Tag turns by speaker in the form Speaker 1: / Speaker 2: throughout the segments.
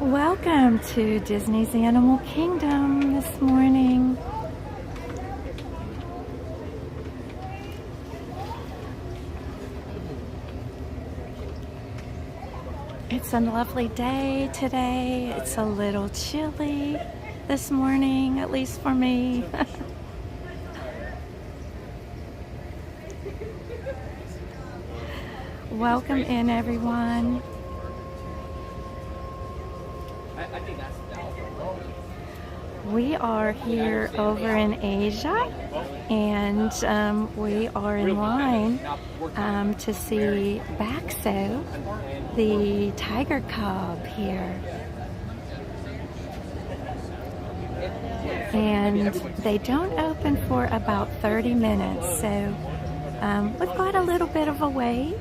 Speaker 1: Welcome to Disney's Animal Kingdom this morning. It's a lovely day today. It's a little chilly this morning, at least for me. Welcome in, everyone. We are here over in Asia, and we are in line to see Baxo, the tiger cub here. And they don't open for about 30 minutes, so we've got a little bit of a wait.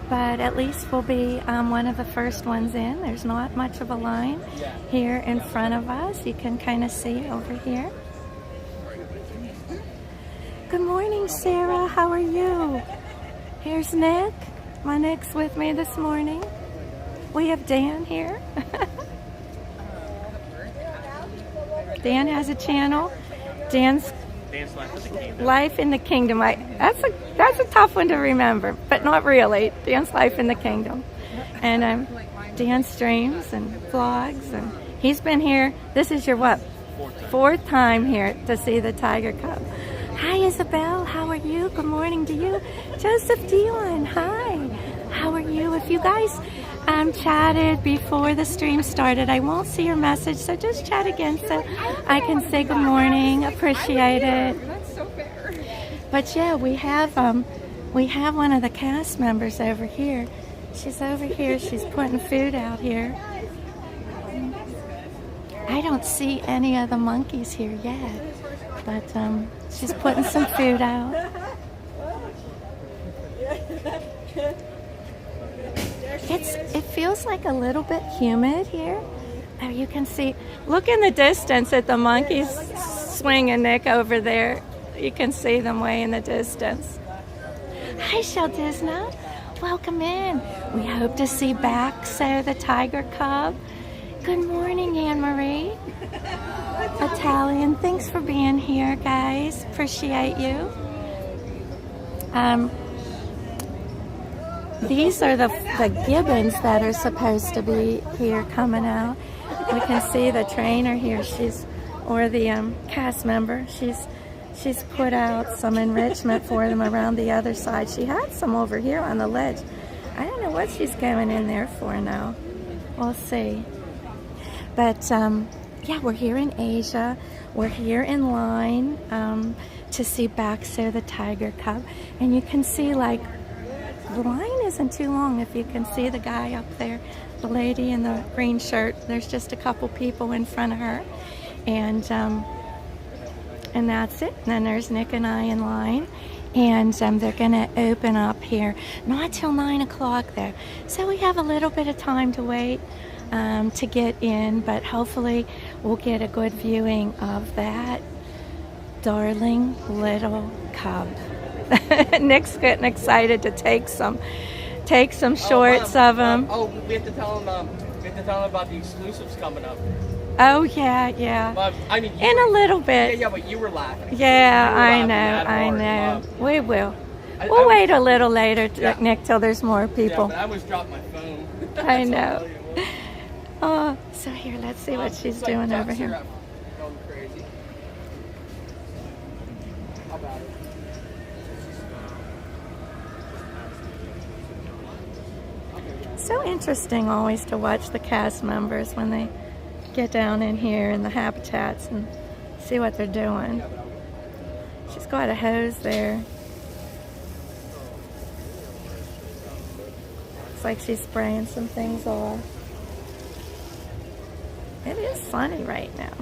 Speaker 1: But at least we'll be one of the first ones in. There's not much of a line here in front of us. You can kind of see over here. Good morning, Sarah. How are you? Here's Nick. My Nick's with me this morning. We have Dan here. Dan has a channel. Dan's Life in the Kingdom. That's a tough one to remember, but not really. Dan's Life in the Kingdom. And Dan streams and vlogs, and he's been here. This is your what? Fourth time here to see the tiger cub. Hi, Isabel. How are you? Good morning to you. Joseph Dion. Hi. How are you? If you guys chatted before the stream started, I won't see your message, so just chat again so I can say good morning. Appreciate it. But yeah, we have one of the cast members over here. She's over here. She's putting food out here. I don't see any of the monkeys here yet, but she's putting some food out. It feels like a little bit humid here. Oh, you can see. Look in the distance at the monkeys swinging, Nick, over there. You can see them way in the distance. Hi, Sheldisna. Welcome in. We hope to see Baxo, the tiger cub. Good morning, Anne-Marie. Italian, thanks for being here, guys. Appreciate you. These are the gibbons that are supposed to be here coming out. We can see the trainer here. Or the cast member. She's put out some enrichment for them around the other side. She had some over here on the ledge. I don't know what she's going in there for now. We'll see. But yeah, we're here in Asia. We're here in line to see Baxo, the tiger cub. And you can see, like, the line isn't too long. If you can see the guy up there, the lady in the green shirt, there's just a couple people in front of her. And that's it. And then there's Nick and I in line. And they're going to open up here. Not till 9 o'clock though. So we have a little bit of time to wait to get in. But hopefully we'll get a good viewing of that darling little cub. Nick's getting excited to take some shorts of him.
Speaker 2: We have to tell him about the exclusives coming up.
Speaker 1: Oh yeah.
Speaker 2: Well, I mean,
Speaker 1: in a little bit.
Speaker 2: Yeah, but you were laughing.
Speaker 1: Yeah, I know. We will. We'll wait a little later, Nick, till there's more people.
Speaker 2: Yeah, but I almost dropped my phone.
Speaker 1: I know. Oh, so here, let's see what she's doing over here.
Speaker 2: Going crazy. How about it?
Speaker 1: So interesting always to watch the cast members when they get down in here in the habitats and see what they're doing. She's got a hose there. Looks like she's spraying some things off. It is sunny right now.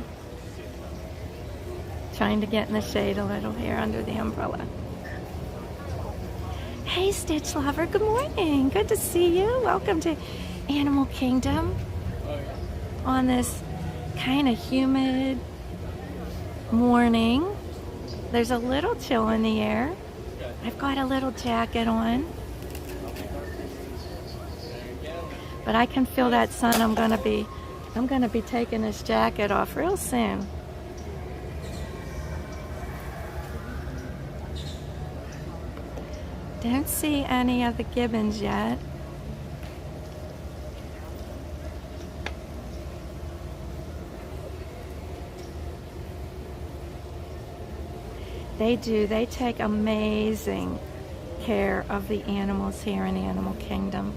Speaker 1: Trying to get in the shade a little here under the umbrella. Hey, Stitch Lover, good morning. Good to see you. Welcome to Animal Kingdom on this kind of humid morning. There's a little chill in the air. I've got a little jacket on. But I can feel that sun. I'm going to be I'm going to be taking this jacket off real soon. Don't see any of the gibbons yet. They do. They take amazing care of the animals here in Animal Kingdom.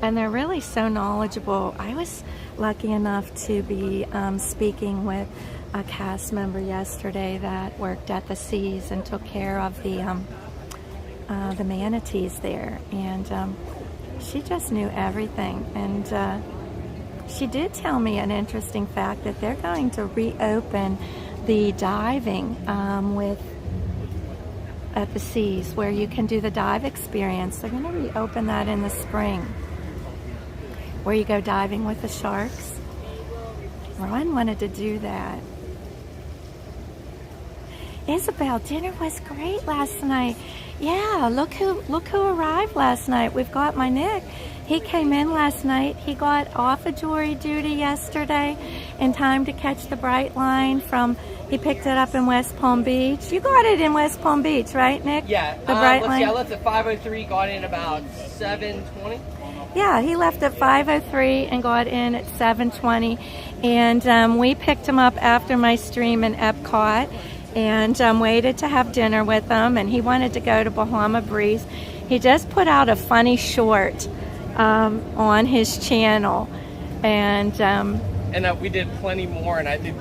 Speaker 1: And they're really so knowledgeable. I was lucky enough to be speaking with a cast member yesterday that worked at the Seas and took care of the manatees there. And she just knew everything. And she did tell me an interesting fact that they're going to reopen the diving at the Seas, where you can do the dive experience. They're going to reopen that in the spring, where you go diving with the sharks. Ron wanted to do that. Isabel, dinner was great last night. Yeah, look who arrived last night. We've got my Nick. He came in last night. He got off of jury duty yesterday in time to catch the Bright Line he picked it up in West Palm Beach. You got it in West Palm Beach, right, Nick?
Speaker 2: Yeah.
Speaker 1: The Bright Line?
Speaker 2: See, I left at 5:03, got in about 7:20.
Speaker 1: Yeah, he left at 5:03 and got in at 7:20. And we picked him up after my stream in Epcot and waited to have dinner with him. And he wanted to go to Bahama Breeze. He just put out a funny short on his channel. And
Speaker 2: we did plenty more, and I think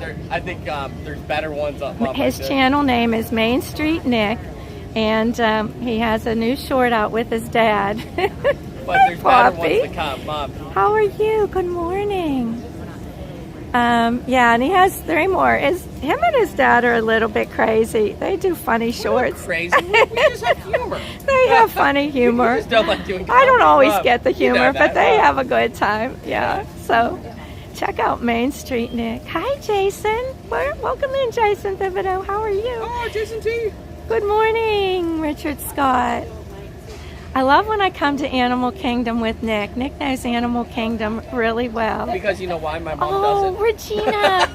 Speaker 2: there's better ones up.
Speaker 1: His channel name is Main Street Nick, and he has a new short out with his dad.
Speaker 2: But there's better ones to come, Mom.
Speaker 1: How are you? Good morning. Yeah, and he has 3 more. Him and his dad are a little bit crazy. They do funny shorts.
Speaker 2: Crazy? We just have humor.
Speaker 1: They have funny humor.
Speaker 2: Just don't like doing
Speaker 1: I don't always get the humor,
Speaker 2: You know that.
Speaker 1: but they have a good time. Yeah, so check out Main Street Nick. Hi, Jason. Welcome in, Jason Blvd. How are you?
Speaker 2: Oh, Jason T.
Speaker 1: Good morning, Richard Scott. I love when I come to Animal Kingdom with Nick. Nick knows Animal Kingdom really well.
Speaker 2: Because you know why my mom doesn't.
Speaker 1: Regina.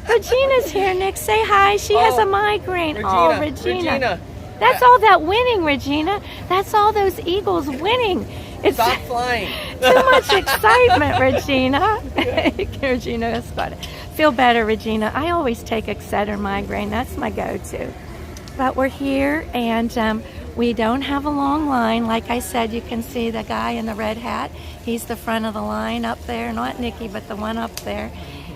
Speaker 1: Regina's here, Nick. Say hi. She has a migraine. Regina. That's all that winning, Regina. That's all those Eagles winning.
Speaker 2: Stop flying.
Speaker 1: Too much excitement, Regina. Regina has got it. Feel better, Regina. I always take Excedrin migraine. That's my go-to. But we're here, and we don't have a long line. Like I said, you can see the guy in the red hat. He's the front of the line up there. Not Nikki, but the one up there.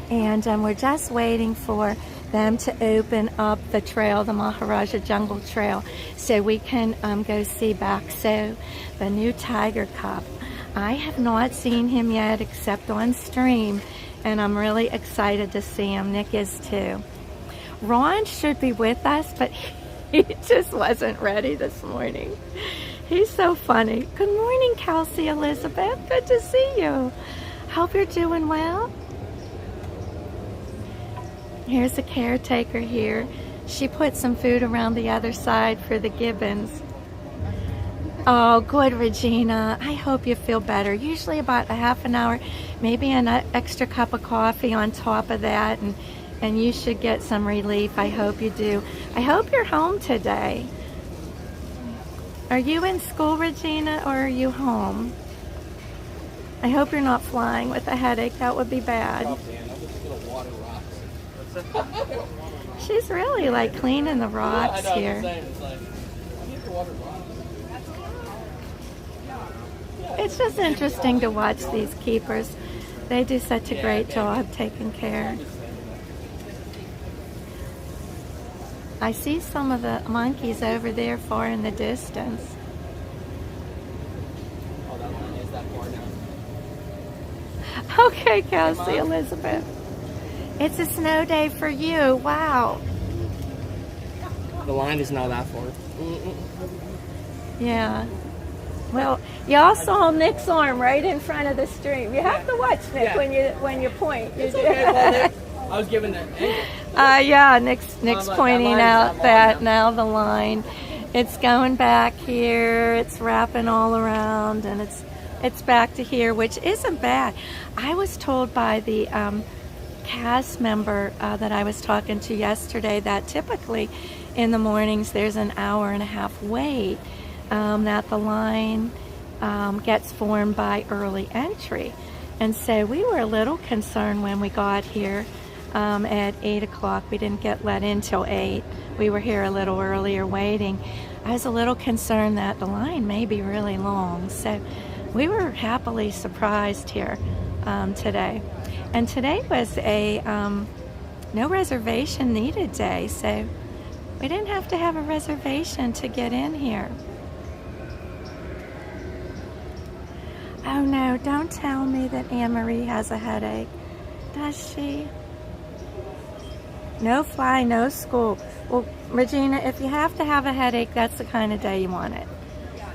Speaker 1: And we're just waiting for them to open up the trail, the Maharaja Jungle Trail, so we can go see Bakso, the new tiger cub. I have not seen him yet except on stream, and I'm really excited to see him. Nick is too. Ron should be with us, but he just wasn't ready this morning. He's so funny. Good morning, Kelsey Elizabeth. Good to see you. Hope you're doing well. Here's the caretaker here. She put some food around the other side for the gibbons. Oh, good, Regina. I hope you feel better. Usually about a half an hour, maybe an extra cup of coffee on top of that, and you should get some relief. I hope you do. I hope you're home today. Are you in school, Regina, or are you home? I hope you're not flying with a headache. That would be bad. She's really like cleaning the rocks here. It's just interesting to watch these keepers. They do such a great job taking care. I see some of the monkeys over there far in the distance. Okay, Kelsey Elizabeth. It's a snow day for you. Wow.
Speaker 2: The line is not that far.
Speaker 1: Yeah. Well, y'all saw Nick's arm right in front of the stream. You have to watch Nick when you point.
Speaker 2: It's okay, well, Nick, I was given the angle.
Speaker 1: Yeah, Nick's pointing out that now the line, it's going back here, it's wrapping all around, and it's it's back to here, which isn't bad. I was told by the cast member that I was talking to yesterday that typically in the mornings there's an hour and a half wait, that the line gets formed by early entry. And so we were a little concerned when we got here at 8 o'clock. We didn't get let in till 8. We were here a little earlier waiting. I was a little concerned that the line may be really long. So we were happily surprised here today. And today was a no reservation needed day. So we didn't have to have a reservation to get in here. Oh no, don't tell me that Anne-Marie has a headache. Does she? No fly, no school. Well, Regina, if you have to have a headache, that's the kind of day you want it,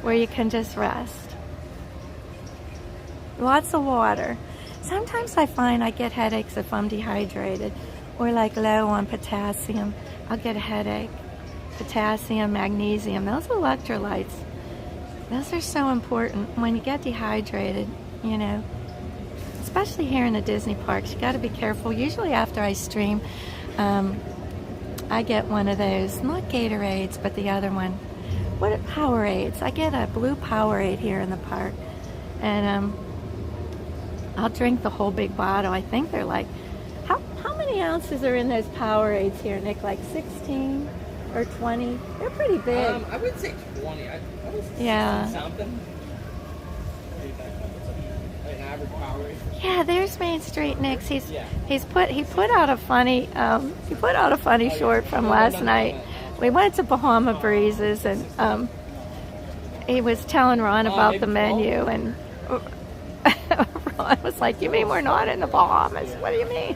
Speaker 1: where you can just rest. Lots of water. Sometimes I find I get headaches if I'm dehydrated or like low on potassium. I'll get a headache. Potassium, magnesium, those electrolytes. Those are so important when you get dehydrated, you know, especially here in the Disney parks. You got to be careful. Usually after I stream, I get one of those, not Gatorades, but the other one. What are Powerades? I get a blue Powerade here in the park, and I'll drink the whole big bottle. I think they're like, how many ounces are in those Powerades here, Nick? Like 16 or 20? They're pretty big.
Speaker 2: I would say 20.
Speaker 1: Yeah.
Speaker 2: Something. An average Powerade.
Speaker 1: Yeah, there's Main Street Nick's. He put out a funny short from last night. We went to Bahama Breezes, and he was telling Ron about the menu, and Ron was like, "You mean we're not in the Bahamas? What do you mean?"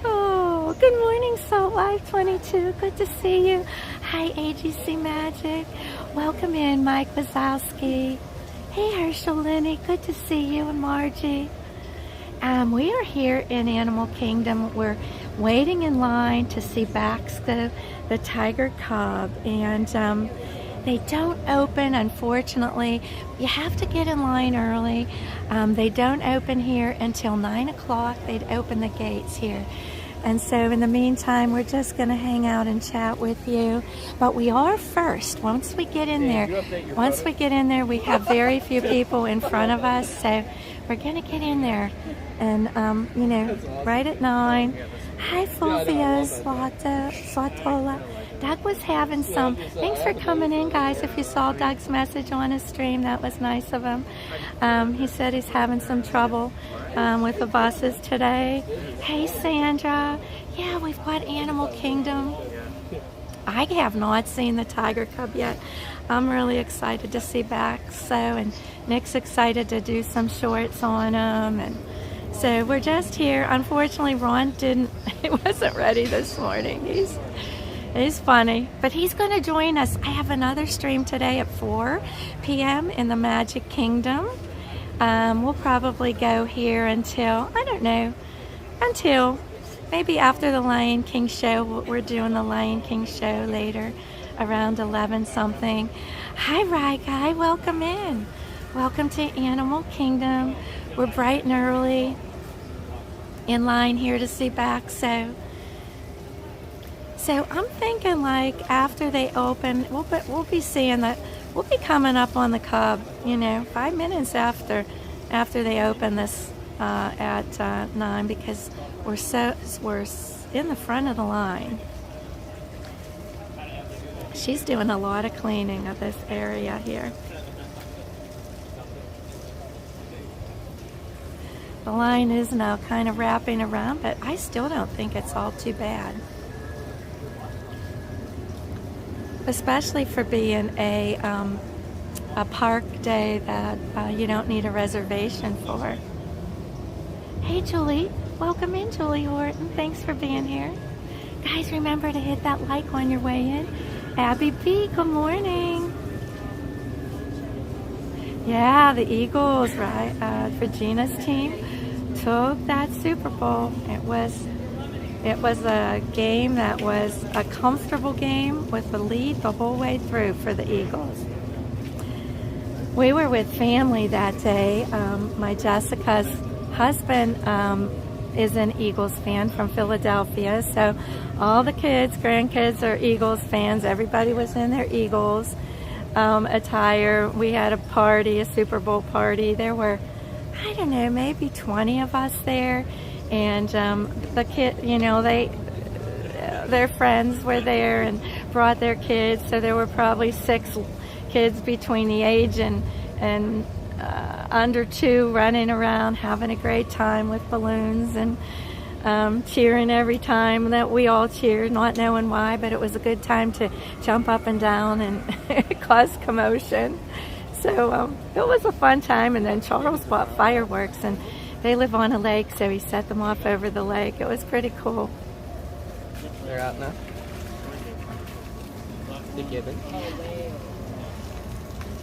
Speaker 1: Oh, good morning, Salt Life 22. Good to see you. Hi, AGC Magic. Welcome in, Mike Wazowski. Hey, Herschel Lenny. Good to see you, and Margie. We are here in Animal Kingdom. We're waiting in line to see Baxter, the tiger cub, and they don't open, unfortunately. You have to get in line early. They don't open here until 9 o'clock. They'd open the gates here. And so in the meantime, we're just going to hang out and chat with you. But we are first. Once we get in there, we have very few people in front of us. So we're going to get in there. And, you know, right at 9. Hi, Fulvio Swatola. Doug was having some. Thanks for coming in, guys. If you saw Doug's message on his stream, that was nice of him. He said he's having some trouble with the buses today. Hey, Sandra. Yeah, we've got Animal Kingdom. I have not seen the Tiger Cub yet. I'm really excited to see Bax. And Nick's excited to do some shorts on him. And so we're just here. Unfortunately, Ron he wasn't ready this morning. He's funny, but he's going to join us. I have another stream today at 4 p.m. in the Magic Kingdom. We'll probably go here until, I don't know, until maybe after the Lion King show. We're doing the Lion King show later, around 11 something. Hi, Rye Guy. Welcome in. Welcome to Animal Kingdom. We're bright and early in line here to see Bax. So I'm thinking, like, after they open, we'll be seeing that. We'll be coming up on the Cub, you know, 5 minutes after they open this at 9, because we're in the front of the line. She's doing a lot of cleaning of this area here. The line is now kind of wrapping around, but I still don't think it's all too bad. Especially for being a park day that you don't need a reservation for. Hey, Julie. Welcome in, Julie Horton. Thanks for being here. Guys, remember to hit that like on your way in. Abby B, good morning. Yeah, the Eagles, right? Regina's team took that Super Bowl. It was a game that was a comfortable game with the lead the whole way through for the Eagles. We were with family that day. My Jessica's husband is an Eagles fan from Philadelphia, so all the kids, grandkids are Eagles fans. Everybody was in their Eagles attire. We had a party, a Super Bowl party. There were, I don't know, maybe 20 of us there, and the kid, you know, their friends were there and brought their kids, so there were probably 6 kids between the age and under 2 running around having a great time with balloons and cheering every time that we all cheered, not knowing why, but it was a good time to jump up and down and cause commotion. So it was a fun time. And then Charles bought fireworks, and they live on a lake, so he set them off over the lake. It was pretty cool.
Speaker 2: They're out now. The gibbon.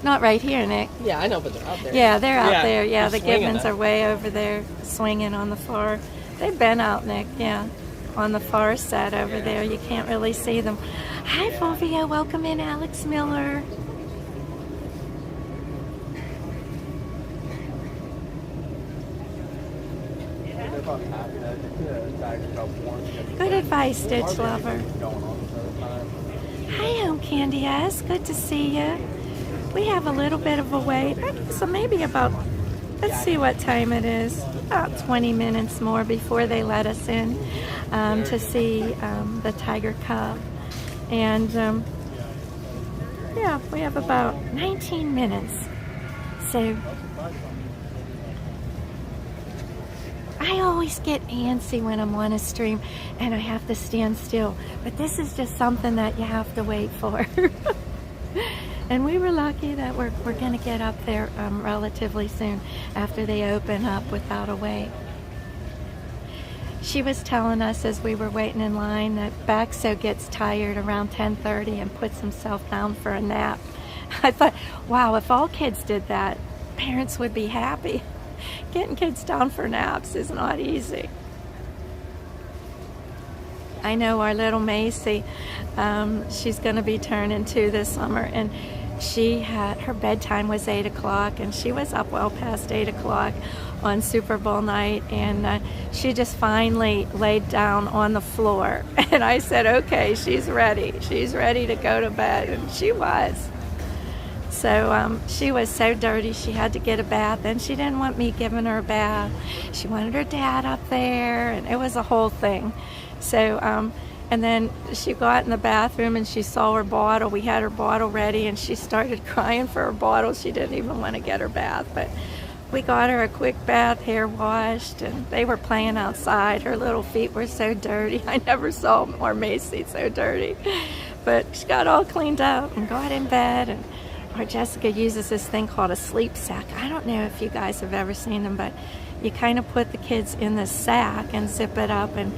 Speaker 1: Not right here, Nick.
Speaker 2: Yeah, I know, but they're out there.
Speaker 1: Yeah, they're out there. Yeah, the
Speaker 2: swinging
Speaker 1: gibbons
Speaker 2: them.
Speaker 1: are way over there swinging on the far. They've been out, Nick, yeah, on the far side over there. You can't really see them. Hi, Fulvia. Welcome in, Alex Miller. Good advice, Stitch Lover. Hi, Home Candy S. Good to see you. We have a little bit of a wait. I guess maybe about, let's see what time it is. About 20 minutes more before they let us in to see the tiger cub. And yeah, we have about 19 minutes. So I always get antsy when I'm on a stream and I have to stand still. But this is just something that you have to wait for. And we were lucky that we're going to get up there relatively soon after they open up without a wait. She was telling us as we were waiting in line that Baxo gets tired around 10:30 and puts himself down for a nap. I thought, wow, if all kids did that, parents would be happy. Getting kids down for naps is not easy. I know our little Macy, she's going to be turning 2 this summer, and her bedtime was 8 o'clock, and she was up well past 8 o'clock on Super Bowl night, and she just finally laid down on the floor, and I said, okay, she's ready to go to bed, and she was. So she was so dirty she had to get a bath, and she didn't want me giving her a bath. She wanted her dad up there, and it was a whole thing. So, and then she got in the bathroom and she saw her bottle. We had her bottle ready, and she started crying for her bottle. She didn't even want to get her bath, but we got her a quick bath, hair washed, and they were playing outside. Her little feet were so dirty. I never saw our Macy so dirty. But she got all cleaned up and got in bed, and our Jessica uses this thing called a sleep sack. I don't know if you guys have ever seen them, but you kind of put the kids in this sack and zip it up, and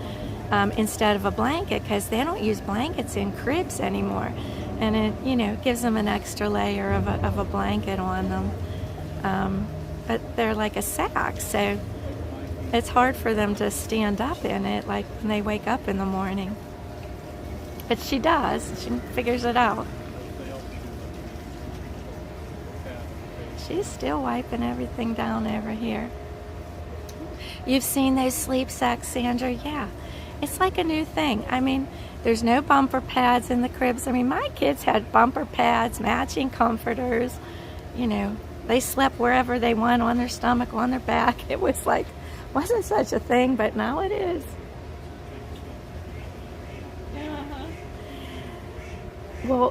Speaker 1: instead of a blanket, because they don't use blankets in cribs anymore, and it, you know, gives them an extra layer of a blanket on them. But they're like a sack, so it's hard for them to stand up in it like when they wake up in the morning. But she does. She figures it out. She's still wiping everything down over here. You've seen those sleep sacks, Sandra? Yeah. It's like a new thing. I mean, there's no bumper pads in the cribs. I mean, my kids had bumper pads, matching comforters. You know, they slept wherever they want, on their stomach, on their back. It was like, wasn't such a thing, but now it is. Well,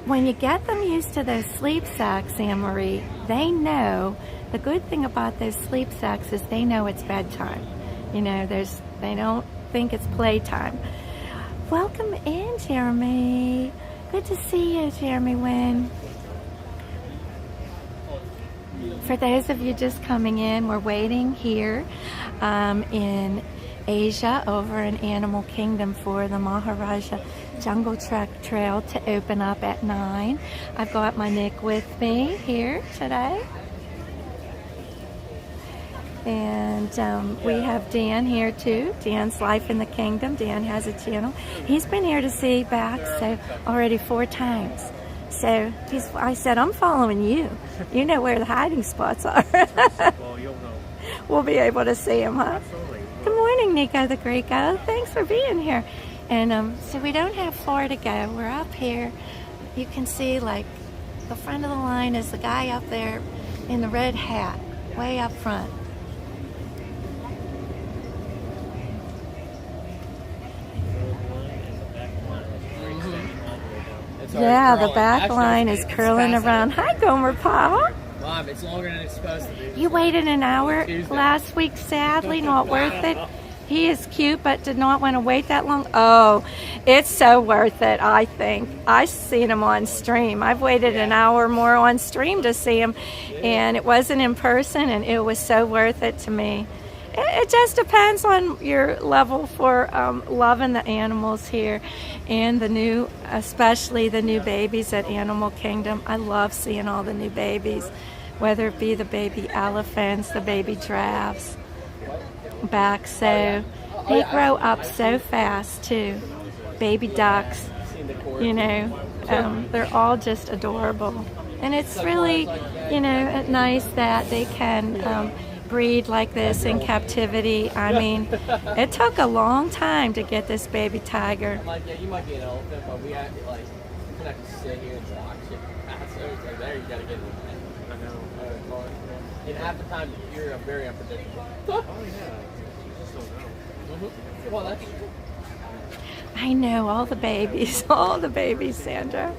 Speaker 1: when you get them used to those sleep sacks, Anne-Marie, they know, the good thing about those sleep sacks is they know it's bedtime. You know, they don't think it's playtime. Welcome in, Jeremy. Good to see you, Jeremy Wynn. For those of you just coming in, we're waiting here in Asia over in Animal Kingdom for the Maharaja Jungle Trek Trail to open up at 9. I've got my Nick with me here today. And we have Dan here too. Dan's Life in the Kingdom. Dan has a channel. He's been here to see Baxo already 4 times. So I said, I'm following you. You know where the hiding spots are.
Speaker 2: Well, you'll know.
Speaker 1: We'll be able to see him, huh?
Speaker 2: Absolutely.
Speaker 1: Good morning, Nico the Greco. Thanks for being here. And so we don't have far to go. We're up here. You can see, like, the front of the line is the guy up there in the red hat, way up front. Yeah, the back line is curling around. Hi, Gomer Paul.
Speaker 3: Mom, it's longer than it's supposed to be.
Speaker 1: You waited an hour last week, sadly, not worth it. He is cute, but did not want to wait that long. Oh, it's so worth it, I think. I've seen him on stream. I've waited an hour more on stream to see him, and it wasn't in person, and it was so worth it to me. It just depends on your level for loving the animals here, and especially the new babies at Animal Kingdom. I love seeing all the new babies, whether it be the baby elephants, the baby giraffes, back. So they grow up so fast too. Baby ducks, they're all just adorable, and it's really, nice that they can breed like this in captivity. I mean, it took a long time to get this baby tiger.
Speaker 3: Like, yeah, you might be an elephant, but we have to, like, you can have to sit here and watch it. So it's like, there, you gotta get in the I know. And half the time, you're very unpredictable.
Speaker 2: Oh, yeah. You just don't know.
Speaker 3: Well, that's
Speaker 1: I know, all the babies, Sandra.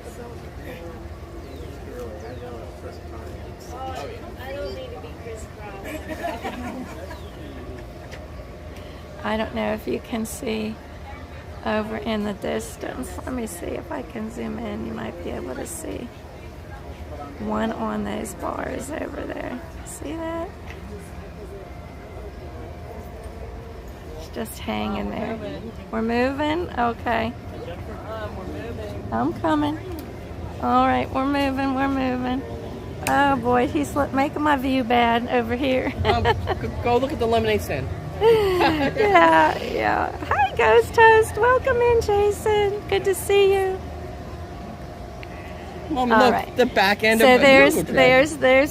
Speaker 1: I don't know if you can see over in the distance. Let me see if I can zoom in. You might be able to see one on those bars over there. See that? It's just hanging there. We're moving? Okay. I'm coming. All right, we're moving. Oh boy, he's making my view bad over here.
Speaker 3: Go look at the lemonade stand.
Speaker 1: Yeah. Hi, Ghost Toast. Welcome in, Jason. Good to see you.
Speaker 3: Mom,
Speaker 1: All
Speaker 3: look,
Speaker 1: right.
Speaker 3: the back end
Speaker 1: So
Speaker 3: of
Speaker 1: there's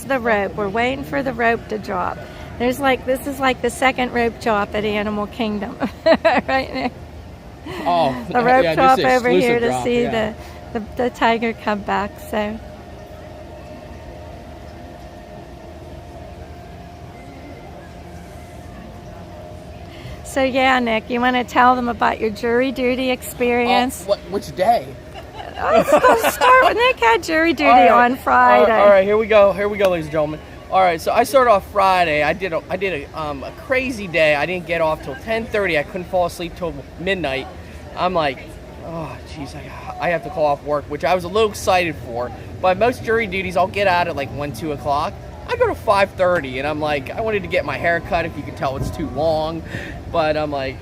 Speaker 1: the rope. We're waiting for the rope to drop. This is like the second rope drop at Animal Kingdom, right there.
Speaker 3: Oh,
Speaker 1: the rope drop
Speaker 3: this
Speaker 1: over here to
Speaker 3: drop,
Speaker 1: see
Speaker 3: yeah.
Speaker 1: the tiger come back. So yeah, Nick, you want to tell them about your jury duty experience?
Speaker 3: Which day?
Speaker 1: Let's start with Nick had jury duty on Friday.
Speaker 3: All right, here we go, ladies and gentlemen. All right, so I started off Friday. I did a crazy day. I didn't get off till 10:30. I couldn't fall asleep till midnight. I'm like, oh, jeez, I have to call off work, which I was a little excited for. But most jury duties, I'll get out at like 1, 2 o'clock. I go to 5:30, and I'm like, I wanted to get my hair cut. If you could tell, it's too long. But I'm like,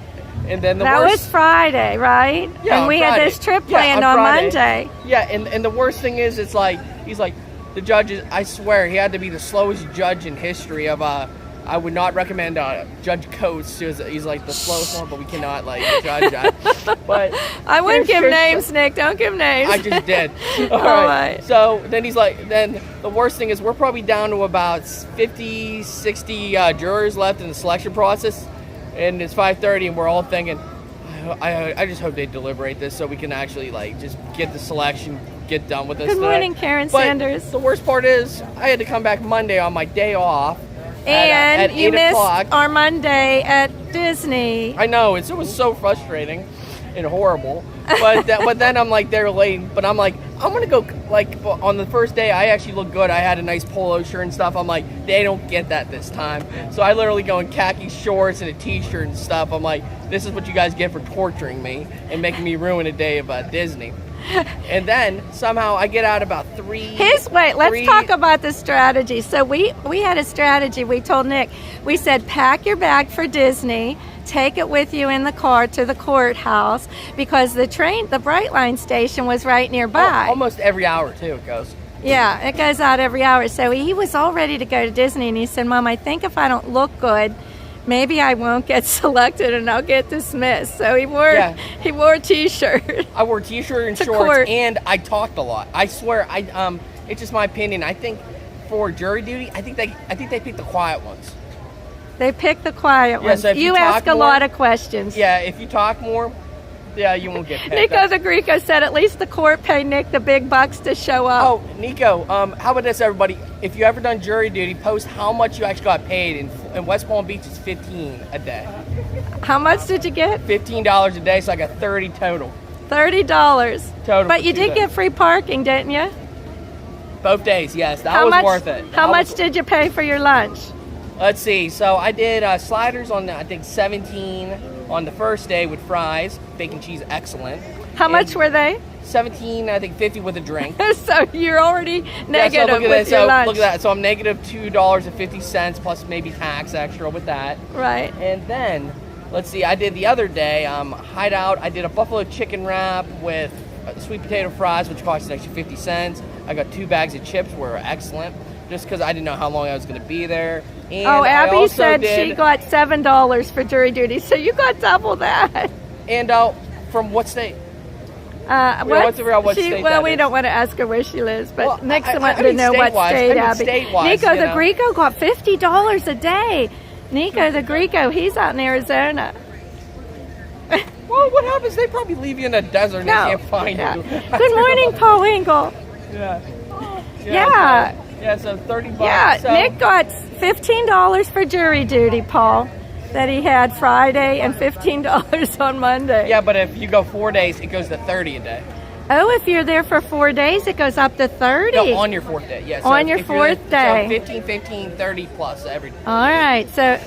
Speaker 3: and then
Speaker 1: that was Friday, right?
Speaker 3: Yeah,
Speaker 1: and we
Speaker 3: Friday.
Speaker 1: had this trip planned on Monday.
Speaker 3: Yeah, and the worst thing is, it's like, he's like, the judge, I swear, he had to be the slowest judge in history of, I would not recommend Judge Coates. He's like the slowest one, but we cannot, like, judge that. But
Speaker 1: I wouldn't give names, Nick. Don't give names.
Speaker 3: I just did.
Speaker 1: All right.
Speaker 3: So then he's like, then the worst thing is we're probably down to about 50, 60 jurors left in the selection process. And it's 5:30, and we're all thinking, I just hope they deliberate this so we can actually, like, just get the selection, get done with this.
Speaker 1: Good morning, Karen Sanders.
Speaker 3: The worst part is I had to come back Monday on my day off.
Speaker 1: And
Speaker 3: at
Speaker 1: you
Speaker 3: 8
Speaker 1: missed
Speaker 3: o'clock.
Speaker 1: our Monday at Disney.
Speaker 3: I know, it was so frustrating and horrible. But then I'm like, they're late. But I'm like, I'm going to go, like, on the first day, I actually look good. I had a nice polo shirt and stuff. I'm like, they don't get that this time. So I literally go in khaki shorts and a t-shirt and stuff. I'm like, this is what you guys get for torturing me and making me ruin a day about Disney. And then somehow I get out about 3.
Speaker 1: Let's talk about the strategy. So we had a strategy. We told Nick, we said, pack your bag for Disney, take it with you in the car to the courthouse, because the Brightline station was right nearby.
Speaker 3: Almost every hour too it goes.
Speaker 1: Yeah, it goes out every hour. So he was all ready to go to Disney, and he said, Mom, I think if I don't look good maybe I won't get selected and I'll get dismissed. So he wore a T-shirt.
Speaker 3: I wore a T-shirt and
Speaker 1: To
Speaker 3: shorts,
Speaker 1: court.
Speaker 3: and I talked a lot. I swear, it's just my opinion. I think for jury duty, I think they pick the quiet ones.
Speaker 1: They pick the quiet ones.
Speaker 3: so if you
Speaker 1: ask
Speaker 3: talk
Speaker 1: a
Speaker 3: more-
Speaker 1: lot of questions.
Speaker 3: Yeah, if you talk more, you won't get picked.
Speaker 1: Nico the Greco said at least the court paid Nick the big bucks to show up.
Speaker 3: Oh, Nico, how about this, everybody? If you ever done jury duty, post how much you actually got paid. In West Palm Beach, it's $15 a day.
Speaker 1: How much did you get?
Speaker 3: $15 a day, so I got $30 total.
Speaker 1: $30.
Speaker 3: Total
Speaker 1: But
Speaker 3: for
Speaker 1: you
Speaker 3: 2
Speaker 1: did
Speaker 3: days.
Speaker 1: get free parking, didn't you?
Speaker 3: Both days, yes. That was worth it.
Speaker 1: How much did you pay for your lunch?
Speaker 3: Let's see. So I did sliders on, I think, 17 on the first day with fries. Bacon cheese, excellent.
Speaker 1: How much
Speaker 3: And
Speaker 1: were they?
Speaker 3: 17, I think, 50 with a drink.
Speaker 1: So you're already
Speaker 3: Yeah,
Speaker 1: negative
Speaker 3: so look at
Speaker 1: with
Speaker 3: that.
Speaker 1: your
Speaker 3: So
Speaker 1: lunch.
Speaker 3: look at that. So I'm negative $2.50 plus maybe tax extra with that.
Speaker 1: Right.
Speaker 3: And then, let's see, I did the other day, Hideout, I did a buffalo chicken wrap with sweet potato fries, which cost an extra 50 cents. I got 2 bags of chips, were excellent, just because I didn't know how long I was going to be there. And
Speaker 1: Oh,
Speaker 3: I
Speaker 1: Abby
Speaker 3: also
Speaker 1: said
Speaker 3: did,
Speaker 1: she got $7 for jury duty, so you got double that.
Speaker 3: And from what state?
Speaker 1: What
Speaker 3: figure out what state
Speaker 1: well,
Speaker 3: that
Speaker 1: we
Speaker 3: is.
Speaker 1: don't want to ask her where she lives, but
Speaker 3: Well,
Speaker 1: Nick's
Speaker 3: I
Speaker 1: wanting to
Speaker 3: mean
Speaker 1: know what
Speaker 3: state-wise.
Speaker 1: state,
Speaker 3: I mean
Speaker 1: Abby.
Speaker 3: state-wise,
Speaker 1: Nico
Speaker 3: you
Speaker 1: the
Speaker 3: know.
Speaker 1: Greco got $50 a day. Nico the Greco, he's out in Arizona.
Speaker 3: Well, what happens? They probably leave you in the desert and
Speaker 1: No.
Speaker 3: they can't find
Speaker 1: Yeah.
Speaker 3: you.
Speaker 1: Good morning, Paul Winkle.
Speaker 3: Yeah.
Speaker 1: Yeah.
Speaker 3: So 30 bucks.
Speaker 1: Yeah,
Speaker 3: so,
Speaker 1: Nick got $15 for jury duty, Paul, that he had Friday and $15 on Monday.
Speaker 3: Yeah, but if you go 4 days, it goes to 30 a day.
Speaker 1: Oh, if you're there for 4 days, it goes up to 30.
Speaker 3: No, on your 4th day. Yeah. So
Speaker 1: On your
Speaker 3: if you're there-
Speaker 1: 4th day.
Speaker 3: So 15, 15, 30 plus every day.
Speaker 1: All right. So,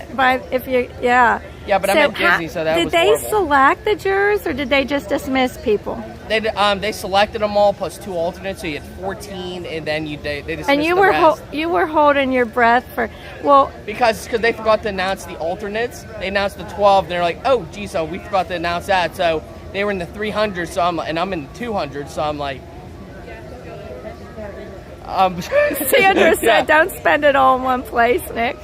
Speaker 1: yeah.
Speaker 3: Yeah, but I'm at Disney, so that
Speaker 1: did
Speaker 3: was
Speaker 1: they
Speaker 3: horrible.
Speaker 1: select the jurors, or did they just dismiss people?
Speaker 3: They selected them all plus 2 alternates, so you had 14, and then they dismissed
Speaker 1: And you
Speaker 3: the
Speaker 1: were
Speaker 3: rest.
Speaker 1: you were holding your breath for
Speaker 3: Because they forgot to announce the alternates. They announced the 12, and they're like, oh, geez, so we forgot to announce that. So they were in the 300s, so I'm in the 200s, so I'm like...
Speaker 1: Sandra said,
Speaker 3: Yeah.
Speaker 1: "Don't spend it all in one place, Nick."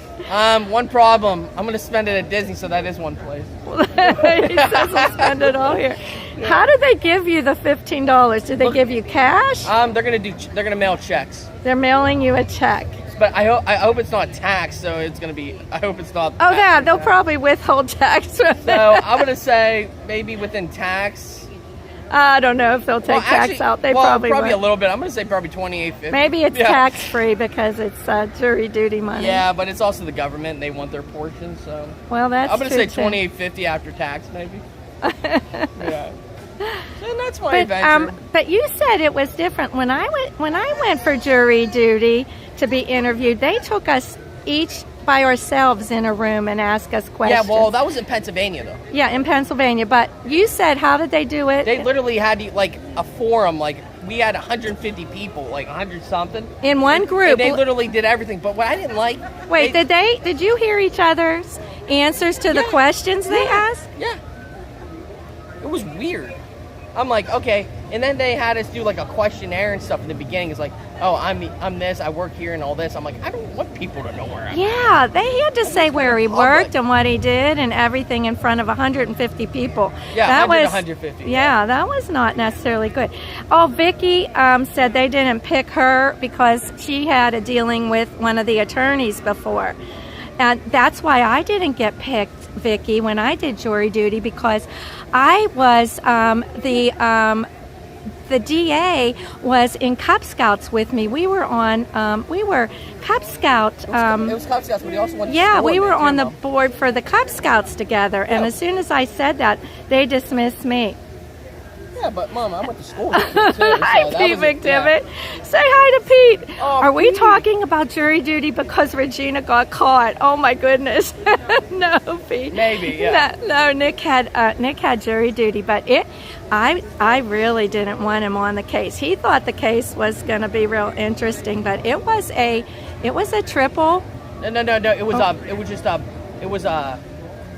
Speaker 3: One problem. I'm going to spend it at Disney, so that is one place.
Speaker 1: He says he'll spend it all here. How did they give you the $15? Did they give you cash?
Speaker 3: They're gonna mail checks,
Speaker 1: They're mailing you a check.
Speaker 3: but I hope it's not taxed. So it's gonna be. I hope it's not.
Speaker 1: Oh, yeah, they'll probably withhold tax from
Speaker 3: So
Speaker 1: that.
Speaker 3: I'm gonna say maybe within tax.
Speaker 1: I don't know if they'll take tax out. They probably
Speaker 3: a
Speaker 1: won't.
Speaker 3: little bit. I'm gonna say probably $28.50.
Speaker 1: Maybe it's
Speaker 3: Yeah.
Speaker 1: tax-free because it's jury duty money.
Speaker 3: Yeah, but it's also the government. And they want their portion. So
Speaker 1: Well, that's
Speaker 3: I'm gonna
Speaker 1: true,
Speaker 3: say
Speaker 1: too.
Speaker 3: $28.50 after tax, maybe. Yeah. So that's my adventure.
Speaker 1: But you said it was different when I went for jury duty to be interviewed. They took us each by ourselves in a room and asked us
Speaker 3: Yeah,
Speaker 1: questions.
Speaker 3: well, that was in Pennsylvania though.
Speaker 1: Yeah, in Pennsylvania. But you said, how did they do it?
Speaker 3: They literally had like a forum. Like we had 150 people, like 100 something.
Speaker 1: In one group.
Speaker 3: And they literally did everything. But what I didn't like.
Speaker 1: Wait, did you hear each other's answers to the
Speaker 3: Yeah.
Speaker 1: questions they asked?
Speaker 3: Yeah. It was weird. I'm like, okay. And then they had us do like a questionnaire and stuff in the beginning. It's like, oh, I'm this, I work here and all this. I'm like, I don't want people to know where I'm
Speaker 1: Yeah, they had to say where he worked and what he did and everything in front of 150 people.
Speaker 3: Yeah,
Speaker 1: that
Speaker 3: 100
Speaker 1: was,
Speaker 3: to 150.
Speaker 1: Yeah, that was not necessarily good. Oh, Vicky said they didn't pick her because she had a dealing with one of the attorneys before. And that's why I didn't get picked, Vicky, when I did jury duty, because I was the DA was in Cub Scouts with me. We were Cub Scout.
Speaker 3: it was Cub Scouts, but he also wanted
Speaker 1: Yeah,
Speaker 3: to
Speaker 1: we were on the
Speaker 3: Mom.
Speaker 1: board for the Cub Scouts together. And
Speaker 3: Yeah.
Speaker 1: as soon as I said that, they dismissed me.
Speaker 3: Yeah, but Mom, I went to school with you too. So
Speaker 1: Hi,
Speaker 3: that
Speaker 1: Pete
Speaker 3: was- yeah.
Speaker 1: McDivitt. Say hi to Pete.
Speaker 3: Oh,
Speaker 1: Are we
Speaker 3: Pete.
Speaker 1: talking about jury duty because Regina got caught? Oh my goodness. No, Pete.
Speaker 3: Maybe, yeah.
Speaker 1: No, Nick had jury duty, but I really didn't want him on the case. He thought the case was going to be real interesting, but it was a triple.
Speaker 3: No. It was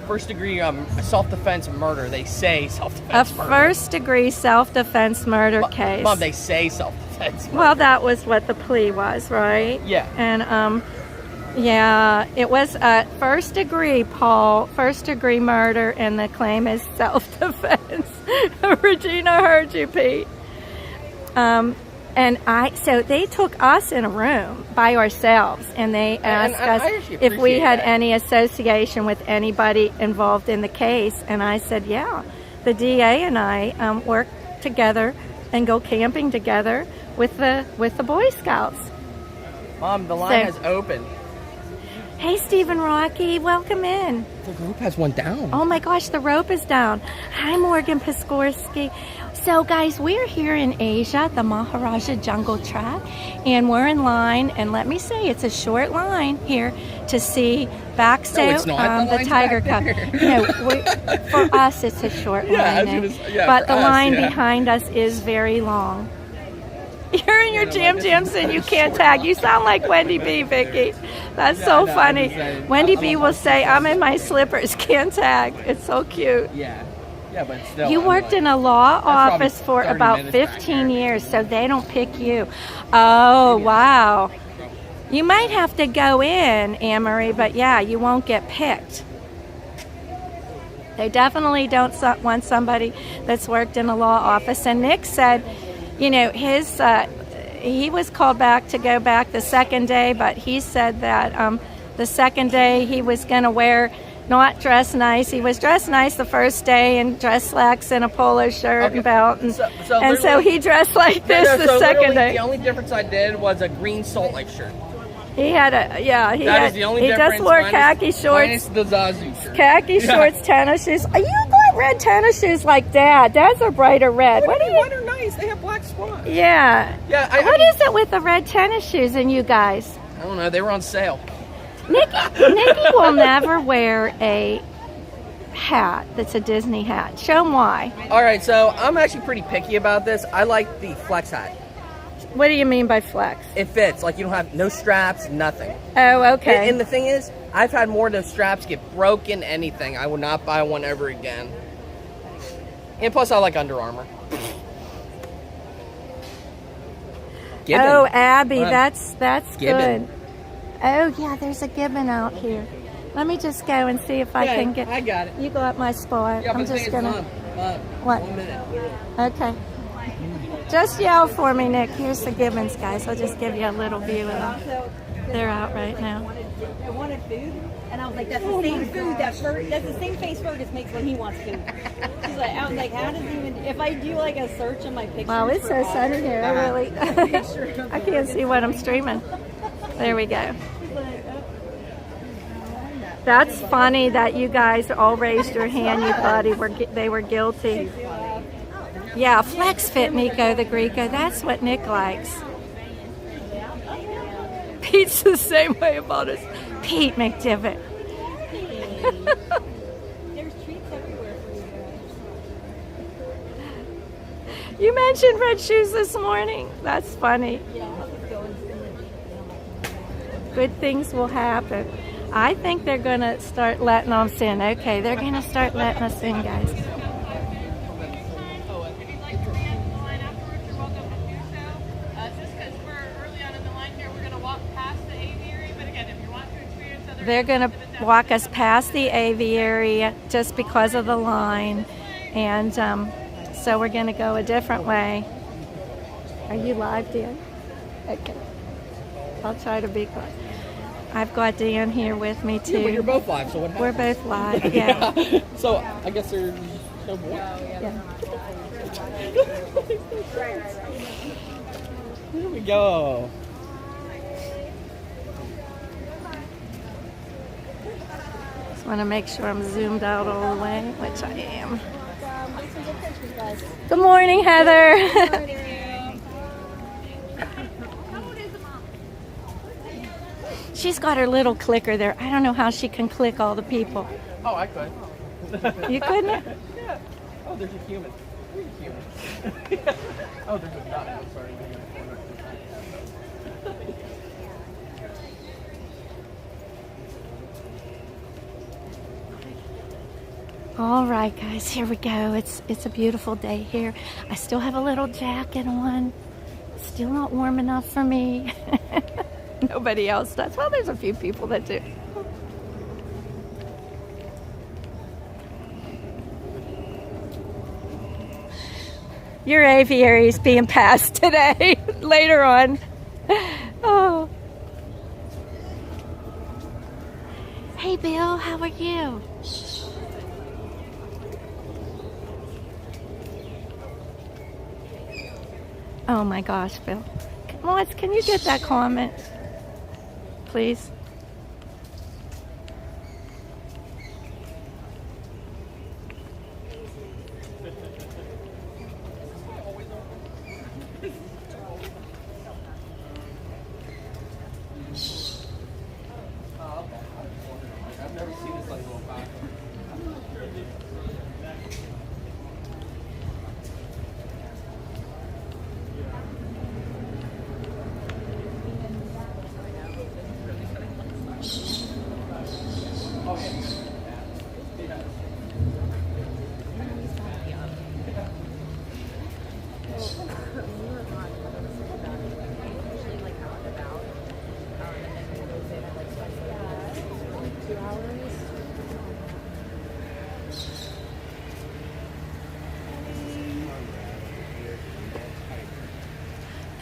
Speaker 3: first degree self-defense murder. They say
Speaker 1: A
Speaker 3: self-defense murder.
Speaker 1: first-degree self-defense murder case.
Speaker 3: Mom, they say self-defense murder.
Speaker 1: Well, that was what the plea was, right?
Speaker 3: Yeah.
Speaker 1: And Yeah, it was first degree, Paul, first degree murder, and the claim is self-defense. Regina heard you, Pete. So they took us in a room by ourselves, and they asked us if we had any association with anybody involved in the case, and I said, yeah, the DA and I work together and go camping together with the Boy Scouts.
Speaker 3: Mom, the line has opened.
Speaker 1: Hey, Stephen Rocky, welcome in.
Speaker 3: The rope has one down.
Speaker 1: Oh my gosh, the rope is down. Hi, Morgan Piskorski. So, guys, we're here in Asia, the Maharaja Jungle Track, and we're in line. And let me say, it's a short line here to see Backstone, the Tiger Cub. For us, it's a short line, but the line behind us is very long. You're in your jams and you can't tag. You sound like Wendy B, Vicky. That's so funny. Wendy B will say, I'm in my slippers, can't tag. It's so cute.
Speaker 3: Yeah, but still.
Speaker 1: You worked in a law office for about 15 years, so they don't pick you. Oh, wow. You might have to go in, Anne-Marie, but yeah, you won't get picked. They definitely don't want somebody that's worked in a law office. And Nick said, you know, he was called back to go back the second day, but he said that the second day he was going to not dress nice. He was dressed nice the first day and dress slacks and a polo shirt and belt. And so he dressed like this the second day.
Speaker 3: The only difference I did was a green Salt Lake shirt.
Speaker 1: He had he just wore khaki shorts.
Speaker 3: Minus the Zazu shirt.
Speaker 1: Khaki shorts, tennis shoes. You got red tennis shoes like Dad. Dad's are brighter red.
Speaker 3: What are nice? They have black spots.
Speaker 1: Yeah. What is it with the red tennis shoes and you guys?
Speaker 3: I don't know. They were on sale.
Speaker 1: Nikki will never wear a hat that's a Disney hat. Show them why.
Speaker 3: All right, so I'm actually pretty picky about this. I like the flex hat.
Speaker 1: What do you mean by flex?
Speaker 3: It fits. Like, you don't have no straps, nothing.
Speaker 1: Oh, okay.
Speaker 3: And the thing is, I've had more of those straps get broken, anything. I would not buy one ever again. And plus, I like Under Armour. Gibbon.
Speaker 1: Oh, Abby, that's
Speaker 3: Gibbon.
Speaker 1: good. Oh, yeah, there's a gibbon out here. Let me just go and see if I can get...
Speaker 3: I got it.
Speaker 1: You got my spot.
Speaker 3: Yeah,
Speaker 1: I'm just going to... What?
Speaker 3: 1 minute.
Speaker 1: Okay. Just yell for me, Nick. Here's the gibbons, guys. I'll just give you a little view of them. They're out right now.
Speaker 4: I wanted food, and I was like, that's the same food that's the same face Fergus makes when he wants food. She's like, I was like, how does he even, if I do like a search on my pictures.
Speaker 1: Wow, it's so sunny here. I can't see what I'm streaming. There we go. That's funny that you guys all raised your hand. You thought they were guilty. Yeah, flex fit, Nico the Greco. That's what Nick likes. Pete's the same way about us. Pete McDivitt.
Speaker 4: There's treats everywhere for you guys.
Speaker 1: You mentioned red shoes this morning. That's funny. Good things will happen. I think they're going to start letting us in. Okay, they're going to start letting us in, guys. They're going to walk us past the aviary just because of the line. And so we're going to go a different way. Are you live, Dan? Okay. I'll try to be quiet. I've got Dan here with me, too.
Speaker 3: Yeah, but you're both live, so what happens?
Speaker 1: We're both live, yeah.
Speaker 3: So I guess there's no more.
Speaker 1: Yeah.
Speaker 3: Here we go.
Speaker 1: Just want to make sure I'm zoomed out all the way, which I am. Good morning, Heather. She's got her little clicker there. I don't know how she can click all the people.
Speaker 3: Oh, I could.
Speaker 1: You couldn't?
Speaker 3: Yeah. Oh, there's a human. Where's a human? Oh, there's a duck. I'm sorry.
Speaker 1: All right, guys, here we go. It's a beautiful day here. I still have a little jacket on. Still not warm enough for me. nobody else does. Well, there's a few people that do. Your aviary is being passed today, later on. Oh. Hey, Bill, how are you? Oh my gosh, Bill. Lois, can you get that comment, please?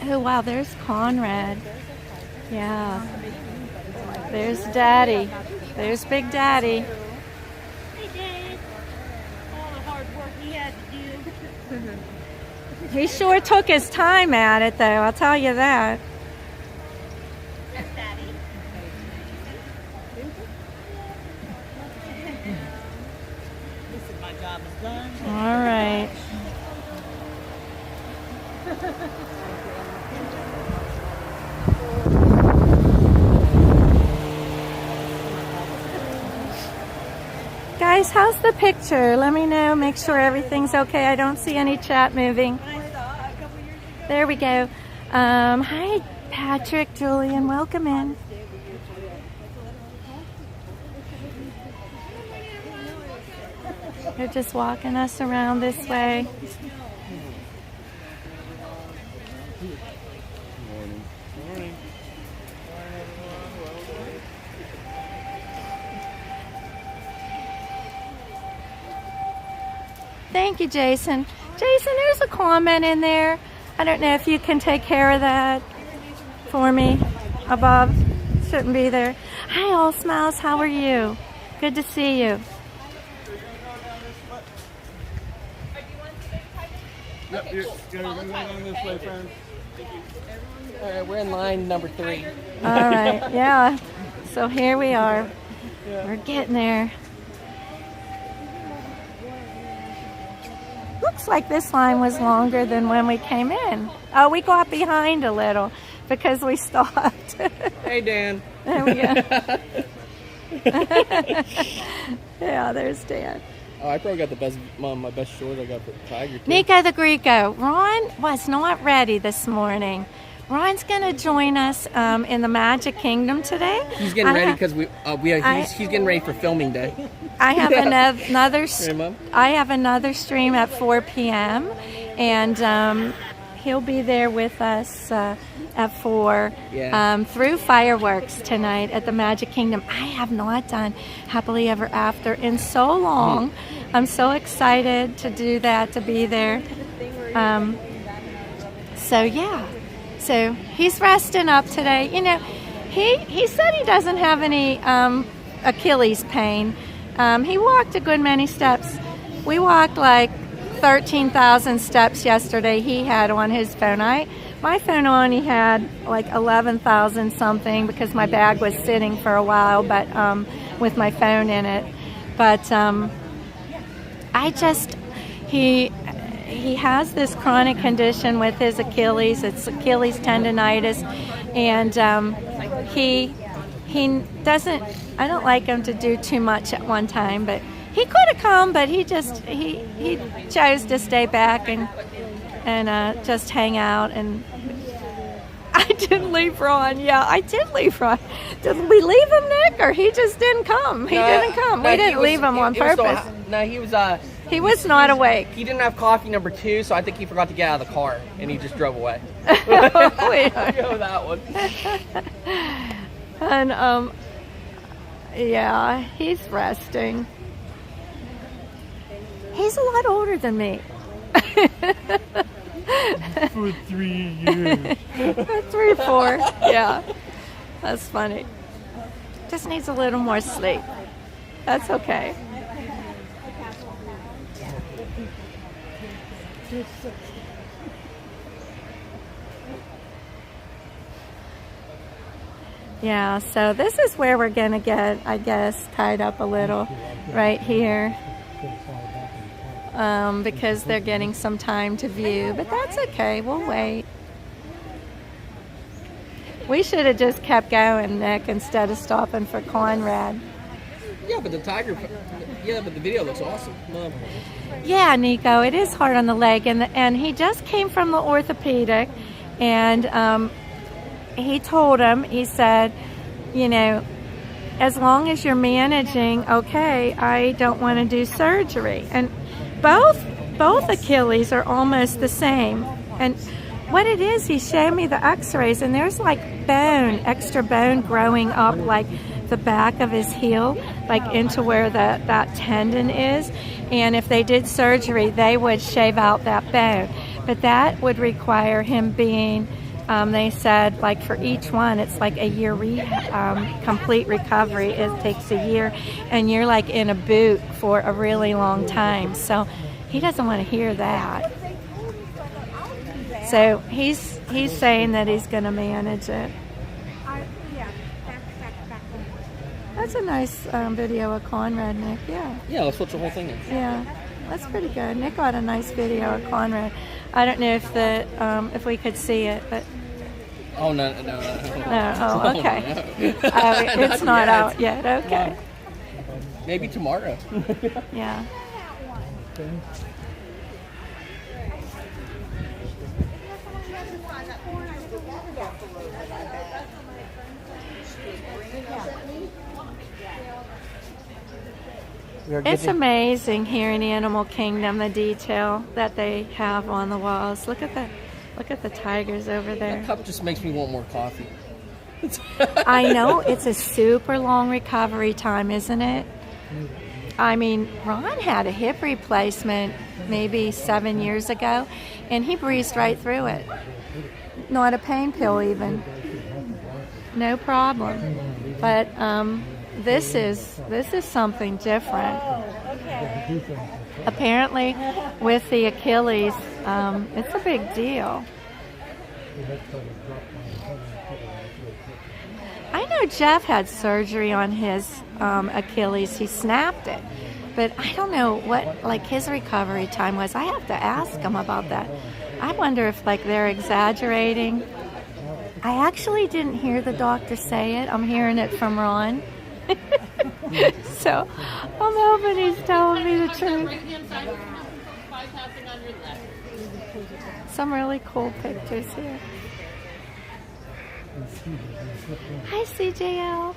Speaker 1: Oh wow, there's Conrad. Yeah. There's Daddy. There's Big Daddy.
Speaker 4: Hey, Dad. All the hard work he had to do.
Speaker 1: He sure took his time at it, though. I'll tell you that.
Speaker 4: That's Daddy. Listen, my job is done.
Speaker 1: All right. Guys, how's the picture? Let me know. Make sure everything's okay. I don't see any chat moving. There we go. Hi, Patrick, Julian. Welcome in. They're just walking us around this way. Thank you, Jason. Jason, there's a comment in there. I don't know if you can take care of that for me above. Shouldn't be there. Hi, All Smiles. How are you? Good to see you.
Speaker 5: Yep, you're going down this way, friend.
Speaker 3: All right, we're in line number 3.
Speaker 1: All right, yeah. So here we are. We're getting there. Looks like this line was longer than when we came in. Oh, we got behind a little because we stopped.
Speaker 3: Hey, Dan.
Speaker 1: There we go. Yeah, there's Dan.
Speaker 3: Oh, I probably got the best, my best short I got for Tiger. Too.
Speaker 1: Nico the Greco. Ron was not ready this morning. Ron's going to join us in the Magic Kingdom today.
Speaker 3: He's getting ready because he's getting ready for filming day.
Speaker 1: I have another
Speaker 3: Mom?
Speaker 1: I have another stream at 4 p.m. and he'll be there with us at 4 through fireworks tonight at the Magic Kingdom. I have not done Happily Ever After in so long. I'm so excited to do that, to be there. So yeah. So he's resting up today. You know, he said he doesn't have any Achilles pain. He walked a good many steps. We walked like 13,000 steps yesterday he had on his phone. My phone only had like 11,000 something because my bag was sitting for a while, but with my phone in it. But he has this chronic condition with his Achilles. It's Achilles tendonitis, and he doesn't. I don't like him to do too much at one time, but he could have come, but he chose to stay back and just hang out. And I didn't leave Ron. Yeah, I did leave Ron. Did we leave him, Nick, or he just didn't come? He didn't come. We didn't leave him on purpose.
Speaker 3: No, he was
Speaker 1: He was not awake.
Speaker 3: He didn't have coffee number 2, so I think he forgot to get out of the car, and he just drove away. Go that one.
Speaker 1: And yeah, he's resting. He's a lot older than me.
Speaker 5: For 3 years.
Speaker 1: 3, 4. Yeah, that's funny. Just needs a little more sleep. That's okay. Yeah, so this is where we're gonna get, I guess, tied up a little right here. Because they're getting some time to view, but that's okay, we'll wait. We should have just kept going, Nick, instead of stopping for Conrad.
Speaker 3: Yeah, but the video looks awesome.
Speaker 1: Yeah, Nico, it is hard on the leg, and he just came from the orthopedic, and he told him, he said, you know, as long as you're managing, okay, I don't want to do surgery. And both Achilles are almost the same. And what it is, he showed me the x-rays, and there's like extra bone growing up like the back of his heel, like into where that tendon is. And if they did surgery, they would shave out that bone. But that would require him being, they said, like for each one, it's like a year complete recovery. It takes a year, and you're like in a boot for a really long time. So he doesn't want to hear that. So he's saying that he's going to manage it. That's a nice video of Conrad, Nick. Yeah.
Speaker 3: Yeah, let's watch the whole thing.
Speaker 1: Yeah, that's pretty good. Nick got a nice video of Conrad. I don't know if we could see it, but.
Speaker 3: Oh no.
Speaker 1: Oh, okay.
Speaker 3: No.
Speaker 1: It's not out yet. Okay.
Speaker 3: Maybe tomorrow.
Speaker 1: Yeah. It's amazing here in the animal kingdom, the detail that they have on the walls. Look at the tigers over there.
Speaker 3: That cup just makes me want more coffee.
Speaker 1: I know, it's a super long recovery time, isn't it? I mean, Ron had a hip replacement maybe 7 years ago, and he breezed right through it. Not a pain pill even. No problem. But this is something different. Apparently, with the Achilles, it's a big deal. I know Jeff had surgery on his Achilles. He snapped it, but I don't know what like his recovery time was. I have to ask him about that. I wonder if like they're exaggerating. I actually didn't hear the doctor say it. I'm hearing it from Ron. So I'm hoping he's telling me the truth. Some really cool pictures here. Hi, CJL.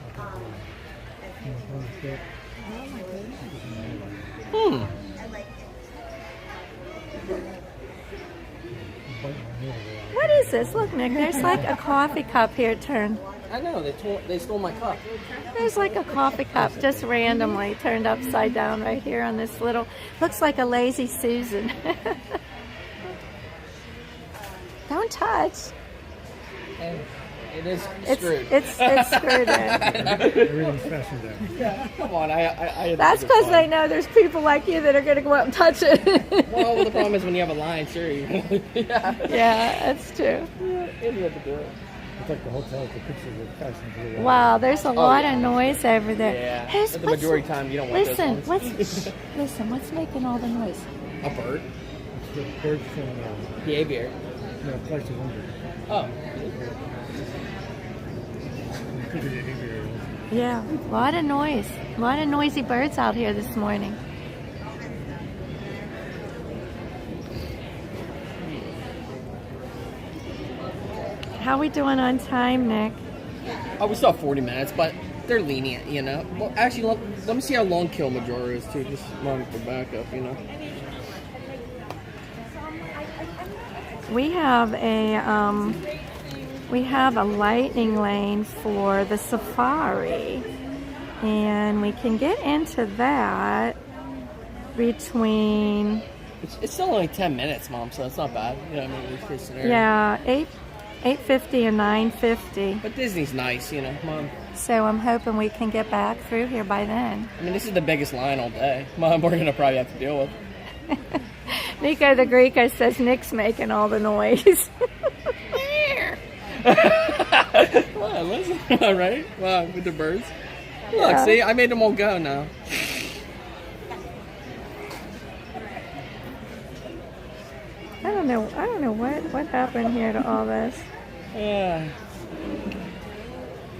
Speaker 1: What is this? Look, Nick, there's like a coffee cup here turned.
Speaker 3: I know, they stole my cup.
Speaker 1: There's like a coffee cup just randomly turned upside down right here on this little, looks like a lazy Susan. Don't touch.
Speaker 3: And it is screwed.
Speaker 1: It's screwed in.
Speaker 5: Everything's fastened down.
Speaker 3: Yeah, come on, I
Speaker 1: That's because they know there's people like you that are going to go out and touch it.
Speaker 3: Well, the problem is when you have a line, sure. Yeah,
Speaker 1: that's true.
Speaker 3: you have to do it.
Speaker 5: It's like the hotel with the pictures of fastened to the wall.
Speaker 1: Wow, there's a lot of noise over there.
Speaker 3: Yeah, but the majority of the time you don't want those ones.
Speaker 1: Listen, what's making all the noise?
Speaker 3: A bird?
Speaker 5: It's the birds from
Speaker 3: The aviary.
Speaker 5: Flights of Wonder.
Speaker 3: Oh.
Speaker 5: It could be the aviary.
Speaker 1: Yeah, a lot of noise. A lot of noisy birds out here this morning. How we doing on time, Nick?
Speaker 3: Oh, we still have 40 minutes, but they're lenient, you know. Well, actually, let me see how long Kilimanjaro is too. Just run the back up, you know.
Speaker 1: We have a lightning lane for the safari, and we can get into that between.
Speaker 3: It's still only 10 minutes, Mom, so it's not bad. You know, I mean, worst case scenario.
Speaker 1: Yeah, 8:50 and 9:50.
Speaker 3: But Disney's nice, you know, Mom.
Speaker 1: So I'm hoping we can get back through here by then.
Speaker 3: I mean, this is the biggest line all day. Mom, we're gonna probably have to deal with.
Speaker 1: Nico the Greco says Nick's making all the noise.
Speaker 3: Wow, listen. All right. Wow, with the birds.
Speaker 1: Yeah.
Speaker 3: Look, see, I made them all go now.
Speaker 1: I don't know what happened here to all this.
Speaker 3: Yeah.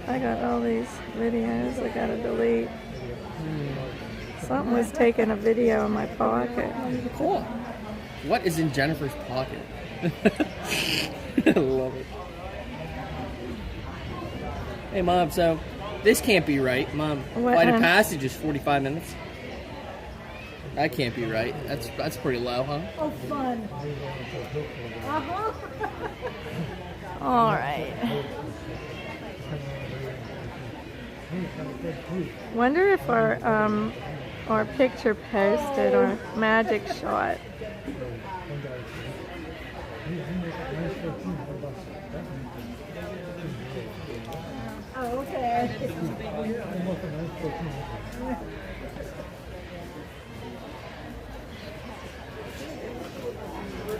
Speaker 1: I got all these videos I gotta delete. Something was taking a video in my pocket.
Speaker 3: Cool. What is in Jennifer's pocket? I love it. Hey, Mom, so this can't be right. Mom,
Speaker 1: What,
Speaker 3: flight of
Speaker 1: hon?
Speaker 3: passage is 45 minutes. That can't be right. That's pretty low, huh?
Speaker 4: Oh, fun.
Speaker 1: All right. Wonder if our picture posted our magic shot.
Speaker 4: Oh, okay.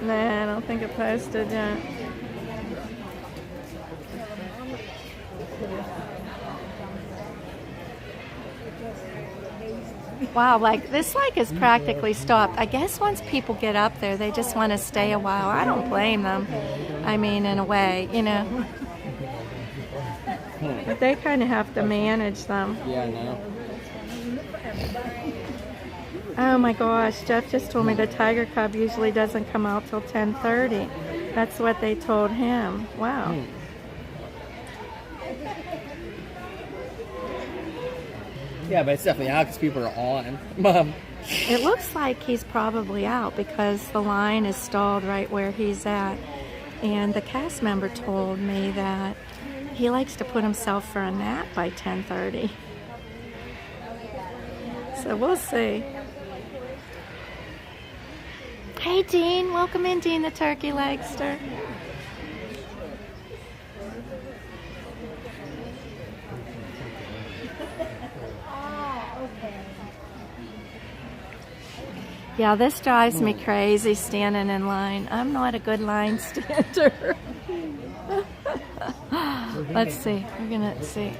Speaker 1: Nah, I don't think it posted yet. Wow, like this is practically stopped. I guess once people get up there, they just want to stay a while. I don't blame them. I mean, in a way, you know. But they kind of have to manage them.
Speaker 3: Yeah, I know.
Speaker 1: Oh my gosh, Jeff just told me the Tiger Cub usually doesn't come out till 10:30. That's what they told him. Wow.
Speaker 3: Yeah, but it's definitely out because people are on. Mom.
Speaker 1: It looks like he's probably out because the line is stalled right where he's at. And the cast member told me that he likes to put himself for a nap by 10:30. So we'll see. Hey Dean, welcome in, Dean the Turkey Legster. Yeah, this drives me crazy standing in line. I'm not a good line stander. Let's see. We're gonna see.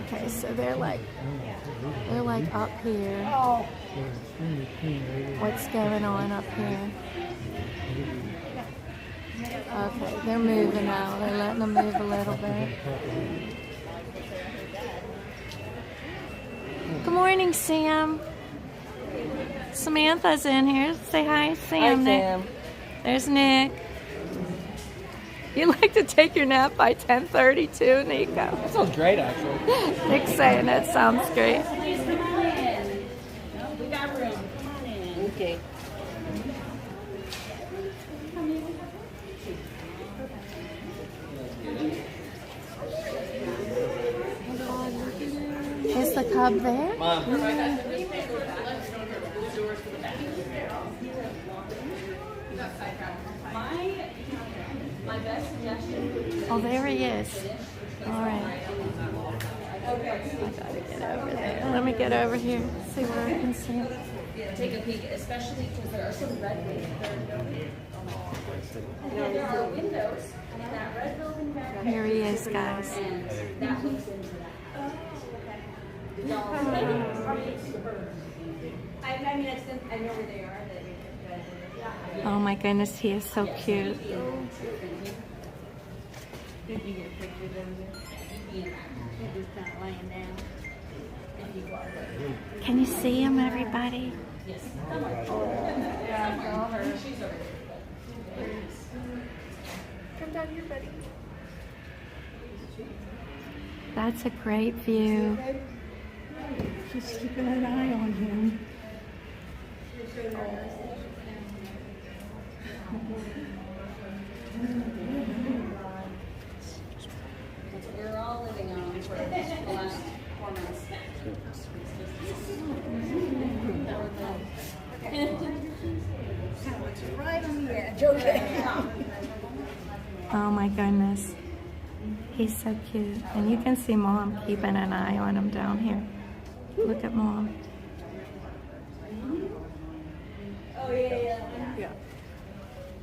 Speaker 1: Okay, so they're like up here. What's going on up here? Okay, they're moving now. They're letting them move a little bit. Good morning, Sam. Samantha's in here. Say hi, Sam.
Speaker 3: Hi, Sam.
Speaker 1: Nick. There's Nick. You like to take your nap by 10:30 too, Nico?
Speaker 3: That sounds great, actually.
Speaker 1: Nick's saying that sounds great.
Speaker 4: We got room. Come on in.
Speaker 3: Okay.
Speaker 1: Is the Cub there?
Speaker 3: Mom.
Speaker 1: Oh, there he is. All right. I gotta get over there. Let me get over here. See where I can see him.
Speaker 6: Take a peek, especially because there are some red windows. There are windows, and that red building back
Speaker 1: Here he is, guys.
Speaker 6: that looks into that. I mean, I know where they are.
Speaker 1: Oh my goodness, he is so cute. Can you see him, everybody? Come down here, buddy. That's a great view.
Speaker 4: Just keeping an eye on him.
Speaker 6: We're all living on for the last 4 months.
Speaker 4: Right on the edge. Okay.
Speaker 1: Oh my goodness. He's so cute. And you can see Mom keeping an eye on him down here. Look at Mom.
Speaker 4: Oh yeah.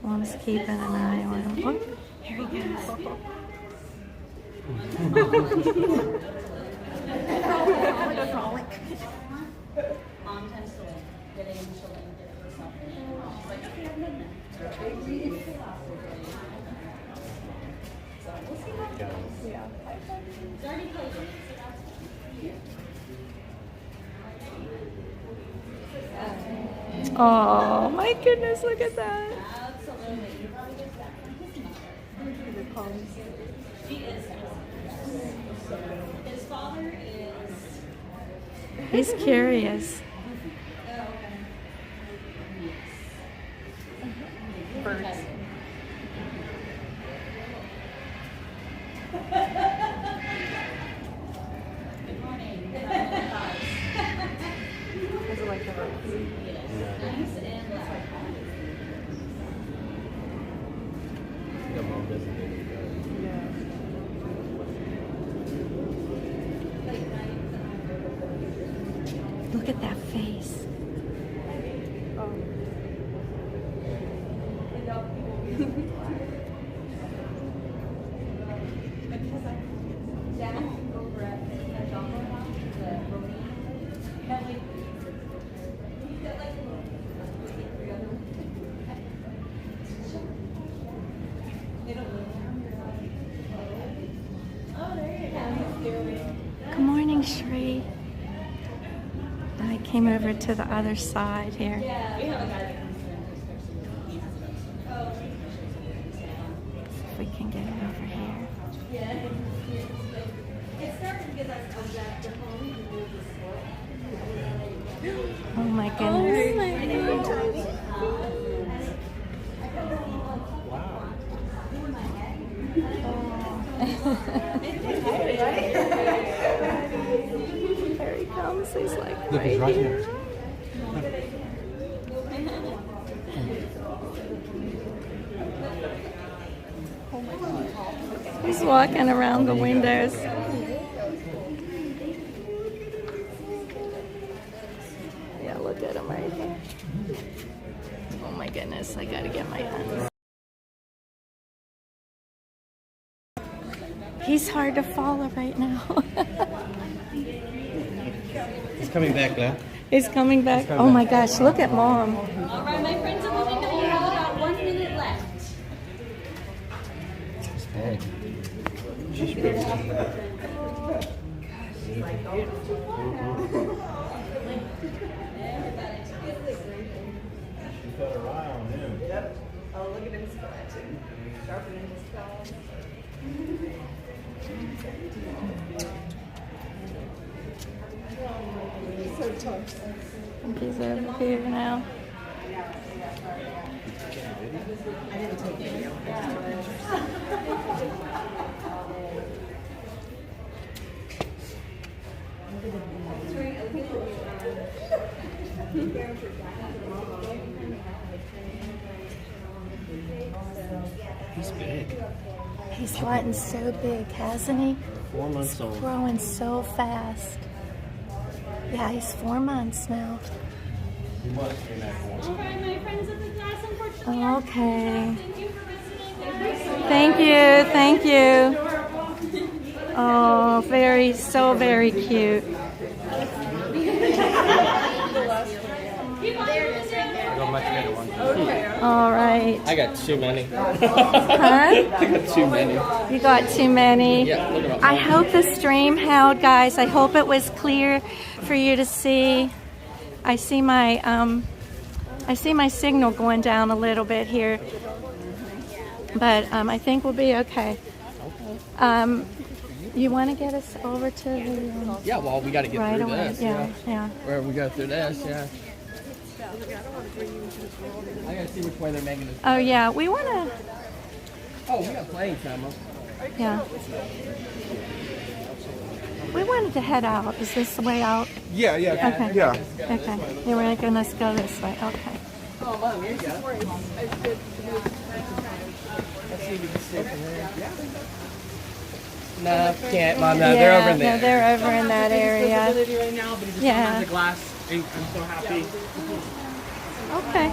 Speaker 1: Mom's keeping an eye on him. Oh, here he goes.
Speaker 6: Mom tends to like get in, she'll like get it herself. She's like, okay, I'm good now. So we'll see how it goes. Yeah. It's already closing, so that's
Speaker 1: Oh my goodness, look at that.
Speaker 6: absolutely. He probably gets back from his mother. She is his father is
Speaker 1: He's curious.
Speaker 6: birds. Good morning.
Speaker 4: Those are like the birds.
Speaker 6: Nice and loud.
Speaker 1: Look at that face. Good morning, Shri. I came over to the other side here.
Speaker 6: We have a guy that comes in and takes pictures. He has it.
Speaker 1: If we can get it over here.
Speaker 4: It started because I was at the home and there was this.
Speaker 1: Oh my goodness. There he comes. He's like
Speaker 5: Look, he's right here.
Speaker 1: He's walking around the windows. Yeah, look at him right here. Oh my goodness, I gotta get my hands. He's hard to follow right now.
Speaker 5: He's coming back, Claire.
Speaker 1: He's coming back. Oh my gosh, look at Mom.
Speaker 6: All right, my friends in the window, we have about 1 minute left.
Speaker 5: Hey.
Speaker 4: Oh, look at him scratching. Sharpening his claws. So tough.
Speaker 1: I think he's over here now.
Speaker 4: I didn't take video.
Speaker 5: He's big.
Speaker 1: He's gotten so big, hasn't he?
Speaker 5: 4 months old.
Speaker 1: Growing so fast. Yeah, he's 4 months now.
Speaker 6: All right, my friends of the class, unfortunately,
Speaker 1: Okay.
Speaker 6: thank you for visiting.
Speaker 1: Thank you, thank you. Oh, very cute.
Speaker 2: I got much better one.
Speaker 1: All right.
Speaker 2: I got too many.
Speaker 1: Huh?
Speaker 2: I got too many.
Speaker 1: You got too many.
Speaker 2: Yeah, look at
Speaker 1: I hope the stream held, guys. I hope it was clear for you to see. I see my signal going down a little bit here, but I think we'll be okay. You want to get us over to the
Speaker 3: Yeah, well, we got to get
Speaker 1: right
Speaker 3: through
Speaker 1: away?
Speaker 3: this.
Speaker 1: Yeah.
Speaker 3: Where we go through this, yeah. I got to see which way they're making this.
Speaker 1: Oh yeah, we want to.
Speaker 3: Oh, we got plenty of time.
Speaker 1: Yeah. We wanted to head out. Is this the way out?
Speaker 7: Yeah, yeah,
Speaker 1: Okay.
Speaker 7: yeah.
Speaker 1: Okay. They were making us go this way. Okay.
Speaker 3: Oh, Mom, here you go. Let's see if we can see from there. No, can't, Mom. No, they're over in there.
Speaker 1: No, they're over in that area.
Speaker 2: Right now, but he just
Speaker 1: Yeah.
Speaker 2: the glass. I'm so happy.
Speaker 1: Okay.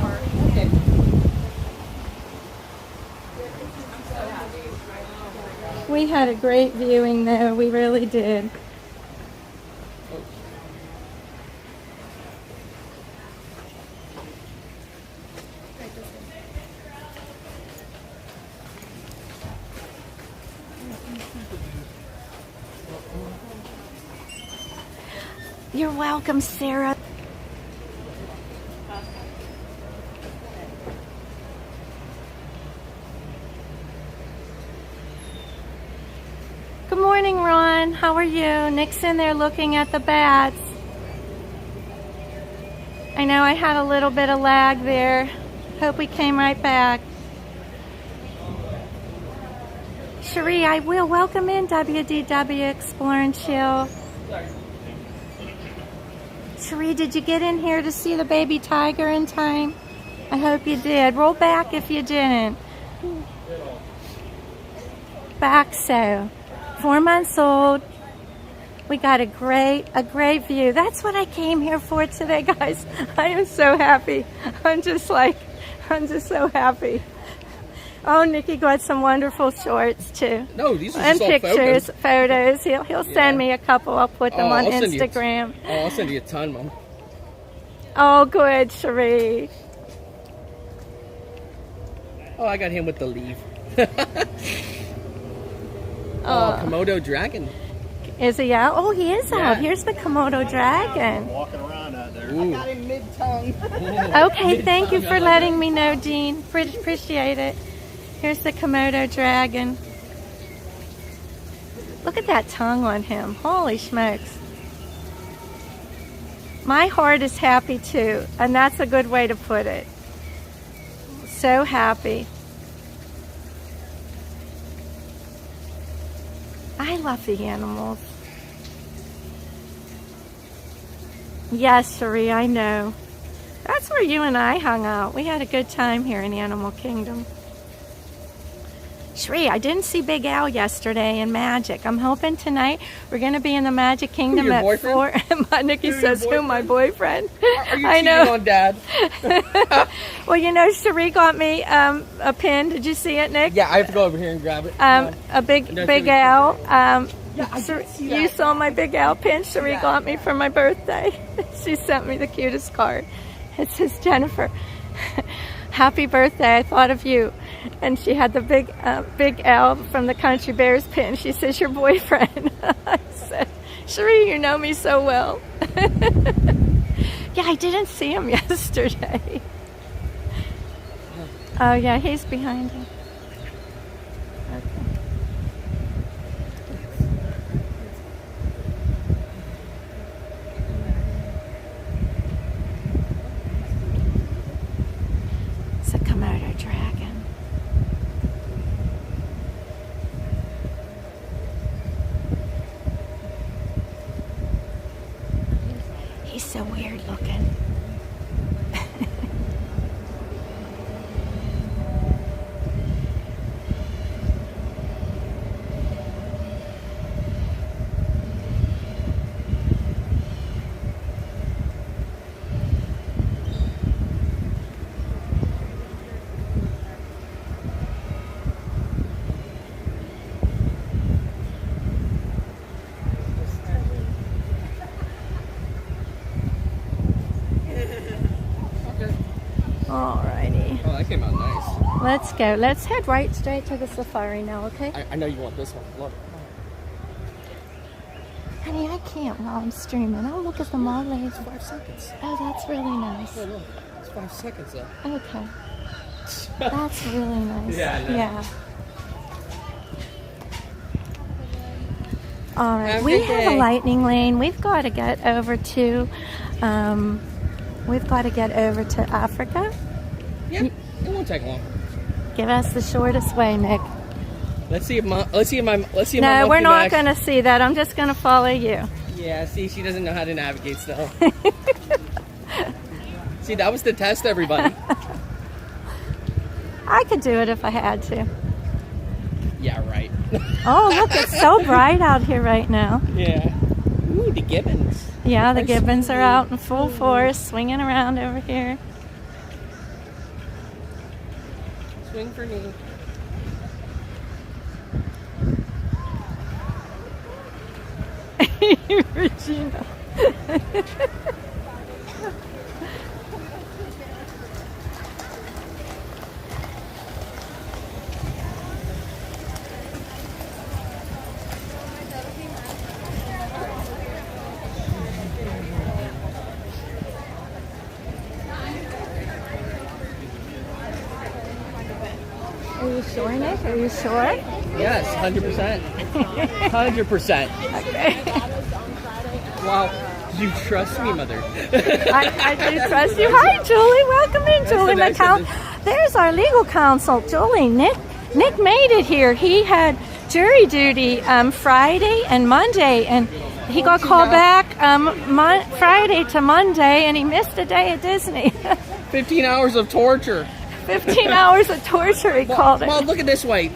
Speaker 1: We had a great viewing though. We really did. You're welcome, Sarah. Good morning, Ron. How are you? Nick's in there looking at the bats. I know I had a little bit of lag there. Hope we came right back. Cherie, I will welcome in WDW Explore and Chill. Cherie, did you get in here to see the baby tiger in time? I hope you did. Roll back if you didn't. Back so. 4 months old. We got a great view. That's what I came here for today, guys. I am so happy. I'm just so happy. Oh, Nikki got some wonderful shorts too.
Speaker 3: No, these are
Speaker 1: and
Speaker 3: just all
Speaker 1: pictures, photos. He'll send me a couple. I'll put them on Instagram.
Speaker 3: I'll send you a ton, Mom.
Speaker 1: Oh, good, Cherie.
Speaker 3: Oh, I got him with the leaf. Komodo dragon.
Speaker 1: Is he out? Oh, he is
Speaker 3: Yeah.
Speaker 1: out. Here's the Komodo dragon.
Speaker 5: Walking around out there.
Speaker 3: Ooh.
Speaker 4: Got him mid-tongue.
Speaker 1: Okay, thank you for letting me know, Dean. Appreciate it. Here's the Komodo dragon. Look at that tongue on him. Holy smokes. My heart is happy too, and that's a good way to put it. So happy. I love the animals. Yes, Cherie, I know. That's where you and I hung out. We had a good time here in Animal Kingdom. Cherie, I didn't see Big Al yesterday in Magic. I'm hoping tonight we're going to be in the Magic Kingdom
Speaker 3: your
Speaker 1: at
Speaker 3: boyfriend?
Speaker 1: 4. Nikki says, who, my boyfriend?
Speaker 3: Are you
Speaker 1: I
Speaker 3: cheating
Speaker 1: know.
Speaker 3: on Dad?
Speaker 1: Well, you know, Cherie got me a pin. Did you see it, Nick?
Speaker 3: Yeah, I have to go over here and grab it.
Speaker 1: A big
Speaker 3: That's
Speaker 1: Big
Speaker 3: really
Speaker 1: Al. You saw my Big Al pin Cherie got me for my birthday. She sent me the cutest card. It says, Jennifer, happy birthday, I thought of you. And she had the big Al from the Country Bears pin. She says, your boyfriend. I said, Cherie, you know me so well. Yeah, I didn't see him yesterday. Oh yeah, he's behind him. Okay. It's a Komodo dragon. He's so weird looking. Alrighty.
Speaker 3: Oh, that came out nice.
Speaker 1: Let's go. Let's head right straight to the safari now, okay?
Speaker 3: I know you want this one. Look.
Speaker 1: Honey, I can't while I'm streaming. I'll look at them all later.
Speaker 3: 5 seconds.
Speaker 1: Oh, that's really nice.
Speaker 3: Oh, look. It's 5 seconds though.
Speaker 1: Okay. That's really nice.
Speaker 3: Yeah, I know.
Speaker 1: Yeah. All right,
Speaker 3: Have a
Speaker 1: we
Speaker 3: good
Speaker 1: have a
Speaker 3: day.
Speaker 1: lightning lane. We've got to get over to, Africa.
Speaker 3: Yeah, it won't take long.
Speaker 1: Give us the shortest way, Nick.
Speaker 3: Let's see if my
Speaker 1: No,
Speaker 3: monkey
Speaker 1: we're not
Speaker 3: back-
Speaker 1: going to see that. I'm just going to follow you.
Speaker 3: Yeah, see, she doesn't know how to navigate still. See, that was the test, everybody.
Speaker 1: I could do it if I had to.
Speaker 3: Yeah, right.
Speaker 1: Oh, look, it's so bright out here right now.
Speaker 3: Yeah. Ooh, the gibbons.
Speaker 1: Yeah, the gibbons are out in full force, swinging around over here.
Speaker 3: Swing for me.
Speaker 1: Regina. Are you sure, Nick? Are you sure?
Speaker 3: Yes, 100%. 100%. Wow. You trust me, mother.
Speaker 1: I do trust you. Hi, Julie. Welcome in, Julie
Speaker 3: nice
Speaker 1: McCown.
Speaker 3: of
Speaker 1: There's our legal counsel, Julie. Nick made it here. He had jury duty Friday and Monday, and he got called back Friday to Monday, and he missed a day at Disney.
Speaker 3: 15 hours of torture.
Speaker 1: 15 hours of torture, he called it.
Speaker 3: Well, look at it this way.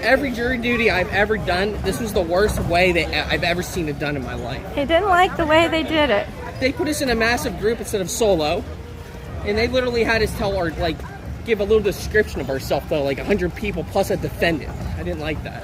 Speaker 3: Every jury duty I've ever done, this was the worst way that I've ever seen it done in my life.
Speaker 1: He didn't like the way they did it.
Speaker 3: They put us in a massive group instead of solo, and they literally had us tell or like give a little description of ourselves to like 100 people plus a defendant. I didn't like that.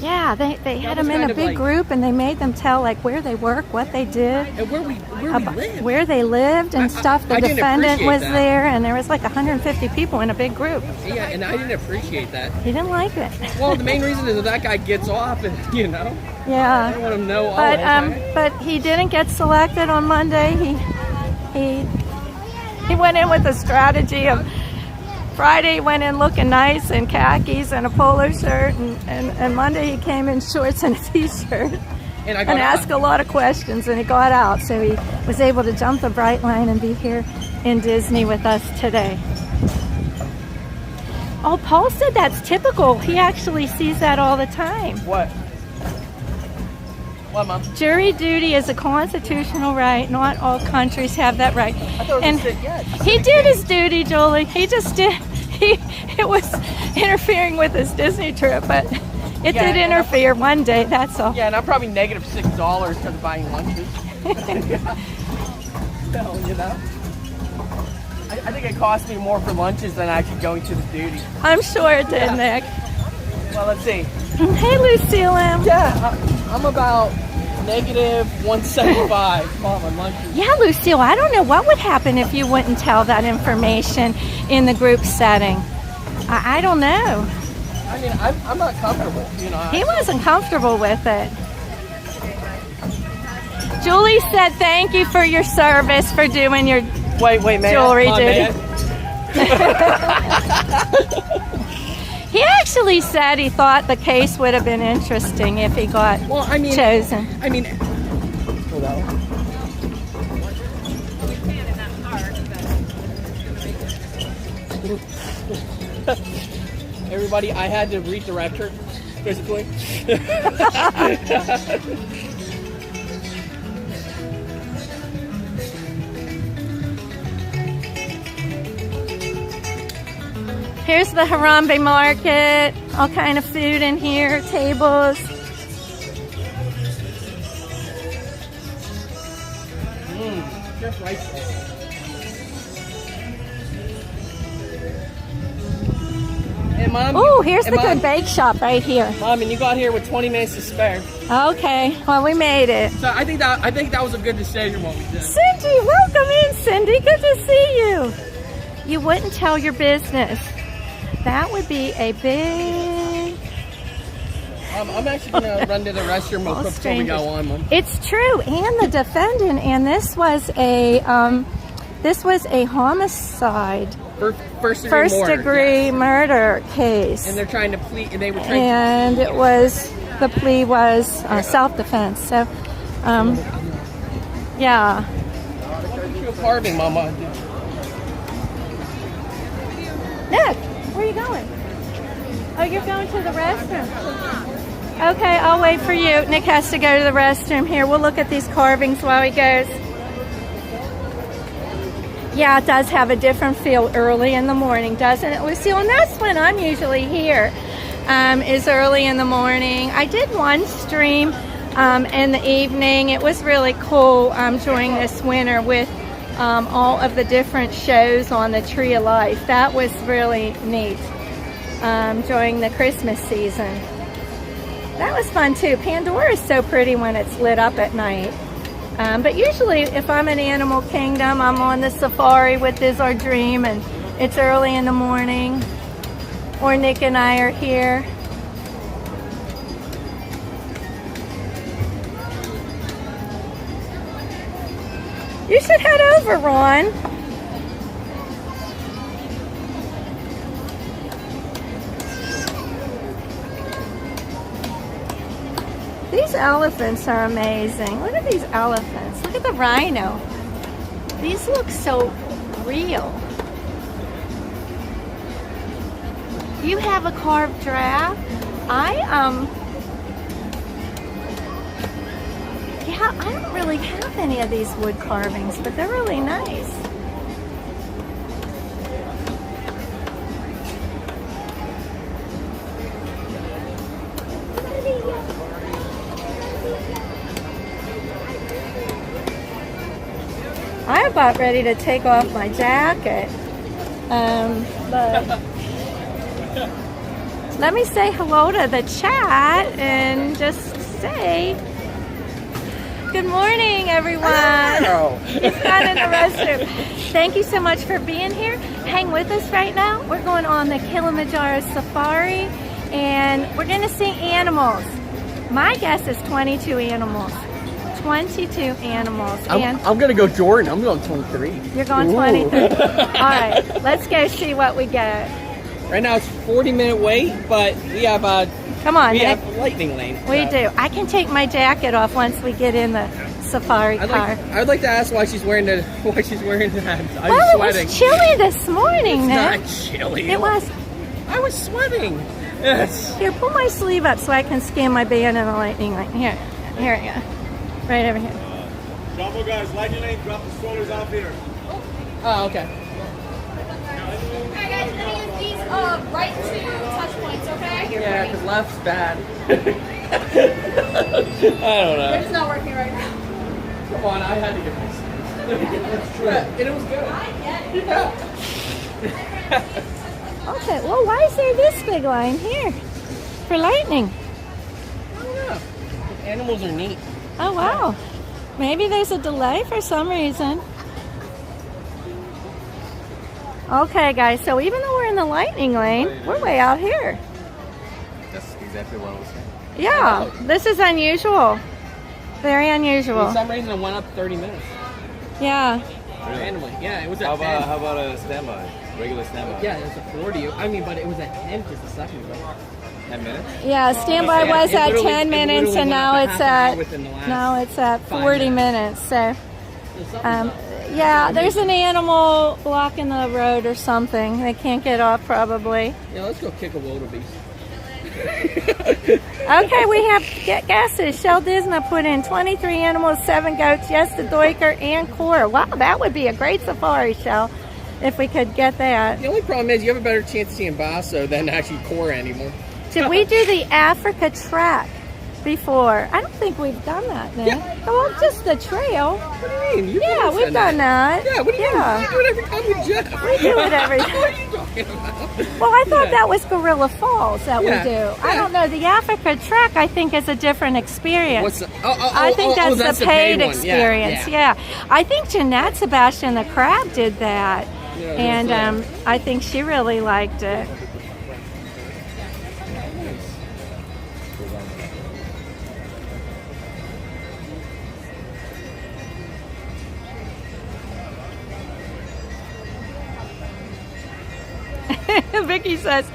Speaker 1: Yeah, they had
Speaker 3: was
Speaker 1: them in
Speaker 3: kind
Speaker 1: a
Speaker 3: of
Speaker 1: big
Speaker 3: like-
Speaker 1: group, and they made them tell like where they work, what they did,
Speaker 3: And where we live.
Speaker 1: where they lived and stuff. The
Speaker 3: I didn't
Speaker 1: defendant
Speaker 3: appreciate
Speaker 1: was
Speaker 3: that.
Speaker 1: there, and there was like 150 people in a big group.
Speaker 3: Yeah, and I didn't appreciate that.
Speaker 1: He didn't like it.
Speaker 3: Well, the main reason is that guy gets off, and I don't
Speaker 1: Yeah,
Speaker 3: want him to know.
Speaker 1: but he didn't get selected on Monday. He went in with a strategy of Friday he went in looking nice in khakis and a polo shirt, and Monday he came in shorts and a t-shirt
Speaker 3: and I
Speaker 1: and
Speaker 3: got
Speaker 1: asked a lot of questions, and he got out, so he was able to jump the bright line and be here in Disney with us today. Oh, Paul said that's typical. He actually sees that all the time.
Speaker 3: What? What, Mom?
Speaker 1: Jury duty is a constitutional right. Not all countries have that right.
Speaker 3: thought
Speaker 1: And
Speaker 3: you said yes.
Speaker 1: he did his duty, Julie. He just did. It was interfering with his Disney trip, but it
Speaker 3: Yeah,
Speaker 1: did
Speaker 3: and
Speaker 1: interfere one day. That's all.
Speaker 3: Yeah, and I'm probably negative $6 because of buying lunches. So, I think it cost me more for lunches than actually going to the duty.
Speaker 1: I'm sure it did, Nick.
Speaker 3: Well, let's see.
Speaker 1: Hey, Lucille M.
Speaker 3: Yeah, I'm about negative 175 on lunches.
Speaker 1: Yeah, Lucille, I don't know what would happen if you wouldn't tell that information in the group setting. I don't know.
Speaker 3: I mean, I'm not comfortable,
Speaker 1: He wasn't comfortable with it. Julie said thank you for your service for doing your
Speaker 3: Wait, man.
Speaker 1: jewelry
Speaker 3: Come on,
Speaker 1: duty.
Speaker 3: man.
Speaker 1: He actually said he thought the case would have been interesting if he got
Speaker 3: Well, I mean,
Speaker 1: chosen.
Speaker 3: Hold on. Everybody, I had to redirect her, basically.
Speaker 1: Here's the Harambe market. All kind of food in here, tables.
Speaker 3: Just right. Hey, Mom.
Speaker 1: Oh, here's
Speaker 3: Hey,
Speaker 1: the
Speaker 3: Mom.
Speaker 1: good bake shop right here.
Speaker 3: Mom, and you got here with 20 minutes to spare.
Speaker 1: Okay, well, we made it.
Speaker 3: So I think that was a good decision what we did.
Speaker 1: Cindy, welcome in, Cindy. Good to see you. You wouldn't tell your business. That would be a big...
Speaker 3: I'm actually gonna run to the restroom real quick before we go on, Mom.
Speaker 1: It's true, and the defendant, and this was a homicide,
Speaker 3: First
Speaker 1: first
Speaker 3: murder,
Speaker 1: degree
Speaker 3: yes.
Speaker 1: murder case,
Speaker 3: And they're trying to plead, and they were trying
Speaker 1: and it was the plea was self-defense. So, yeah.
Speaker 3: You're carving, Mama.
Speaker 1: Nick, where are you going? Oh, you're going to the restroom. Okay, I'll wait for you. Nick has to go to the restroom. Here, we'll look at these carvings while he goes. Yeah, it does have a different feel early in the morning, doesn't it, Lucille? And that's when I'm usually here, is early in the morning. I did one stream in the evening. It was really cool during this winter with all of the different shows on the Tree of Life. That was really neat during the Christmas season. That was fun too. Pandora is so pretty when it's lit up at night. But usually if I'm in Animal Kingdom, I'm on the safari with Is Our Dream and it's early in the morning, or Nick and I are here. You should head over, Ron. These elephants are amazing. Look at these elephants. Look at the rhino. These look so real. You have a carved giraffe. Yeah, I don't really have any of these wood carvings, but they're really nice. I'm about ready to take off my jacket, but let me say hello to the chat and just say good morning, everyone. He's not in the restroom. Thank you so much for being here. Hang with us right now. We're going on the Kilimanjaro Safari, and we're going to see animals. My guess is 22 animals. 22 animals.
Speaker 3: I'm going to go Jordan. I'm going 23.
Speaker 1: You're going 23. All right, let's go see what we get.
Speaker 3: Right now it's 40-minute wait, but we have
Speaker 1: come on,
Speaker 3: we
Speaker 1: Nick.
Speaker 3: have lightning lane.
Speaker 1: We do. I can take my jacket off once we get in the safari car.
Speaker 3: I'd like to ask why she's wearing that. I'm
Speaker 1: Well,
Speaker 3: sweating.
Speaker 1: it was chilly this morning,
Speaker 3: It's
Speaker 1: Nick.
Speaker 3: not chilly.
Speaker 1: It was.
Speaker 3: I was sweating. Yes.
Speaker 1: Here, pull my sleeve up so I can scan my band in the lightning lane. Here we go. Right over here.
Speaker 7: Jumbo guys, lightning lane, drop the strollers off here.
Speaker 3: Oh, okay.
Speaker 6: Alright guys, we're gonna use these right to touch points, okay?
Speaker 3: Yeah, because left's bad. I don't know.
Speaker 6: They're just not working right now.
Speaker 3: Come on, I had to get my That's true. And it was good.
Speaker 6: I get it.
Speaker 3: Yeah.
Speaker 1: Okay, well, why is there this big line here for lightning?
Speaker 3: I don't know. Animals are neat.
Speaker 1: Oh, wow. Maybe there's a delay for some reason. Okay, guys, so even though we're in the lightning lane, we're way out here.
Speaker 7: That's exactly what I was saying.
Speaker 1: Yeah, this is unusual. Very unusual.
Speaker 3: For some reason, it went up 30 minutes.
Speaker 1: Yeah.
Speaker 3: Randomly. Yeah, it was
Speaker 7: How
Speaker 3: at 10.
Speaker 7: about a standby? Regular standby?
Speaker 3: Yeah, it was at 40. I mean, but it was at 10 just a second ago.
Speaker 7: 10 minutes?
Speaker 1: Yeah, standby
Speaker 3: Yeah,
Speaker 1: was
Speaker 3: it
Speaker 1: at
Speaker 3: literally-
Speaker 1: 10
Speaker 3: it
Speaker 1: minutes,
Speaker 3: literally
Speaker 1: and
Speaker 3: went
Speaker 1: now
Speaker 3: up a
Speaker 1: it's
Speaker 3: half an hour
Speaker 1: at
Speaker 3: within the last
Speaker 1: 40
Speaker 3: 5
Speaker 1: minutes. So, yeah, there's an animal blocking the road or something. They can't get off probably.
Speaker 3: Yeah, let's go kick a wildebeest.
Speaker 1: Okay, we have guesses. Shell Disma put in 23 animals, 7 goats, yes to Duiker, and Cora. Wow, that would be a great safari, Shell, if we could get that.
Speaker 3: The only problem is you have a better chance of seeing Basso than actually Cora anymore.
Speaker 1: Did we do the Africa track before? I don't think we've done that, Nick.
Speaker 3: Yeah.
Speaker 1: Well, just the trail.
Speaker 3: What do you mean? You've
Speaker 1: Yeah,
Speaker 3: always
Speaker 1: we've
Speaker 3: said
Speaker 1: done that.
Speaker 3: Yeah, what do you mean?
Speaker 1: Yeah.
Speaker 3: You do it every time with Jeff.
Speaker 1: We do it every time.
Speaker 3: What are you talking about?
Speaker 1: Well, I thought
Speaker 3: Yeah.
Speaker 1: that was Gorilla Falls that
Speaker 3: Yeah.
Speaker 1: we do. I
Speaker 3: Yeah.
Speaker 1: don't know. The Africa track, I think, is a different experience.
Speaker 3: What's the,
Speaker 1: I think that's the paid
Speaker 3: one.
Speaker 1: experience. Yeah. I think Jeanette Sebastian the Crab did that,
Speaker 3: Yeah,
Speaker 1: and
Speaker 3: that's
Speaker 1: I think she really liked it. Vicky says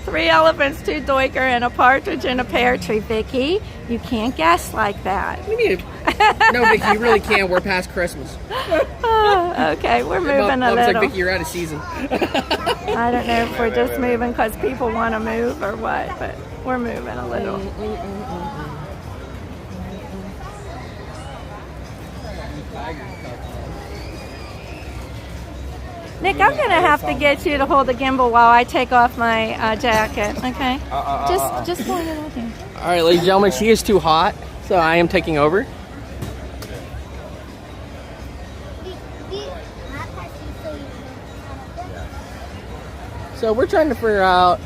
Speaker 1: 3 elephants, 2 doiker, and a partridge in a pear tree. Vicky, you can't guess like that.
Speaker 3: What do you mean? No, Vicky, you really can't. We're past Christmas.
Speaker 1: Okay, we're moving a
Speaker 3: Mom's
Speaker 1: little.
Speaker 3: like, Vicky, you're out of season.
Speaker 1: I don't know if we're just moving because people want to move or what, but we're moving a little. Nick, I'm going to have to get you to hold the gimbal while I take off my jacket, okay? Just point it out here.
Speaker 3: All right, ladies and gentlemen, she is too hot, so I am taking over. So we're trying to figure out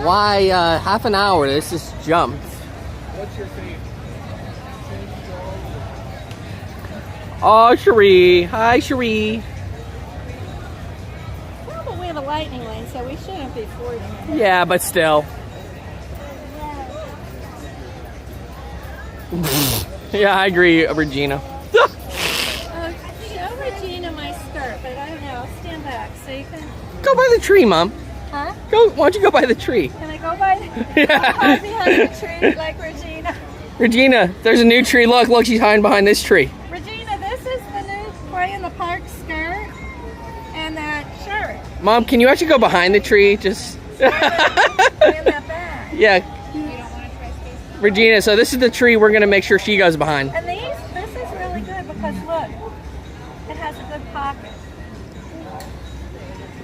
Speaker 3: why half an hour this just jumped.
Speaker 2: What's your favorite?
Speaker 3: Oh, Cherie. Hi, Cherie.
Speaker 1: Well, but we have a lightning lane, so we shouldn't be forcing it.
Speaker 3: Yeah, but still. Yeah, I agree, Regina.
Speaker 1: Show Regina my skirt, but I don't know. I'll stand back so you can...
Speaker 3: Go by the tree, Mom.
Speaker 1: Huh?
Speaker 3: Go. Why don't you go by the tree?
Speaker 1: Can I go by behind the tree like Regina?
Speaker 3: Regina, there's a new tree. Look, she's hiding behind this tree.
Speaker 1: Regina, this is the new Play in the Park skirt and that shirt.
Speaker 3: Mom, can you actually go behind the tree? Just.
Speaker 1: And that bag.
Speaker 3: Yeah.
Speaker 1: You don't want to try space?
Speaker 3: Regina, so this is the tree we're going to make sure she goes behind.
Speaker 1: And this is really good because look, it has a good pocket.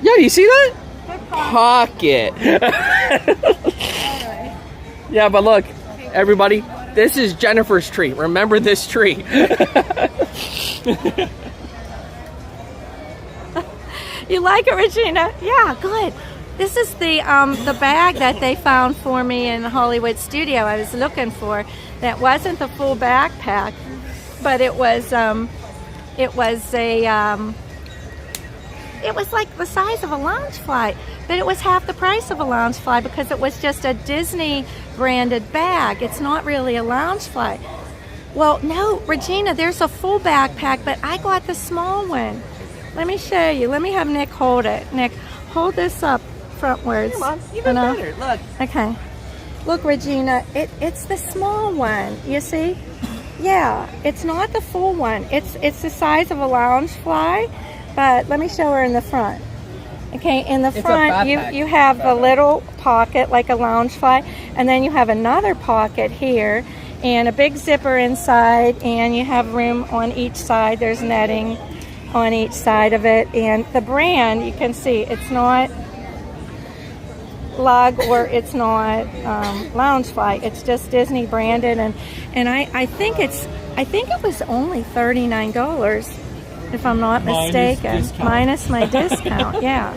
Speaker 3: Yeah, you see that?
Speaker 1: Good pocket. Alright.
Speaker 3: Yeah, but look, everybody, this is Jennifer's tree. Remember this tree.
Speaker 1: You like it, Regina? Yeah, good. This is the bag that they found for me in the Hollywood studio. I was looking for. That wasn't the full backpack, but it was like the size of a lounge flight, but it was half the price of a lounge flight because it was just a Disney branded bag. It's not really a lounge flight. Well, no, Regina, there's a full backpack, but I got the small one. Let me show you. Let me have Nick hold it. Nick, hold this up frontwards.
Speaker 3: Come on, even better. Look.
Speaker 1: Okay. Look, Regina, it's the small one. You see? Yeah, it's not the full one. It's the size of a lounge fly. But let me show her in the front. Okay, in the front you have a little pocket like a lounge fly, and then you have another pocket here, and a big zipper inside, and you have room on each side. There's netting on each side of it, and the brand you can see it's not Lug or it's not Loungefly. It's just Disney branded, and I think it was only $39. If I'm not mistaken, minus my discount, yeah.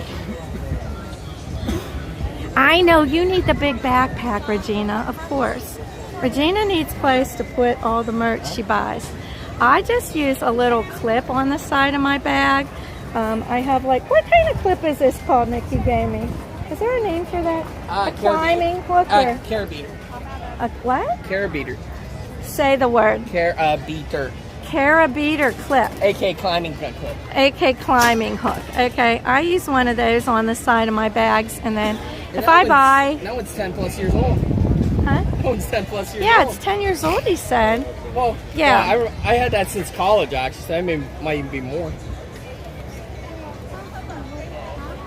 Speaker 1: I know you need the big backpack, Regina, of course. Regina needs a place to put all the merch she buys. I just use a little clip on the side of my bag. I have what kind of clip is this called, Nick, you gave me? Is there a name for that? A climbing hook or?
Speaker 3: Carabiner.
Speaker 1: A what?
Speaker 3: Carabiner.
Speaker 1: Say the word.
Speaker 3: Carabiner.
Speaker 1: Carabiner clip.
Speaker 3: AK climbing hook clip.
Speaker 1: AK climbing hook. Okay, I use one of those on the side of my bags, and then if I buy...
Speaker 3: That one's 10 plus years old.
Speaker 1: Huh?
Speaker 3: That one's 10 plus years old.
Speaker 1: Yeah, it's 10 years old, he said.
Speaker 3: Well,
Speaker 1: yeah.
Speaker 3: I had that since college, actually, so that might even be more.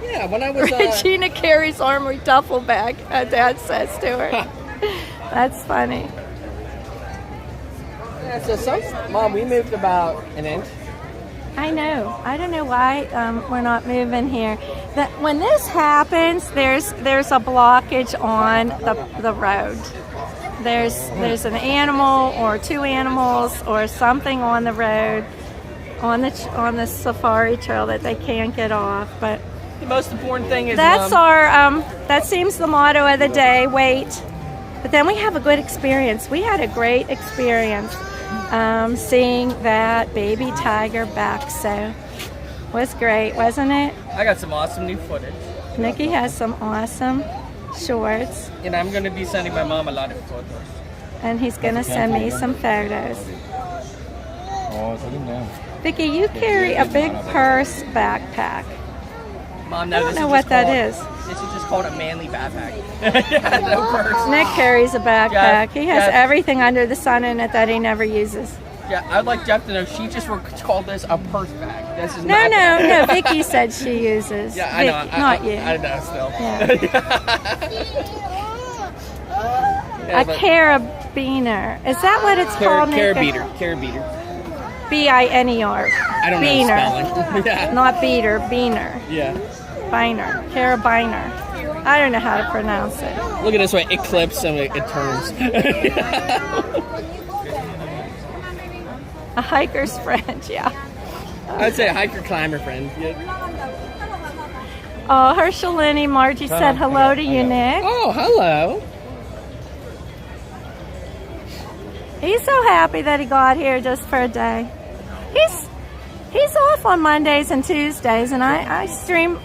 Speaker 3: Yeah, when I was...
Speaker 1: Regina carries armory duffel bag, Dad says to her. That's funny.
Speaker 3: Yeah, so Mom, we moved about an inch.
Speaker 1: I know. I don't know why we're not moving here. When this happens, there's a blockage on the road. There's an animal or two animals or something on the road on the safari trail that they can't get off. But
Speaker 3: the most important thing is
Speaker 1: that's that seems the motto of the day. Wait, but then we have a good experience. We had a great experience. Seeing that baby tiger back, so was great, wasn't it?
Speaker 3: I got some awesome new footage.
Speaker 1: Nikki has some awesome shorts.
Speaker 3: And I'm going to be sending my mom a lot of photos.
Speaker 1: And he's going to send me some photos. Vicki, you carry a big purse backpack.
Speaker 3: Mom, no,
Speaker 1: I don't
Speaker 3: this
Speaker 1: know
Speaker 3: is
Speaker 1: what
Speaker 3: just
Speaker 1: that
Speaker 3: called,
Speaker 1: is.
Speaker 3: This is just called a manly backpack. No purse.
Speaker 1: Nick carries a backpack.
Speaker 3: Jeff,
Speaker 1: He has
Speaker 3: Jeff.
Speaker 1: everything under the sun in it that he never uses.
Speaker 3: Yeah, I'd like Jeff to know she just called this a purse bag. This is
Speaker 1: No,
Speaker 3: not
Speaker 1: no. Vicky said she uses.
Speaker 3: Yeah, I know.
Speaker 1: Vicky, not you.
Speaker 3: I know still.
Speaker 1: Yeah.
Speaker 3: Yeah,
Speaker 1: A
Speaker 3: but-
Speaker 1: carabiner. Is that what it's called, Nick?
Speaker 3: Carabiner.
Speaker 1: B-I-N-E-R.
Speaker 3: I don't know
Speaker 1: Beaner.
Speaker 3: spelling. Yeah.
Speaker 1: Not beater, beaner.
Speaker 3: Yeah.
Speaker 1: Biner. Carabiner. I don't know how to pronounce it.
Speaker 3: Look at this way. It clips and it turns.
Speaker 1: A hiker's friend, yeah.
Speaker 3: I'd say a hiker climber friend. Yeah.
Speaker 1: Oh, Herschelini, Margie said hello to you, Nick.
Speaker 3: Oh, hello.
Speaker 1: He's so happy that he got here just for a day. He's off on Mondays and Tuesdays, and I stream.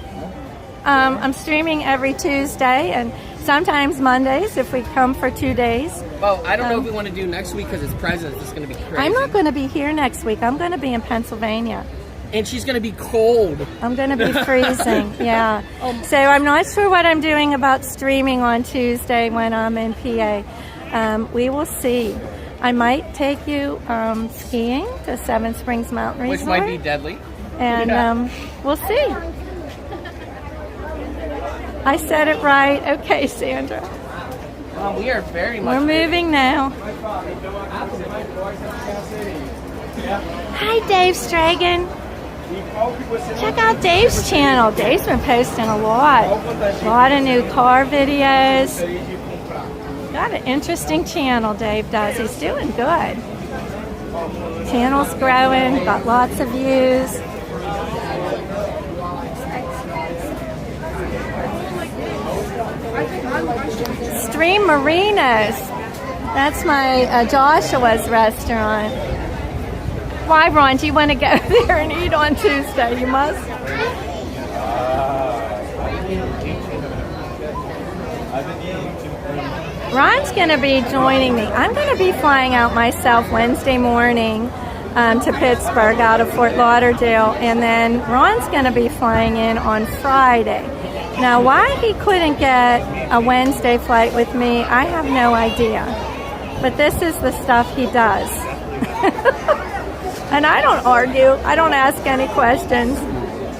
Speaker 1: I'm streaming every Tuesday and sometimes Mondays if we come for 2 days.
Speaker 3: Well, I don't know if we want to do next week because it's President's. It's going to be crazy.
Speaker 1: I'm not going to be here next week. I'm going to be in Pennsylvania.
Speaker 3: And she's going to be cold.
Speaker 1: I'm going to be freezing, yeah. So I'm not sure what I'm doing about streaming on Tuesday when I'm in PA. We will see. I might take you skiing to Seven Springs Mountain Resort.
Speaker 3: Which might be deadly.
Speaker 1: And
Speaker 3: Yeah.
Speaker 1: We'll see. I said it right. Okay, Sandra.
Speaker 3: We are very much.
Speaker 1: We're moving now. Hi, Dave Stragan. Check out Dave's channel. Dave's been posting a lot of new car videos. Got an interesting channel, Dave does. He's doing good. Channel's growing, got lots of views. Stream Marinas. That's my Joshua's restaurant. Why, Ron? Do you want to go there and eat on Tuesday? You must. Ron's going to be joining me. I'm going to be flying out myself Wednesday morning to Pittsburgh out of Fort Lauderdale, and then Ron's going to be flying in on Friday. Now, why he couldn't get a Wednesday flight with me, I have no idea. But this is the stuff he does. And I don't argue. I don't ask any questions.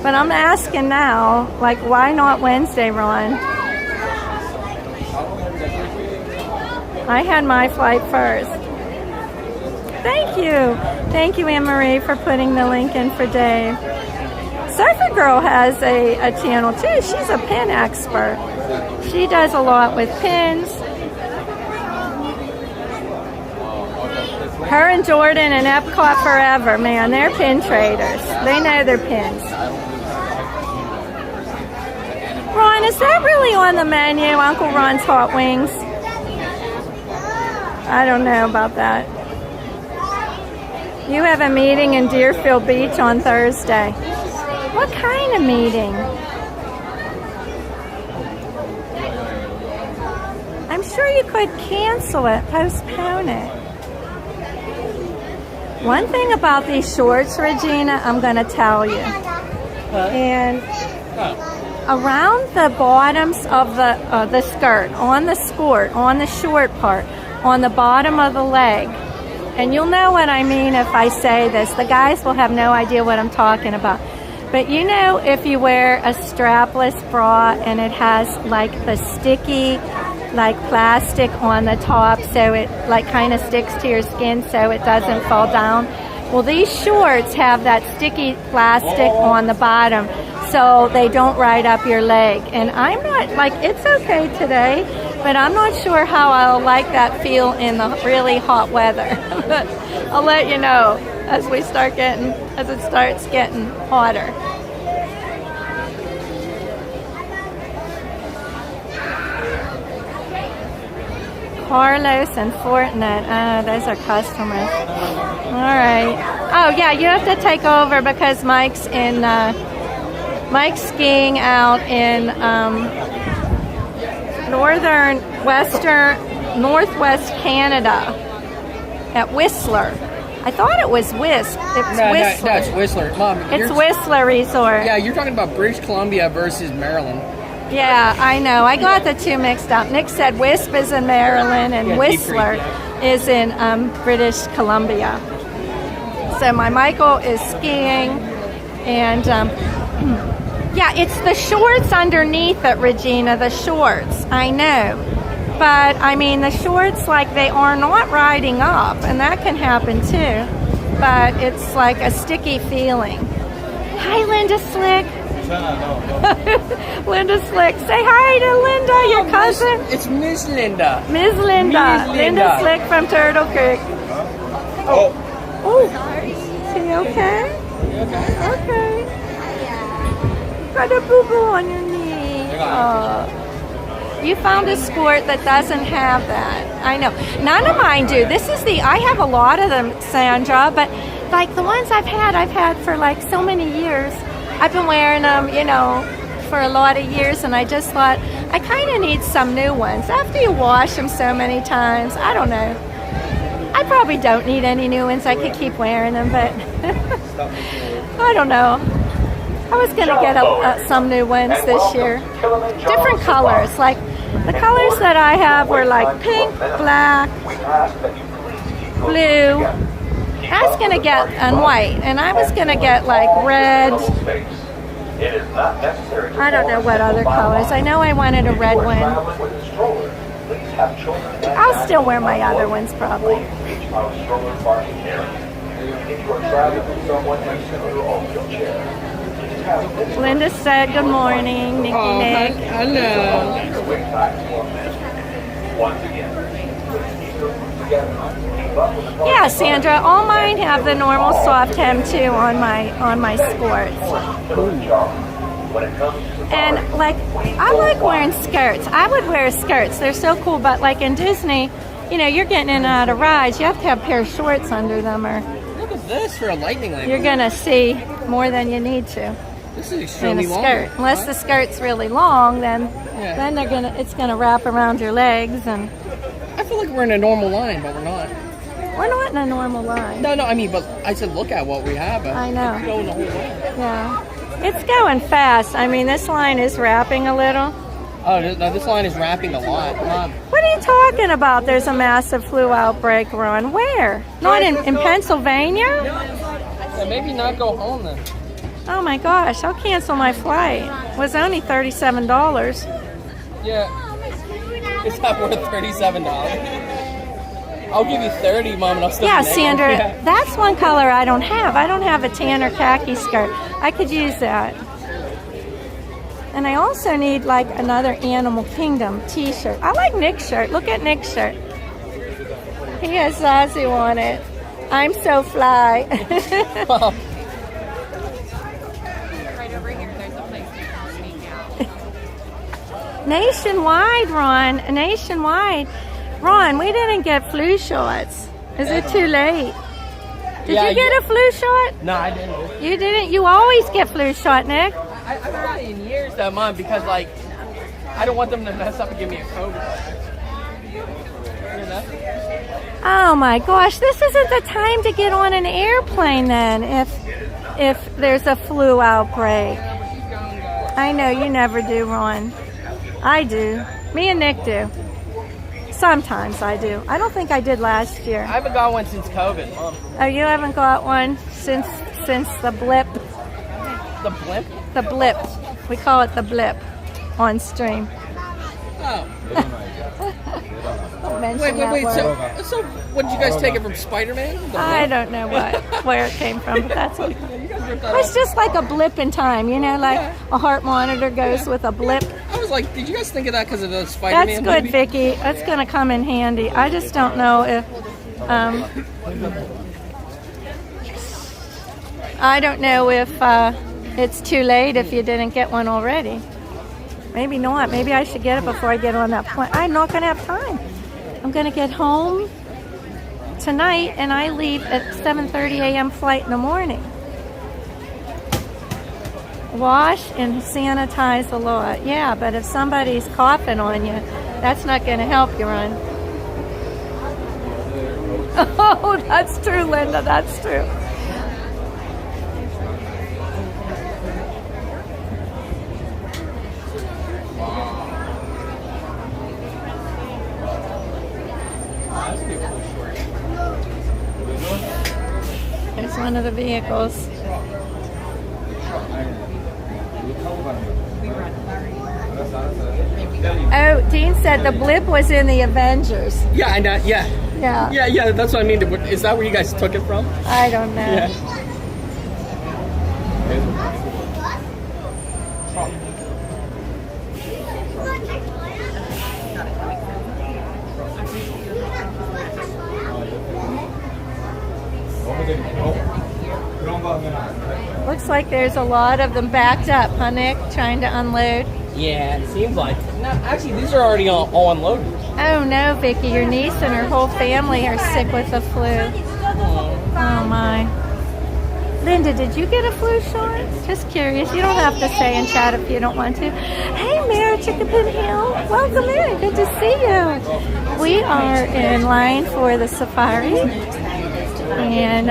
Speaker 1: But I'm asking now, like, why not Wednesday, Ron? I had my flight first. Thank you. Thank you, Anne-Marie, for putting the link in for Dave. Surfer Girl has a channel, too. She's a pin expert. She does a lot with pins. Her and Jordan and Epcot Forever, man, they're pin traders. They know their pins. Ron, is that really on the menu, Uncle Ron's Hot Wings? I don't know about that. You have a meeting in Deerfield Beach on Thursday. What kind of meeting? I'm sure you could cancel it, postpone it. One thing about these shorts, Regina, I'm going to tell you. And around the bottoms of the skirt, on the skirt, on the short part, on the bottom of the leg, and you'll know what I mean if I say this. The guys will have no idea what I'm talking about. But you know, if you wear a strapless bra and it has like the sticky, like plastic on the top, so it like kind of sticks to your skin so it doesn't fall down. Well, these shorts have that sticky plastic on the bottom so they don't ride up your leg. And I'm not, like, it's okay today, but I'm not sure how I'll like that feel in the really hot weather. But I'll let you know as it starts getting hotter. Carlos and Fortinet. Those are customers. All right. Oh yeah, you have to take over because Mike's skiing out in northwest Canada at Whistler. I thought it was Wisp. It's
Speaker 3: No,
Speaker 1: Whistler.
Speaker 3: it's Whistler. Mom,
Speaker 1: It's Whistler Resort.
Speaker 3: Yeah, you're talking about British Columbia versus Maryland.
Speaker 1: Yeah, I know. I got the two mixed up. Nick said Wisp is in Maryland and
Speaker 3: Yeah,
Speaker 1: Whistler is in British Columbia. So my Michael is skiing, and yeah, it's the shorts underneath it, Regina, the shorts. I know. But, I mean, the shorts, like, they are not riding up, and that can happen too. But it's like a sticky feeling. Hi, Linda Slick. Linda Slick. Say hi to Linda, your cousin.
Speaker 3: It's Miss Linda.
Speaker 1: Ms. Linda.
Speaker 3: Ms. Linda.
Speaker 1: Linda Slick from Turtle Creek. Oh. Is he okay? Okay. Got a boo-boo on your knee. Oh. You found a sport that doesn't have that. I know. None of mine do. I have a lot of them, Sandra, but like the ones I've had for like so many years. I've been wearing them, for a lot of years, and I just thought, I kind of need some new ones. After you wash them so many times, I don't know. I probably don't need any new ones. I could keep wearing them, but I don't know. I was going to get some new ones this year. Different colors. Like, the colors that I have were like pink, black, blue. I was going to get, and white. And I was going to get like red. I don't know what other colors. I know I wanted a red one. I'll still wear my other ones probably. Linda said good morning, Nicky Nick.
Speaker 3: Hello.
Speaker 1: Yeah, Sandra, all mine have the normal soft hem too on my sports. And like, I like wearing skirts. I would wear skirts. They're so cool, but like in Disney, you're getting in and out of rides. You have to have a pair of shorts under them, or
Speaker 3: Look at this for a lightning lane.
Speaker 1: you're gonna see more than you need to.
Speaker 3: This is
Speaker 1: In a
Speaker 3: extremely long.
Speaker 1: skirt, unless the skirt's really long, then it's gonna wrap around your legs, and
Speaker 3: I feel like we're in a normal line, but we're not.
Speaker 1: we're not in a normal line.
Speaker 3: No, I mean, but I said look at what we have.
Speaker 1: I know.
Speaker 3: It's going the whole way.
Speaker 1: Yeah, it's going fast. I mean, this line is wrapping a little.
Speaker 3: Oh, no, this line is wrapping a lot.
Speaker 1: What are you talking about? There's a massive flu outbreak, Ron. Where? Not in Pennsylvania?
Speaker 3: Yeah, maybe not go home then.
Speaker 1: Oh my gosh, I'll cancel my flight. It was only $37.
Speaker 3: Yeah. It's not worth $37. I'll give you 30, Mom, and I'll still
Speaker 1: Yeah,
Speaker 3: be
Speaker 1: Sandra,
Speaker 3: negative.
Speaker 1: that's one color I don't have. I don't have a tan or khaki skirt. I could use that. And I also need like another Animal Kingdom t-shirt. I like Nick's shirt. Look at Nick's shirt. He has Zazu on it. I'm so fly.
Speaker 8: Right over here, there's a place you can sneak out.
Speaker 1: Nationwide, Ron. Nationwide. Ron, we didn't get flu shots. Is it too late? Did you get a flu shot?
Speaker 3: No, I didn't.
Speaker 1: You didn't? You always get flu shot, Nick.
Speaker 3: I haven't got it in years, though, Mom, because, like, I don't want them to mess up and give me a COVID.
Speaker 1: Oh my gosh, this isn't the time to get on an airplane then if there's a flu outbreak. I know you never do, Ron. I do. Me and Nick do. Sometimes I do. I don't think I did last year.
Speaker 3: I haven't got one since COVID, Mom.
Speaker 1: Oh, you haven't got one since the blip?
Speaker 3: The blimp?
Speaker 1: The blip. We call it the blip on stream.
Speaker 3: Oh.
Speaker 1: Don't mention that
Speaker 3: Wait.
Speaker 1: word.
Speaker 3: So what, did you guys take it from Spider-Man?
Speaker 1: I don't know where it came from, but that's okay. It's just like a blip in time, like a heart monitor goes with a blip.
Speaker 3: I was like, did you guys think of that because of the Spider-Man
Speaker 1: That's good,
Speaker 3: movie?
Speaker 1: Vicky. That's going to come in handy. I just don't know if it's too late if you didn't get one already. Maybe not. Maybe I should get it before I get on that plane. I'm not going to have time. I'm going to get home tonight, and I leave at 7:30 a.m. flight in the morning. Wash and sanitize a lot. Yeah, but if somebody's coughing on you, that's not going to help you, Ron. Oh, that's true, Linda. That's true. There's one of the vehicles. Oh, Dean said the blip was in the Avengers.
Speaker 3: Yeah, I know. Yeah.
Speaker 1: Yeah.
Speaker 3: Yeah. That's what I mean. Is that where you guys took it from?
Speaker 1: I don't know.
Speaker 3: Yeah.
Speaker 1: Looks like there's a lot of them backed up, huh, Nick? Trying to unload.
Speaker 3: Yeah, it seems like. No, actually, these are already all unloaded.
Speaker 1: Oh no, Vicky, your niece and her whole family are sick with the flu. Oh my. Linda, did you get a flu shot? Just curious. You don't have to stay and chat if you don't want to. Hey, Mary Chickapin Hill. Welcome in. Good to see you. We are in line for the safari. And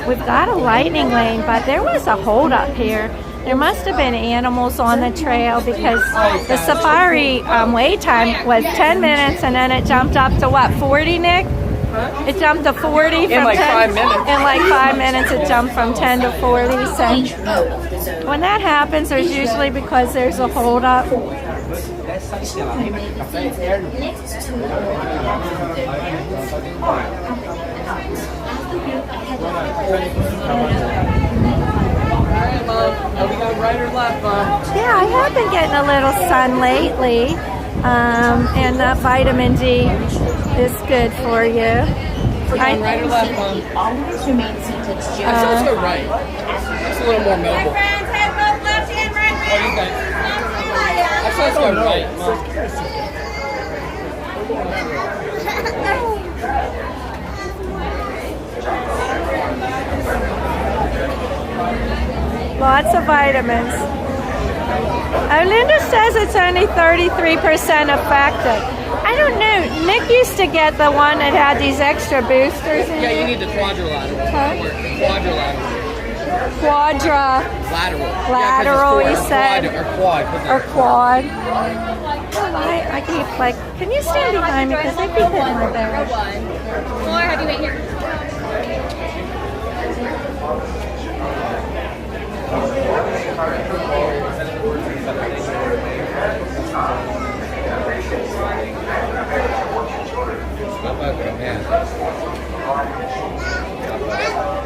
Speaker 1: we've got a lightning lane, but there was a holdup here. There must have been animals on the trail because the safari wait time was 10 minutes and then it jumped up to what, 40, Nick? It jumped to 40 from
Speaker 3: in like
Speaker 1: 10.
Speaker 3: 5 minutes.
Speaker 1: In like 5 minutes, it jumped from 10 to 40. So when that happens, there's usually because there's a holdup.
Speaker 3: We got right or left, Mom?
Speaker 1: Yeah, I have been getting a little sun lately, and that vitamin D is good for you.
Speaker 3: Right or left, Mom?
Speaker 6: Always remain seated.
Speaker 3: Let's go right. It's a little more mobile.
Speaker 8: Friends, head both left and right.
Speaker 3: What do you think? Let's go right, Mom.
Speaker 1: Lots of vitamins. Oh, Linda says it's only 33% effective. I don't know. Nick used to get the one that had these extra boosters in
Speaker 3: Yeah, you
Speaker 1: it.
Speaker 3: need the quadrilateral.
Speaker 1: Huh?
Speaker 3: Quadrilateral.
Speaker 1: Lateral,
Speaker 3: Lateral,
Speaker 1: you said.
Speaker 3: Or quad.
Speaker 1: Or quad. Oh, I keep like, can you stand behind me because they keep hitting my back.
Speaker 8: Or have you wait here?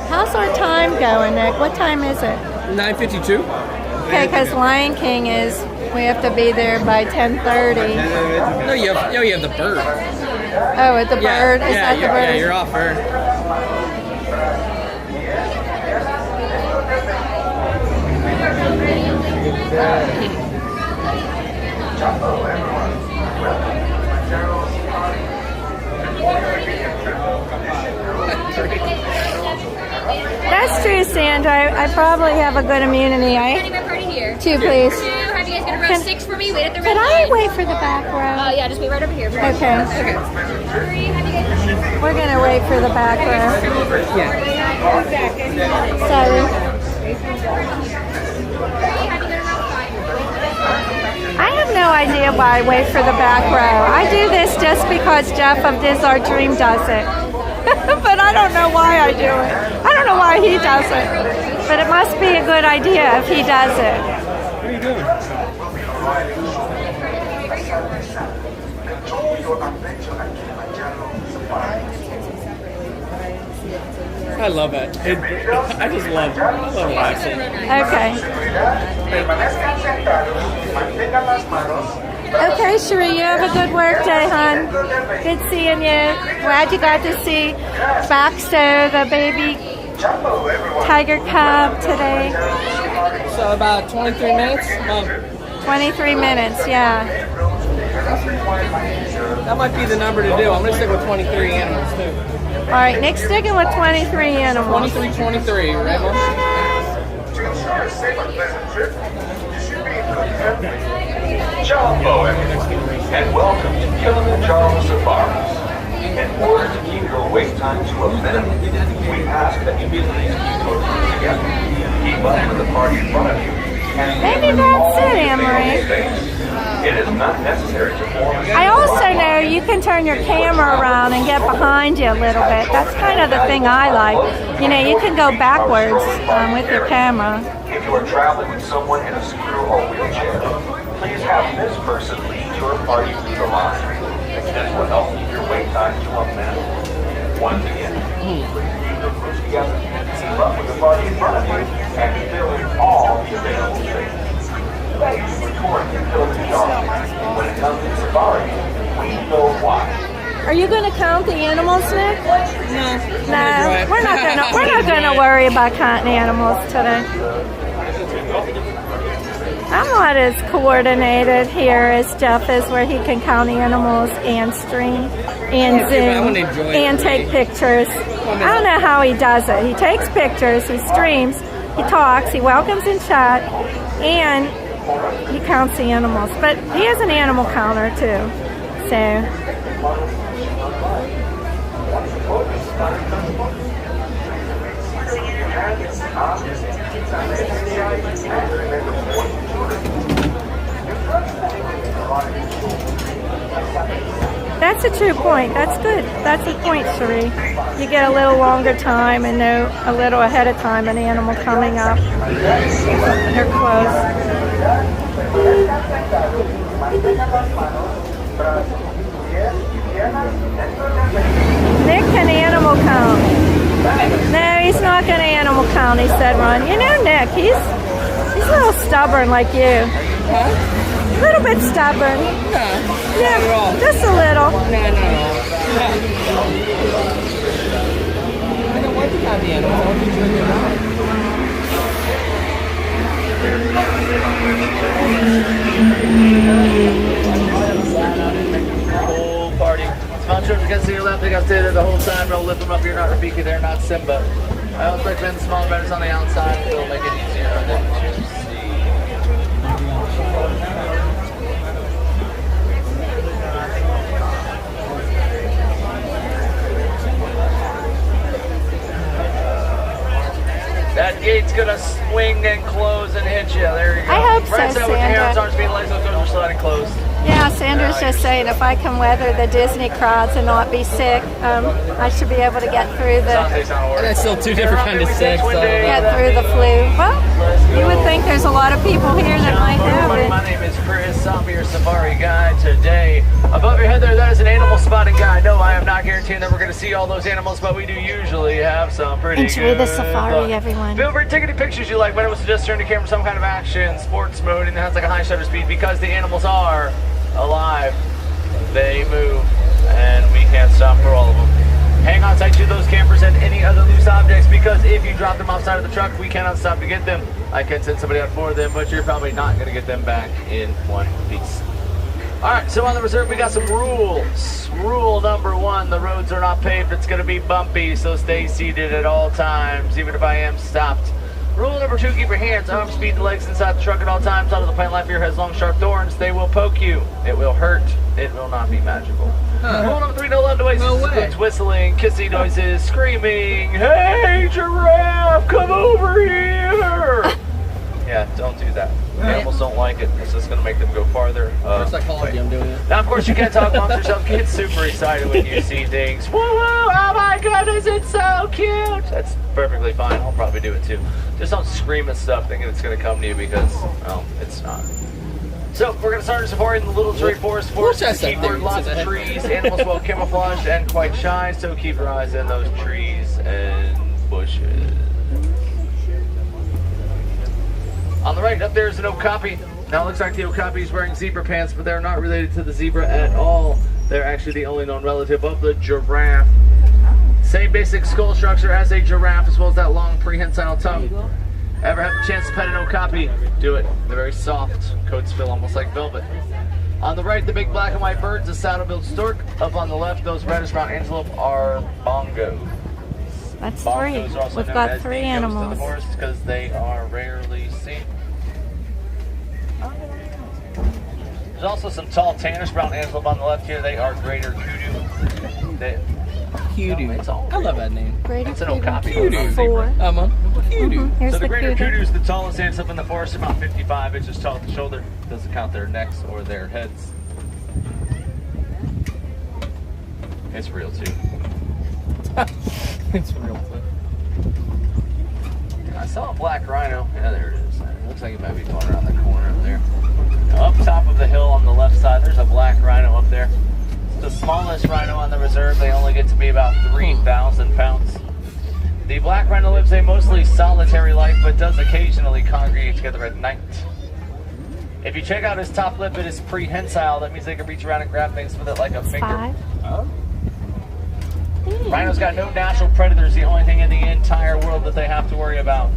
Speaker 1: How's our time going, Nick? What time is it?
Speaker 3: 9:52.
Speaker 1: Okay, because Lion King is, we have to be there by 10:30.
Speaker 3: No, you have the bird.
Speaker 1: Oh, at the bird? Is that the bird?
Speaker 3: Yeah, you're off bird.
Speaker 1: That's true, Sandra. I probably have a good immunity.
Speaker 8: Party here.
Speaker 1: Two, please.
Speaker 8: Two. Have you guys got a row 6 for me? Wait at the red
Speaker 1: Could
Speaker 8: line.
Speaker 1: I wait for the back row?
Speaker 8: Yeah, just wait right over here.
Speaker 1: Okay.
Speaker 8: Okay. 3. Have you guys?
Speaker 1: We're going to wait for the back row. Sorry. I have no idea why I wait for the back row. I do this just because Jeff of Diz Our Dream does it. But I don't know why I do it. I don't know why he does it. But it must be a good idea if he does it.
Speaker 3: What are you doing? I love it. I just love relaxing.
Speaker 1: Okay, Cherie, you have a good work day, hon. Good seeing you. Glad you got to see Baxter, the baby tiger cub today.
Speaker 3: So about 23 minutes?
Speaker 1: 23 minutes, yeah.
Speaker 3: That might be the number to do. I'm going to stick with 23 animals too.
Speaker 1: All right, Nick's sticking with 23 animals.
Speaker 3: 23, right, Mom?
Speaker 9: To ensure a safe and pleasant trip, you should be in Hello, everyone, and welcome to Kilimanjaro Safaris. In order to keep your wait time to a minimum, we ask that you be closely together. Keep up with the party in front of you. And
Speaker 1: Maybe that's it, Anne-Marie.
Speaker 9: it is not necessary to form a
Speaker 1: I also know you can turn your camera around and get behind you a little bit. That's kind of the thing I like. You know, you can go backwards with your camera.
Speaker 9: If you are traveling with someone in a scooter or wheelchair, please have this person lead your party through the line. This will help keep your wait time to a minimum. Once again, please keep your groups together, keep up with the party in front of you, and fill in all the available spaces. Thank you for touring the Kilimanjaro. When it comes to safari, we know why.
Speaker 1: Are you going to count the animals, Nick? No, we're not going to worry about counting animals today. I'm not as coordinated here as Jeff is, where he can count animals and stream and zoom and take pictures. I don't know how he does it. He takes pictures, he streams, he talks, he welcomes in chat, and he counts the animals. But he is an animal counter too. So. That's a true point. That's good. That's a point, Cherie. You get a little longer time and know a little ahead of time an animal coming up. They're close. Nick can animal count. No, he's not going to animal count, he said, Ron. You know Nick, he's a little stubborn like you. A little bit stubborn. Yeah, just a little.
Speaker 3: I don't want to have the animals. I want to drink it out.
Speaker 2: Whole party. Small children can see your left, they got to stay there the whole time. Don't lift them up, you're not Rafiki, they're not Simba. I always recommend the small betters on the outside, it'll make it easier for them to see. That gate's gonna swing and close and hit you. There you go.
Speaker 1: I hope so,
Speaker 2: Right, with your hands,
Speaker 1: Sandra.
Speaker 2: arms being laid, those doors are sliding closed.
Speaker 1: Yeah, Sandra's just saying if I can weather the Disney crowds and not be sick, I should be able to get through the
Speaker 3: That's still two different kinds of sick, so.
Speaker 1: the flu. Well, you would think there's a lot of people here that might have
Speaker 2: Everybody,
Speaker 1: it.
Speaker 2: my name is Chris. I'm your safari guide today. Above your head there, that is an animal spotting guide. No, I am not guaranteeing that we're going to see all those animals, but we do usually have some pretty
Speaker 1: Enjoy the
Speaker 2: good
Speaker 1: safari,
Speaker 2: luck.
Speaker 1: everyone.
Speaker 2: Feel free to take any pictures you like, but I would suggest turning the camera some kind of action, sports mode, and it has like a high shutter speed because the animals are alive. They move, and we can't stop for all of them. Hang on tight to those campers and any other loose objects because if you drop them outside of the truck, we cannot stop to get them. I can send somebody out for them, but you're probably not going to get them back in one piece. All right, so on the reserve, we got some rules. Rule number 1, the roads are not paved. It's going to be bumpy, so stay seated at all times, even if I am stopped. Rule number 2, keep your hands, arms, feet, and legs inside the truck at all times. Out of the plant life here has long, sharp thorns. They will poke you. It will hurt. It will not be magical. Rule number 3, no loud noises.
Speaker 3: No way.
Speaker 2: It's whistling, kissing noises, screaming, hey, giraffe, come over here. Yeah, don't do that. Animals don't like it. It's just going to make them go farther.
Speaker 3: First I called you, I'm doing it.
Speaker 2: Now, of course, you can't talk amongst yourself. Get super excited when you see things. Woo! Oh my goodness, it's so cute. That's perfectly fine. I'll probably do it too. Just don't scream and stuff thinking it's going to come to you because, well, it's not. So, we're going to start our safari in the Little Tree Forest. Forest is the keyword, lots of trees. Animals well camouflaged and quite shy, so keep your eyes in those trees and bushes. On the right, up there is an okapi. Now it looks like the okapi is wearing zebra pants, but they're not related to the zebra at all. They're actually the only known relative of the giraffe. Same basic skull structure as a giraffe, as well as that long prehensile tongue. Ever have a chance to pet an okapi? Do it. They're very soft. Coats feel almost like velvet. On the right, the big black and white birds, the saddle-billed stork. Up on the left, those reddish brown antelope are bongos.
Speaker 1: That's 3.
Speaker 2: Bongos are also
Speaker 1: We've
Speaker 2: known
Speaker 1: got
Speaker 2: as
Speaker 1: 3
Speaker 2: the ghosts of
Speaker 1: animals.
Speaker 2: the forest because they are rarely seen. There's also some tall tannish brown antelope on the left here. They are greater kudu.
Speaker 3: Kudu. I love that name.
Speaker 1: Greater
Speaker 2: It's an old
Speaker 1: kudu.
Speaker 2: copy.
Speaker 3: Kudu.
Speaker 1: 4.
Speaker 3: Kudu.
Speaker 1: Here's
Speaker 2: So the
Speaker 1: the
Speaker 2: greater
Speaker 1: kudu.
Speaker 2: kudu is the tallest antelope in the forest, about 55 inches tall at the shoulder. Doesn't count their necks or their heads. It's real too.
Speaker 3: It's real too.
Speaker 2: I saw a black rhino. Yeah, there it is. It looks like it might be going around the corner up there. Now, up top of the hill on the left side, there's a black rhino up there. It's the smallest rhino on the reserve. They only get to be about 3,000 pounds. The black rhino lives a mostly solitary life, but does occasionally congregate together at night. If you check out his top lip, it is prehensile. That means they can reach around and grab things with it like a finger.
Speaker 1: 5.
Speaker 2: Rhino's got no natural predators. The only thing in the entire world that they have to worry about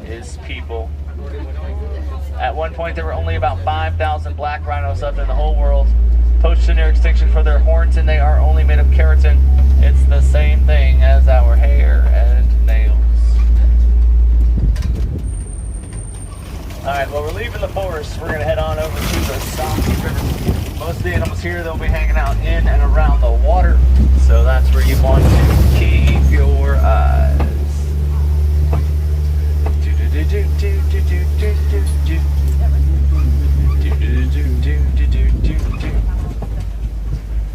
Speaker 2: is people. At one point, there were only about 5,000 black rhinos left in the whole world, poached to near extinction for their horns, and they are only made of keratin. It's the same thing as our hair and nails. All right, well, we're leaving the forest. We're going to head on over to the South River. Most of the animals here, they'll be hanging out in and around the water. So that's where you want to keep your eyes.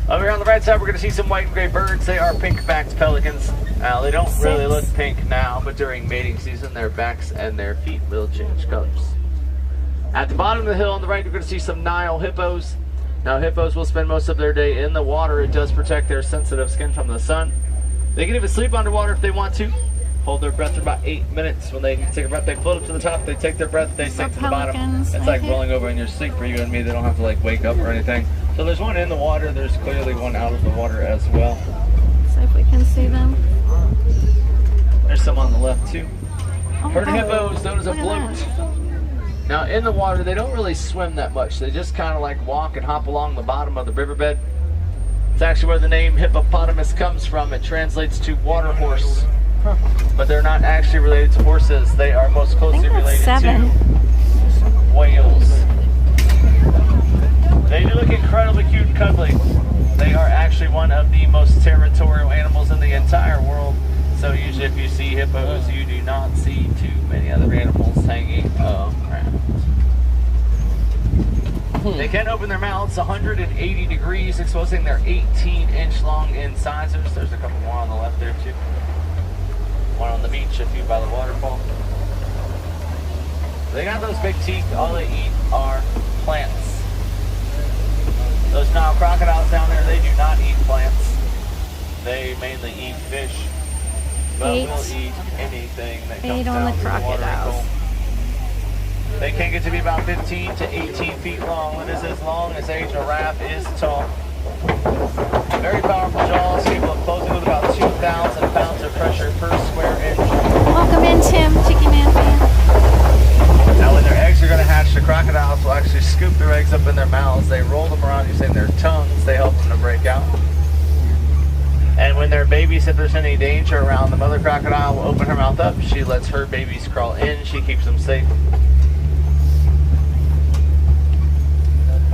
Speaker 2: Over here on the right side, we're going to see some white and gray birds. They are pink-backed pelicans. Now, they don't really look pink now, but during mating season, their backs and their feet will change colors. At the bottom of the hill on the right, you're going to see some Nile hippos. Now, hippos will spend most of their day in the water. It does protect their sensitive skin from the sun. They can even sleep underwater if they want to. Hold their breath for about 8 minutes. When they take a breath, they float up to the top. They take their breath, they sink to the bottom.
Speaker 1: pelicans,
Speaker 2: It's like rolling over in your sleep for you and me. They don't have to like wake up or anything. So there's one in the water. There's clearly one out of the water as well.
Speaker 1: So if we can see them.
Speaker 2: There's some on the left too.
Speaker 1: Oh,
Speaker 2: Herd of hippos, known as a
Speaker 1: look at
Speaker 2: bloat. Now in the water, they don't really swim that much. They just kind of like walk and hop along the bottom of the riverbed. It's actually where the name hippopotamus comes from. It translates to water horse. But they're not actually related to horses. They are most closely related
Speaker 1: 7.
Speaker 2: to whales. They do look incredibly cute and cuddly. They are actually one of the most territorial animals in the entire world. So usually if you see hippos, you do not see too many other animals hanging around. They can open their mouths 180 degrees, exposing their 18-inch long incisors. There's a couple more on the left there too. One on the beach, a few by the waterfall. They got those big teeth. All they eat are plants. Those Nile crocodiles down there, they do not eat plants. They mainly eat fish. But
Speaker 1: 8.
Speaker 2: will eat anything that
Speaker 1: 8
Speaker 2: comes
Speaker 1: on
Speaker 2: down
Speaker 1: the
Speaker 2: to the watering
Speaker 1: crocodiles.
Speaker 2: hole. They can get to be about 15 to 18 feet long. That is as long as a giraffe is tall. Very powerful jaws, capable of closing with about 2,000 pounds of pressure per square inch.
Speaker 1: Welcome in, Tim, Chicken Man fan.
Speaker 2: Now when their eggs are going to hatch, the crocodiles will actually scoop their eggs up in their mouths. They roll them around using their tongues. They help them to break out. And when they're babies, if there's any danger around, the mother crocodile will open her mouth up. She lets her babies crawl in. She keeps them safe.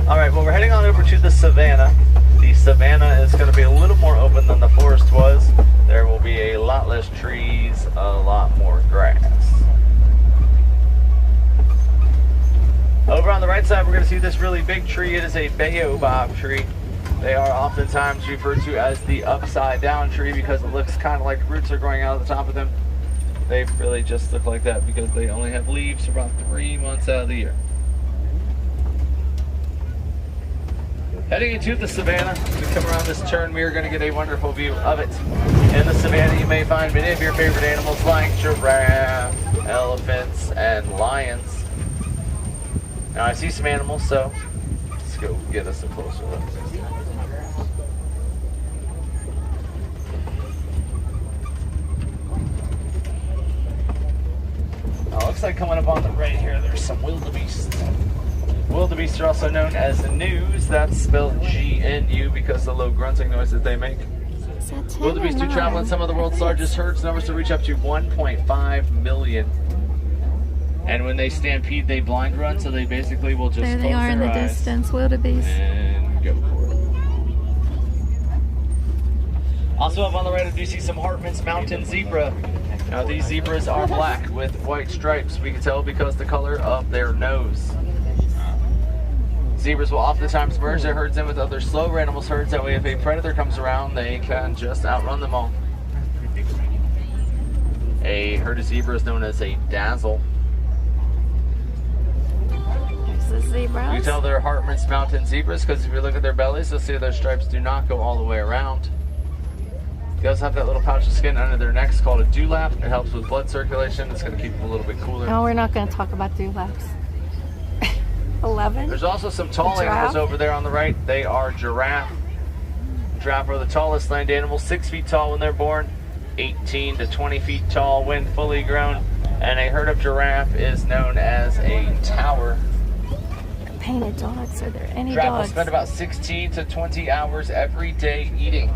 Speaker 2: All right, well, we're heading on over to the savannah. The savannah is going to be a little more open than the forest was. There will be a lot less trees, a lot more grass. Over on the right side, we're going to see this really big tree. It is a baobab tree. They are oftentimes referred to as the upside down tree because it looks kind of like roots are growing out of the top of them. They really just look like that because they only have leaves for about 3 months out of the year. Heading into the savannah, as we come around this turn, we are going to get a wonderful view of it. In the savannah, you may find many of your favorite animals like giraffe, elephants, and lions. Now, I see some animals, so let's go get us a closer look. Now, looks like coming up on the right here, there's some wildebeest. Wildebeest are also known as gnus. That's spelled G-N-U because of the low grunting noise that they make. Wildebeest do travel in some of the world's largest herds, numbers to reach up to 1.5 million. And when they stampede, they blind run, so they basically will just
Speaker 1: There they
Speaker 2: close
Speaker 1: are in
Speaker 2: their
Speaker 1: the
Speaker 2: eyes
Speaker 1: distance, wildebeest.
Speaker 2: and go for it. Also up on the right, I do see some Hartman's Mountain Zebra. Now these zebras are black with white stripes. We can tell because the color of their nose. Zebras will oftentimes merge their herds in with other slower animals' herds. That way if a predator comes around, they can just outrun them all. A herd of zebras is known as a dazzle.
Speaker 1: There's the zebras.
Speaker 2: You can tell they're Hartman's Mountain Zebras because if you look at their bellies, you'll see their stripes do not go all the way around. They also have that little pouch of skin under their necks called a dewlap. It helps with blood circulation. It's going to keep them a little bit cooler.
Speaker 1: No, we're not going to talk about dewlaps. 11.
Speaker 2: There's also some tall animals over there on the right. They are giraffe. Giraffe are the tallest land animals, 6 feet tall when they're born, 18 to 20 feet tall when fully grown. And a herd of giraffe is known as a tower.
Speaker 1: Painted dogs. Are there any
Speaker 2: Giraffe will
Speaker 1: dogs?
Speaker 2: spend about 16 to 20 hours every day eating.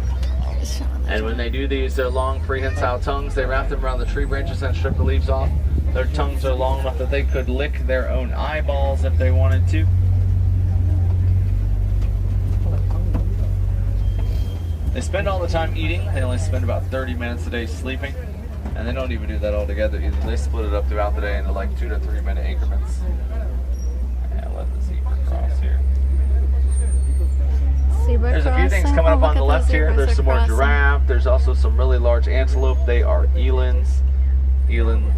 Speaker 2: And when they do these, their long prehensile tongues, they wrap them around the tree branches and strip the leaves off. Their tongues are long enough that they could lick their own eyeballs if they wanted to. They spend all the time eating. They only spend about 30 minutes a day sleeping. And they don't even do that all together either. They split it up throughout the day into like 2 to 3 minute increments. And let the zebra cross here.
Speaker 1: Zebra
Speaker 2: There's a few things
Speaker 1: crossing.
Speaker 2: coming up
Speaker 1: Oh,
Speaker 2: on the
Speaker 1: look at
Speaker 2: left
Speaker 1: those
Speaker 2: here.
Speaker 1: zebras
Speaker 2: There's
Speaker 1: are
Speaker 2: some more
Speaker 1: crossing.
Speaker 2: giraffe. There's also some really large antelope. They are elands. Eland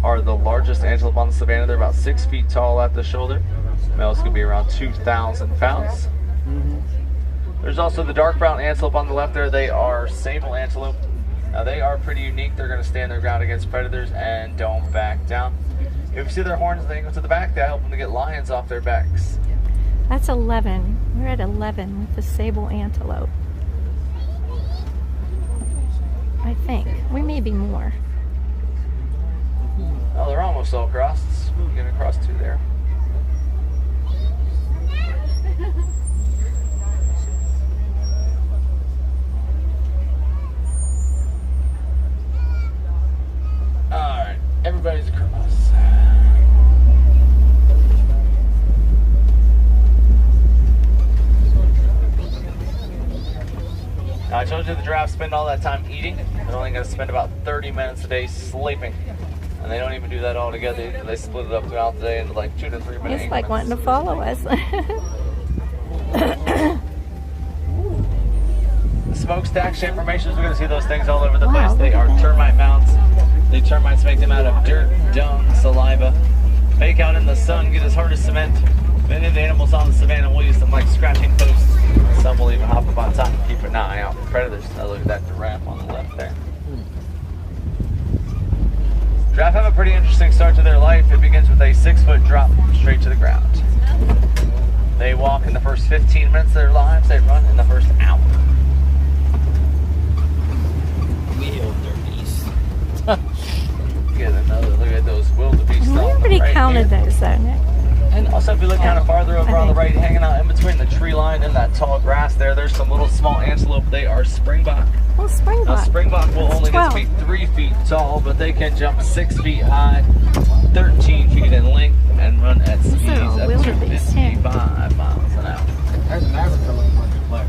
Speaker 2: are the largest antelope on the savanna. They're about 6 feet tall at the shoulder. Males can be around 2,000 pounds. There's also the dark brown antelope on the left there. They are sable antelope. Now they are pretty unique. They're going to stand their ground against predators and don't back down. If you see their horns, they go to the back. They help them to get lions off their backs.
Speaker 1: That's 11. We're at 11 with the sable antelope. I think. We may be more.
Speaker 2: Oh, they're almost all crossed. We're getting across 2 there. Alright, everybody's across. Now, I told you the giraffes spend all that time eating. They're only going to spend about 30 minutes a day sleeping. And they don't even do that all together. They split it up throughout the day into like 2 to 3 minutes.
Speaker 1: It's like wanting to follow us.
Speaker 2: The smokestack shape formations, we're going to see those things all over the
Speaker 1: Wow,
Speaker 2: place. They
Speaker 1: look
Speaker 2: are
Speaker 1: at that.
Speaker 2: termite mounds. The termites make them out of dirt, dung, saliva. Bake out in the sun, get as hard as cement. Many of the animals on the savanna will use them like scratching posts. Some will even hop up on top and keep an eye out for predators. Now look at that giraffe on the left there. Giraffe have a pretty interesting start to their life. It begins with a 6-foot drop straight to the ground. They walk in the first 15 minutes of their lives. They run in the first hour.
Speaker 3: Wildebeest.
Speaker 2: Get another look at those wildebeest.
Speaker 1: We
Speaker 2: on the
Speaker 1: already
Speaker 2: right
Speaker 1: counted
Speaker 2: here.
Speaker 1: those, though, Nick.
Speaker 2: And also, if you look kind of farther over
Speaker 1: I
Speaker 2: on the
Speaker 1: think.
Speaker 2: right, hanging out in between the tree line and that tall grass there's some little small antelope. They are springbok.
Speaker 1: Oh,
Speaker 2: Now,
Speaker 1: springbok.
Speaker 2: springbok will
Speaker 1: That's
Speaker 2: only get to
Speaker 1: 12.
Speaker 2: be 3 feet tall, but they can jump 6 feet high, 13 feet in length, and run at speeds
Speaker 1: all
Speaker 2: up to
Speaker 1: wildebeest,
Speaker 2: 55 miles an hour.
Speaker 5: There's an Africa looking like a player.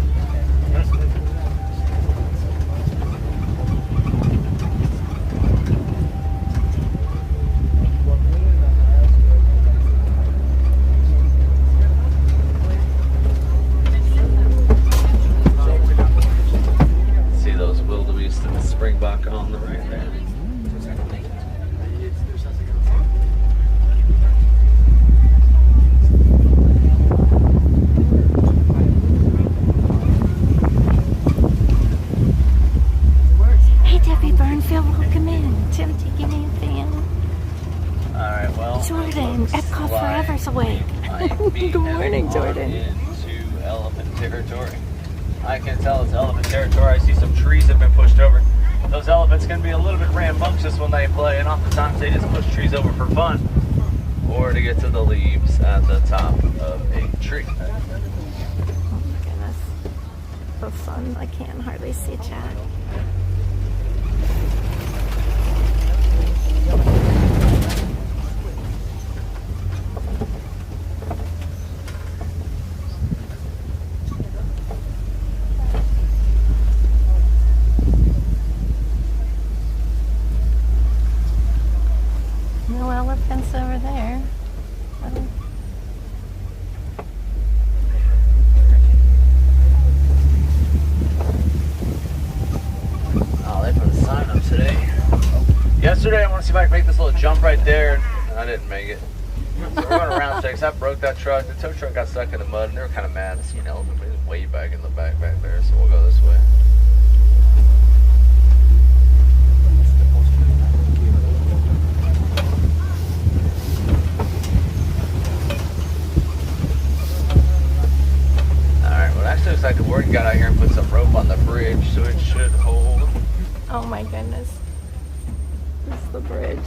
Speaker 2: See those wildebeest and the springbok on the right there.
Speaker 1: Hey, Debbie Burnfield, welcome in. Timothy, give me a fan.
Speaker 2: Alright, well.
Speaker 1: Jordan,
Speaker 2: folks,
Speaker 1: Epcot
Speaker 2: live
Speaker 1: Forever's awake.
Speaker 2: might be
Speaker 1: Good morning,
Speaker 2: heading
Speaker 1: Jordan.
Speaker 2: Into elephant territory. I can tell it's elephant territory. I see some trees have been pushed over. Those elephants can be a little bit rambunctious when they play, and oftentimes they just push trees over for fun or to get to the leaves at the top of a tree.
Speaker 1: Oh, my goodness. So fun. I can't hardly see Chad. elephants over there.
Speaker 2: Oh, they put a sign up today. Yesterday, I want to see if I can make this little jump right there, and I didn't make it. So we're going around checks. I broke that truck. The tow truck got stuck in the mud, and they were kind of mad. It's, it's way back in the back there, so we'll go this way. Alright, well, actually looks like the warden got out here and put some rope on the bridge, so it should hold.
Speaker 1: Oh my goodness. This is the bridge.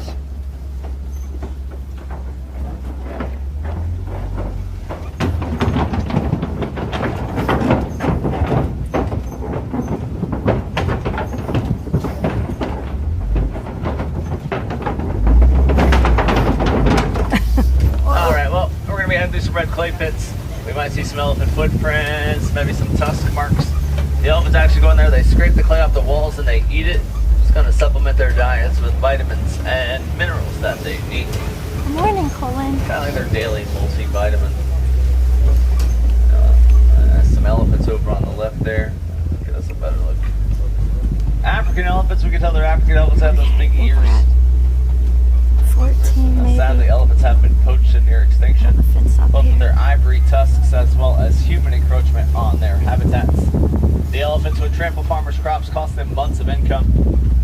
Speaker 2: Alright, well, we're going to be heading through some red clay pits. We might see some elephant footprints, maybe some tusk marks. The elephants actually go in there, they scrape the clay off the walls and they eat it. It's going to supplement their diets with vitamins and minerals that they need.
Speaker 1: Good morning, Colin.
Speaker 2: Kind of like their daily multivitamin. Some elephants over on the left there. Get us a better look. African elephants, we can tell they're African elephants have those big ears.
Speaker 1: 14 maybe.
Speaker 2: Sadly, elephants have been poached and near extinction. Both of their ivory tusks as well as human encroachment on their habitats. The elephants would trample farmers' crops, cost them months of income.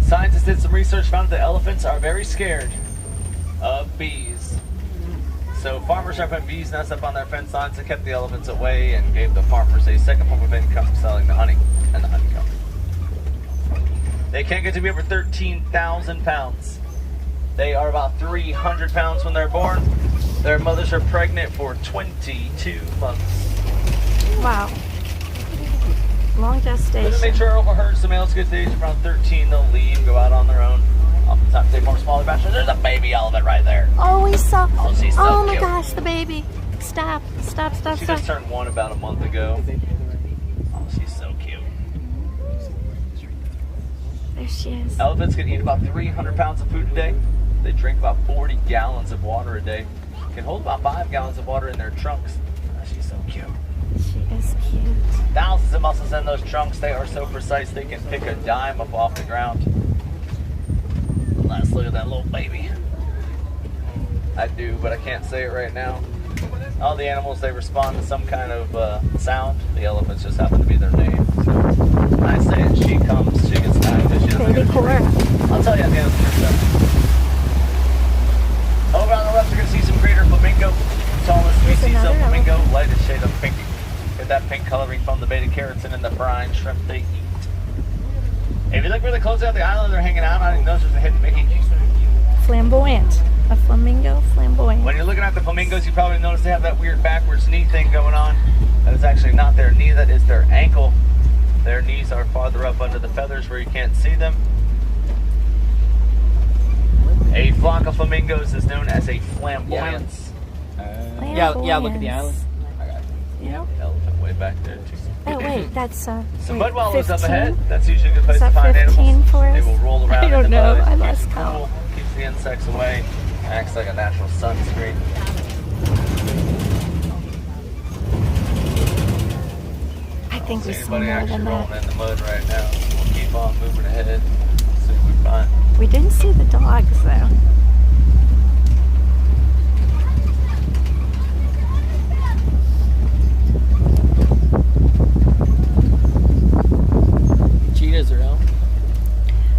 Speaker 2: Scientists did some research, found that elephants are very scared of bees. So farmers are putting bees' nests up on their fence lines and kept the elephants away and gave the farmers a second form of income selling the honey and the honeycomb. They can get to be over 13,000 pounds. They are about 300 pounds when they're born. Their mothers are pregnant for 22 months.
Speaker 1: Wow. Long gestation.
Speaker 2: But make sure overherds, the males get to the age of around 13, they'll leave, go out on their own. Oftentimes they form smaller batches. There's a baby elephant right there.
Speaker 1: Oh, we saw.
Speaker 2: Oh, she's so
Speaker 1: oh my
Speaker 2: cute.
Speaker 1: gosh, the baby. Stop, stop, stop,
Speaker 2: She
Speaker 1: stop.
Speaker 2: just turned 1 about a month ago. Oh, she's so cute.
Speaker 1: There she is.
Speaker 2: Elephants can eat about 300 pounds of food a day. They drink about 40 gallons of water a day. Can hold about 5 gallons of water in their trunks. Oh, she's so cute.
Speaker 1: She is cute.
Speaker 2: Thousands of muscles in those trunks. They are so precise they can pick a dime up off the ground. Let's look at that little baby. I do, but I can't say it right now. All the animals, they respond to some kind of sound. The elephants just happen to be their name. So when I say it, she comes, she gets tired, but she doesn't
Speaker 1: Baby
Speaker 2: get a
Speaker 1: Cora.
Speaker 2: treat. I'll tell you at the end of the first step. Over on the left, you're going to see some greater flamingo. Tallest species of flamingo, lightest shade of pink. Get that pink coloring from the beta carotene and the brine shrimp they eat. If you look really close at the island they're hanging out on, you notice there's a hidden Mickey.
Speaker 1: Flamboyant. A flamingo flamboyant.
Speaker 2: When you're looking at the flamingos, you probably notice they have that weird backwards knee thing going on. That is actually not their knee, that is their ankle. Their knees are farther up under the feathers where you can't see them. A flock of flamingos is known as a flamboyance.
Speaker 3: Yeah, look at the island.
Speaker 2: I got you.
Speaker 1: Yeah.
Speaker 2: Elephant way back there too.
Speaker 1: Oh wait, that's
Speaker 2: Some
Speaker 1: wait,
Speaker 2: mud wallows up
Speaker 1: 15?
Speaker 2: ahead. That's usually a good place
Speaker 1: Is
Speaker 2: to
Speaker 1: that
Speaker 2: find
Speaker 1: 15
Speaker 2: animals.
Speaker 1: for us?
Speaker 2: They will roll around
Speaker 1: I don't
Speaker 2: in the
Speaker 1: know.
Speaker 2: mud.
Speaker 1: I
Speaker 2: Keeps
Speaker 1: lost
Speaker 2: them
Speaker 1: count.
Speaker 2: cool, keeps the insects away. Acts like a natural sunscreen.
Speaker 1: I think we
Speaker 2: See
Speaker 1: saw
Speaker 2: anybody
Speaker 1: more
Speaker 2: actually
Speaker 1: than
Speaker 2: rolling
Speaker 1: that.
Speaker 2: in the mud right now. We'll keep on moving ahead. See what we find.
Speaker 1: We didn't see the dogs though.
Speaker 3: Cheetahs are out.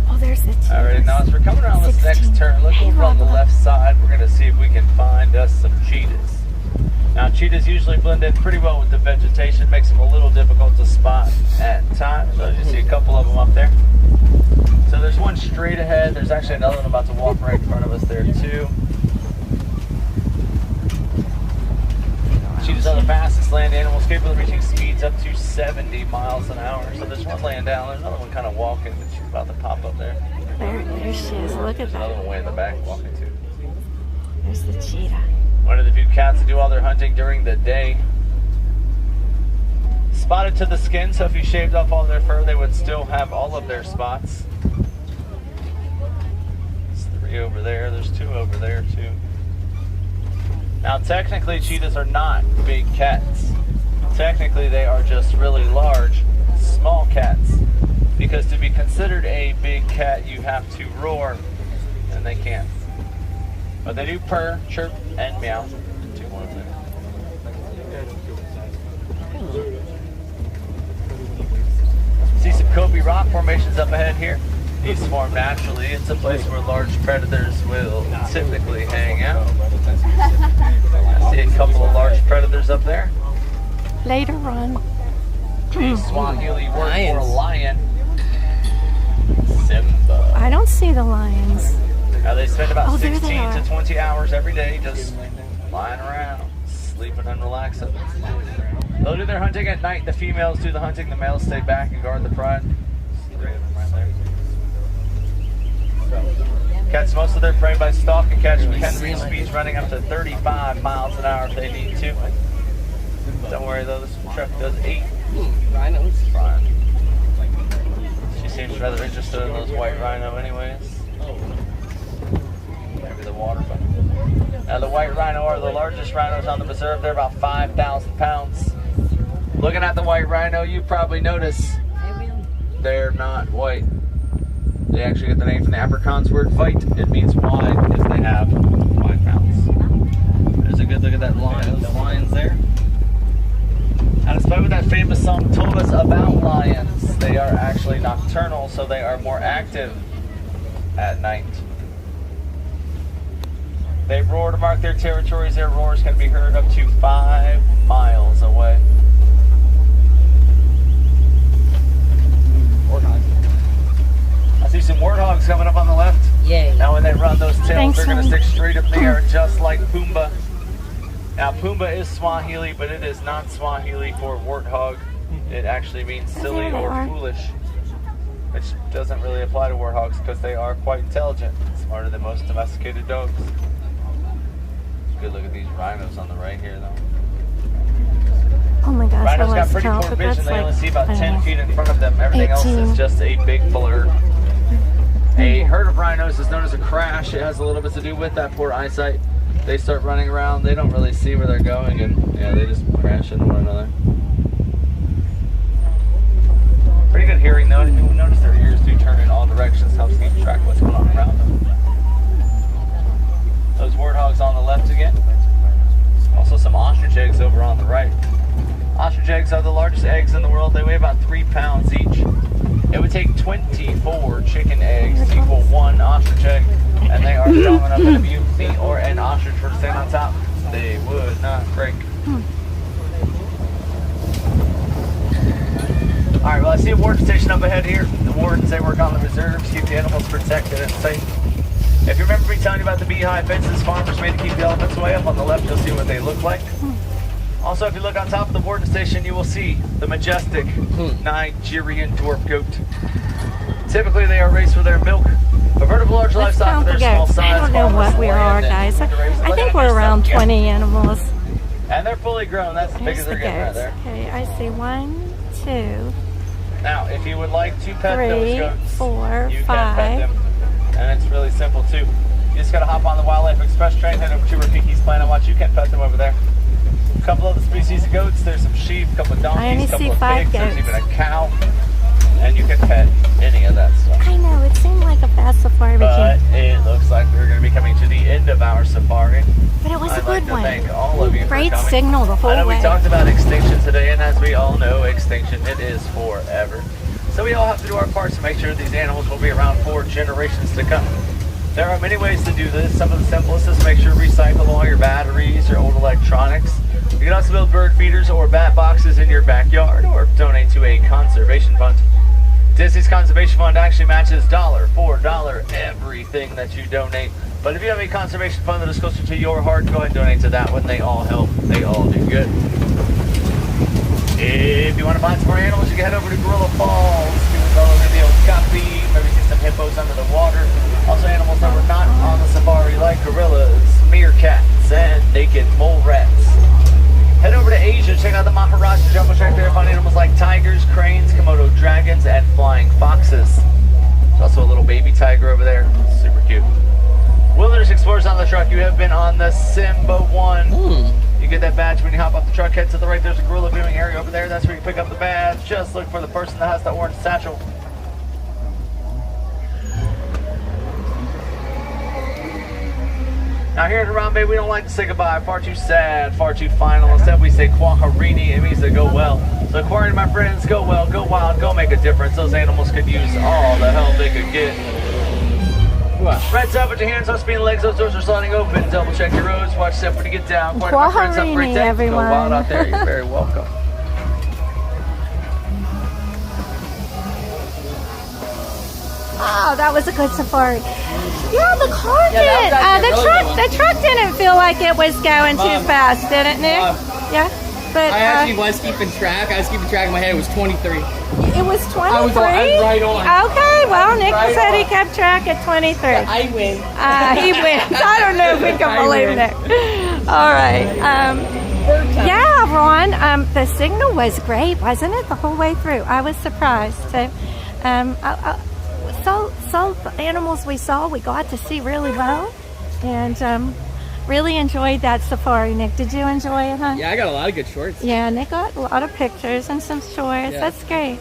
Speaker 1: Oh, there's the cheetahs.
Speaker 2: Alright, now as we're coming around this
Speaker 1: 16.
Speaker 2: next turn, look
Speaker 1: Hey,
Speaker 2: over on the
Speaker 1: Robert.
Speaker 2: left side. We're going to see if we can find us some cheetahs. Now, cheetahs usually blend in pretty well with the vegetation, makes them a little difficult to spot at times. So you see a couple of them up there. So there's one straight ahead. There's actually another one about to walk right in front of us there too. Cheetahs are the fastest land animals, capable of reaching speeds up to 70 miles an hour. So there's one laying down, there's another one kind of walking, but she's about to pop up there.
Speaker 1: There she is. Look at
Speaker 2: There's another
Speaker 1: that.
Speaker 2: one way in the back walking too.
Speaker 1: There's the cheetah.
Speaker 2: One of the few cats that do all their hunting during the day. Spotted to the skin, so if you shaved off all their fur, they would still have all of their spots. There's 3 See over there, there's 2 over there too. Now technically cheetahs are not big cats. Technically they are just really large, small cats. Because to be considered a big cat you have to roar, and they can't. But they do purr, chirp, and meow. 2 ones there. See some Kobe rock formations up ahead here. These form naturally. It's a place where large predators will typically hang out. I see a couple of large predators up there.
Speaker 1: Later on.
Speaker 2: A Swahili word for lion. Simba.
Speaker 1: I don't see the lions.
Speaker 2: Now they spend about
Speaker 1: there
Speaker 2: 16
Speaker 1: they are.
Speaker 2: to 20 hours every day just lying around, sleeping and relaxing. They'll do their hunting at night. The females do the hunting. The males stay back and guard the pride. 3 of them right there. Catch most of their prey by stalk and catch with Henry speeds running up to 35 miles an hour if they need to. Don't worry though, this truck does 8.
Speaker 3: Rhinos.
Speaker 2: Fine. She seems rather interested in those white rhino anyways. Maybe the water buffalo. Now the white rhino are the largest rhinos on the preserve. They're about 5,000 pounds. Looking at the white rhino, you probably notice they're not white. They actually get the name from the Afrikaans word "white." It means wide if they have wide mouths. There's a good look at that lion, the lions there. And despite what that famous song told us about lions, they are actually nocturnal, so they are more active at night. They roar to mark their territories. Their roars can be heard up to 5 miles away. I see some warthogs coming up on the left.
Speaker 3: Yay.
Speaker 2: Now when they run those tails,
Speaker 1: Thanks,
Speaker 2: they're going to
Speaker 1: hon.
Speaker 2: stick straight up in the air just like Pumbaa. Now Pumbaa is Swahili, but it is not Swahili for warthog. It actually means silly
Speaker 1: There they
Speaker 2: or
Speaker 1: are.
Speaker 2: foolish, which doesn't really apply to warthogs because they are quite intelligent, smarter than most domesticated dogs. Good look at these rhinos on the right here though.
Speaker 1: Oh my gosh, I
Speaker 2: Rhinos got
Speaker 1: lost
Speaker 2: pretty
Speaker 1: count,
Speaker 2: poor
Speaker 1: but
Speaker 2: vision.
Speaker 1: that's
Speaker 2: They
Speaker 1: like,
Speaker 2: only see about
Speaker 1: I don't
Speaker 2: 10
Speaker 1: know.
Speaker 2: feet in front of them. Everything else
Speaker 1: 18.
Speaker 2: is just a big blur. A herd of rhinos is known as a crash. It has a little bit to do with that poor eyesight. They start running around. They don't really see where they're going, and yeah, they just crash into one another. Pretty good hearing though. If you notice their ears do turn in all directions, helps keep track of what's going on around them. Those warthogs on the left again. Also some ostrich eggs over on the right. Ostrich eggs are the largest eggs in the world. They weigh about 3 pounds each. It would take 24 chicken eggs to equal 1 ostrich egg, and they are strong enough that if you me or an ostrich were to stand on top, they would not break. Alright, well I see a warden station up ahead here. The wardens, they work on the reserves, keep the animals protected and safe. If you remember me telling you about the beehive fences farmers made to keep the elephants away, up on the left you'll see what they look like. Also, if you look on top of the warden station, you will see the majestic Nigerian dwarf goat. Typically, they are raised for their milk, but vertical large
Speaker 1: Let's
Speaker 2: livestock
Speaker 1: count
Speaker 2: for
Speaker 1: the
Speaker 2: their small
Speaker 1: goats.
Speaker 2: size.
Speaker 1: I don't know
Speaker 2: farmers
Speaker 1: what we are,
Speaker 2: land and
Speaker 1: guys.
Speaker 2: raise-
Speaker 1: I
Speaker 2: look
Speaker 1: think
Speaker 2: at
Speaker 1: we're
Speaker 2: this
Speaker 1: around
Speaker 2: stuff.
Speaker 1: 20 animals.
Speaker 2: And they're fully grown. That's as big
Speaker 1: Here's
Speaker 2: as
Speaker 1: the
Speaker 2: they're getting right
Speaker 1: goats.
Speaker 2: there.
Speaker 1: Okay, I see 1, 2,
Speaker 2: Now, if you would like to pet those
Speaker 1: 3,
Speaker 2: goats,
Speaker 1: 4,
Speaker 2: you can
Speaker 1: 5.
Speaker 2: pet them. And it's really simple too. You just gotta hop on the Wildlife Express train, head over to where Kiki's Planet Watch. You can pet them over there. A couple other species of goats. There's some sheep, a couple of
Speaker 1: I only
Speaker 2: donkeys, a couple
Speaker 1: see
Speaker 2: of
Speaker 1: 5
Speaker 2: pigs. There's
Speaker 1: goats.
Speaker 2: even a cow. And you can pet any of that stuff.
Speaker 1: I know, it seemed like a fast safari
Speaker 2: But
Speaker 1: vacation.
Speaker 2: it looks like we're going to be coming to the end of our safari.
Speaker 1: But it was a
Speaker 2: I'd like
Speaker 1: good
Speaker 2: to
Speaker 1: one.
Speaker 2: thank all of you for
Speaker 1: Great
Speaker 2: coming.
Speaker 1: signal the whole
Speaker 2: I know
Speaker 1: way.
Speaker 2: we talked about extinction today, and as we all know, extinction, it is forever. So we all have to do our parts to make sure these animals will be around for generations to come. There are many ways to do this. Some of the simplest is make sure to recycle all your batteries or old electronics. You can also build bird feeders or bat boxes in your backyard or donate to a conservation fund. Disney's Conservation Fund actually matches dollar for dollar everything that you donate. But if you have a conservation fund that is closer to your heart, go ahead and donate to that one. They all help. They all do good. If you want to find some more animals, you can head over to Gorilla Falls. You can go over to the Okapi, maybe see some hippos under the water. Also animals that were not on the safari like gorillas, meerkats, and naked mole rats. Head over to Asia, check out the Maharaja Jumbo Shack there, find animals like tigers, cranes, Komodo dragons, and flying foxes. There's also a little baby tiger over there, super cute. Wilderness Explorers on the truck. You have been on the Simba 1. You get that badge when you hop off the truck. Head to the right. There's a gorilla viewing area over there. That's where you pick up the badge. Just look for the person that has the orange satchel. Now here at Harambe, we don't like to say goodbye. Far too sad, far too final. Instead, we say Kwaharini. It means to go well. So Quarry, my friends, go well, go wild, go make a difference. Those animals could use all the help they could get. Right side, put your hands on speed and legs. Those doors are sliding open. Double check your roads. Watch step when you get down. Quarry, my friends, have a great day. Go wild out there. You're very welcome.
Speaker 1: Oh, that was a good safari. Yeah, the car did. The truck didn't feel like it was going too fast, did it, Nick? Yeah. But
Speaker 3: I actually was keeping track. I was keeping track in my head. It was 23.
Speaker 1: It was 23?
Speaker 3: I was right on.
Speaker 1: Okay, well, Nick said he kept track at 23.
Speaker 3: I win.
Speaker 1: He wins. I don't know if we can believe Nick. All right. Yeah, Ron, the signal was great, wasn't it, the whole way through? I was surprised. So the animals we saw, we got to see really well. And really enjoyed that safari, Nick. Did you enjoy it, huh?
Speaker 3: Yeah, I got a lot of good shorts.
Speaker 1: Yeah, Nick got a lot of pictures and some shorts. Yeah. That's great.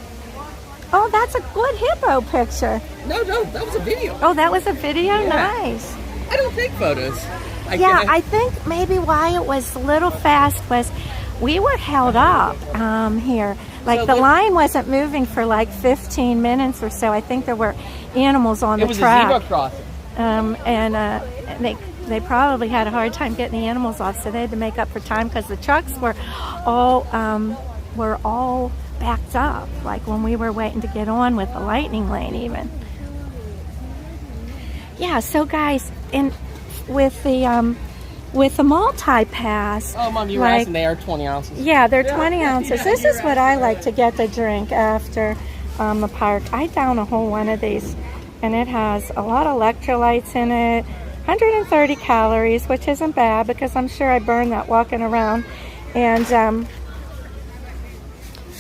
Speaker 1: Oh, that's a good hippo picture.
Speaker 3: No, that was a video.
Speaker 1: Oh, that was a video? Yeah. Nice.
Speaker 3: I don't take photos.
Speaker 1: I think maybe why it was a little fast was we were held up here. Like so the line wasn't moving for like 15 minutes or so. I think there were animals on the track.
Speaker 3: It was a zebra crossing.
Speaker 1: And they probably had a hard time getting the animals off, so they had to make up for time because the trucks were all backed up, like when we were waiting to get on with the lightning lane even. Yeah, so guys, with the multi-pass.
Speaker 3: Oh, Mom, you were asking they are 20 ounces.
Speaker 1: Yeah, they're 20 ounces. This is what I like to get to drink after the park. I down a whole one of these, and it has a lot of electrolytes in it, 130 calories, which isn't bad because I'm sure I burned that walking around. And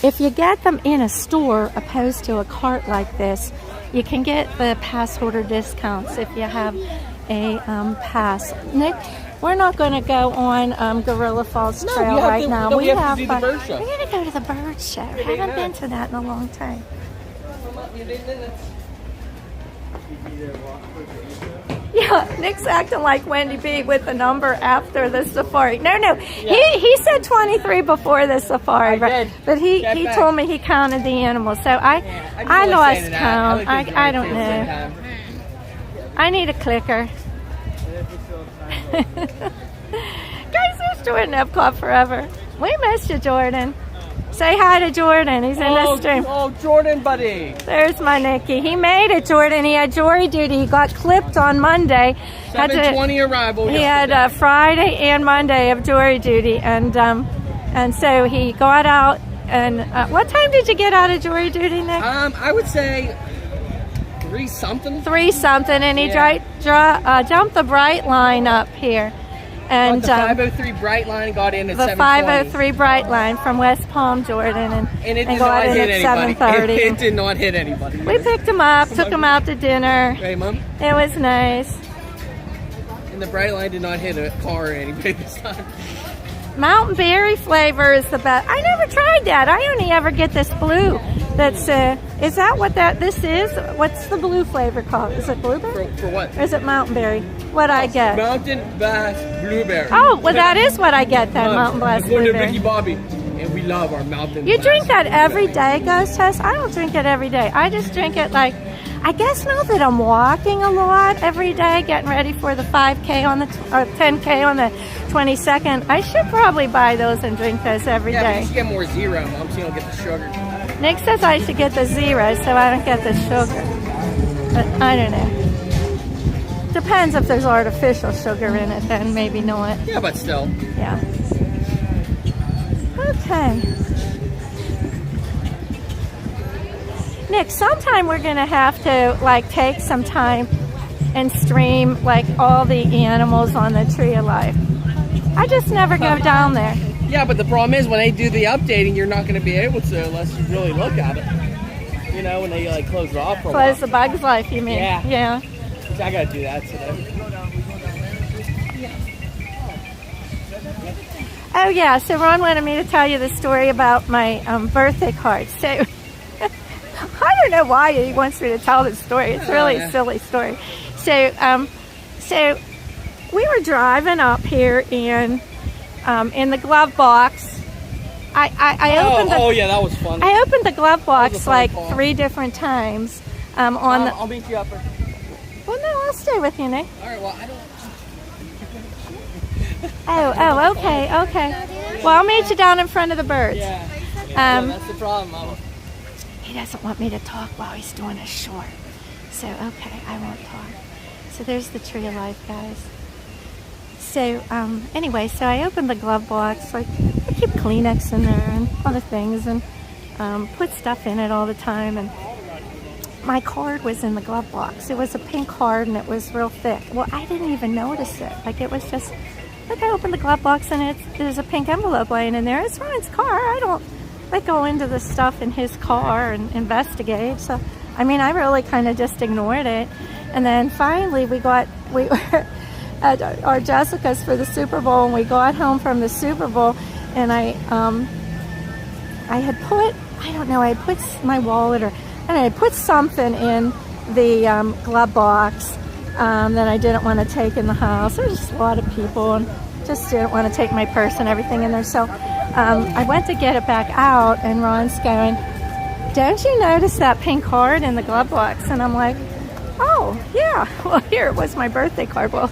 Speaker 1: if you get them in a store opposed to a cart like this, you can get the pass holder discounts if you have a pass. Nick, we're not going to go on Gorilla Falls Trail right now.
Speaker 3: We have to do the bird show.
Speaker 1: We're going to go to the bird show. I haven't been to that in a long time. Yeah, Nick's acting like Wendy B with the number after the safari. No, yeah. he said 23 before the safari, right? But he told me he counted the animals, so I lost count. I don't know. I need a clicker. Guys, there's Jordan Epcot forever. We missed you, Jordan. Say hi to Jordan. He's in the stream.
Speaker 3: Oh, Jordan, buddy.
Speaker 1: There's my Nicky. He made it, Jordan. He had jury duty. He got clipped on Monday.
Speaker 3: 7:20 arrival.
Speaker 1: He had Friday and Monday of jury duty, and so he got out. And what time did you get out of jury duty, Nick?
Speaker 3: I would say 3-something.
Speaker 1: 3-something, and he jumped the bright line up here. And
Speaker 3: the 503 Bright Line got in at 7:20.
Speaker 1: The 503 Bright Line from West Palm, Jordan, and
Speaker 3: it did
Speaker 1: got
Speaker 3: not
Speaker 1: in
Speaker 3: hit
Speaker 1: at
Speaker 3: anybody.
Speaker 1: 7:30.
Speaker 3: It did not hit anybody.
Speaker 1: We picked him up, took him out to dinner.
Speaker 3: Hey, Mom.
Speaker 1: It was nice.
Speaker 3: And the Bright Line did not hit a car or anybody this time.
Speaker 1: Mountain berry flavor is the best. I never tried that. I only ever get this blue. That's is that what this is? What's the blue flavor called? Is it blueberry?
Speaker 3: For what?
Speaker 1: Or is it mountain berry? What I get?
Speaker 3: Mountain Blast Blueberry.
Speaker 1: Oh, well that is what I get then, Mountain Blast Blueberry.
Speaker 3: Ricky Bobby, and we love our Mountain
Speaker 1: You
Speaker 3: Blast
Speaker 1: drink that every day, Ghost Test? I don't drink it every day. I just drink it like, I guess now that I'm walking a lot every day, getting ready for the 5K or 10K on the 22nd, I should probably buy those and drink those every day.
Speaker 3: Yeah, you should get more zero, Mom, so you don't get the sugar.
Speaker 1: Nick says I should get the zero so I don't get the sugar. But I don't know. Depends if there's artificial sugar in it, then maybe not.
Speaker 3: Yeah, but still.
Speaker 1: Yeah. Okay. Nick, sometime we're going to have to like take some time and stream like all the animals on the Tree of Life. I just never go down there.
Speaker 3: Yeah, but the problem is when they do the updating, you're not going to be able to unless you really look at it. You know, when they like close it off for a while.
Speaker 1: Close the Bug's Life, you mean?
Speaker 3: Yeah.
Speaker 1: Yeah.
Speaker 3: I gotta do that today.
Speaker 1: Oh yeah, so Ron wanted me to tell you the story about my birthday card. So I don't know why he wants me to tell this story. It's really a silly story. So so we were driving up here and in the glove box. I opened the,
Speaker 3: yeah, that was fun.
Speaker 1: I opened the glove box like
Speaker 3: fall.
Speaker 1: 3 different times on the.
Speaker 3: I'll meet you up there.
Speaker 1: Well, no, I'll stay with you, Nick.
Speaker 3: All right. Well, I don't.
Speaker 1: Oh, okay. Well, I'll meet you down in front of the birds.
Speaker 3: Yeah. That's the problem, Mama.
Speaker 1: He doesn't want me to talk while he's doing a short. So, okay, I won't talk. So there's the tree of life, guys. So, anyway, so I opened the glove box. Like, I keep Kleenex in there and other things and put stuff in it all the time. And my card was in the glove box. It was a pink card and it was real thick. Well, I didn't even notice it. Like, it was just, like, I opened the glove box and there's a pink envelope laying in there. It's Ryan's car. I don't, like, go into the stuff in his car and investigate. So, I mean, I really kind of just ignored it. And then finally we were at our Jessica's for the Super Bowl, and we got home from the Super Bowl, and I had put, I don't know, I put my wallet or, and I put something in the glove box that I didn't want to take in the house. There's just a lot of people and just didn't want to take my purse and everything in there. So I went to get it back out, and Ron's going, "Don't you notice that pink card in the glove box?" And I'm like, "Oh, yeah, well, here, it was my birthday card." Well,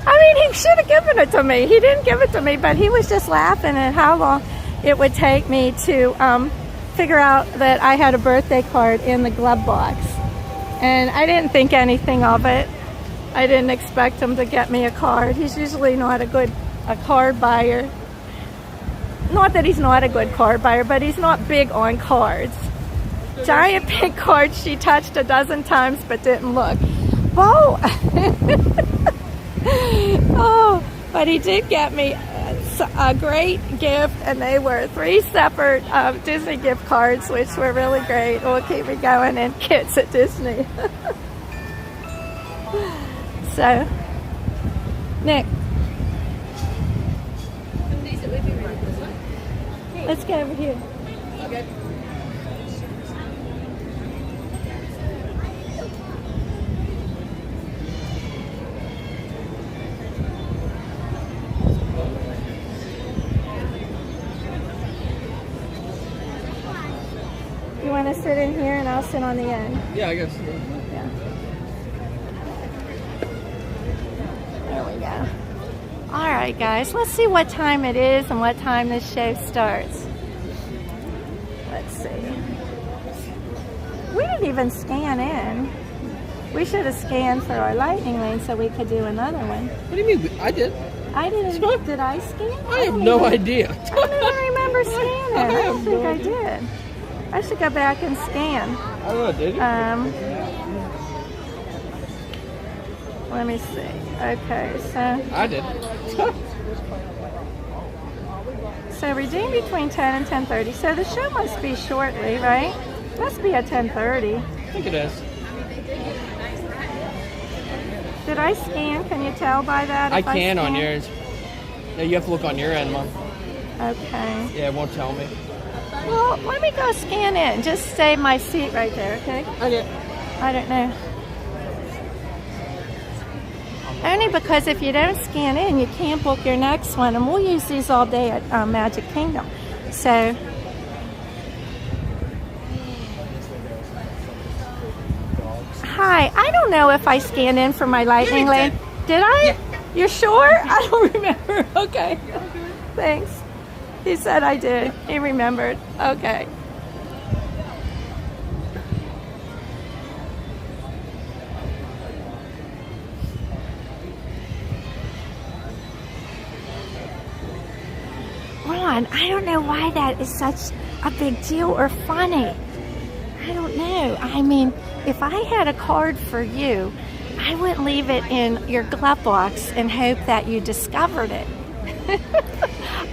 Speaker 1: I mean, he should have given it to me. He didn't give it to me, but he was just laughing at how long it would take me to figure out that I had a birthday card in the glove box. And I didn't think anything of it. I didn't expect him to get me a card. He's usually not a card buyer. Not that he's not a good card buyer, but he's not big on cards. Giant pink card she touched a dozen times but didn't look. Whoa! Oh, but he did get me a great gift, and they were 3 separate Disney gift cards, which were really great. Will keep me going in kits at Disney. So, Nick, let's go over here.
Speaker 3: Okay.
Speaker 1: You want to sit in here and I'll sit on the end?
Speaker 3: Yeah, I guess.
Speaker 1: Yeah. There we go. All right, guys. Let's see what time it is and what time this show starts. Let's see. We didn't even scan in. We should have scanned for our lightning lane so we could do another one.
Speaker 3: What do you mean? I did.
Speaker 1: I didn't. Did I scan?
Speaker 3: I have no idea.
Speaker 1: I don't even remember scanning. I don't think I did. I should go back and scan.
Speaker 3: I don't know, did you?
Speaker 1: Let me see. Okay, so.
Speaker 3: I did.
Speaker 1: So redeem between 10 and 10:30. So the show must be shortly, right? Must be at 10:30.
Speaker 3: I think it is.
Speaker 1: Did I scan? Can you tell by that?
Speaker 3: I
Speaker 1: if
Speaker 3: can
Speaker 1: scan?
Speaker 3: on yours. Yeah, you have to look on your end, Mom.
Speaker 1: Okay.
Speaker 3: Yeah, it won't tell me.
Speaker 1: Well, let me go scan in. Just save my seat right there, okay?
Speaker 3: Okay.
Speaker 1: I don't know. Only because if you don't scan in, you can't book your next one. And we'll use these all day at Magic Kingdom. So, hi. I don't know if I scanned in for my lightning lane. Did I?
Speaker 3: Yeah.
Speaker 1: You're sure? I don't remember. Okay. Thanks. He said I did. He remembered. Okay. Ron, I don't know why that is such a big deal or funny. I don't know. I mean, if I had a card for you, I wouldn't leave it in your glove box and hope that you discovered it.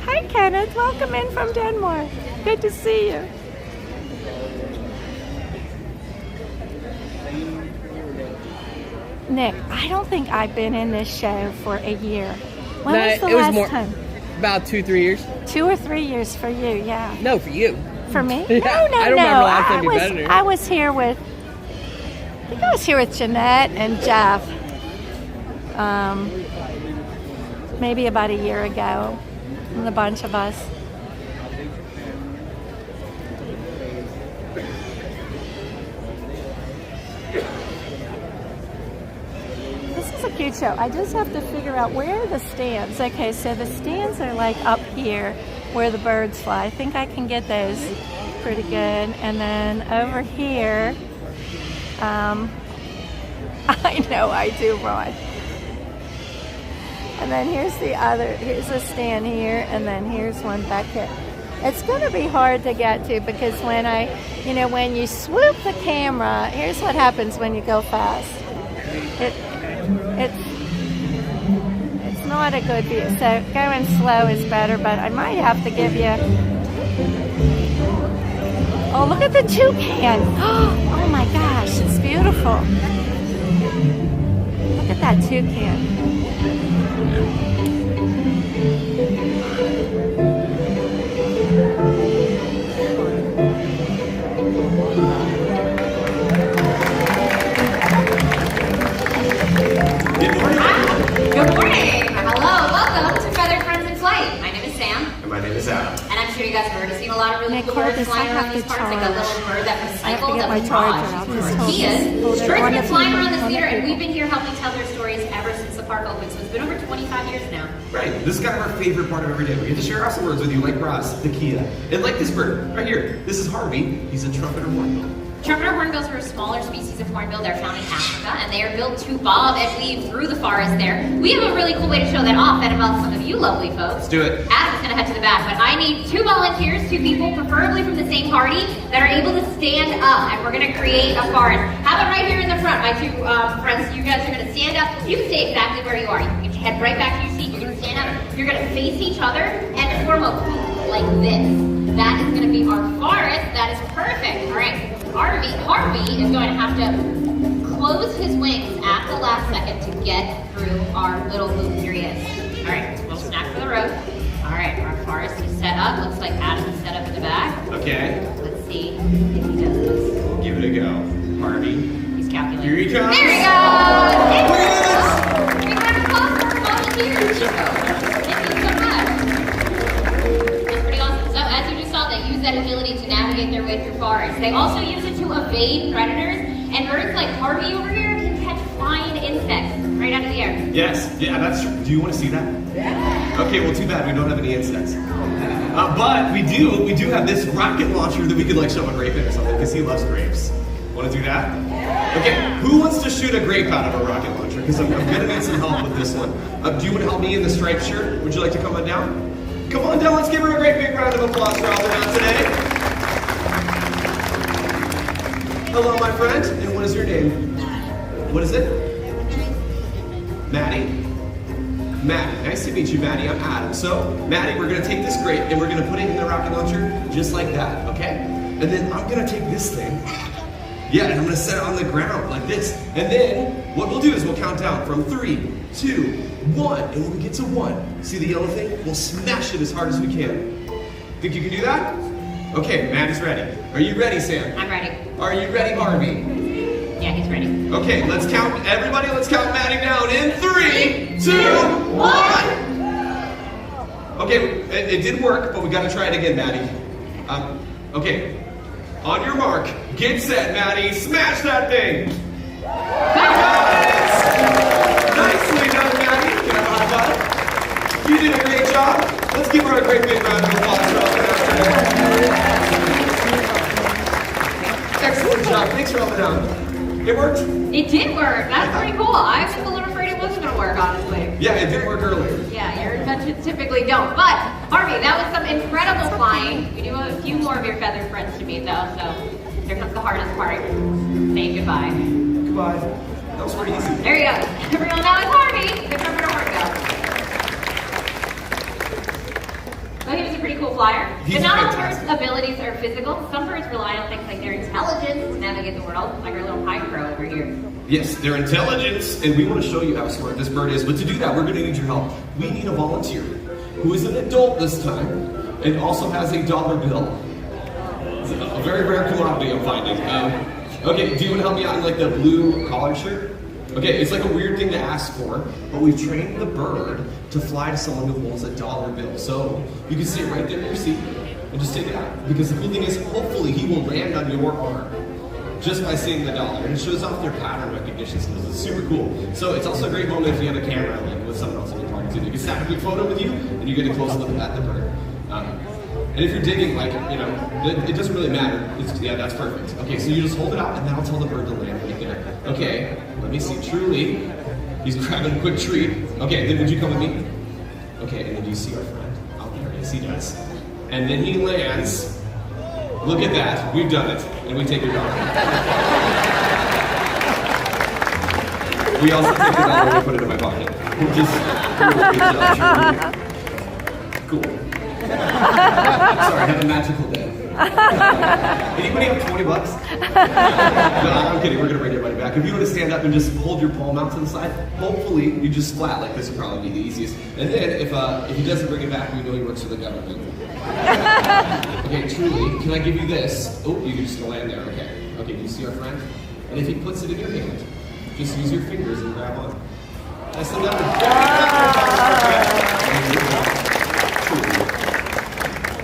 Speaker 1: Hi, Kenneth. Welcome in from Denmark. Good to see you. Nick, I don't think I've been in this show for a year. When was the
Speaker 3: it was
Speaker 1: last
Speaker 3: more,
Speaker 1: time?
Speaker 3: about 2-3 years.
Speaker 1: 2 or 3 years for you, yeah.
Speaker 3: No, for you.
Speaker 1: For me?
Speaker 3: Yeah,
Speaker 1: No.
Speaker 3: I don't remember the last time you've been here.
Speaker 1: I was here with, I think I was here with Jeanette and Jeff. Maybe about a year ago, and a bunch of us. This is a cute show. I just have to figure out where are the stands. Okay, so the stands are like up here where the birds fly. I think I can get those pretty good. And then over here, I know I do, Ron. And then here's a stand here, and then here's one back here. It's going to be hard to get to because when when you swoop the camera, here's what happens when you go fast. It's not a good view. So going slow is better, but I might have to give you. Oh, look at the toucan! Oh my gosh, it's beautiful. Look at that toucan.
Speaker 10: Good morning. Hello. Welcome to Feathered Friends in Flight. My name is Sam.
Speaker 5: And my name is Adam.
Speaker 10: And I'm sure you guys have already seen a lot of really cool birds flying around these parts, like a little bird that recycled that was Maharaja. Birds have been flying around this theater, and we've been here helping tell their stories ever since the park opened. So it's been over 25 years now.
Speaker 5: Right. This is kind of our favorite part of every day. We get to share awesome words with you, like Ross, the Kia, and like this bird right here. This is Harvey. He's a trumpeter hornbill.
Speaker 10: Trumpeter hornbills are a smaller species of hornbill. They're found in Africa, and they are built to bob and weave through the forest there. We have a really cool way to show that off that involves some of you lovely folks.
Speaker 5: Let's do it.
Speaker 10: Adam's gonna head to the back, but I need 2 volunteers, 2 people, preferably from the same party, that are able to stand up, and we're gonna create a forest. How about right here in the front, my 2 friends? You guys are gonna stand up. You can stay exactly where you are. You can head right back to your seat. You're gonna stand up. You're gonna face each other and form a loop like this. That is gonna be our forest. That is perfect. All right. Harvey is going to have to close his wings at the last second to get through our little loop. Here he is. All right, little snack for the road. All right, our forest is set up. Looks like Adam is set up in the back.
Speaker 5: Okay.
Speaker 10: Let's see if he does this.
Speaker 5: Give it a go. Harvey.
Speaker 10: He's calculating.
Speaker 5: Here he comes.
Speaker 10: There he goes. Thank you. Big round of applause for our volunteers. Thank you so much. That's pretty awesome. So as you just saw, they use that agility to navigate their way through forests. They also use it to evade predators, and birds like Harvey over here can catch flying insects right out of the air.
Speaker 5: Yes. Yeah, that's true. Do you want to see that? Yeah. Okay, well, too bad we don't have any insects. But we do have this rocket launcher that we could like shove a grape in or something because he loves grapes. Want to do that? Okay, who wants to shoot a grape out of a rocket launcher? Because I'm going to need some help with this one. Do you want to help me in the striped shirt? Would you like to come on down? Come on down, let's give her a great big round of applause for helping out today. Hello, my friend, and what is your name? What is it? Maddie? Maddie, nice to meet you, Maddie. I'm Adam. So, Maddie, we're gonna take this grape and we're gonna put it in the rocket launcher just like that, okay? And then I'm gonna take this thing, yeah, and I'm gonna set it on the ground like this. And then what we'll do is we'll count down from 3, 2, 1, and when we get to 1, see the yellow thing? We'll smash it as hard as we can. Think you can do that? Okay, Maddie's ready. Are you ready, Sam?
Speaker 10: I'm ready.
Speaker 5: Are you ready, Harvey?
Speaker 10: Yeah, he's ready.
Speaker 5: Okay, let's count, everybody, let's count Maddie down in 3, 2, 1. Okay, it did work, but we gotta try it again, Maddie. Okay, on your mark, get set, Maddie, smash that thing. Nice! Nicely done, Maddie. Can I have a high five? You did a great job. Let's give her a great big round of applause for helping us today. Excellent job. Thanks for helping out. It worked?
Speaker 10: It did work. That's pretty cool. I was a little afraid it wasn't going to work, honestly.
Speaker 5: Yeah, it did work earlier.
Speaker 10: Yeah, your inventions typically don't. But, Harvey, that was some incredible flying. We do have a few more of your feathered friends to meet, though, so here comes the hardest part. Saying goodbye.
Speaker 5: Goodbye. That was pretty easy.
Speaker 10: There you go. Everyone, now it's Harvey. The trumpeter hornbill. So he was a pretty cool flyer. But not all birds' abilities are physical. Some birds rely on things like their intelligence to navigate the world, like our little pine crow over here.
Speaker 5: Yes, their intelligence, and we want to show you how smart this bird is. But to do that, we're going to need your help. We need a volunteer who is an adult this time and also has a dollar bill. It's a very rare commodity I'm finding. Okay, do you want to help me out in like the blue collared shirt? Okay, it's like a weird thing to ask for, but we've trained the bird to fly to someone who holds a dollar bill. So you can see it right there in your seat and just take it out. Because the cool thing is, hopefully he will land on your arm just by seeing the dollar. And it shows off their pattern recognition skills. It's super cool. So it's also a great moment if you have a camera like with someone else in your party too. They can snap a quick photo with you and you get a close look at the bird. And if you're digging, like, you know, it doesn't really matter. Yeah, that's perfect. Okay, so you just hold it out and then I'll tell the bird to land right there. Okay, let me see. Truly, he's grabbing a quick treat. Okay, then would you come with me? Okay, and then do you see our friend out there? Yes, he does. And then he lands. Look at that. We've done it. And we take your dollar. We also take your dollar and put it in my pocket. Just cool. Sorry, I had a magical day. Anybody have $20? No, I'm kidding. We're gonna bring everybody back. If you want to stand up and just hold your palm out to the side, hopefully you just splat like this would probably be the easiest. And then if he doesn't bring it back, we know he works for the government. Okay, truly, can I give you this? Oh, you can just go land there. Okay. Okay, do you see our friend? And if he puts it in your hand, just use your fingers and grab on. That's the number.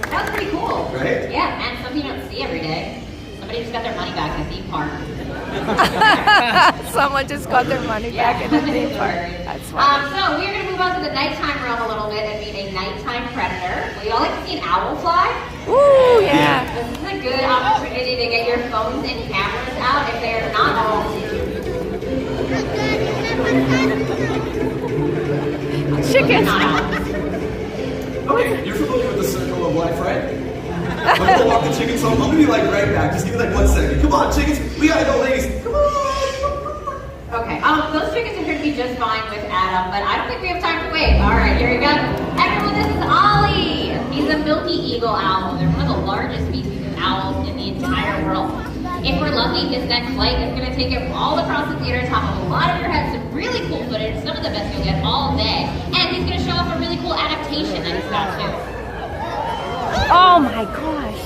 Speaker 10: That was pretty cool.
Speaker 5: Right?
Speaker 10: Yeah, and something you don't see every day. Somebody just got their money back in a theme park.
Speaker 1: Someone just got their money back in the theme park. That's funny.
Speaker 10: So we're going to move on to the nighttime realm a little bit and meet a nighttime predator. We all like to see an owl fly.
Speaker 1: Ooh, yeah.
Speaker 10: This is a good opportunity to get your phones and cameras out if they are not all.
Speaker 1: Chicken.
Speaker 5: Okay, you're familiar with the circle of life, right? I'm gonna walk the chickens home. I'm gonna be like right back. Just give me like 1 second. Come on, chickens. We gotta go, ladies. Come on.
Speaker 10: Okay, those chickens are going to be just fine with Adam, but I don't think we have time to wait. All right, here we go. Everyone, this is Ollie. He's a milky eagle owl. They're one of the largest species of owls in the entire world. If we're lucky, his next flight is going to take him all across the theater, top of a lot of your heads, some really cool footage, some of the best you'll get all day. And he's going to show off a really cool adaptation that he's got too.
Speaker 1: Oh my gosh.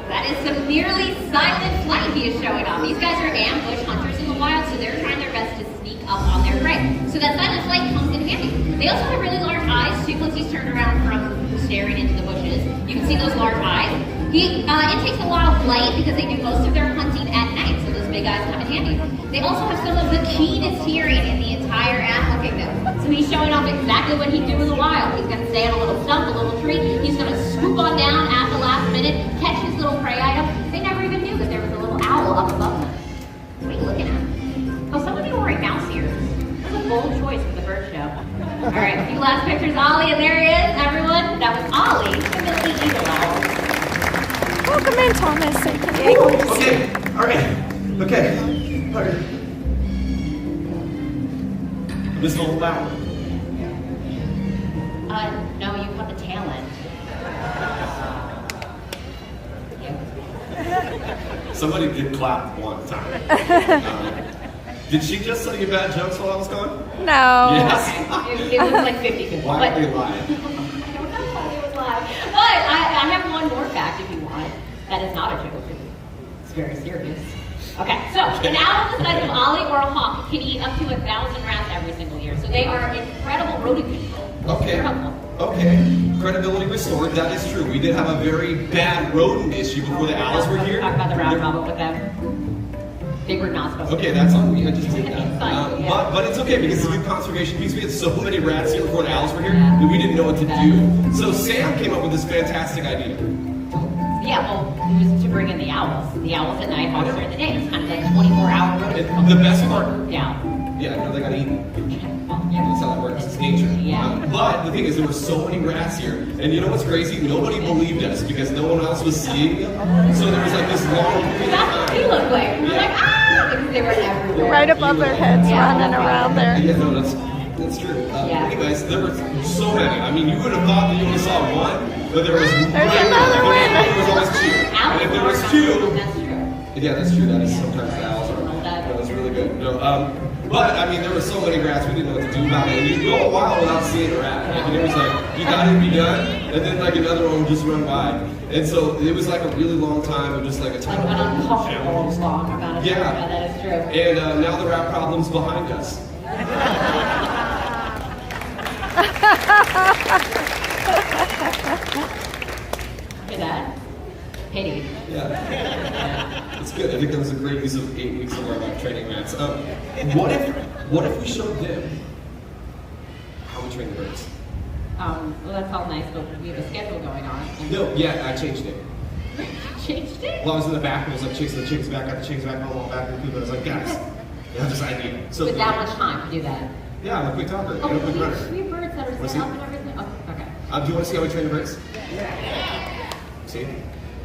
Speaker 10: That is some nearly silent flight he is showing off. These guys are ambush hunters in the wild, so they're trying their best to sneak up on their prey. So that silent flight comes in handy. They also have really large eyes too. Once he's turned around from staring into the bushes, you can see those large eyes. It takes a lot of light because they do most of their hunting at night, so those big eyes come in handy. They also have some of the keenest hearing in the entire animal kingdom. So he's showing off exactly what he'd do in the wild. He's going to stay on a little stump, a little tree. He's going to swoop on down at the last minute, catch his little prey item. They never even knew that there was a little owl up above them. What are you looking at? Oh, some of you are wearing mouse ears. That's a bold choice for the bird show. All right, a few last pictures. Ollie, and there he is, everyone. That was Ollie, the milky eagle owl.
Speaker 1: Welcome in, Thomas. So you can be able to see.
Speaker 5: Okay, all right. Okay. All right. This little owl.
Speaker 10: No, you put the tail end.
Speaker 5: Somebody did clap one time. Did she just tell you bad jokes while I was gone?
Speaker 1: No.
Speaker 5: Yes.
Speaker 10: It was like 50-50.
Speaker 5: Why are they lying?
Speaker 10: I don't know. It was live. But I have one more fact if you want. That is not a joke. It's very serious. Okay, so an owl the size of Ollie or a hawk can eat up to 1,000 rats every single year. So they are incredible rodent control.
Speaker 5: Okay.
Speaker 10: They're helpful.
Speaker 5: Okay. Credibility restored. That is true. We did have a very bad rodent issue before the owls were here.
Speaker 10: Talk about the rat problem with them. They were not supposed to.
Speaker 5: Okay, that's on me. I just did that.
Speaker 10: Fine,
Speaker 5: But it's okay because it's a good conservation piece. We had so many rats here before the owls were here that we didn't know what to do. So Sam came up with this fantastic idea.
Speaker 10: Yeah, well, it was to bring in the owls. The owls at night, hawks during the day. It's kind of like 24-hour rodent.
Speaker 5: The best part.
Speaker 10: Yeah.
Speaker 5: Yeah, no, they got eaten.
Speaker 10: Yeah.
Speaker 5: That's how that works. It's nature.
Speaker 10: Yeah.
Speaker 5: But the thing is, there were so many rats here, and you know what's crazy? Nobody believed us because no one else was seeing them. So there was like this long period of
Speaker 10: That's what we look like. We were like, ah! Because they were everywhere.
Speaker 1: Right above their heads, running around there.
Speaker 5: Yeah, no, that's That's true.
Speaker 10: Yeah.
Speaker 5: Anyways, there were so many. I mean, you would have thought that you only saw one, but there was
Speaker 1: another one.
Speaker 5: There was always two. And if there was two,
Speaker 10: That's true.
Speaker 5: yeah, that's true. That is sometimes the owls are. That was really good. No, but I mean, there were so many rats, we didn't know what to do about it. And you'd go a while without seeing a rat. Like, and it was like, you got it to be done, and then like another one would just run by. And so it was like a really long time of just like a ton
Speaker 10: Like
Speaker 5: of
Speaker 10: an uncomfortable long amount of time.
Speaker 5: Yeah.
Speaker 10: Yeah, that is true.
Speaker 5: And now the rat problem's behind us.
Speaker 10: Hear that? Pity.
Speaker 5: Yeah. It's good. I think that was a great use of 8 weeks of our training rats. What if we showed them how we train the birds?
Speaker 10: Well, that's all nice, but we have a schedule going on.
Speaker 5: No, yeah, I changed it.
Speaker 10: Changed it?
Speaker 5: Well, I was in the back and I was like chasing the chickens back, got the chickens back, all back in the coop, and I was like, guys, I have this idea. So
Speaker 10: With that much time to do that.
Speaker 5: yeah, I'm a quick talker.
Speaker 10: Oh,
Speaker 5: I'm a quick runner.
Speaker 10: we have birds that are
Speaker 5: Wanna
Speaker 10: set
Speaker 5: see?
Speaker 10: up and everything? Oh, okay.
Speaker 5: Do you want to see how we train the birds? See?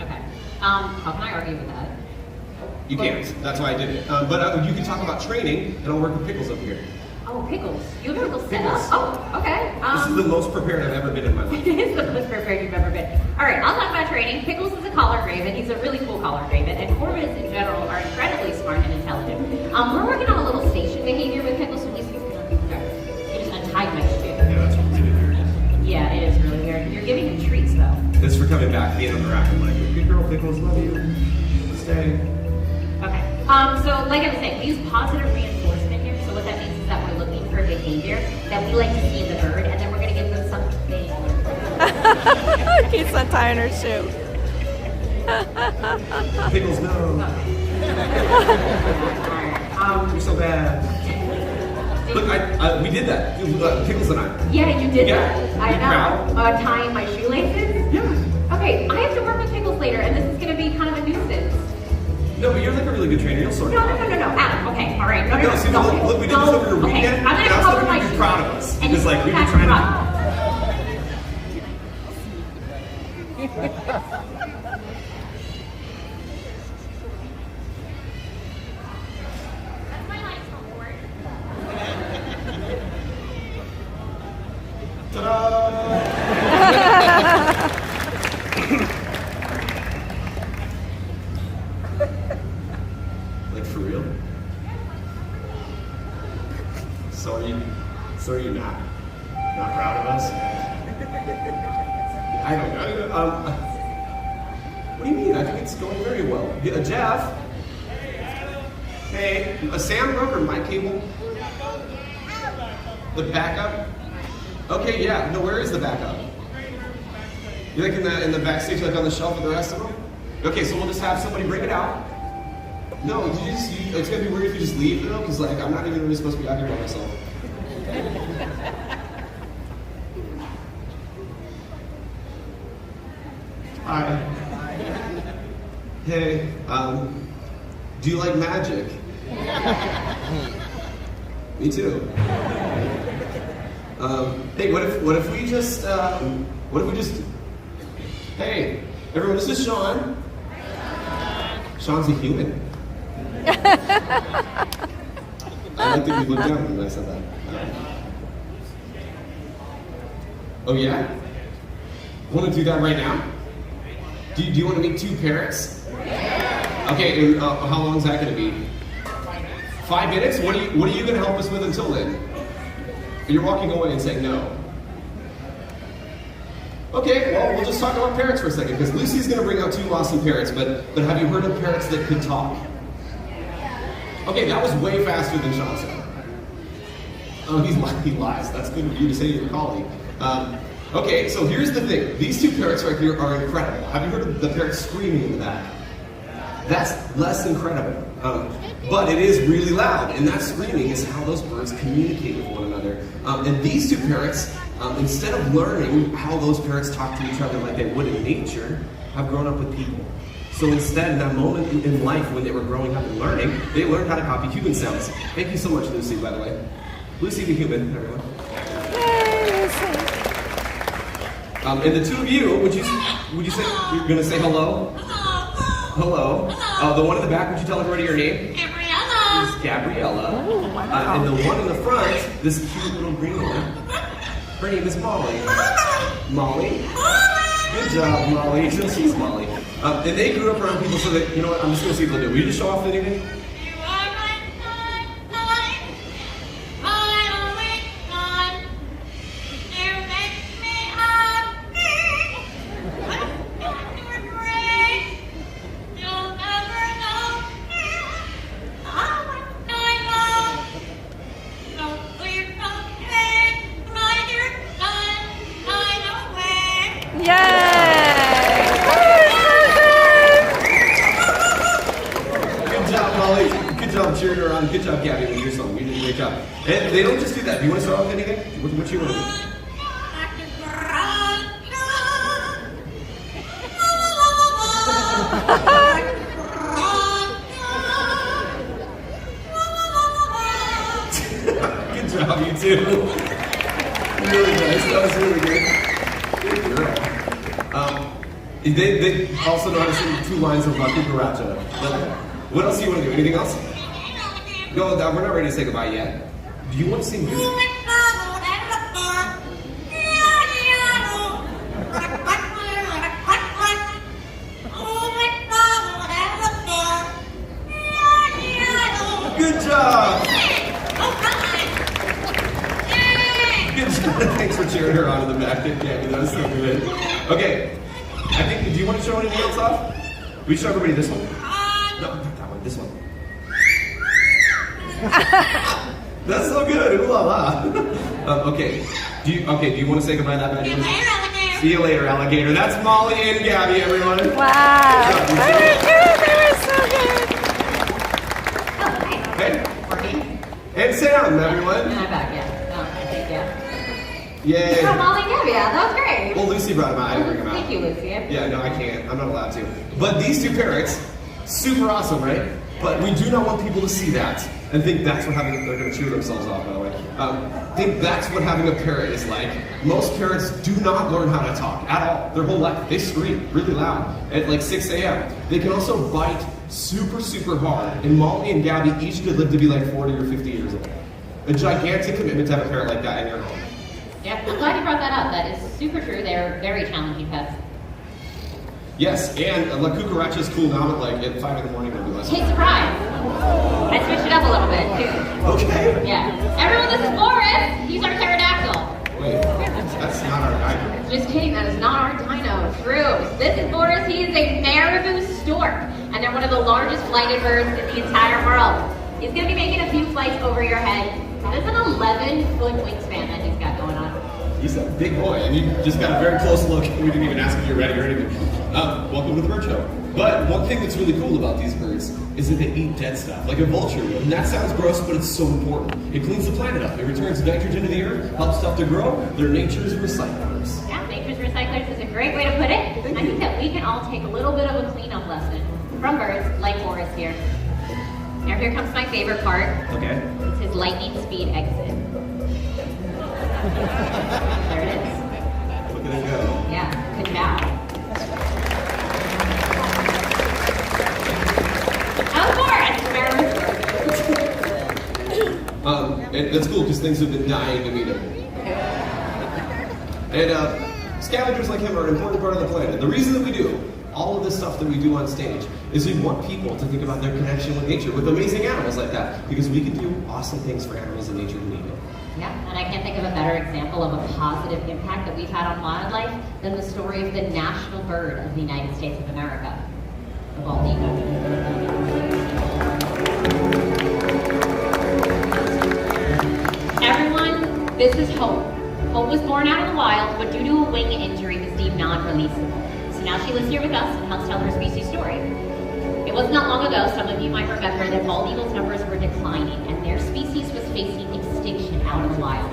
Speaker 10: Okay. How can I argue with that?
Speaker 5: You can't. That's why I did it. But you can talk about training, and I'll work with Pickles up here.
Speaker 10: Oh, pickles. You have pickles set
Speaker 5: Pickles.
Speaker 10: up? Oh, okay.
Speaker 5: This is the most prepared I've ever been in my life.
Speaker 10: It is the most prepared you've ever been. All right, I'll talk about training. Pickles is a collared raven. He's a really cool collared raven, and corvids in general are incredibly smart and intelligent. We're working on a little station behavior with pickles, so he's he just untied my shoe.
Speaker 5: Yeah, that's really weird.
Speaker 10: Yeah, it is really weird. You're giving him treats though.
Speaker 5: Thanks for coming back, being on the rack. I'm like, good girl, Pickles, love you. Stay.
Speaker 10: Okay. So like I was saying, we use positive reinforcement here. So what that means is that we're looking for behavior that we like to see in the bird, and then we're going to give them something.
Speaker 1: Keeps untying her shoe.
Speaker 5: Pickles, no. You're so bad. Look, we did that. Pickles and I.
Speaker 10: Yeah, you did
Speaker 5: Yeah.
Speaker 10: that. I know. Tying my shoelaces?
Speaker 5: Yeah.
Speaker 10: Okay, I have to work with Pickles later, and this is going to be kind of a nuisance.
Speaker 5: No, but you're like a really good trainer. You'll sort it
Speaker 10: No,
Speaker 5: out.
Speaker 10: Adam, okay, all right. No,
Speaker 5: No, see, look, we did this over your
Speaker 10: Okay,
Speaker 5: weekend,
Speaker 10: I'm
Speaker 5: and I
Speaker 10: going to
Speaker 5: was
Speaker 10: cover
Speaker 5: hoping
Speaker 10: my
Speaker 5: you'd be
Speaker 10: shoe.
Speaker 5: proud of us.
Speaker 10: And
Speaker 5: Because,
Speaker 10: you
Speaker 5: like,
Speaker 10: come
Speaker 5: we've been
Speaker 10: back
Speaker 5: trying to...
Speaker 10: That's my life homework.
Speaker 5: Like, for real? So are you not proud of us? I don't know. What do you mean? I think it's going very well. Jeff? Hey, Sam broke her mic cable? The backup? Okay, yeah. No, where is the backup? You like in the backstage, like on the shelf with the rest of them? Okay, so we'll just have somebody bring it out. No, it's gonna be weird if you just leave though, because like I'm not even really supposed to be out here by myself. Hi. Hey, do you like magic? Me too. Hey, what if we just, hey, everyone, this is Sean. Sean's a human. I like that you looked down when I said that. Oh yeah? Want to do that right now? Do you want to meet 2 parrots? Okay, and how long is that going to be? 5 minutes? What are you going to help us with until then? You're walking away and saying no. Okay, well, we'll just talk about parrots for a second, because Lucy's going to bring out 2 awesome parrots, but have you heard of parrots that could talk? Okay, that was way faster than Sean said. Oh, he lies. That's good of you to say to your colleague. Okay, so here's the thing. These 2 parrots right here are incredible. Have you heard of the parrot screaming in the back? That's less incredible. But it is really loud, and that screaming is how those birds communicate with one another. And these 2 parrots, instead of learning how those parrots talk to each other like they would in nature, have grown up with people. So instead, in that moment in life when they were growing up and learning, they learned how to copy human sounds. Thank you so much, Lucy, by the way. Lucy the human, everyone.
Speaker 1: Yay, Lucy.
Speaker 5: And the 2 of you, would you say, you're going to say hello? Hello. The one in the back, would you tell everybody your name?
Speaker 10: Gabriella.
Speaker 5: Gabriella.
Speaker 1: Oh, wow.
Speaker 5: And the one in the front, this cute little green one, her name is Molly. Molly? Good job, Molly. She's Molly. And they grew up around people so that, you know what, I'm just going to see if they'll do it. Will you just show off anything? Cheering her on. Good job, Gabby, with your song. You did a great job. And they don't just do that. Do you want to start off with anything? What you want to do? Good job, you two. Really nice. That was really good. Good girl. They also know how to sing 2 lines of Maharaja. What else do you want to do? Anything else? No, we're not ready to say goodbye yet. Do you want to sing music? Good job! Good job. Thanks for cheering her on in the back. That was so good. Okay, I think, do you want to show anything else off? We show everybody this one. No, not that one, this one. That's so good. Ooh la la. Okay. Do you want to say goodbye to that bad? See you later, alligator. That's Molly and Gabby, everyone.
Speaker 1: Wow. They were good. They were so good.
Speaker 10: Okay.
Speaker 5: And Sam, everyone.
Speaker 10: I'm back, yeah. Oh, I think, yeah.
Speaker 5: Yay.
Speaker 10: You brought Molly and Gabby out. That was great.
Speaker 5: Well, Lucy brought them out. I didn't bring them out.
Speaker 10: Thank you, Lucy.
Speaker 5: Yeah, no, I can't. I'm not allowed to. But these 2 parrots, super awesome, right? But we do not want people to see that and think that's what having, they're going to cheer themselves off, by the way. Think that's what having a parrot is like. Most parrots do not learn how to talk at all, their whole life. They scream really loud at like 6 a.m. They can also bite super, super hard. And Molly and Gabby each could live to be like 40 or 50 years old. A gigantic commitment to have a parrot like that in your home.
Speaker 10: Yeah, I'm glad you brought that up. That is super true. They're very challenging pets.
Speaker 5: Yes, and La Cucaracha's cool now, but like at 5 in the morning they'll be less.
Speaker 10: Hey, surprise! I switched it up a little bit, too.
Speaker 5: Okay.
Speaker 10: Yeah. Everyone, this is Boris. He's our pterodactyl.
Speaker 5: Wait, that's not our dino.
Speaker 10: Just kidding, that is not our dino. True. This is Boris. He is a marabou stork, and they're one of the largest flighted birds in the entire world. He's going to be making a few flights over your head. There's an 11-foot wingspan that he's got going on.
Speaker 5: He's a big boy, and you just got a very close look. We didn't even ask if you're ready or anything. Welcome to the bird show. But one thing that's really cool about these birds is that they eat dead stuff, like a vulture would. And that sounds gross, but it's so important. It cleans the planet up. It returns nitrogen to the earth, helps stuff to grow. They're nature's recyclers.
Speaker 10: Yeah, nature's recyclers is a great way to put it. I think that we can all take a little bit of a cleanup lesson from birds like Boris here. Now here comes my favorite part.
Speaker 5: Okay.
Speaker 10: It's his lightning speed exit. There it is.
Speaker 5: Look at it go.
Speaker 10: Yeah, good job.
Speaker 5: And that's cool because things have been dying to meet him. And scavengers like him are an important part of the planet. The reason that we do all of this stuff that we do on stage is we want people to think about their connection with nature, with amazing animals like that, because we can do awesome things for animals in nature who need it.
Speaker 10: Yeah, and I can't think of a better example of a positive impact that we've had on wildlife than the story of the national bird of the United States of America, the bald eagle. Everyone, this is Hope. Hope was born out in the wild, but due to a wing injury was deemed non-releasable. So now she lives here with us and helps tell her species story. It wasn't that long ago, some of you might remember, that bald eagles' numbers were declining and their species was facing extinction out in the wild.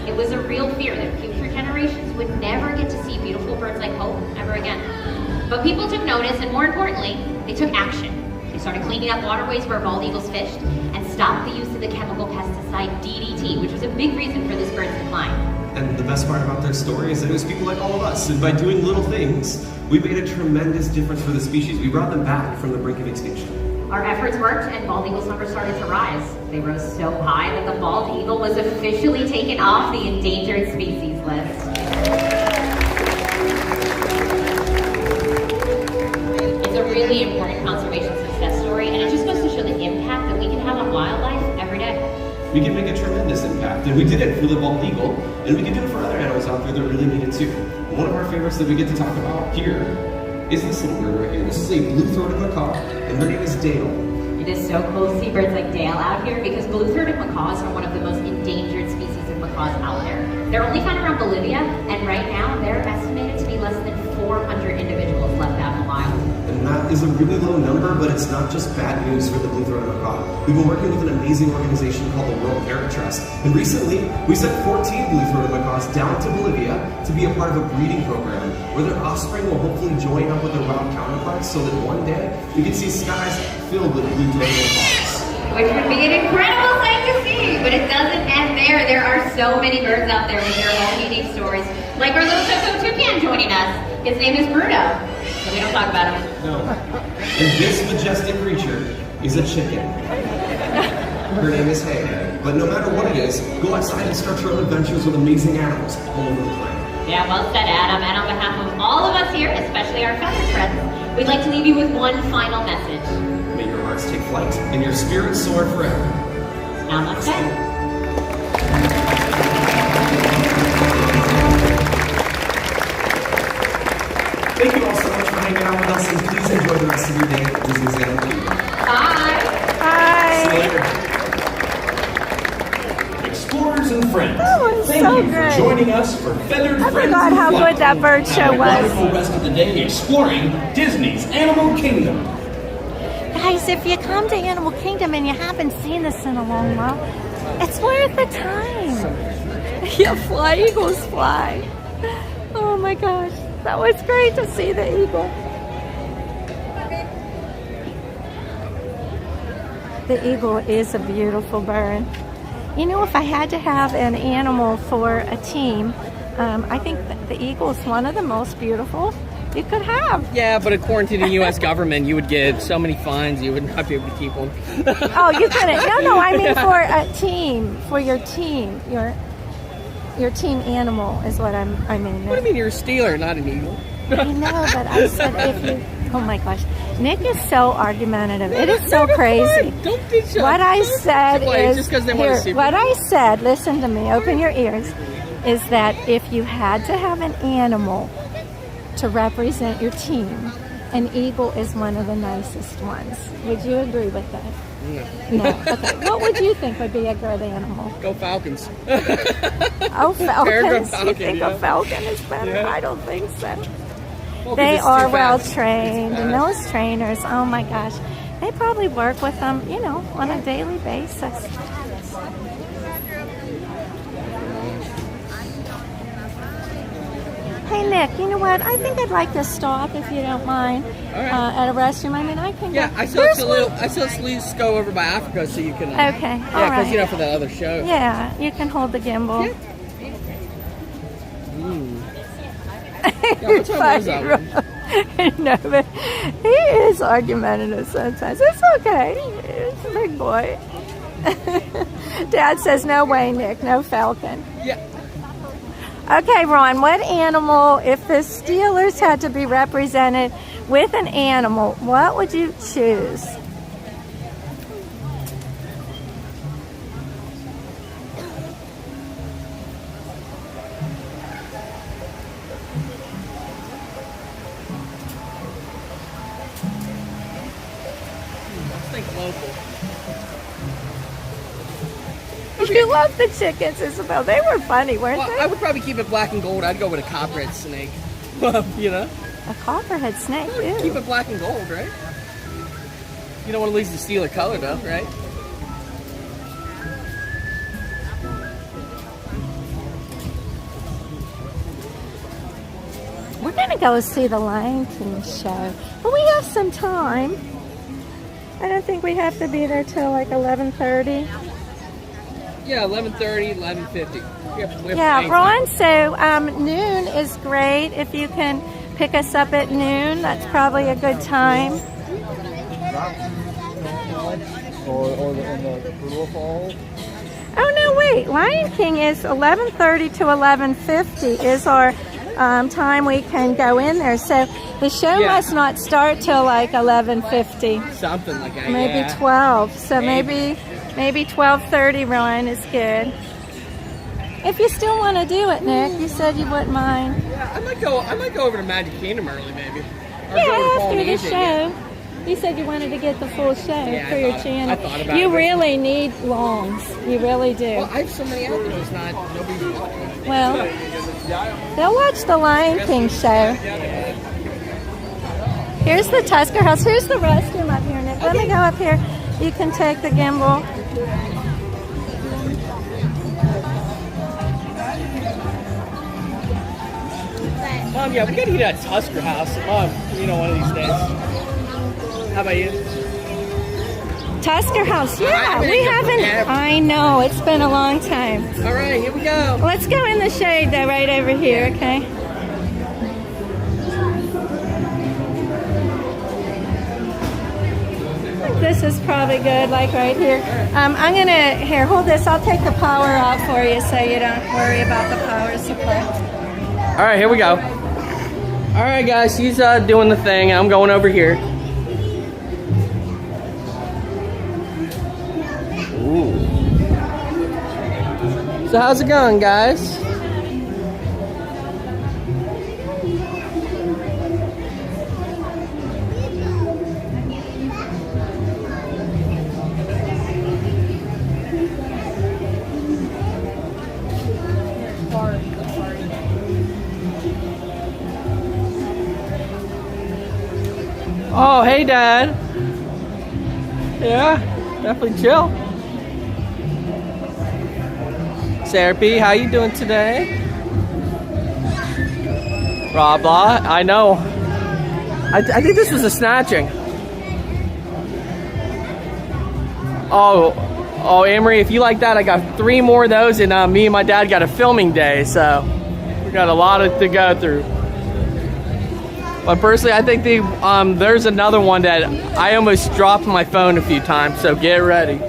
Speaker 10: It was a real fear that future generations would never get to see beautiful birds like Hope ever again. But people took notice, and more importantly, they took action. They started cleaning up waterways where bald eagles fished and stopped the use of the chemical pesticide DDT, which was a big reason for this bird's decline.
Speaker 5: And the best part about their story is that it was people like all of us, and by doing little things, we made a tremendous difference for the species. We brought them back from the brink of extinction.
Speaker 10: Our efforts worked and bald eagles' numbers started to rise. They rose so high that the bald eagle was officially taken off the endangered species list. It's a really important conservation success story, and it just goes to show the impact that we can have on wildlife every day.
Speaker 5: We can make a tremendous impact, and we did it for the bald eagle, and we can do it for other animals out there that really need it too. One of our favorites that we get to talk about here is this little bird right here. This is a blue-throated macaw, and her name is Dale.
Speaker 10: It is so cool to see birds like Dale out here because blue-throated macaws are one of the most endangered species of macaws out there. They're only found around Bolivia, and right now they're estimated to be less than 400 individuals left out in the wild.
Speaker 5: And that is a really low number, but it's not just bad news for the blue-throated macaw. We've been working with an amazing organization called the World Parrot Trust, and recently we sent 14 blue-throated macaws down to Bolivia to be a part of a breeding program where their offspring will hopefully join up with their wild counterparts so that one day we can see skies filled with blue-throated macaws.
Speaker 10: Which would be an incredible sight to see, but it doesn't end there. There are so many birds out there with their own unique stories, like our little Choco toucan joining us. His name is Bruno, so we don't talk about him.
Speaker 5: No. And this majestic creature is a chicken. Her name is Hay. But no matter what it is, go outside and start your own adventures with amazing animals all over the planet.
Speaker 10: Yeah, well said, Adam. And on behalf of all of us here, especially our feathered friends, we'd like to leave you with one final message.
Speaker 5: May your hearts take flight and your spirits soar forever.
Speaker 10: Namaste.
Speaker 5: Thank you all so much for hanging out with us, and please enjoy the rest of your day at Disney's Animal Kingdom.
Speaker 10: Bye.
Speaker 1: Bye.
Speaker 5: See you later.
Speaker 11: Explorers and friends,
Speaker 1: That was
Speaker 11: thank
Speaker 1: so
Speaker 11: you
Speaker 1: good.
Speaker 11: for joining us for Feathered
Speaker 1: I
Speaker 11: Friends
Speaker 1: forgot
Speaker 11: in
Speaker 1: how
Speaker 11: Flight.
Speaker 1: good that bird show
Speaker 11: Have a
Speaker 1: was.
Speaker 11: wonderful rest of the day exploring Disney's Animal Kingdom.
Speaker 1: Guys, if you come to Animal Kingdom and you haven't seen this in a long while, it's worth the time. Yeah, fly, eagles fly. Oh my gosh, that was great to see the eagle. The eagle is a beautiful bird. You know, if I had to have an animal for a team, I think that the eagle is one of the most beautiful you could have.
Speaker 3: Yeah, but according to the U.S. government, you would get so many fines, you would not be able to keep them.
Speaker 1: Oh, you couldn't. No, I mean for a team, for your team, your team animal is what I mean.
Speaker 3: What do you mean? You're a Steeler, not an Eagle.
Speaker 1: I know, but I said if you. Oh my gosh, Nick is so argumentative. It is so crazy.
Speaker 3: Don't ditch
Speaker 1: What I said is
Speaker 3: just 'cause they want to see.
Speaker 1: what I said. Listen to me. Open your ears. Is that if you had to have an animal to represent your team, an eagle is one of the nicest ones. Would you agree with that? No. Okay. What would you think would be a good animal?
Speaker 3: Go Falcons.
Speaker 1: Oh, falcons.
Speaker 3: Peregrine
Speaker 1: You
Speaker 3: falcon,
Speaker 1: think
Speaker 3: yeah.
Speaker 1: a falcon is better?
Speaker 3: Yeah.
Speaker 1: I don't think so.
Speaker 3: Well, 'cause
Speaker 1: They
Speaker 3: it's too
Speaker 1: are well
Speaker 3: fast.
Speaker 1: trained,
Speaker 3: It's
Speaker 1: and
Speaker 3: fast.
Speaker 1: those trainers, oh my gosh, they probably work with them, you know, on a daily basis. Hey Nick, you know what? I think I'd like to stop if you don't mind
Speaker 3: right.
Speaker 1: at a restroom. I mean, I can.
Speaker 3: Yeah,
Speaker 1: go.
Speaker 3: I saw
Speaker 1: Where's
Speaker 3: Salute. I saw Salute go over by Africa so you can.
Speaker 1: Okay,
Speaker 3: Yeah,
Speaker 1: all
Speaker 3: because you know
Speaker 1: right.
Speaker 3: for that other show.
Speaker 1: Yeah, you can hold the gimbal.
Speaker 3: Yeah, what time was that one?
Speaker 1: No, but he is argumentative sometimes. It's okay. It's a big boy. Dad says, no way, Nick, no falcon.
Speaker 3: Yeah.
Speaker 1: Okay, Ron, what animal, if the Steelers had to be represented with an animal, what would you choose?
Speaker 3: Let's think local.
Speaker 1: You love the chickens, Isabel. They were funny, weren't
Speaker 3: Well,
Speaker 1: they?
Speaker 3: I would probably keep it black and gold. I'd go with a copperhead snake. You know?
Speaker 1: A copperhead snake,
Speaker 3: Keep
Speaker 1: ew.
Speaker 3: it black and gold, right? You don't want to lose the Steeler color, though, right?
Speaker 1: We're going to go see the Lion King show. But we have some time. I don't think we have to be there till like 11:30.
Speaker 3: Yeah, 11:30, 11:50.
Speaker 1: Yeah, Ron, so noon is great. If you can pick us up at noon, that's probably a good time.
Speaker 3: Or the Blue Fall.
Speaker 1: Oh no, wait. Lion King is 11:30 to 11:50 is our time we can go in there. So the show must not start till like 11:50.
Speaker 3: Something like that.
Speaker 1: Maybe 12. So maybe 12:30, Ryan, is good. If you still want to do it, Nick, you said you wouldn't mind.
Speaker 3: Yeah, I might go over to Magic Kingdom early, maybe. Or
Speaker 1: After the show. You said you wanted to get the full show for your channel.
Speaker 3: I thought about it.
Speaker 1: You really need longs. You really do.
Speaker 3: Well, I have so many out there. It's not nobody's watching.
Speaker 1: Well, they'll watch the Lion King show. Here's the Tusker House. Here's the restroom up here, Nick. Let me go up here. You can take the gimbal.
Speaker 3: Mom, yeah, we gotta eat at Tusker House. Mom, one of these days. How about you?
Speaker 1: Tusker House, yeah, we haven't. I know, it's been a long time.
Speaker 3: All right, here we go.
Speaker 1: Let's go in the shade, though, right over here, okay? I think this is probably good, like right here. I'm gonna, here, hold this. I'll take the power out for you so you don't worry about the power supply.
Speaker 3: All right, here we go. All right, guys, she's doing the thing. I'm going over here. Ooh. So how's it going, guys? Oh, hey, Dad. Yeah, definitely chill. Sarah P, how you doing today? Blah, blah. I know. I think this was a snatching. Oh, Amory, if you like that, I got 3 more of those, and me and my dad got a filming day, so we got a lot to go through. But personally, I think there's another one that I almost dropped my phone a few times, so get ready.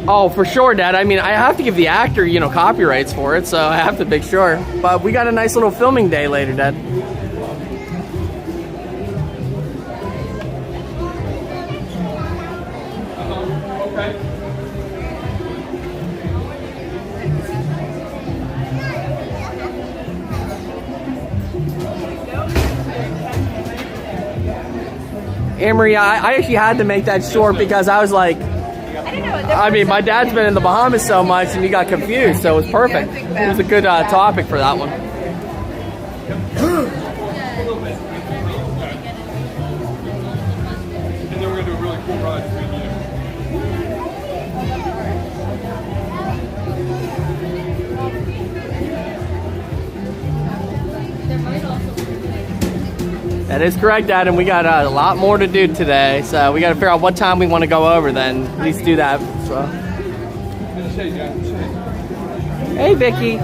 Speaker 3: Oh, for sure, Dad. I mean, I have to give the actor, copyrights for it, so I have to make sure. But we got a nice little filming day later, Dad. Okay. Amory, I actually had to make that short because I was like, I mean, my dad's been in the Bahamas so much and he got confused, so it was perfect. It was a good topic for that one.
Speaker 7: And then we're going to do a really cool ride between you.
Speaker 3: That is correct, Dad, and we got a lot more to do today, so we got to figure out what time we want to go over then. At least do that. So. Hey, Vicky.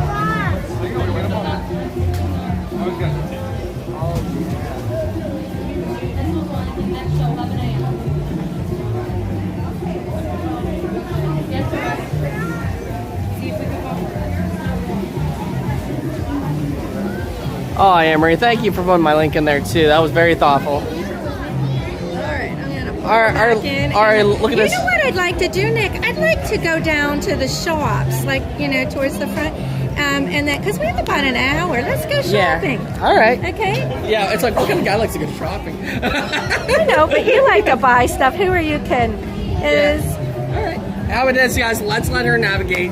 Speaker 3: Oh, Amory, thank you for putting my link in there too. That was very thoughtful.
Speaker 1: All right, I'm gonna put
Speaker 3: All right, look at this.
Speaker 1: You know what I'd like to do, Nick? I'd like to go down to the shops, like towards the front, and that because we have about an hour. Let's go shopping.
Speaker 3: Yeah. All right.
Speaker 1: Okay.
Speaker 3: Yeah, it's like what kind of guy likes to go shopping?
Speaker 1: I know, but you like to buy stuff. Who are you kidding? It is.
Speaker 3: All right. How about this, guys? Let's let her navigate.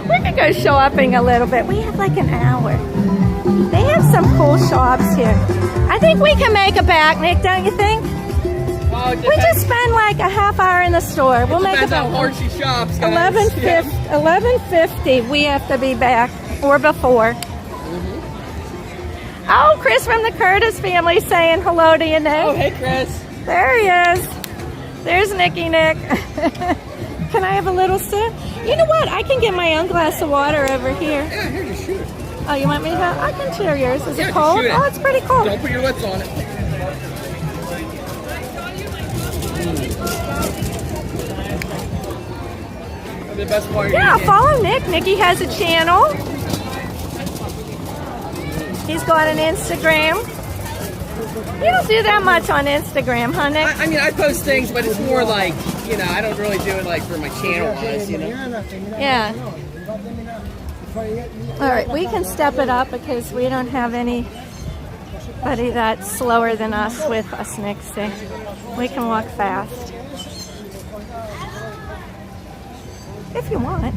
Speaker 1: We could go shopping a little bit. We have like an hour. They have some cool shops here. I think we can make it back, Nick, don't you think?
Speaker 3: Well,
Speaker 1: we just spend like a half hour in the store. We'll make it back.
Speaker 3: Depends how hard she shops, guys.
Speaker 1: 11:50 we have to be back, or before. Oh, Chris from the Curtis family saying hello to you, Nick.
Speaker 3: Oh, hey, Chris.
Speaker 1: There he is. There's Nicky Nick. Can I have a little sip? You know what? I can get my own glass of water over here.
Speaker 3: Yeah, here, just shoot it.
Speaker 1: Oh, you want me to? I can share yours. Is
Speaker 3: Yeah,
Speaker 1: it cold?
Speaker 3: shoot it.
Speaker 1: Oh, it's pretty cold.
Speaker 3: Don't put your lips on it. The best part.
Speaker 1: Yeah, follow Nick. Nicky has a channel. He's got an Instagram. You don't do that much on Instagram, huh, Nick?
Speaker 3: I mean, I post things, but it's more like, you know, I don't really do it like for my channel wise, you know.
Speaker 1: Yeah. All right, we can step it up because we don't have anybody that's slower than us with us, Nick. So we can walk fast. If you want.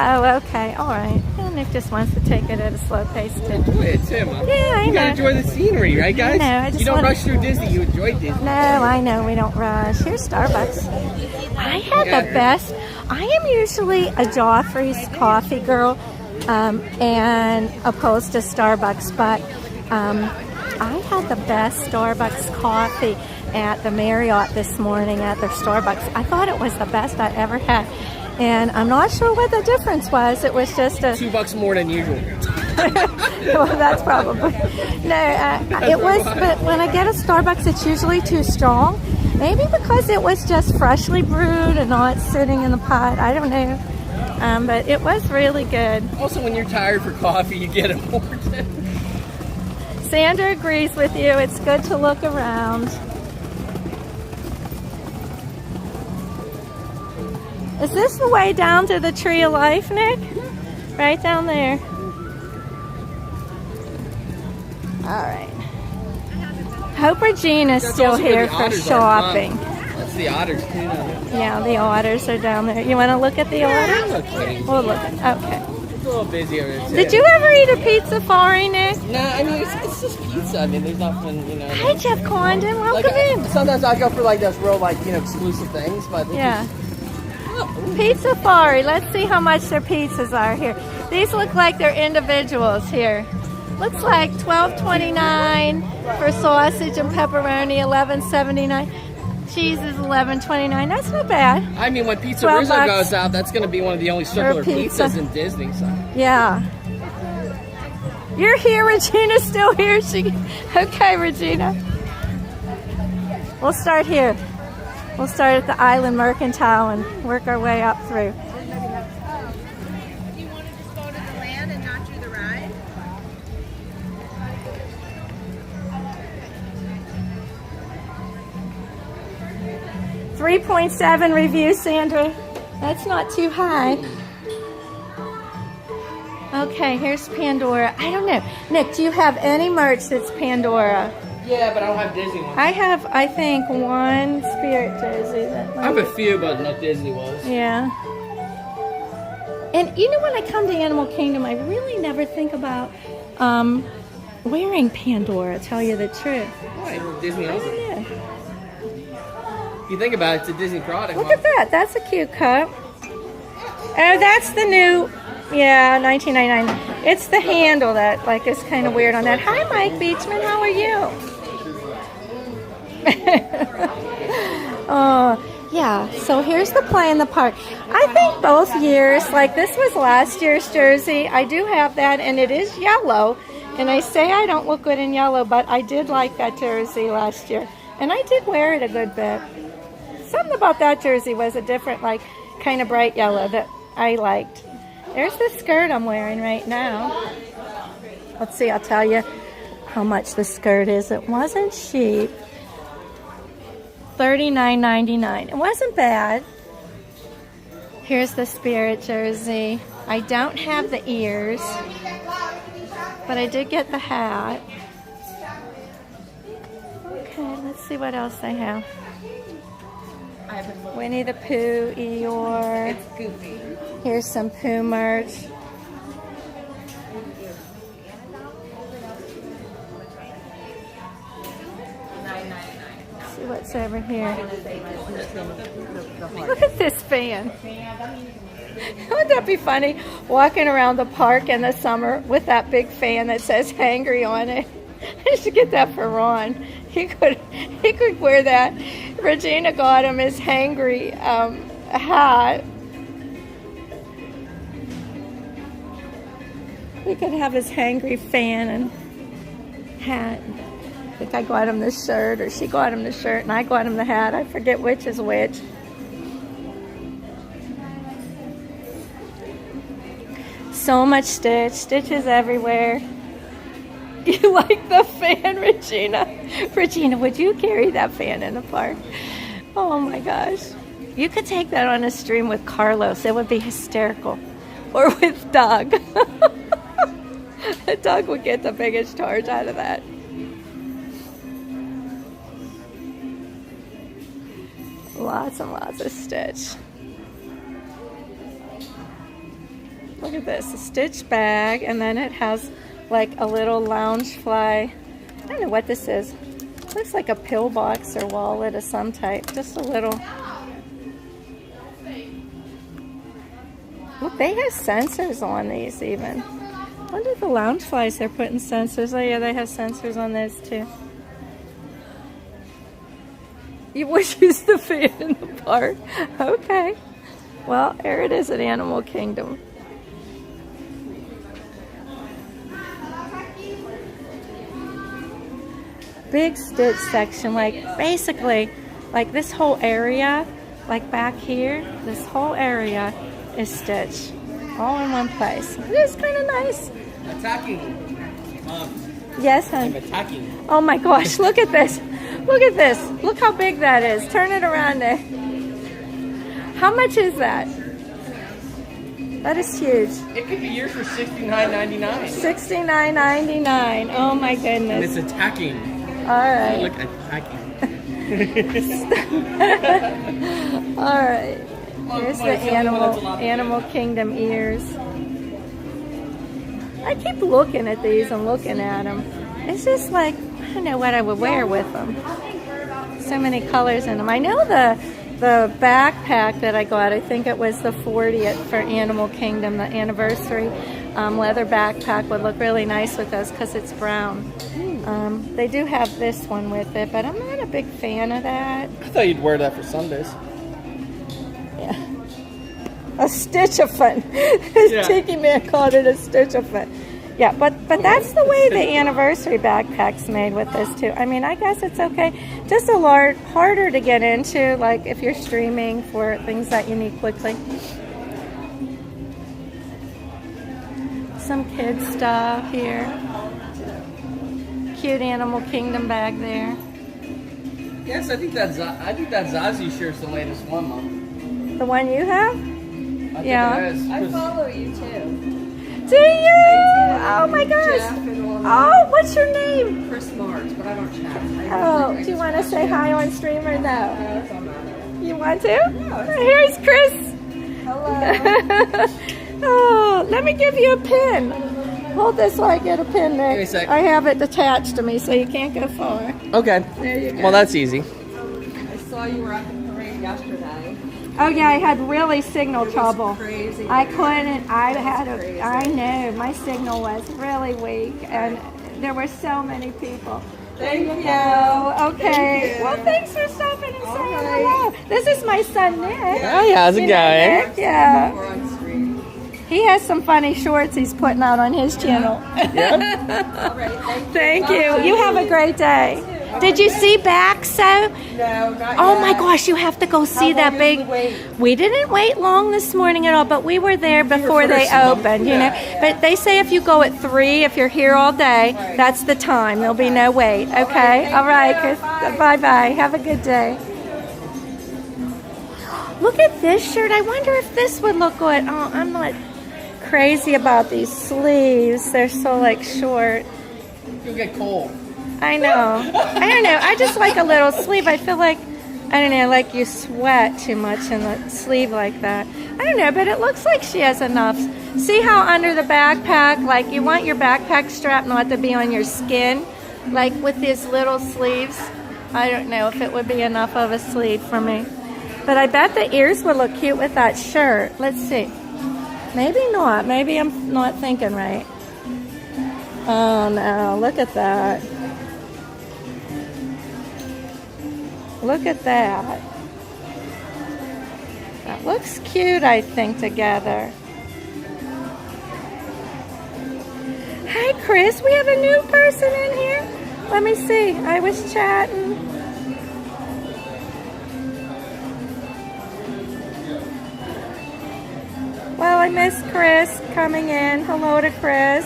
Speaker 1: Oh, okay. All right. Well, Nick just wants to take it at a slow pace, too.
Speaker 3: Enjoy it, too, Mom.
Speaker 1: Yeah, I know.
Speaker 3: You gotta enjoy the scenery, right, guys?
Speaker 1: I just
Speaker 3: you don't rush through Disney. You enjoy Disney.
Speaker 1: No, I know. We don't rush. Here's Starbucks. I had the best. I am usually a Joffrey's coffee girl and opposed to Starbucks, but I had the best Starbucks coffee at the Marriott this morning at their Starbucks. I thought it was the best I ever had. And I'm not sure what the difference was. It was just
Speaker 3: $2 more than usual.
Speaker 1: Well, that's probably. No, it was, but when I get a Starbucks, it's usually too strong. Maybe because it was just freshly brewed and not sitting in the pot. I don't know. But it was really good.
Speaker 3: Also, when you're tired for coffee, you get it more.
Speaker 1: Sandra agrees with you. It's good to look around. Is this the way down to the Tree of Life, Nick? Right down there. All right. Hope Regina's still here for shopping.
Speaker 3: That's the otters, too.
Speaker 1: Yeah, the otters are down there. You want to look at the otters?
Speaker 3: Okay.
Speaker 1: We'll look at okay.
Speaker 3: It's a little busy over there, too.
Speaker 1: Did you ever eat a pizza safari, Nick?
Speaker 3: No, I mean, it's just pizza. I mean, there's nothing, you know.
Speaker 1: Hi, Jeff Condon. Welcome in.
Speaker 3: Sometimes I go for, like, those real, like, you know, exclusive things, but...
Speaker 1: Yeah. Pizza Safari. Let's see how much their pizzas are here. These look like they're individuals here. Looks like $12.29 for sausage and pepperoni, $11.79. Cheese is $11.29. That's not bad.
Speaker 3: I mean, when Pizza Rizzo goes out, that's going to be one of the only circular pizzas in Disney. So.
Speaker 1: Yeah. You're here, Regina's still here. Okay, Regina. We'll start here. We'll start at the Island Mercantile and work our way up through.
Speaker 8: Do you want to just go to the land and not do the ride?
Speaker 1: .7 review, Sandra. That's not too high. Okay, here's Pandora. I don't know. Nick, do you have any merch that's Pandora?
Speaker 3: Yeah, but I don't have Disney ones.
Speaker 1: I have, I think, one Spirit jersey.
Speaker 3: I have a few, but not Disney ones.
Speaker 1: Yeah. And you know, when I come to Animal Kingdom, I really never think about wearing Pandora, tell you the truth.
Speaker 3: Why? Disney owns it.
Speaker 1: Yeah.
Speaker 3: If you think about it, it's a Disney product.
Speaker 1: Look at that. That's a cute cup. Oh, that's the new, yeah, $19.99. It's the handle that, like, is kind of weird on that. Hi, Mike Beachman. How are you? Oh, yeah. So here's the play in the park. I think both years, like this was last year's jersey. I do have that, and it is yellow. And I say I don't look good in yellow, but I did like that jersey last year. And I did wear it a good bit. Something about that jersey was a different, like, kind of bright yellow that I liked. There's the skirt I'm wearing right now. Let's see, I'll tell you how much the skirt is. It wasn't cheap. $39.99. It wasn't bad. Here's the Spirit jersey. I don't have the ears, but I did get the hat. Okay, let's see what else they have. Winnie the Pooh, Eeyore.
Speaker 8: It's goofy.
Speaker 1: Here's some Pooh merch. See what's over here. Look at this fan. Wouldn't that be funny? Walking around the park in the summer with that big fan that says "Hangry" on it. I should get that for Ron. He could wear that. Regina got him his hangry hat. We could have his hangry fan and hat. I think I got him the shirt, or she got him the shirt, and I got him the hat. I forget which is which. So much stitch. Stitches everywhere. You like the fan, Regina? Regina, would you carry that fan in the park? Oh my gosh. You could take that on a stream with Carlos. It would be hysterical. Or with Doug. Doug would get the biggest charge out of that. Lots and lots of stitch. Look at this, a stitch bag, and then it has like a little lounge fly. I don't know what this is. Looks like a pillbox or wallet of some type. Just a little. Look, they have sensors on these even. I wonder if the lounge flies they're putting sensors. Oh yeah, they have sensors on those too. You would use the fan in the park. Okay. Well, there it is at Animal Kingdom. Big stitch section, like basically like this whole area, like back here, this whole area is stitch all in one place. It is kind of nice.
Speaker 3: Attacking.
Speaker 1: Yes, honey.
Speaker 3: I'm attacking.
Speaker 1: Oh my gosh, look at this. Look at this. Look how big that is. Turn it around there. How much is that? That is huge.
Speaker 3: It could be yours for $69.99.
Speaker 1: $69.99. Oh my goodness.
Speaker 3: And it's attacking.
Speaker 1: All right.
Speaker 3: Look, attacking.
Speaker 1: All right. Here's the Animal Kingdom ears. I keep looking at these and looking at them. It's just like, I don't know what I would wear with them. So many colors in them. I know the backpack that I got, I think it was the 40th for Animal Kingdom, the anniversary leather backpack would look really nice with those because it's brown. They do have this one with it, but I'm not a big fan of that.
Speaker 3: I thought you'd wear that for Sundays.
Speaker 1: Yeah. A stitch-a-fin. Tiki Man called it a stitch-a-fin. Yeah, but that's the way the anniversary backpack's made with this too. I mean, I guess it's okay. Just a lot harder to get into, like if you're streaming for things that you need quickly. Some kids stuff here. Cute Animal Kingdom bag there.
Speaker 3: Yes, I think that Zazie shirt's the latest one, Mom.
Speaker 1: The one you have?
Speaker 3: Yeah.
Speaker 4: I follow you too.
Speaker 1: Do you? Oh my gosh. Oh, what's your name?
Speaker 4: Chris Marks, but I don't chat.
Speaker 1: Oh, do you want to say hi on stream or no? You want to? Here's Chris.
Speaker 4: Hello.
Speaker 1: Oh, let me give you a pin. Hold this while I get a pin there.
Speaker 3: Give me a sec.
Speaker 1: I have it attached to me so you can't go far.
Speaker 3: Okay.
Speaker 1: There you go.
Speaker 3: Well, that's easy.
Speaker 4: I saw you were at the parade yesterday.
Speaker 1: Oh yeah, I had really signal trouble.
Speaker 4: Crazy.
Speaker 1: I couldn't. I know my signal was really weak, and there were so many people.
Speaker 4: Thank you.
Speaker 1: Okay.
Speaker 4: Thank you.
Speaker 1: Well, thanks for stopping and saying hello. This is my son Nick.
Speaker 3: Hey, how's it
Speaker 1: You know
Speaker 3: going?
Speaker 1: Nick? Yeah. He has some funny shorts he's putting out on his channel.
Speaker 3: Yeah.
Speaker 4: All right,
Speaker 1: Thank you. You have a great day. Did you see Baxo?
Speaker 4: No, not
Speaker 1: Oh my
Speaker 4: yet.
Speaker 1: gosh, you have to go see
Speaker 4: How
Speaker 1: that
Speaker 4: long
Speaker 1: big.
Speaker 4: did we wait?
Speaker 1: We didn't wait long this morning at all, but we were there before they opened, you know. But they say if you go at 3, if you're here all day, that's the time. There'll be no wait. Okay? All right, Chris. Bye-bye. Have a good day. Look at this shirt. I wonder if this would look good. Oh, I'm not crazy about these sleeves. They're so like short.
Speaker 3: You'll get cold.
Speaker 1: I know. I don't know. I just like a little sleeve. I feel like, I don't know, like you sweat too much in the sleeve like that. I don't know, but it looks like she has enough. See how under the backpack, like you want your backpack strap not to be on your skin, like with these little sleeves. I don't know if it would be enough of a sleeve for me. But I bet the ears would look cute with that shirt. Let's see. Maybe not. Maybe I'm not thinking right. Oh no, look at that. Look at that. That looks cute, I think, together. Hi, Chris. We have a new person in here. Let me see. I was chatting. Well, I missed Chris coming in. Hello to Chris.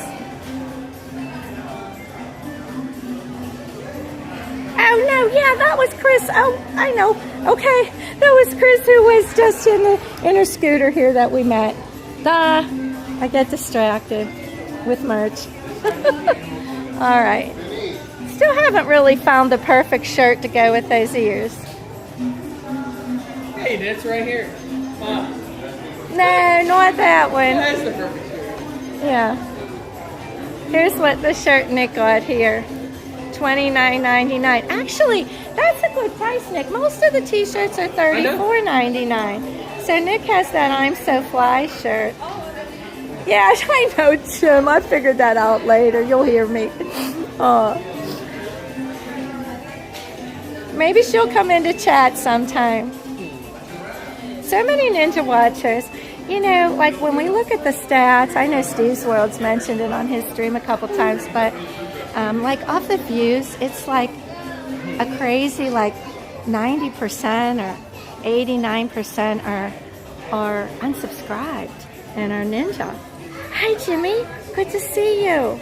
Speaker 1: Oh, no. Yeah, that was Chris. Oh, I know. Okay. That was Chris who was just in her scooter here that we met. Duh. I get distracted with merch. All right. Still haven't really found the perfect shirt to go with those ears.
Speaker 3: Hey, that's right here.
Speaker 1: No, not that one.
Speaker 3: That's the perfect shirt.
Speaker 1: Yeah. Here's what the shirt Nick got here. $29.99. Actually, that's a good price, Nick. Most of the t-shirts are $34.99. So Nick has that I'm So Fly shirt. Yeah, I know, Jim. I figured that out later. You'll hear me. Maybe she'll come into chat sometime. So many Ninja Watchers. You know, like when we look at the stats, I know Steve's World's mentioned it on his stream a couple times, but like off the views, it's like a crazy like 90% or 89% are unsubscribed and are Ninja. Hi, Jimmy. Good to see you.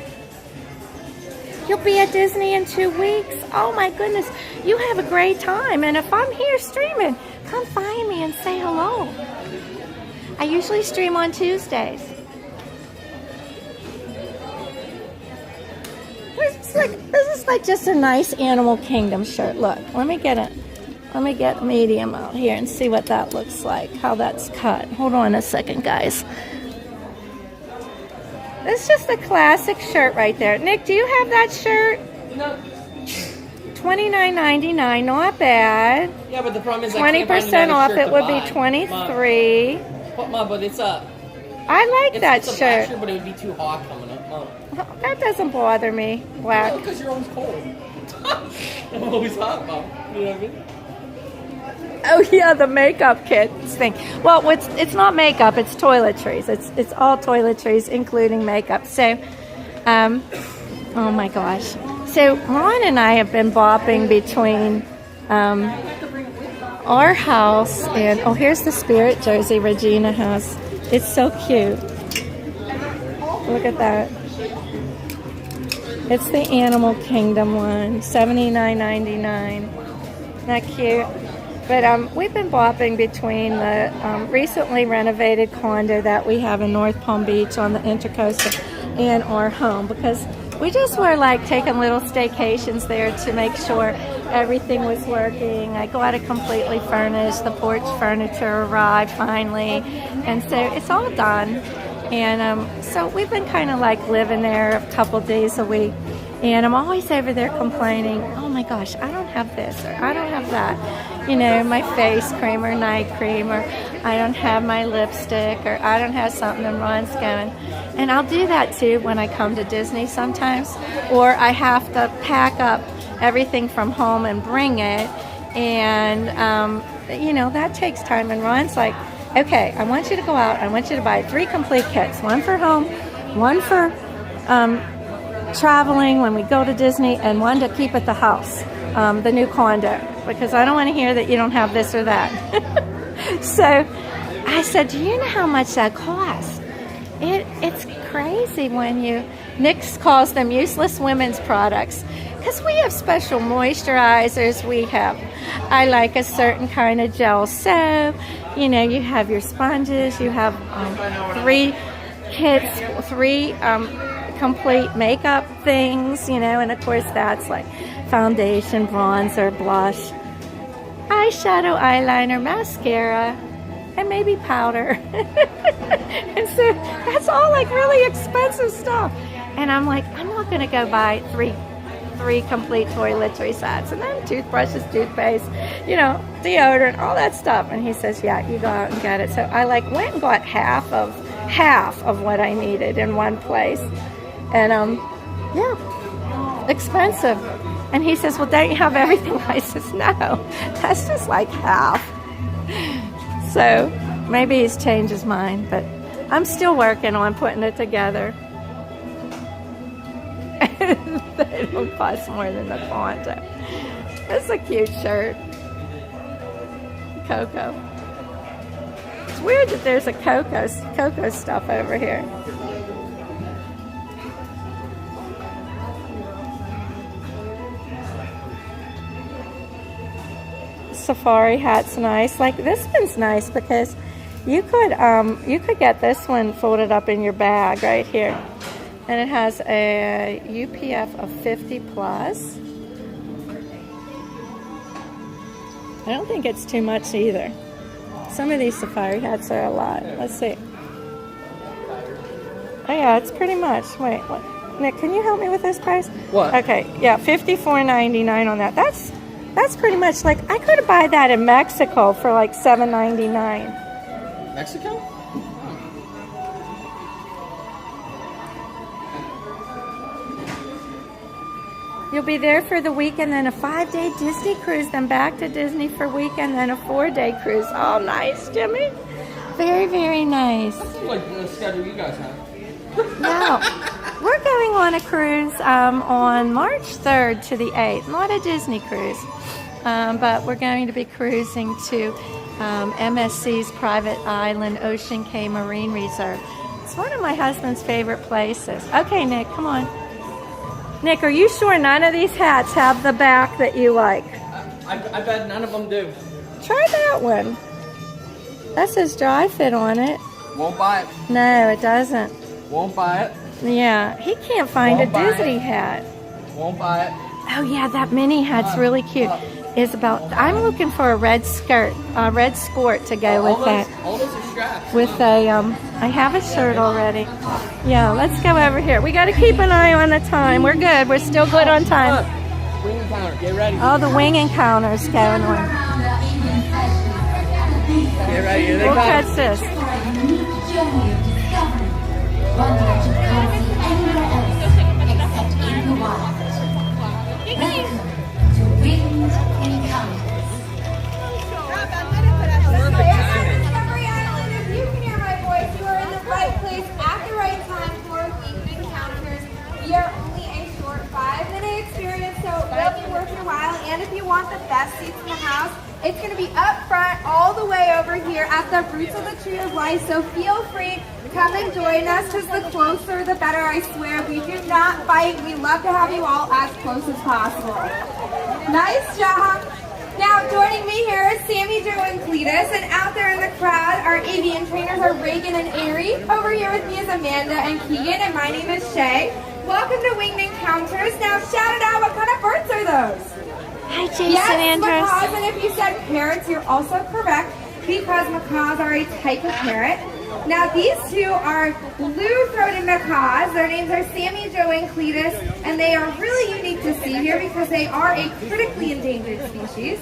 Speaker 1: You'll be at Disney in 2 weeks. Oh my goodness. You have a great time. And if I'm here streaming, come find me and say hello. I usually stream on Tuesdays. This is like just a nice Animal Kingdom shirt. Look, let me get medium out here and see what that looks like, how that's cut. Hold on a second, guys. It's just a classic shirt right there. Nick, do you have that shirt?
Speaker 3: No.
Speaker 1: $29.99, not bad.
Speaker 3: Yeah, but the problem is
Speaker 1: 20% off, it would be $23.
Speaker 3: Mom, but it's a.
Speaker 1: I like that
Speaker 3: it's a
Speaker 1: shirt.
Speaker 3: black shirt, but it would be too hot coming up, Mom.
Speaker 1: That doesn't bother me. Black.
Speaker 3: No, because you're always cold. I'm always hot, Mom. You know what I mean?
Speaker 1: Oh yeah, the makeup kit thing. Well, it's not makeup; it's toiletries. It's all toiletries, including makeup. So, oh my gosh. So Ron and I have been bopping between our house and here's the Spirit jersey Regina has. It's so cute. Look at that. It's the Animal Kingdom one, $79.99. Isn't that cute? But we've been bopping between the recently renovated condo that we have in North Palm Beach on the Intercoastal and our home because we just were like taking little staycations there to make sure everything was working. I got it completely furnished. The porch furniture arrived finally. And so it's all done. And so we've been kind of like living there a couple days a week. And I'm always over there complaining, oh my gosh, I don't have this or I don't have that. You know, my face cream or night cream, or I don't have my lipstick, or I don't have something, and Ron's going. And I'll do that too when I come to Disney sometimes. Or I have to pack up everything from home and bring it. And, you know, that takes time. And Ron's like, okay, I want you to go out. I want you to buy 3 complete kits. One for home, one for traveling when we go to Disney, and one to keep at the house, the new condo, because I don't want to hear that you don't have this or that. So I said, do you know how much that costs? It's crazy when Nick calls them useless women's products, because we have special moisturizers. I like a certain kind of gel soap. You know, you have your sponges, you have 3 kits, 3 complete makeup things, you know, and of course that's like foundation, bronzer, blush, eyeshadow, eyeliner, mascara, and maybe powder. And so that's all like really expensive stuff. And I'm like, I'm not going to go buy 3 complete toiletry sets, and then toothbrushes, toothpaste, you know, deodorant, all that stuff. And he says, yeah, you go out and get it. So I like went and got half of what I needed in one place. And yeah, expensive. And he says, well, don't you have everything? I says, no, that's just like half. So Maybe he's changed his mind, but I'm still working on putting it together. They don't cost more than the Quanto. It's a cute shirt. Coco. It's weird that there's a Coco stuff over here. Safari hat's nice. Like this one's nice because you could get this one folded up in your bag right here. And it has a UPF of 50 plus. I don't think it's too much either. Some of these safari hats are a lot. Let's see. Oh yeah, it's pretty much. Wait, what? Nick, can you help me with this price?
Speaker 3: What?
Speaker 1: Okay, yeah, $54.99 on that. That's pretty much like I could buy that in Mexico for like $7.99.
Speaker 3: Mexico?
Speaker 1: You'll be there for the weekend, then a 5-day Disney cruise, then back to Disney for weekend, then a 4-day cruise. Oh, nice, Jimmy. Very, very nice.
Speaker 3: That's like the schedule you guys have.
Speaker 1: No, we're going on a cruise on March 3rd to the 8th. Not a Disney cruise, but we're going to be cruising to MSC's private island, Ocean Cay Marine Reserve. It's one of my husband's favorite places. Okay, Nick, come on. Nick, are you sure none of these hats have the back that you like?
Speaker 3: I bet none of them do.
Speaker 1: Try that one. That says dry fit on it.
Speaker 3: Won't buy it.
Speaker 1: No, it doesn't.
Speaker 3: Won't buy it.
Speaker 1: Yeah, he can't find
Speaker 3: Won't
Speaker 1: a
Speaker 3: buy
Speaker 1: Disney
Speaker 3: it.
Speaker 1: hat.
Speaker 3: Won't buy it.
Speaker 1: Oh yeah, that mini hat's really cute. Isabel, I'm looking for a red skirt, a red sport to go with that.
Speaker 3: All those are straps.
Speaker 1: With a, I have a shirt already. Yeah, let's go over here. We got to keep an eye on the time. We're good. We're still good on time.
Speaker 3: Wing encounter. Get ready.
Speaker 1: Oh, the wing encounter's going on.
Speaker 3: Get ready. Here they
Speaker 1: We'll
Speaker 3: come.
Speaker 1: catch this.
Speaker 12: And if you want the best seats in the house, it's going to be up front all the way over here at the Roots of the Tree of Life. So feel free, come and join us because the closer the better, I swear. We do not bite. We love to have you all as close as possible. Nice job. Now joining me here is Sammy, Joe, and Cletus. And out there in the crowd, our avian trainers are Reagan and Ari. Over here with me is Amanda and Keegan, and my name is Shay. Welcome to Winged Encounters. Now shout it out, what kind of birds are those?
Speaker 1: Hi, Jason
Speaker 12: Andrews.
Speaker 1: Andrews.
Speaker 12: Macaws, and if you said parrots, you're also correct because macaws are a type of parrot. Now these two are blue-throated macaws. Their names are Sammy, Joe, and Cletus, and they are really unique to see here because they are a critically endangered species.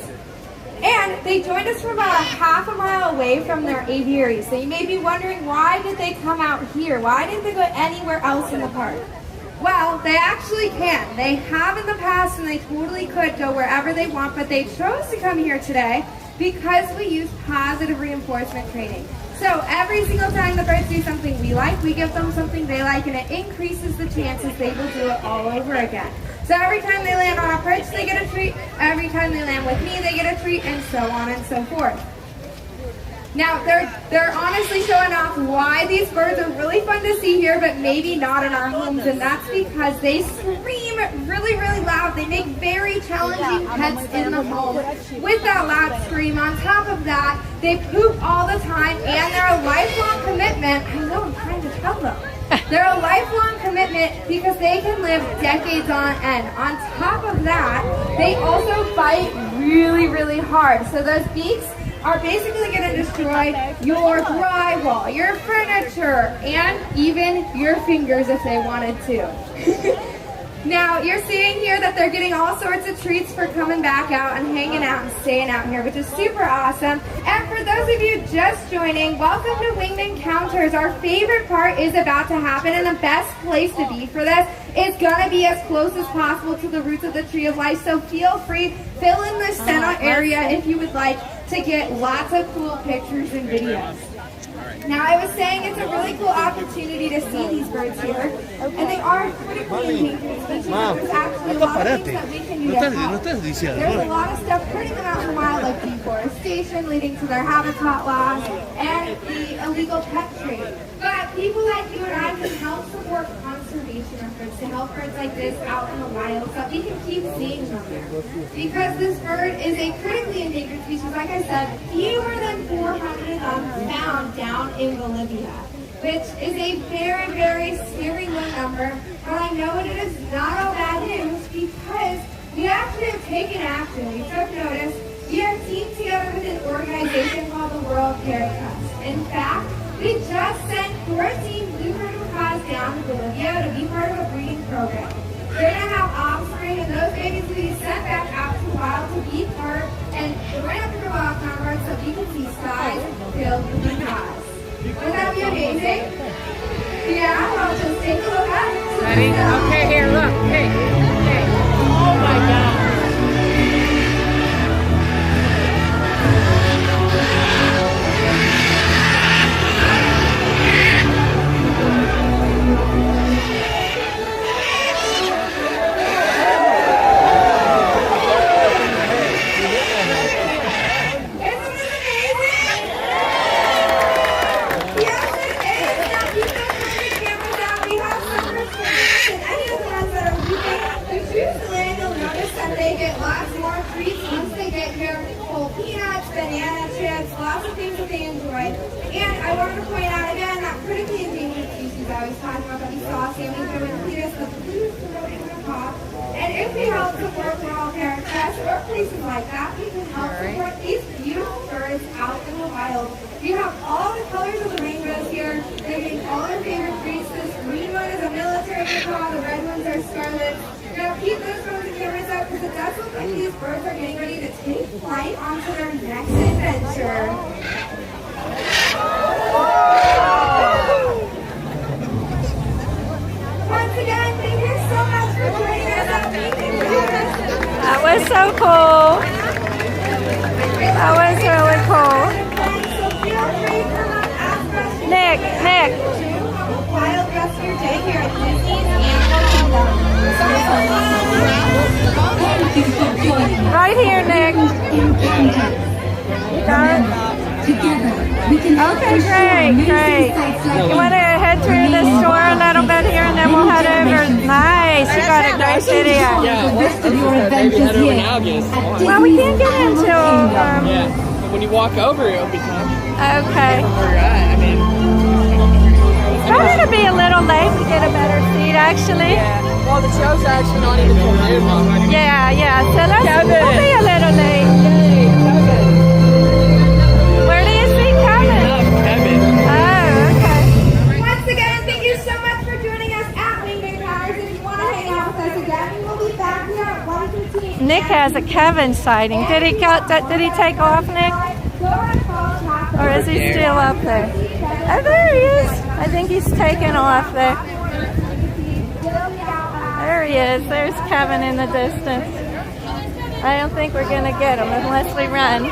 Speaker 12: And they joined us from about a half a mile away from their aviary. So you may be wondering, why did they come out here? Why didn't they go anywhere else in the park? Well, they actually can. They have in the past, and they totally could go wherever they want, but they chose to come here today because we use positive reinforcement training. So every single time the birds do something we like, we give them something they like, and it increases the chances they will do it all over again. So every time they land on a perch, they get a treat. Every time they land with me, they get a treat, and so on and so forth. Now, they're honestly showing off why these birds are really fun to see here, but maybe not in our homes, and that's because they scream really, really loud. They make very challenging pets in the home with that loud scream. On top of that, they poop all the time, and they're a lifelong commitment. I know, I'm trying to tell them. They're a lifelong commitment because they can live decades on end. On top of that, they also bite really, really hard. So those beaks are basically going to destroy your drywall, your furniture, and even your fingers if they wanted to. Now, you're seeing here that they're getting all sorts of treats for coming back out and hanging out and staying out here, which is super awesome. And for those of you just joining, welcome to Winged Encounters. Our favorite part is about to happen, and the best place to be for this is going to be as close as possible to the roots of the Tree of Life. So feel free, fill in the center area if you would like to get lots of cool pictures and videos. Now, I was saying it's a really cool opportunity to see these birds here, and they are critically endangered species. There's actually a lot of things that we can do to help. There's a lot of stuff putting them out in the wild, like deforestation, leading to their habitat loss, and the illegal pet trade. But people like you and I can help support conservation efforts to help birds like this out in the wild so that we can keep seeing them there. Because this bird is a critically endangered species, like I said, fewer than 400 of them found down in Bolivia, which is a very, very scary low number. But I know it is not all bad news because we actually have taken action. We took notice. We are teamed together with an organization called the World Parrot Trust. In fact, we just sent 14 blue-throated macaws down to Bolivia to be part of a breeding program. They're going to have offspring, and those babies will be sent back out to the wild to be part, and we're going to have to go wild converts so we can see skies filled with macaws. Wouldn't that be amazing? Yeah, well, just take a look at it.
Speaker 8: Ready? Okay, here, look. Hey. Oh my God.
Speaker 12: Banana chips, lots of things that they enjoy. And I wanted to point out again that critically endangered species I was talking about that we saw, Sammy Joan Cletus, the blue-throated macaw. And if we help support World Parrot Trust or places like that, we can help support these beautiful birds out in the wild. You have all the colors of the rainbows here. They make all their favorite breeds. This green one is a military macaw, the red ones are scarlet. Now keep those phones and cameras up because it does look like these birds are getting ready to take flight onto their next adventure. Once again, thank you so much for joining us at
Speaker 1: That was so cool. That was really cool. Nick.
Speaker 12: Wild rest of your day here at Disney's Animal Kingdom.
Speaker 1: Right here, Nick. You got it? Okay, great. You want to head through the store a little bit here and then we'll head over? Nice, you got a great video.
Speaker 3: Maybe head over now, guess.
Speaker 1: Well, we can't get into
Speaker 3: yeah, but when you walk over, it'll be time.
Speaker 1: Okay.
Speaker 3: Where you're at, I mean.
Speaker 1: It's probably going to be a little late to get a better seat, actually.
Speaker 3: Yeah. Well, the show's actually not even till noon.
Speaker 1: Yeah. So we'll be a little late.
Speaker 3: Yay, Kevin.
Speaker 1: Where do you see Kevin?
Speaker 3: Kevin.
Speaker 1: Oh, okay.
Speaker 12: Once again, thank you so much for joining us at Winged Powers. If you want to hang out with us again, we will be back here at 1:15.
Speaker 1: Nick has a Kevin sighting. Did he take off, Nick? Or is he still up there? Oh, there he is. I think he's taken off there. There he is. There's Kevin in the distance. I don't think we're going to get him unless we run.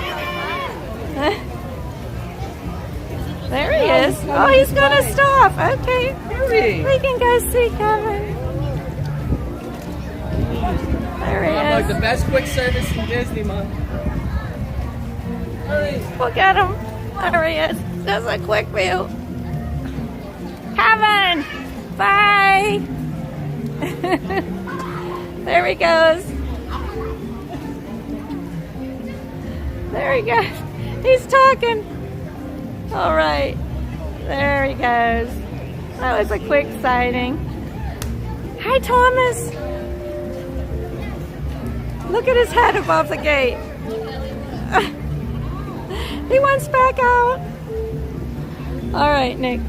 Speaker 1: There he is. Oh, he's going to stop. Okay. We can go see Kevin. There he is.
Speaker 3: Like the best quick service in Disney, Mom.
Speaker 1: We'll get him. There he is. Just a quick view. Kevin! Bye! There he goes. There he goes. He's talking. All right. There he goes. That was a quick sighting. Hi, Thomas. Look at his head above the gate. He wants back out. All right, Nick.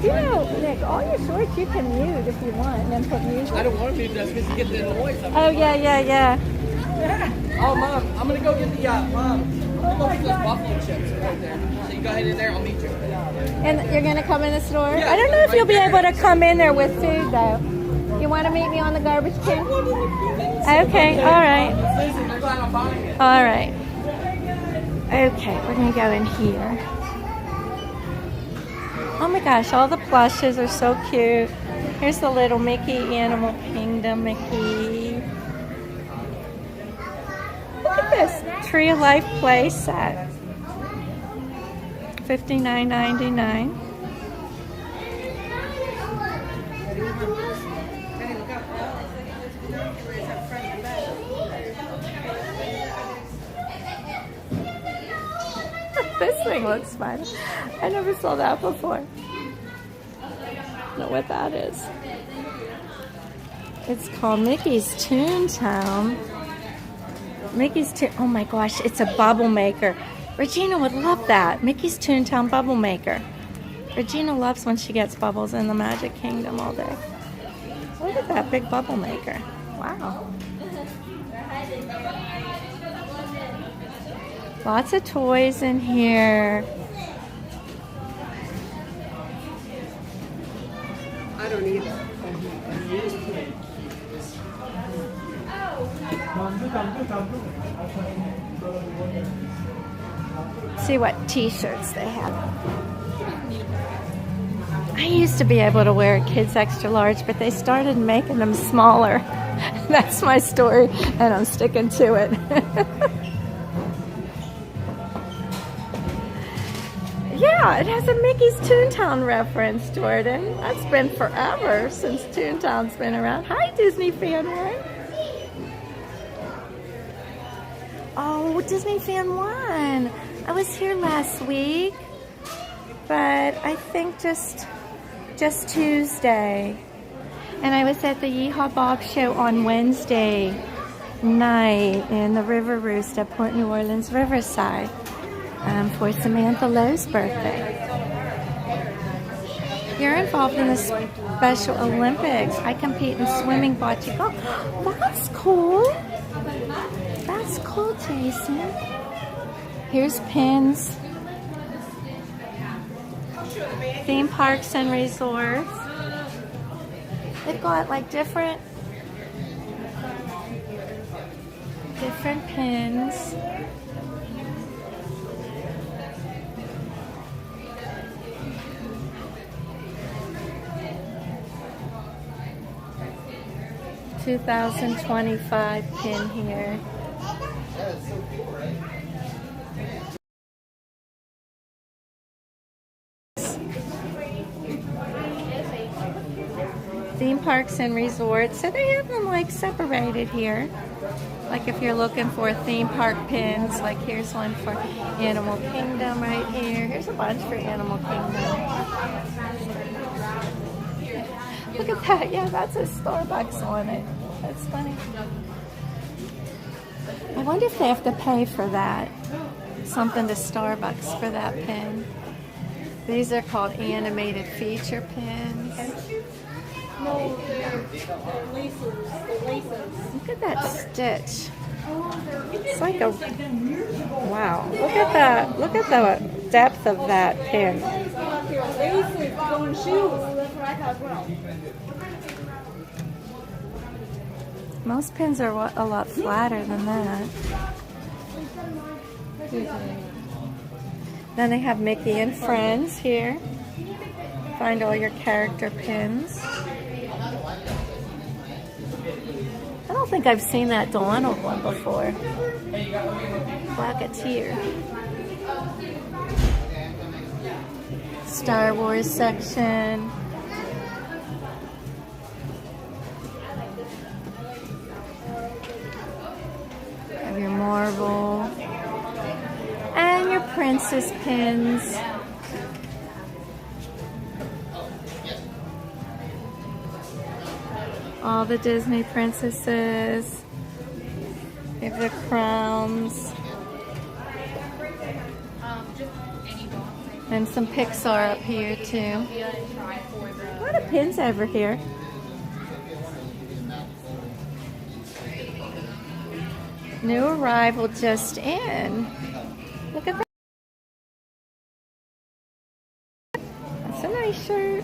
Speaker 1: You know, Nick, all your shorts you can mute if you want and then put music.
Speaker 3: I don't want to mute those because you get the noise.
Speaker 1: Oh, yeah.
Speaker 3: Oh, Mom, I'm going to go get the, Mom, I'm going to go get those buffalo chips right there. So you go ahead in there, I'll meet you.
Speaker 1: And you're going to come in the store?
Speaker 3: Yeah,
Speaker 1: I don't know if you'll be
Speaker 3: right
Speaker 1: able to come in there with food, though. You want to meet me on the garbage can? Okay, all right. All right. Okay, we're gonna go in here. Oh my gosh, all the plushes are so cute. Here's the little Mickey, Animal Kingdom Mickey. Look at this Tree of Life play set. $59.99. This thing looks fun. I never saw that before. I don't know what that is. It's called Mickey's Toontown. Oh my gosh, it's a bubble maker. Regina would love that. Mickey's Toontown bubble maker. Regina loves when she gets bubbles in the Magic Kingdom all day. Look at that big bubble maker. Wow. Lots of toys in here.
Speaker 13: I don't either.
Speaker 1: See what t-shirts they have. I used to be able to wear a kid's extra large, but they started making them smaller. That's my story, and I'm sticking to it. Yeah, it has a Mickey's Toontown reference, Jordan. That's been forever since Toontown's been around. Hi, Disney Fan One. Oh, Disney Fan One. I was here last week, but I think just Tuesday. And I was at the Yeehaw Bob show on Wednesday night in the River Roost at Port New Orleans Riverside. For Samantha Lowe's birthday. You're involved in the Special Olympics. I compete in swimming, bocce, golf. That's cool. That's cool, Jason. Here's pins. Theme parks and resorts. They've got like different pins. $2,025 pin here. Theme parks and resorts. So they have them like separated here. Like if you're looking for theme park pins, like here's one for Animal Kingdom right here. Here's a bunch for Animal Kingdom. Look at that. Yeah, that's a Starbucks on it. That's funny. I wonder if they have to pay for that. Something to Starbucks for that pin. These are called animated feature pins.
Speaker 4: No, they're laces.
Speaker 1: Look at that stitch. It's like a... Wow. Look at that. Look at the depth of that pin.
Speaker 4: Laces going shoes. That's what I thought as well.
Speaker 1: Most pins are a lot flatter than that. Then they have Mickey and Friends here. Find all your character pins. I don't think I've seen that Donald one before. Blacketeer. Star Wars section. Have your Marvel. And your princess pins. All the Disney princesses. You have the crowns. And some Pixar up here too. A lot of pins over here. New arrival just in. Look at that. That's a nice shirt.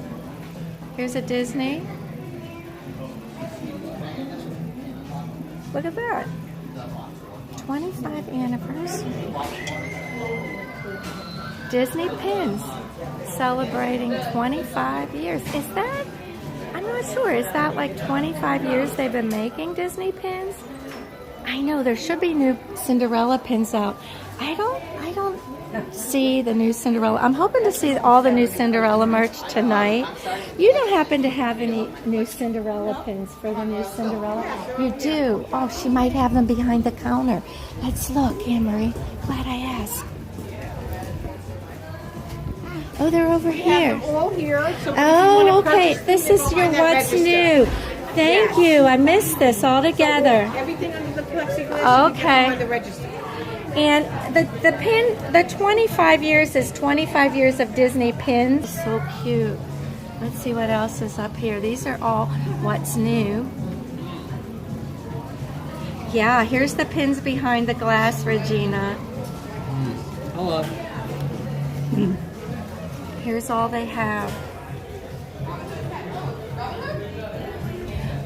Speaker 1: Here's a Disney. Look at that. 25th anniversary. Disney Pins celebrating 25 years. Is that, I'm not sure, is that like 25 years they've been making Disney Pins? I know there should be new Cinderella pins out. I don't see the new Cinderella. I'm hoping to see all the new Cinderella merch tonight. You don't happen to have any new Cinderella pins for the new Cinderella? You do. Oh, she might have them behind the counter. Let's look, Anne-Marie. Glad I asked. Oh, they're over here.
Speaker 13: All here. So
Speaker 1: oh, okay. This is your what's new. Thank you. I missed this altogether.
Speaker 13: So everything under the plexiglass.
Speaker 1: Okay.
Speaker 13: On the register.
Speaker 1: And the pin, the 25 years is 25 years of Disney pins. So cute. Let's see what else is up here. These are all what's new. Yeah, here's the pins behind the glass, Regina.
Speaker 3: Hello.
Speaker 1: Here's all they have.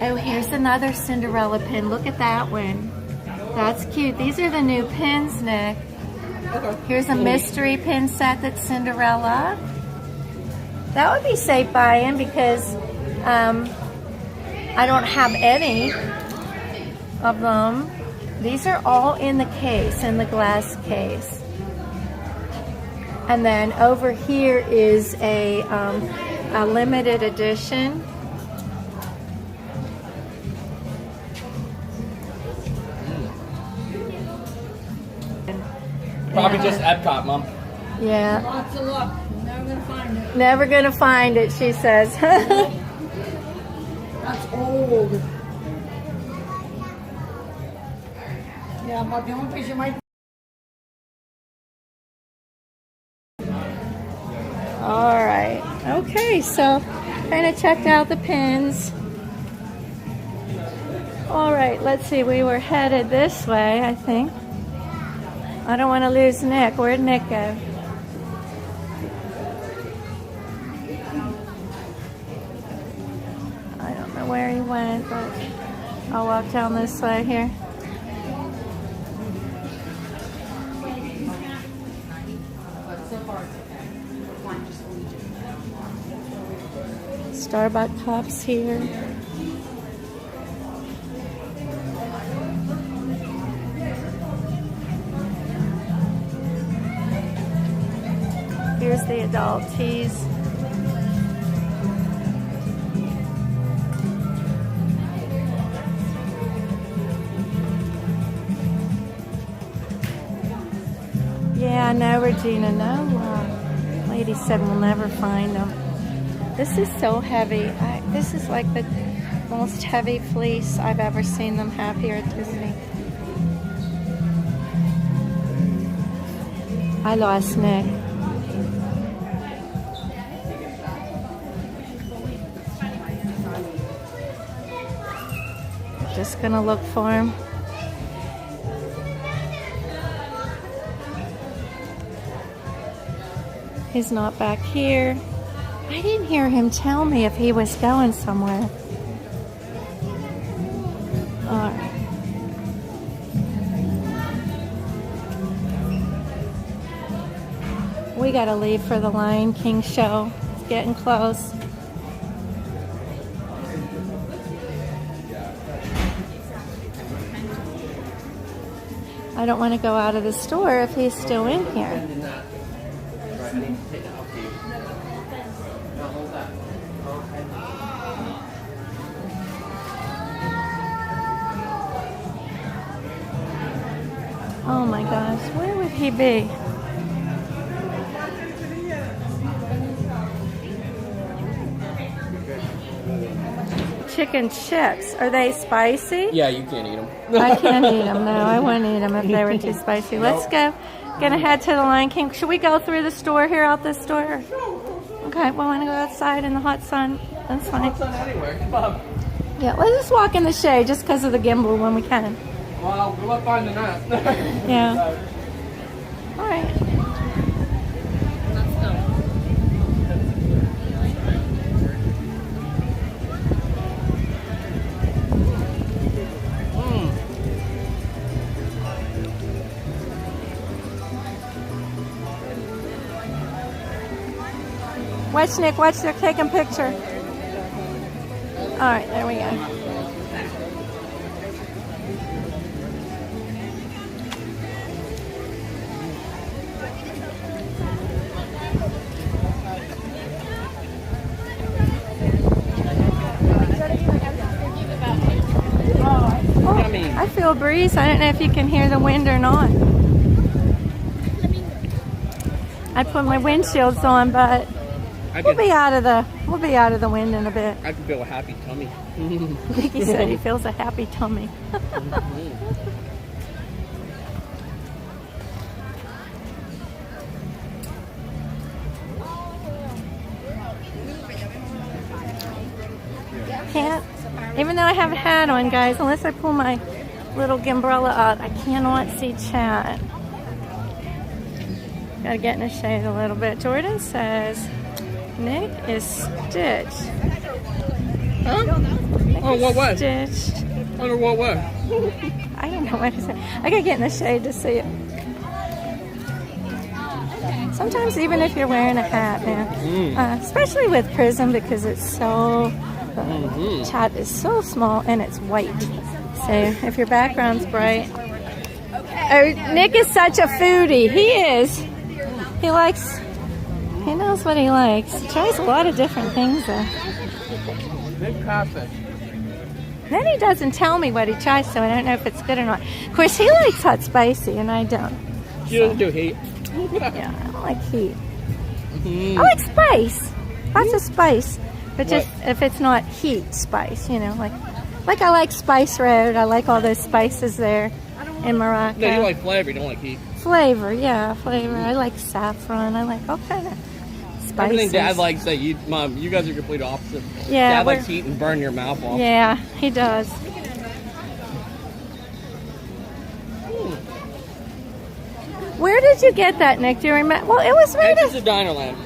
Speaker 1: Oh, here's another Cinderella pin. Look at that one. That's cute. These are the new pins, Nick. Here's a mystery pin set that's Cinderella. That would be safe buying because I don't have any of them. These are all in the case, in the glass case. And then over here is a limited edition.
Speaker 3: Probably just Epcot, Mom.
Speaker 1: Yeah.
Speaker 4: Lots of luck. Never gonna find it.
Speaker 1: Never gonna find it, she says.
Speaker 4: That's old. Yeah, but the only place you might.
Speaker 1: All right. Okay, so kind of checked out the pins. All right, let's see. We were headed this way, I think. I don't want to lose Nick. Where'd Nick go? I don't know where he went, but I'll walk down this way here. Starbucks cups here. Here's the adult teas. Yeah, no, Regina, no. Lady said we'll never find them. This is so heavy. This is like the most heavy fleece I've ever seen them have here at Disney. I lost Nick. Just gonna look for him. He's not back here. I didn't hear him tell me if he was going somewhere. All right. We gotta leave for the Lion King show. It's getting close. I don't want to go out of the store if he's still in here. Oh my gosh, where would he be? Chicken chips. Are they spicy?
Speaker 3: Yeah, you can't eat them.
Speaker 1: I can't eat them. No, I wouldn't eat them if they were too spicy. Let's go. Gonna head to the Lion King. Should we go through the store here, out this store? Okay, well, I want to go outside in the hot sun. That's fine.
Speaker 3: Hot sun anywhere. Come on.
Speaker 1: Yeah, let's just walk in the shade just because of the gimbal when we can.
Speaker 3: Well, good luck finding that.
Speaker 1: Yeah. All right.
Speaker 8: Let's go.
Speaker 1: Watch Nick, watch, they're taking a picture. All right, there we go. I feel a breeze. I don't know if you can hear the wind or not. I put my windshields on, but we'll be out of the wind in a bit.
Speaker 3: I can feel a happy tummy.
Speaker 1: He said he feels a happy tummy. Can't, even though I have a hat on, guys, unless I pull my little umbrella out, I cannot see chat. Gotta get in the shade a little bit. Jordan says Nick is stitched.
Speaker 3: Huh? Oh, what way?
Speaker 1: Stitched.
Speaker 3: Under what way?
Speaker 1: I don't know what to say. I gotta get in the shade to see it. Sometimes even if you're wearing a hat, man, especially with Prism, because it's so, chat is so small and it's white. So if your background's bright. Oh, Nick is such a foodie. He is. He knows what he likes. He tries a lot of different things though.
Speaker 3: Big catfish.
Speaker 1: Then he doesn't tell me what he tries, so I don't know if it's good or not. Of course, he likes hot spicy, and I don't.
Speaker 3: She doesn't do heat.
Speaker 1: Yeah, I don't like heat. I like spice. Lots of spice. But just if it's not heat spice, you know, like I like Spice Road. I like all those spices there in Morocco.
Speaker 3: No, you like flavor, you don't like heat.
Speaker 1: Flavor, yeah, flavor. I like saffron. I like all kind of spices.
Speaker 3: Everything Dad likes that Mom, you guys are complete opposite.
Speaker 1: Yeah,
Speaker 3: Dad likes heat and burn your mouth off.
Speaker 1: Yeah, he does. Where did you get that, Nick? Do you remember? Well, it was right
Speaker 3: Entrance to Dino Land.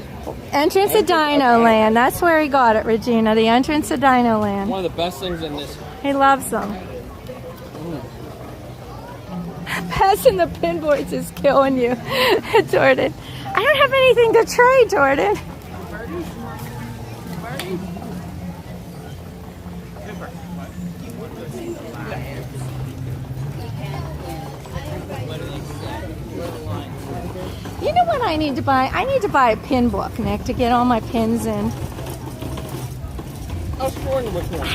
Speaker 1: Entrance to Dino Land. That's where he got it, Regina. The entrance to Dino Land.
Speaker 3: One of the best things in this.
Speaker 1: He loves them. Passing the pinboards is killing you, Jordan. I don't have anything to trade, Jordan. You know what I need to buy? I need to buy a pin book, Nick, to get all my pins in. I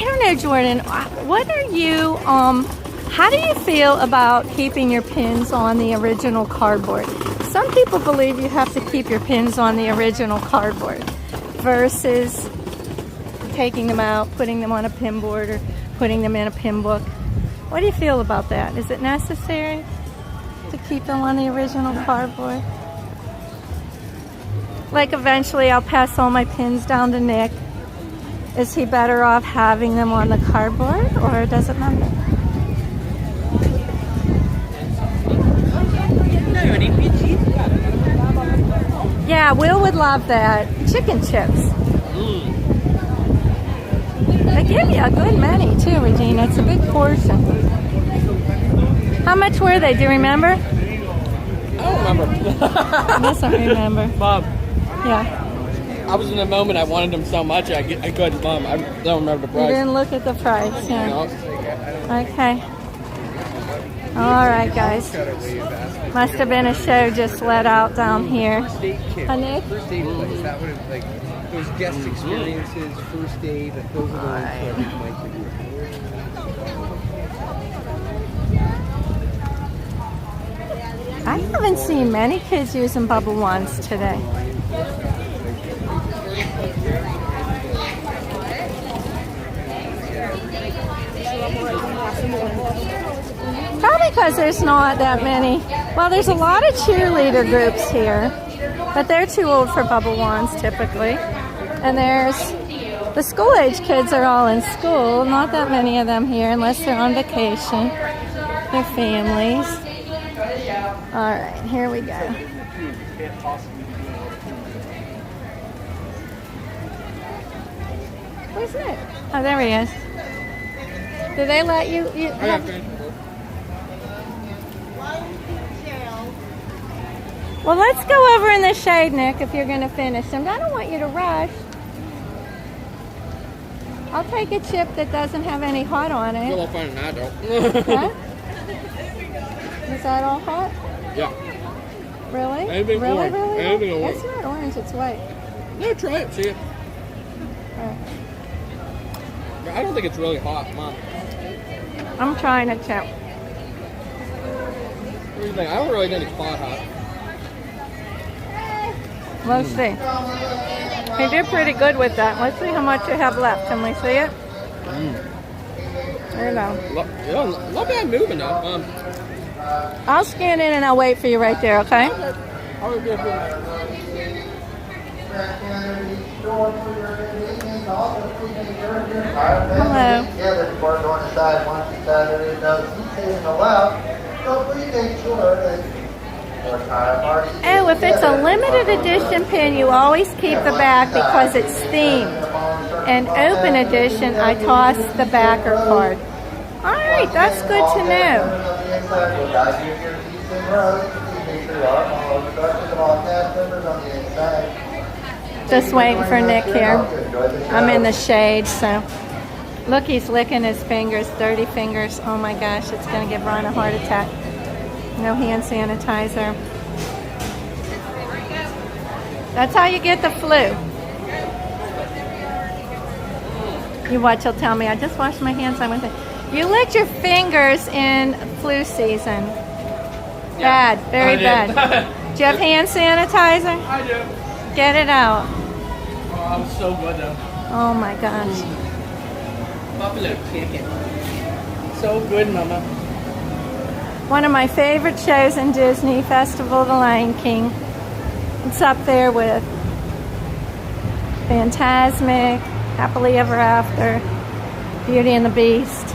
Speaker 1: don't know, Jordan. What are you, how do you feel about keeping your pins on the original cardboard? Some people believe you have to keep your pins on the original cardboard versus taking them out, putting them on a pin board, or putting them in a pin book. What do you feel about that? Is it necessary to keep them on the original cardboard? Like eventually I'll pass all my pins down to Nick. Is he better off having them on the cardboard, or does it matter? Yeah, Will would love that. Chicken chips. They give you a good many too, Regina. It's a big portion. How much were they? Do you remember?
Speaker 3: I don't remember.
Speaker 1: I doesn't remember.
Speaker 3: Mom.
Speaker 1: Yeah.
Speaker 3: I was in the moment. I wanted them so much. I couldn't. Mom, I don't remember the price.
Speaker 1: You didn't look at the price. Yeah.
Speaker 3: No.
Speaker 1: Okay. All right, guys. Must have been a show just let out down here. Nick?
Speaker 14: First aid place. That would have, like, those guest experiences, first aid, those are the ones that might give you.
Speaker 1: I haven't seen many kids using bubble wands today. Probably because there's not that many. Well, there's a lot of cheerleader groups here, but they're too old for bubble wands typically. And there's the school-age kids are all in school. Not that many of them here unless they're on vacation. Their families. All right, here we go. Where's Nick? Oh, there he is. Do they let you? Well, let's go over in the shade, Nick, if you're going to finish them. I don't want you to rush. I'll take a chip that doesn't have any hot on it.
Speaker 3: Well, I'll find an adult.
Speaker 1: Huh? Is that all hot?
Speaker 3: Yeah.
Speaker 1: Really?
Speaker 3: Anything
Speaker 1: really,
Speaker 3: orange.
Speaker 1: really?
Speaker 3: Anything orange.
Speaker 1: It's not orange, it's white.
Speaker 3: No, try it. See it.
Speaker 1: Right.
Speaker 3: I don't think it's really hot, Mom.
Speaker 1: I'm trying a chip.
Speaker 3: What do you think? I don't really think it's hot.
Speaker 1: Let's see. You did pretty good with that. Let's see how much you have left. Can we see it? There you go.
Speaker 3: Yeah, not bad moving though.
Speaker 1: I'll scan in and I'll wait for you right there, okay? Hello. Oh, if it's a limited edition pin, you always keep the back because it's themed. And open edition, I toss the backer card. All right, that's good to know. Just waiting for Nick here. I'm in the shade, so. Look, he's licking his fingers, dirty fingers. Oh my gosh, it's going to give Ron a heart attack. No hand sanitizer. That's how you get the flu. You watch, he'll tell me, I just washed my hands. I went there. You licked your fingers in flu season. Bad, very bad. Do you have hand sanitizer?
Speaker 3: I do.
Speaker 1: Get it out.
Speaker 3: Oh, I was so good though.
Speaker 1: Oh my gosh.
Speaker 3: Buffalo chicken. So good, Mama.
Speaker 1: One of my favorite shows in Disney, Festival of the Lion King. It's up there with Fantasmic, Happily Ever After, Beauty and the Beast.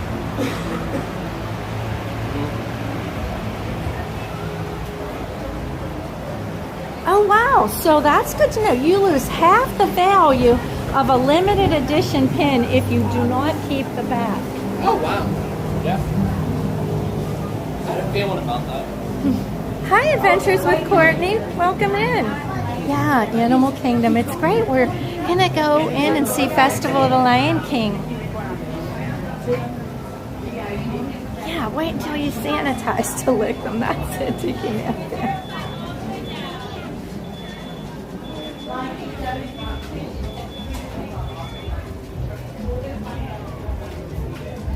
Speaker 1: Oh wow, so that's good to know. You lose half the value of a limited edition pin if you do not keep the back.
Speaker 3: Oh wow. Yeah. I had a feeling about that.
Speaker 1: Hi, Adventures with Courtney. Welcome in. Yeah, Animal Kingdom. It's great. We're going to go in and see Festival of the Lion King. Yeah, wait until you sanitize to lick them. That's it. You can't.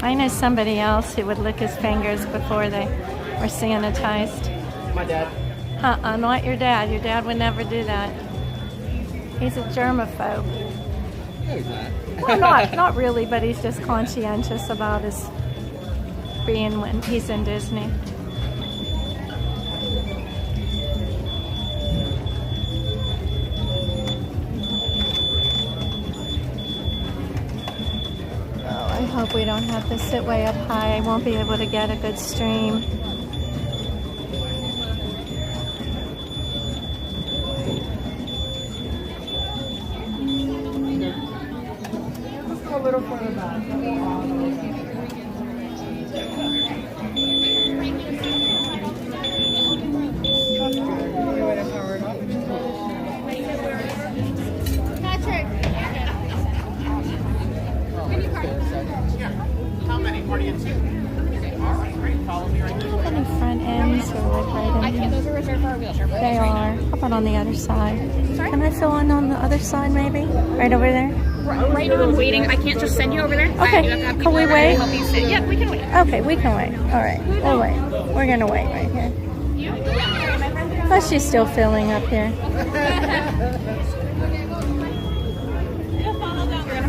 Speaker 1: I know somebody else who would lick his fingers before they were sanitized.
Speaker 3: My dad.
Speaker 1: Not your dad. Your dad would never do that. He's a germaphobe.
Speaker 3: No, he's not.
Speaker 1: Well, not really, but he's just conscientious about his being when he's in Disney. Oh, I hope we don't have to sit way up high. I won't be able to get a good stream.
Speaker 14: A little further back.
Speaker 8: Patrick.
Speaker 11: How many? Party of two. All right, great. Follow me right there.
Speaker 1: Any front ends or like right in here?
Speaker 8: Those are reserved for our wheelchair.
Speaker 1: They are. How about on the other side? Can I fill in on the other side maybe? Right over there?
Speaker 8: Right now I'm waiting. I can't just send you over there.
Speaker 1: Okay.
Speaker 8: I do have to have
Speaker 1: Can we
Speaker 8: people over there
Speaker 1: wait?
Speaker 8: to help you sit. Yeah, we can wait.
Speaker 1: Okay, we can wait. All right, we'll wait. We're gonna wait right here. Plus, she's still filling up here.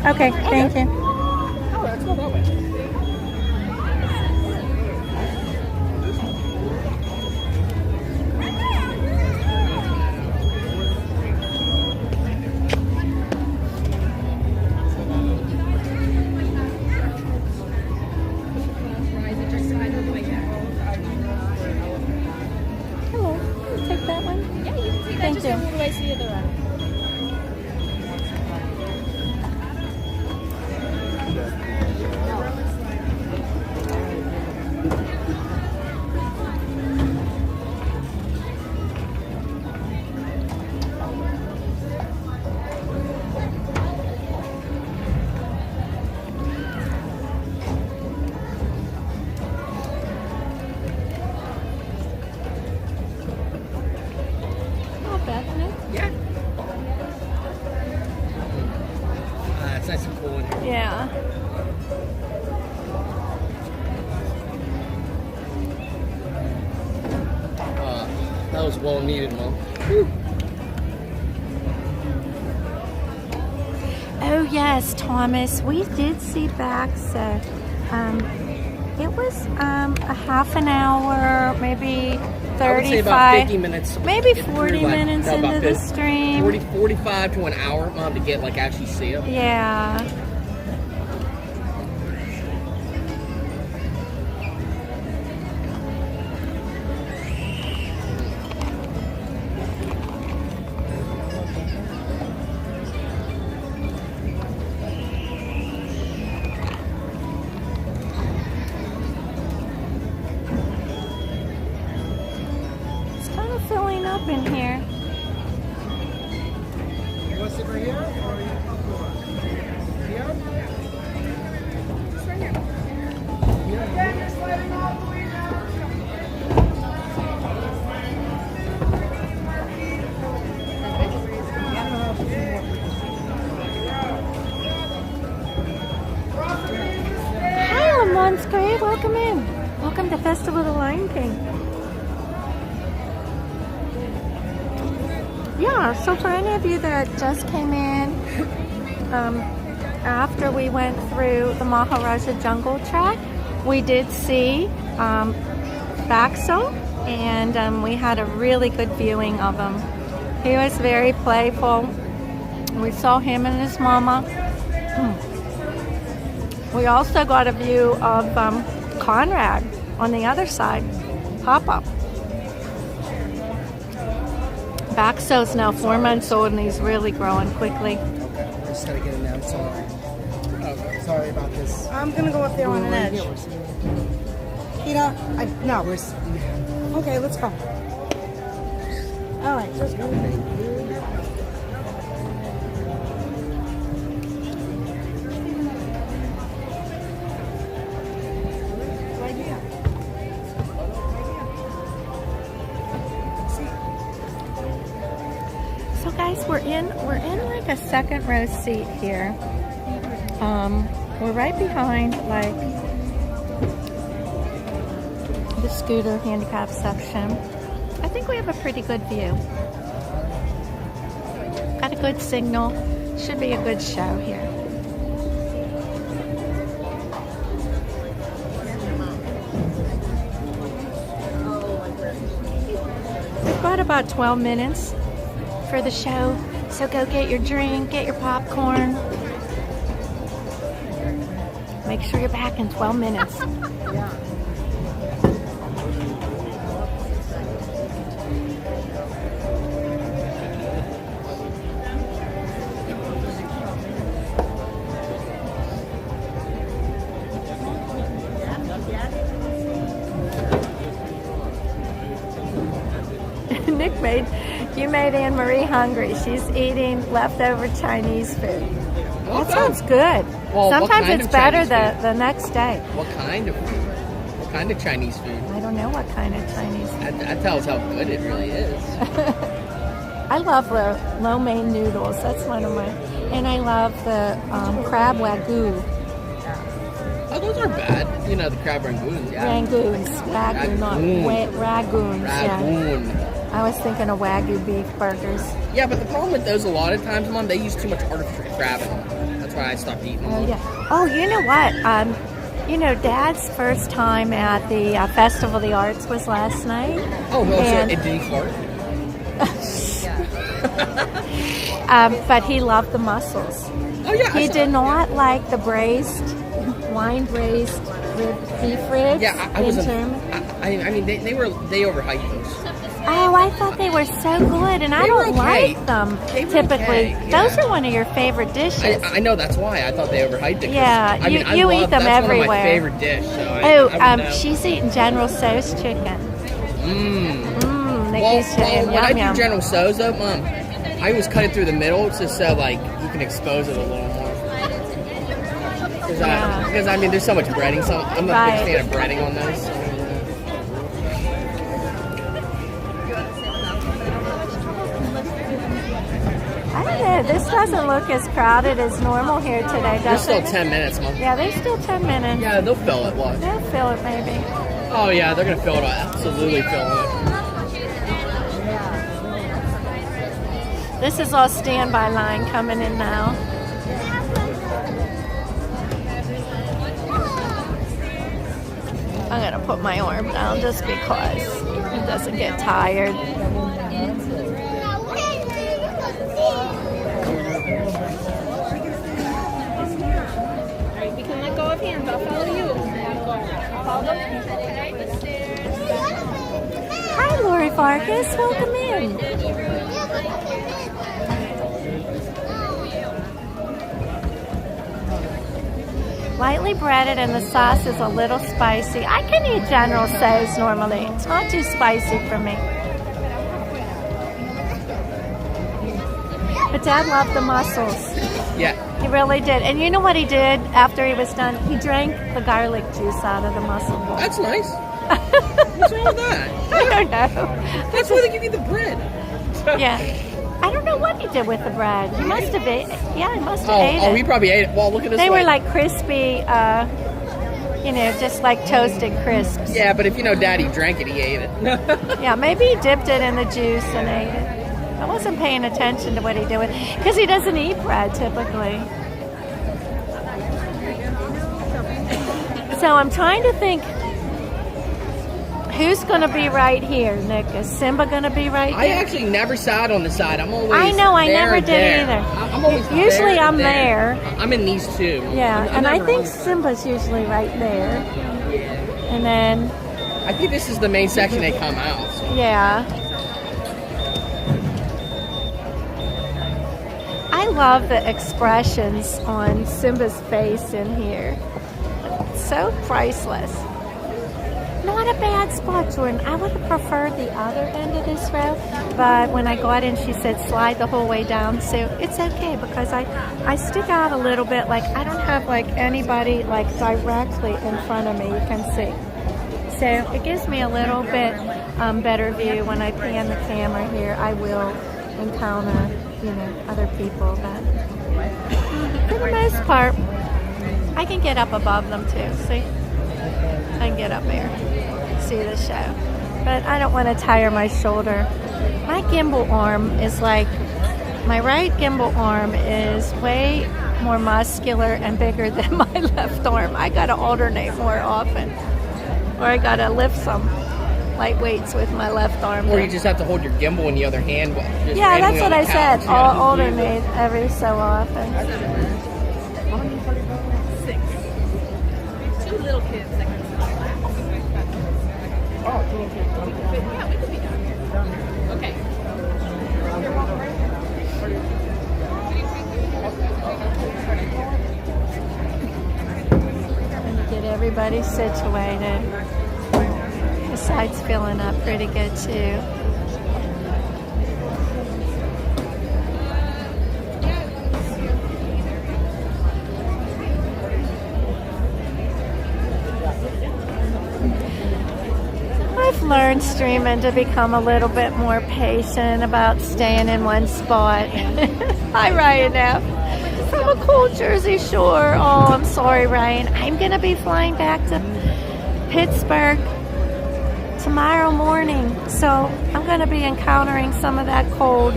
Speaker 1: Okay, thank you.
Speaker 3: Oh, let's go that way.
Speaker 1: Hello, can you take that one?
Speaker 8: Yeah, you can take that.
Speaker 1: Thank
Speaker 8: Just
Speaker 1: you.
Speaker 8: move away so the other one.
Speaker 1: Yeah.
Speaker 3: That was well needed, Mom.
Speaker 1: Oh yes, Thomas, we did see Baxa. It was a half an hour, maybe 35,
Speaker 3: I would say about 50 minutes.
Speaker 1: maybe 40 minutes into the stream.
Speaker 3: 45 to an hour, Mom, to get like actually see it.
Speaker 1: Yeah. Filling up in here.
Speaker 14: You want to sit right here? Or you here? It's right here. Again, you're sliding all the way down.
Speaker 1: Hi, Lamont's great. Welcome in. Welcome to Festival of the Lion King. Yeah, so for any of you that just came in after we went through the Maharaja Jungle Track, we did see Baxo, and we had a really good viewing of him. He was very playful. We saw him and his mama. We also got a view of Conrad on the other side, Papa. Baxo's now 4 months old and he's really growing quickly.
Speaker 14: Okay, I just gotta get him down. Sorry. Okay. Sorry about this.
Speaker 13: I'm gonna go up there on an edge. Kita, no. Okay, let's go. All right, let's go.
Speaker 1: So guys, we're in like a second row seat here. We're right behind like the scooter handicap section. I think we have a pretty good view. Got a good signal. Should be a good show here. We've got about 12 minutes for the show, so go get your drink, get your popcorn. Make sure you're back in 12 minutes. You made Anne-Marie hungry. She's eating leftover Chinese food. That sounds good.
Speaker 3: Well,
Speaker 1: sometimes it's better the next day.
Speaker 3: What kind of food? What kind of Chinese food?
Speaker 1: I don't know what kind of Chinese food.
Speaker 3: That tells how good it really is.
Speaker 1: I love the lo mein noodles. That's one of my... And I love the crab wagyu.
Speaker 3: Oh, those aren't bad. You know, the crab rangoons. Yeah.
Speaker 1: Rangoons. Wagyu, not ragoons.
Speaker 3: Ragoon.
Speaker 1: Yeah. I was thinking of Wagyu beef burgers.
Speaker 3: Yeah, but the problem with those a lot of times, Mom, they use too much artificial crab in them. That's why I stopped eating them.
Speaker 1: Oh, yeah. Oh, you know what? You know, Dad's first time at the Festival of the Arts was last night.
Speaker 3: Oh, well, so did he fart?
Speaker 1: But he loved the mussels.
Speaker 3: Oh, yeah.
Speaker 1: He did not like the wine braised beef ribs.
Speaker 3: Yeah, I mean, they overhyped those.
Speaker 1: Oh, I thought they were so good, and I don't like them typically.
Speaker 3: Okay, yeah.
Speaker 1: Those are one of your favorite dishes.
Speaker 3: I know, that's why I thought they overhyped it.
Speaker 1: Yeah, you eat them
Speaker 3: that's
Speaker 1: everywhere.
Speaker 3: That's one of my favorite dish. So
Speaker 1: she's eating General Tso's chicken.
Speaker 3: Well, when I do General Tso's though, Mom, I always cut it through the middle just so like you can expose it a little more. Because I mean, there's so much breading, so I'm not a big fan of breading on those.
Speaker 1: I don't know. good. This doesn't look as crowded as normal here today,
Speaker 3: There's
Speaker 1: does it?
Speaker 3: still 10 minutes, Mom.
Speaker 1: Yeah, there's still 10 minutes.
Speaker 3: Yeah, they'll fill it, watch.
Speaker 1: They'll fill it maybe.
Speaker 3: Oh yeah, they're gonna fill it. Absolutely fill it.
Speaker 1: This is all standby line coming in now. I'm gonna put my arm down just because it doesn't get tired.
Speaker 8: Alright, we can let go of hands. I'll follow you. Follow those people.
Speaker 1: Hi, Lori Farkas. Welcome in. Lightly breaded and the sauce is a little spicy. I can eat General Tso's normally. It's not too spicy for me. But Dad loved the mussels.
Speaker 3: Yeah.
Speaker 1: He really did. And you know what he did after he was done? He drank the garlic juice out of the mussel bowl.
Speaker 3: That's nice. What's wrong with that?
Speaker 1: I don't know.
Speaker 3: That's why they give you the bread.
Speaker 1: Yeah. I don't know what he did with the bread. He must have ate. Yeah, he must have ate it.
Speaker 3: Oh, he probably ate it. Well, look at this.
Speaker 1: They were like crispy, you know, just like toasted crisps.
Speaker 3: Yeah, but if you know Daddy drank it, he ate it.
Speaker 1: Yeah, maybe he dipped it in the juice and ate it. I wasn't paying attention to what he did with it because he doesn't eat bread typically. So I'm trying to think. Who's going to be right here, Nick? Is Simba going to be right there?
Speaker 3: I actually never sat on the side. I'm always
Speaker 1: I know, I never did
Speaker 3: there.
Speaker 1: either.
Speaker 3: I'm always
Speaker 1: usually I'm there.
Speaker 3: I'm in these two.
Speaker 1: Yeah,
Speaker 3: I'm
Speaker 1: and I
Speaker 3: never
Speaker 1: think
Speaker 3: on-
Speaker 1: Simba's usually right there. And then,
Speaker 3: I think this is the main section they come out. So.
Speaker 1: yeah. I love the expressions on Simba's face in here. It's so priceless. Not a bad spot, Jordan. I would have preferred the other end of this row, but when I got in, she said slide the whole way down, so it's okay because I stick out a little bit. Like I don't have like anybody like directly in front of me you can see, so it gives me a little bit better view when I pan the camera here. I will encounter, you know, other people, but for the most part, I can get up above them too. See, I can get up there. See the show, but I don't want to tire my shoulder. My gimbal arm is like, my right gimbal arm is way more muscular and bigger than my left arm. I gotta alternate more often, or I gotta lift some light weights with my left arm.
Speaker 3: Or you just have to hold your gimbal in the other hand. Just
Speaker 1: yeah, that's
Speaker 3: randomly
Speaker 1: what
Speaker 3: on
Speaker 1: I
Speaker 3: the
Speaker 1: said.
Speaker 3: couch.
Speaker 1: I'll alternate every so often.
Speaker 8: 6. 2 little kids that can
Speaker 14: Oh, it's a little bit.
Speaker 8: yeah, we could be done. Okay.
Speaker 1: Get everybody situated. The side's filling up pretty good too. I've learned streaming to become a little bit more patient about staying in one spot. Hi, Ryan F. From a cool Jersey Shore. Oh, I'm sorry, Ryan. I'm going to be flying back to Pittsburgh tomorrow morning, so I'm going to be encountering some of that cold.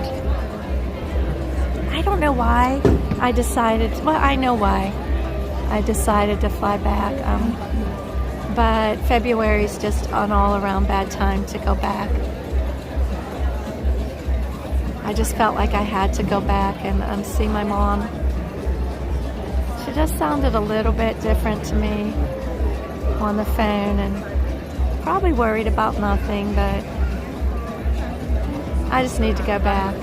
Speaker 1: I don't know why I decided, well, I know why I decided to fly back. But February is just an all-around bad time to go back. I just felt like I had to go back and see my mom. She just sounded a little bit different to me on the phone, and probably worried about nothing, but I just need to go back.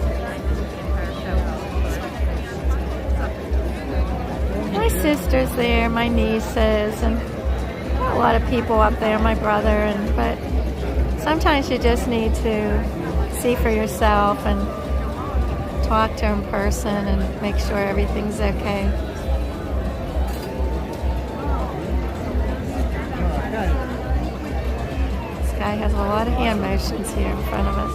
Speaker 1: My sister's there, my nieces, and a lot of people up there, my brother, but sometimes you just need to see for yourself and talk to in person and make sure everything's okay. This guy has a lot of hand motions here in front of us.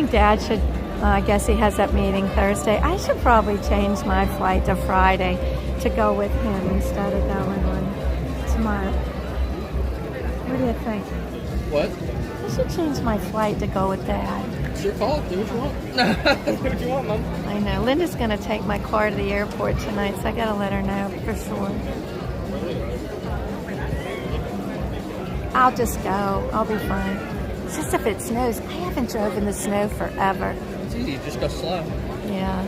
Speaker 1: think Dad should, I guess he has that meeting Thursday. I should probably change my flight to Friday to go with him instead of going on tomorrow. What do you think?
Speaker 3: What?
Speaker 1: I should change my flight to go with Dad.
Speaker 3: It's your call. Do what you want. Do what you want, Mom.
Speaker 1: I know. Linda's going to take my car to the airport tonight, so I got to let her know for sure. I'll just go. I'll be fine. It's just if it snows. I haven't driven in the snow forever.
Speaker 3: It's easy. Just go slow.
Speaker 1: Yeah.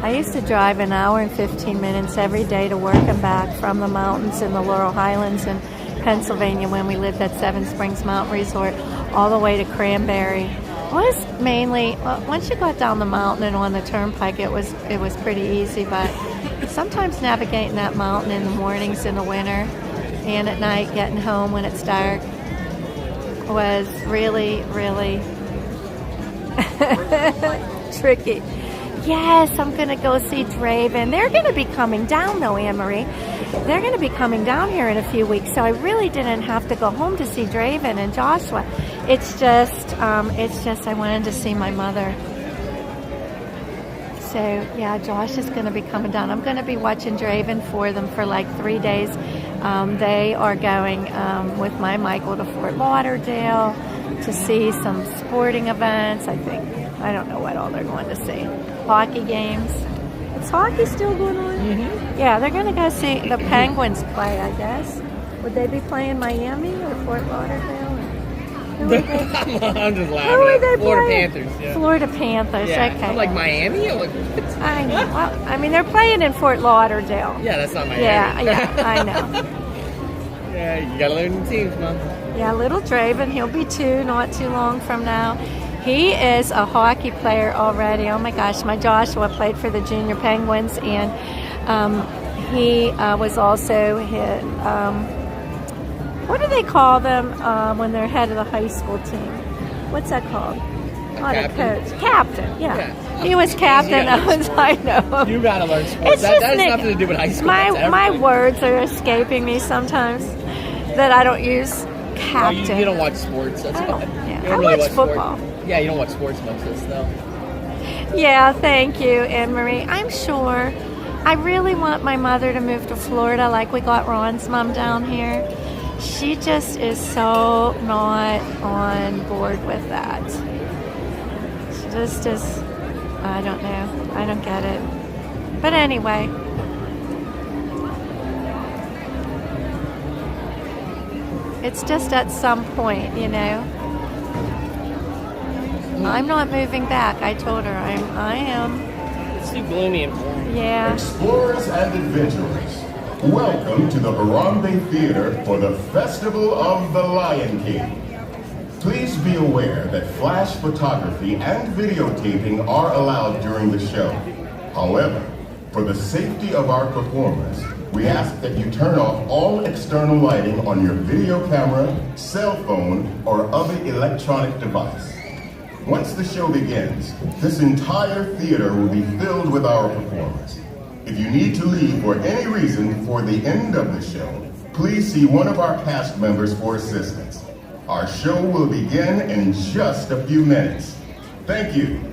Speaker 1: I used to drive an hour and 15 minutes every day to work and back from the mountains in the Laurel Highlands in Pennsylvania when we lived at Seven Springs Mountain Resort all the way to Cranberry. It was mainly, once you got down the mountain and on the turnpike, it was pretty easy, but sometimes navigating that mountain in the mornings in the winter and at night getting home when it's dark was really, really tricky. Yes, I'm going to go see Draven. They're going to be coming down, though, Anne-Marie. They're going to be coming down here in a few weeks, so I really didn't have to go home to see Draven and Joshua. It's just I wanted to see my mother. So, yeah, Josh is going to be coming down. I'm going to be watching Draven for them for like 3 days. They are going with my Michael to Fort Lauderdale to see some sporting events, I think. I don't know what all they're going to see. Hockey games. Is hockey still going on? Mm-hmm. Yeah, they're going to go see the Penguins play, I guess. Would they be playing Miami or Fort Lauderdale?
Speaker 3: I'm just laughing.
Speaker 1: Who are they
Speaker 3: Florida
Speaker 1: playing?
Speaker 3: Panthers. Yeah.
Speaker 1: Florida Panthers,
Speaker 3: Yeah.
Speaker 1: okay.
Speaker 3: I'm like Miami? I'm like,
Speaker 1: I know. Well, I mean, they're playing in Fort Lauderdale.
Speaker 3: yeah, that's not Miami.
Speaker 1: Yeah, I know.
Speaker 3: Yeah, you gotta learn the teams, Mom.
Speaker 1: Yeah, little Draven, he'll be 2 not too long from now. He is a hockey player already. Oh my gosh, my Joshua played for the Junior Penguins, and he was also hit. What do they call them when they're head of the high school team? What's that called? Not a coach. Captain, yeah. He was captain. I know.
Speaker 3: You gotta learn sports. That has nothing to do with high school.
Speaker 1: My words are escaping me sometimes that I don't use captain.
Speaker 3: You don't watch sports. That's why.
Speaker 1: I watch football.
Speaker 3: Yeah, you don't watch sports much, though.
Speaker 1: Yeah, thank you, Anne-Marie. I'm sure. I really want my mother to move to Florida like we got Ron's mom down here. She just is so not on board with that. She just is, I don't know. I don't get it. But anyway. It's just at some point, you know. I'm not moving back. I told her I am.
Speaker 3: It's too gloomy and boring.
Speaker 1: Yeah.
Speaker 15: Explorers and adventurers, welcome to the Harambe Theater for the Festival of the Lion King. Please be aware that flash photography and videotaping are allowed during the show. However, for the safety of our performers, we ask that you turn off all external lighting on your video camera, cell phone, or other electronic device. Once the show begins, this entire theater will be filled with our performers. If you need to leave for any reason for the end of the show, please see one of our cast members for assistance. Our show will begin in just a few minutes. Thank you.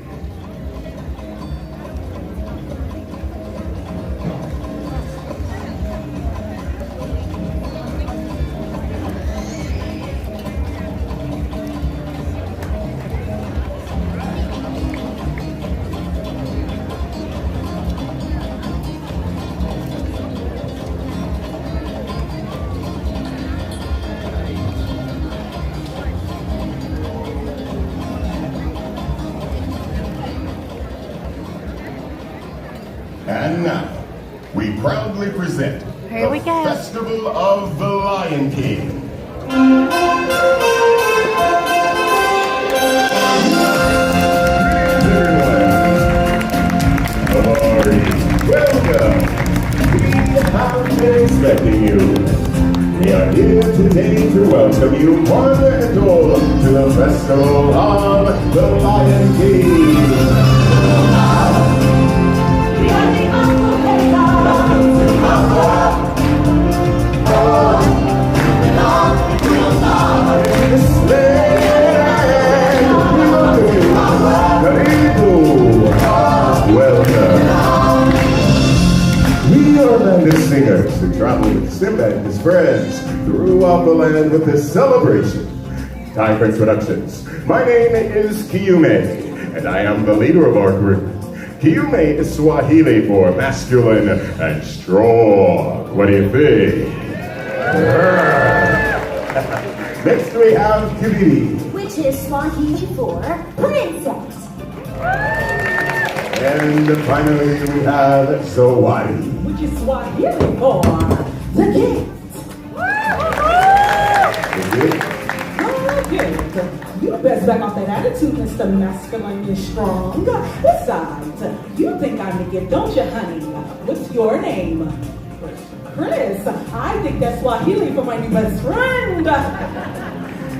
Speaker 15: And now, we proudly present the Festival of the Lion King. Welcome. We have been expecting you. We are here today to welcome you one and all to the Festival of the Lion King.
Speaker 14: We are the Uncle
Speaker 15: Welcome. We are bandit singers who travel with Simba and his friends throughout the land with this celebration. Time for introductions. My name is Kiume, and I am the leader of our group. Kiume is Swahili for masculine and strong. What do you think? Next we have Kibidi.
Speaker 6: Which is Swahili for princess.
Speaker 15: And finally we have Zawadi.
Speaker 14: which is Swahili for the gift. You best back off that attitude, Mr. Masculine and Strong. Besides, you think I'm the gift, don't you, honey? What's your name? Chris. I think that's Swahili for my new best friend.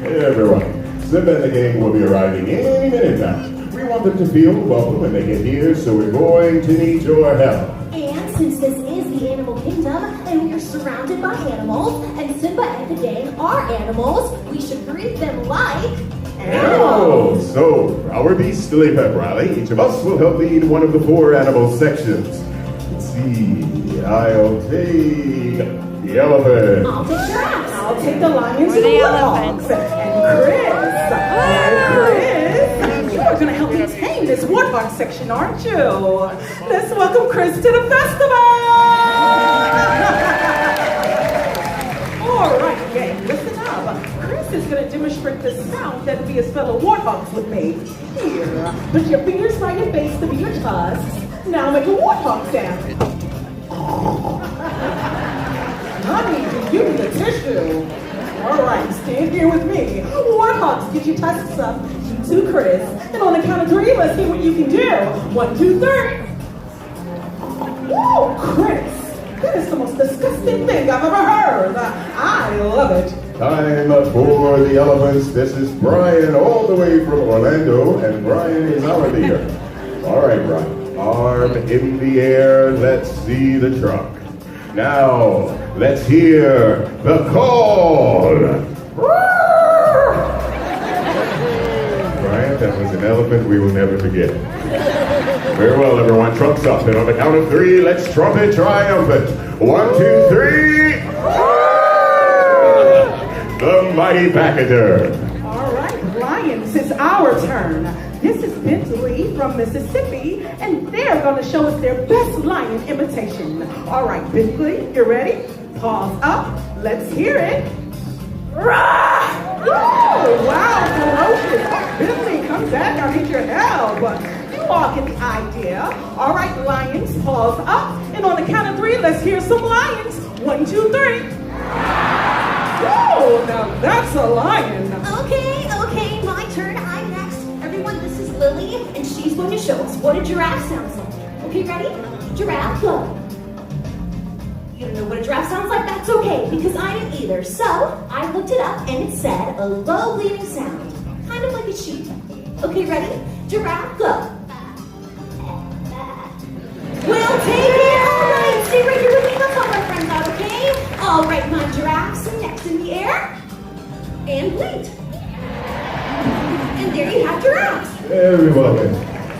Speaker 15: Hey everyone, Simba and the gang will be arriving any minute now. We want them to feel welcome when they get here, so we're going to need your help.
Speaker 6: And since this is the animal kingdom, and we are surrounded by animals, and Simba and the gang are animals, we should greet them like
Speaker 15: Animals! So, for our beastly pep rally, each of us will help lead one of the 4 animal sections. Let's see, I'll take the elephant.
Speaker 6: I'll take giraffes.
Speaker 14: I'll take the lions
Speaker 1: Or
Speaker 14: and
Speaker 1: the
Speaker 14: the
Speaker 1: elephants.
Speaker 14: warthogs. And Chris, you are going to help me tame this warthog section, aren't you? Let's welcome Chris to the festival! All right, gang, listen up. Chris is going to demonstrate the sound that we as fellow warthogs would make. Here, put your fingers by your face to be your tusks. Now make a warthog sound. Honey, you need a tissue. All right, stand here with me. Warthogs, get your tusks up. You too, Chris. And on the count of 3, let's see what you can do. 1, 2, 3. Whoa, Chris, that is the most disgusting thing I've ever heard. I love it.
Speaker 15: Time for the elephants. This is Brian all the way from Orlando, and Brian is our leader. All right, Brian. Arm in the air. Let's see the truck. Now, let's hear the call. Brian, that was an elephant we will never forget. Very well, everyone. Trump's up. And on the count of 3, let's trumpet triumphant. 1, 2, 3. The mighty packager.
Speaker 14: All right, lions, it's our turn. This is Bentley from Mississippi, and they're going to show us their best lion imitation. All right, Bentley, you ready? Paws up. Let's hear it. Rah! Oh, wow, ferocious. Bentley, come back. I need your help. You all get the idea. All right, lions, paws up. And on the count of 3, let's hear some lions. 1, 2, 3. Oh, now that's a lion.
Speaker 6: Okay, my turn. I'm next. Everyone, this is Lily, and she's going to show us what a giraffe sounds like. Okay, ready? Giraffe, go. You don't know what a giraffe sounds like? That's okay, because I didn't either. So, I looked it up, and it said a low bleating sound, kind of like a sheep. Okay, ready? Giraffe, go. We'll take it. All right, stay right here with me. Let's help our friends out, okay? All right, my giraffes, next in the air, and bleat. And there you have giraffes.
Speaker 15: Very well then.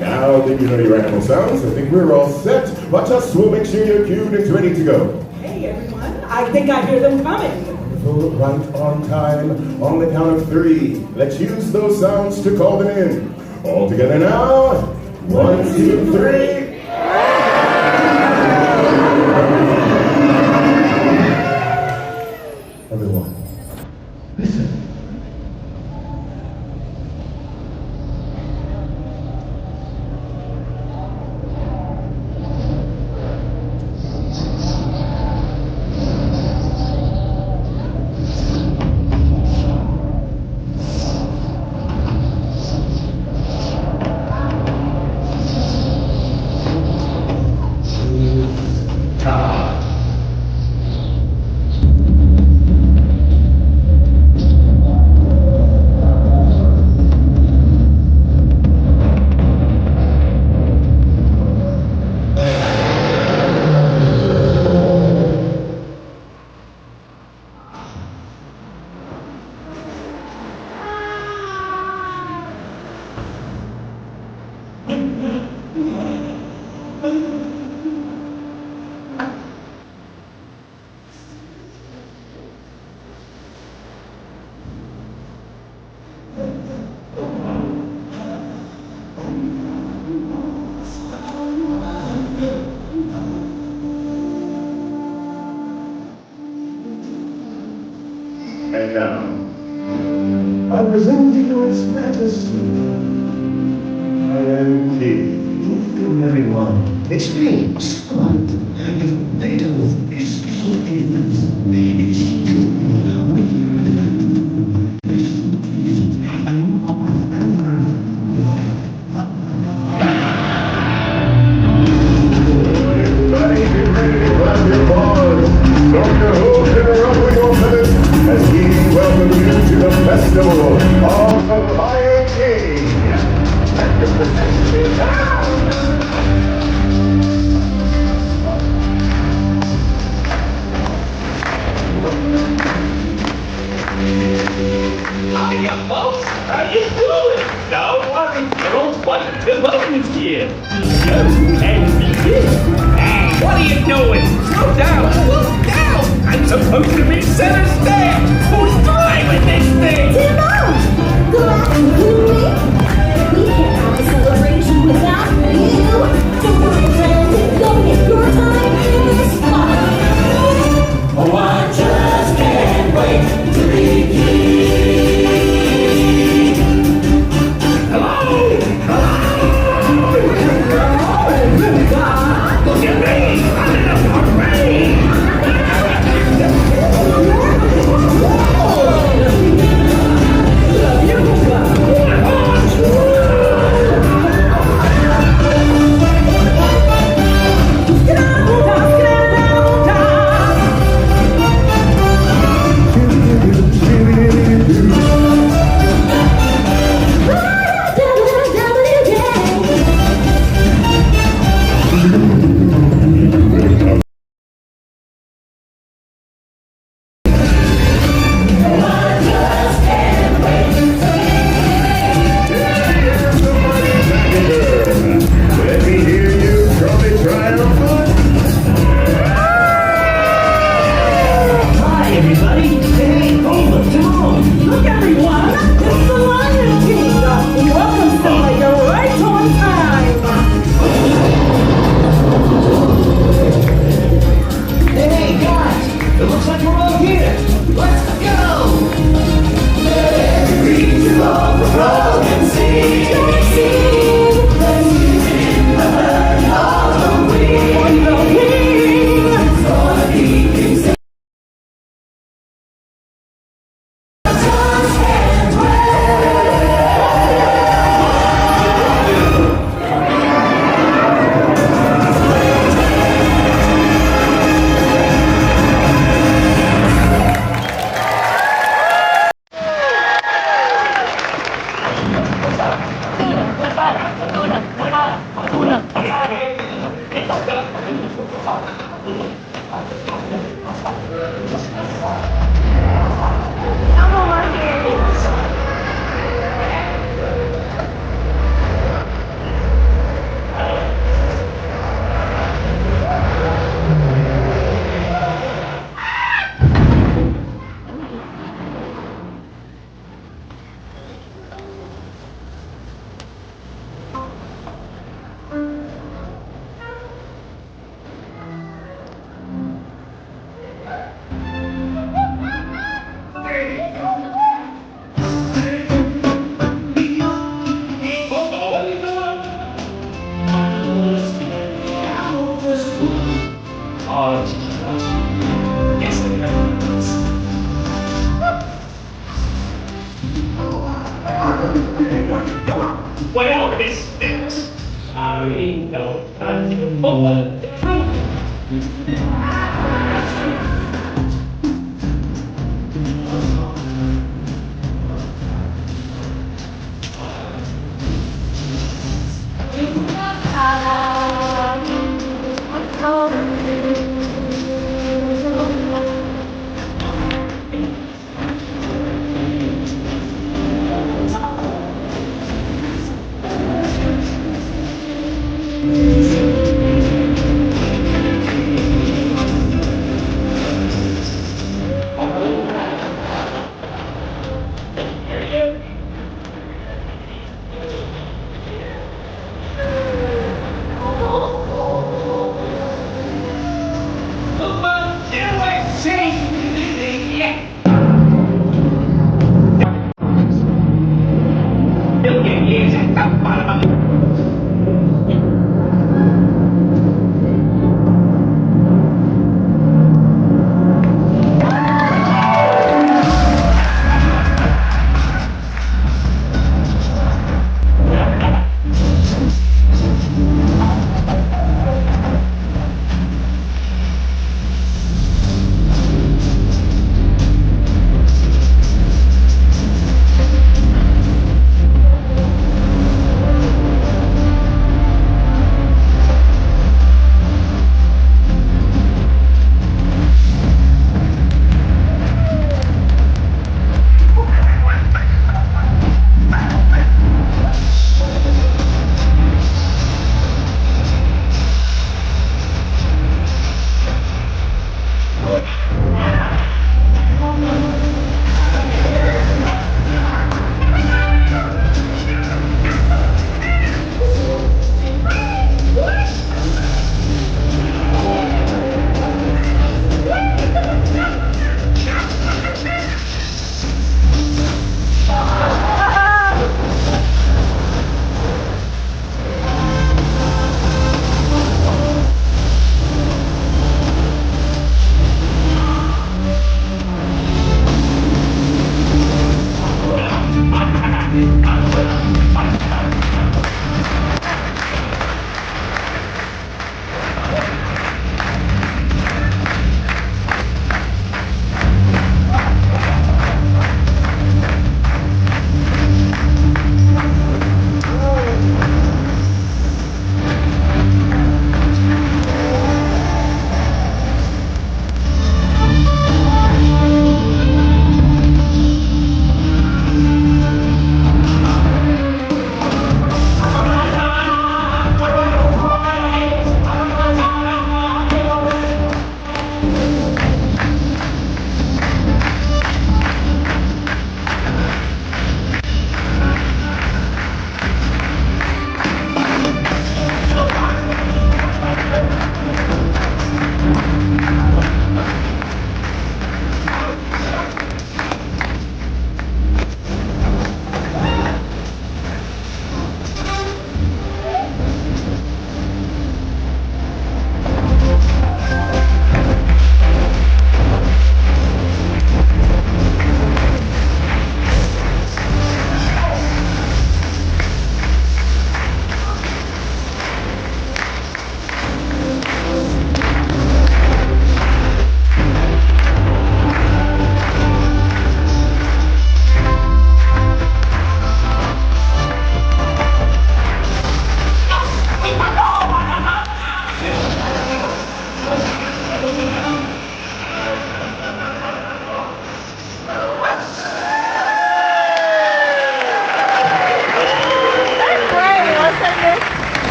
Speaker 15: Now that you know your animal sounds, I think we're all set. Watch us, we'll make sure you're cued and ready to go.
Speaker 14: Hey, everyone. I think I hear them coming.
Speaker 15: Right on time. On the count of 3, let's use those sounds to call them in. All together now. 1, 2, 3. Everyone, listen. And now, I present to you His Majesty, Lion King. Everyone, it means what? If they do, it's Everybody, get ready to clap your paws. Dr. Who, interrupt your minutes as we welcome you to the festival of the Lion King.
Speaker 11: Hiya, folks. How you doing? Don't worry, you're all quite welcome here. Go and begin. Hey, what are you doing? Slow down, slow down. I'm supposed to be center stage. Who's driving this thing?
Speaker 6: Timon! Go out and include me. We can't have a celebration without you. Don't worry, friends. Go get your time in the spot.
Speaker 11: Oh, I just can't wait to be king. Hello? Look at me! I'm in a parade!
Speaker 15: Let me hear you trumpet triumphant.
Speaker 11: Hi, everybody. Hey, hold the tone.
Speaker 14: Look, everyone, it's the Lion King. Welcome, Simba. You're right on time.
Speaker 11: Hey, guys. It looks like we're all here. Let's go. Reach along the road and sing.
Speaker 16: Well, this is. I know nothing.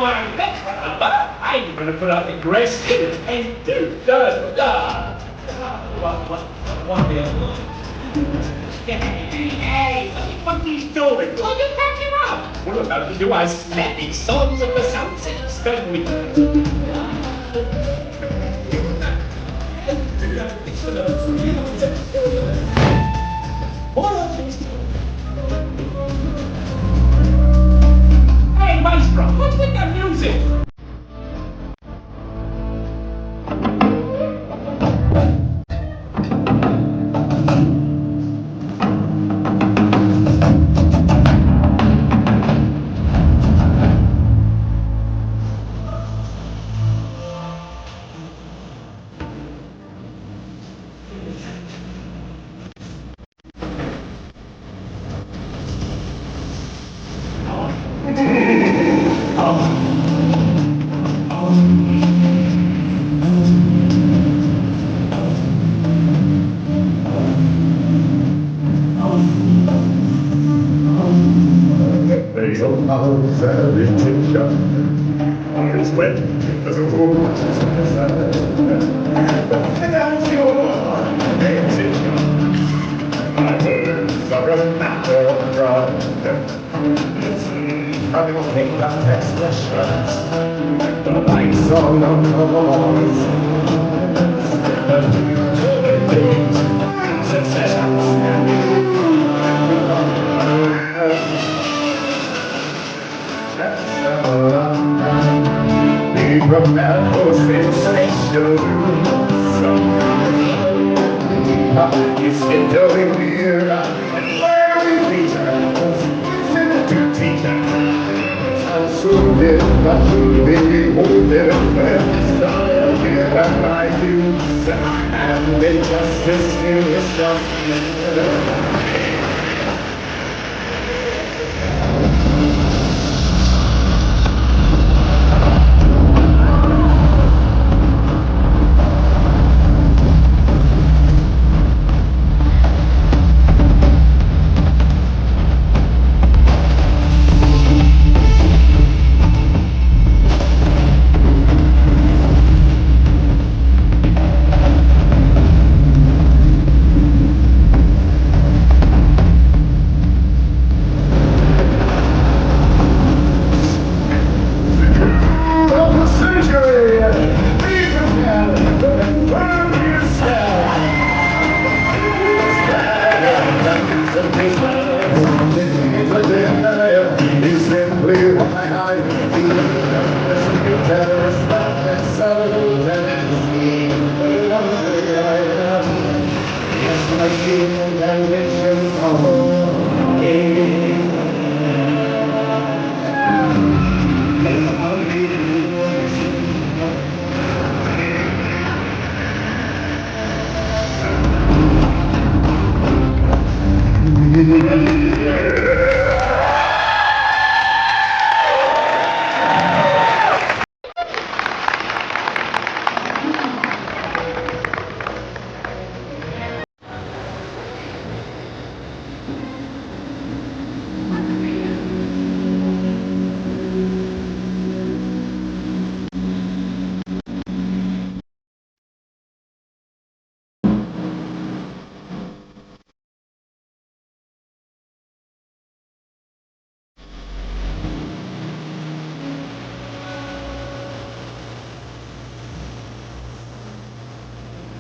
Speaker 16: I'm gonna put out the grace and do what Hey, what are you doing? Oh, you pack him up. What about to do? I slap these sons of the sound system with Hey, Maestro, what's with that music?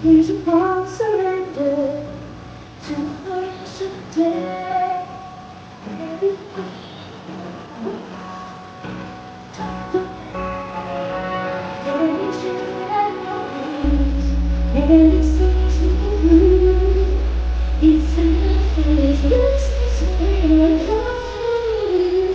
Speaker 6: He's a born surrender to us today. And it seems to you, it's enough and it's useless when I love you.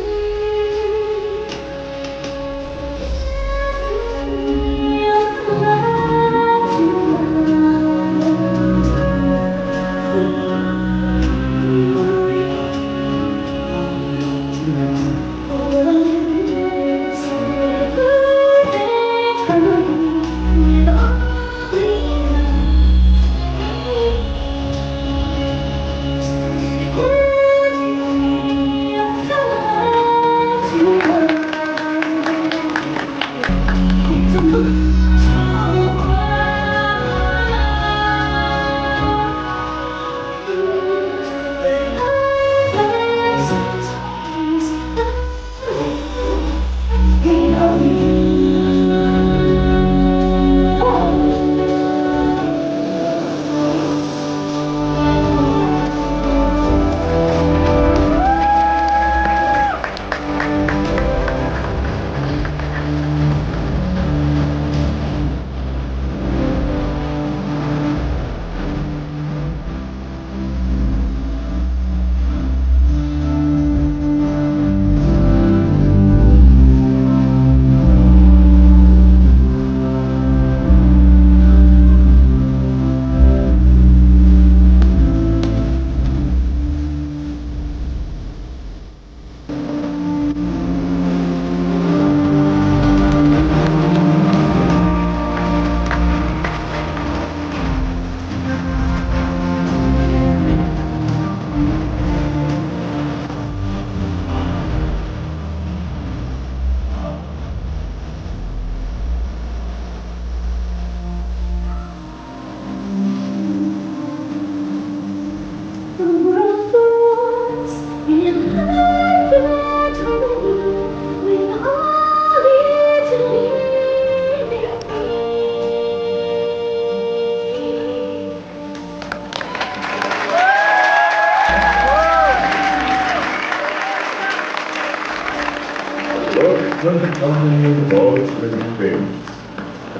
Speaker 15: company of all its living things.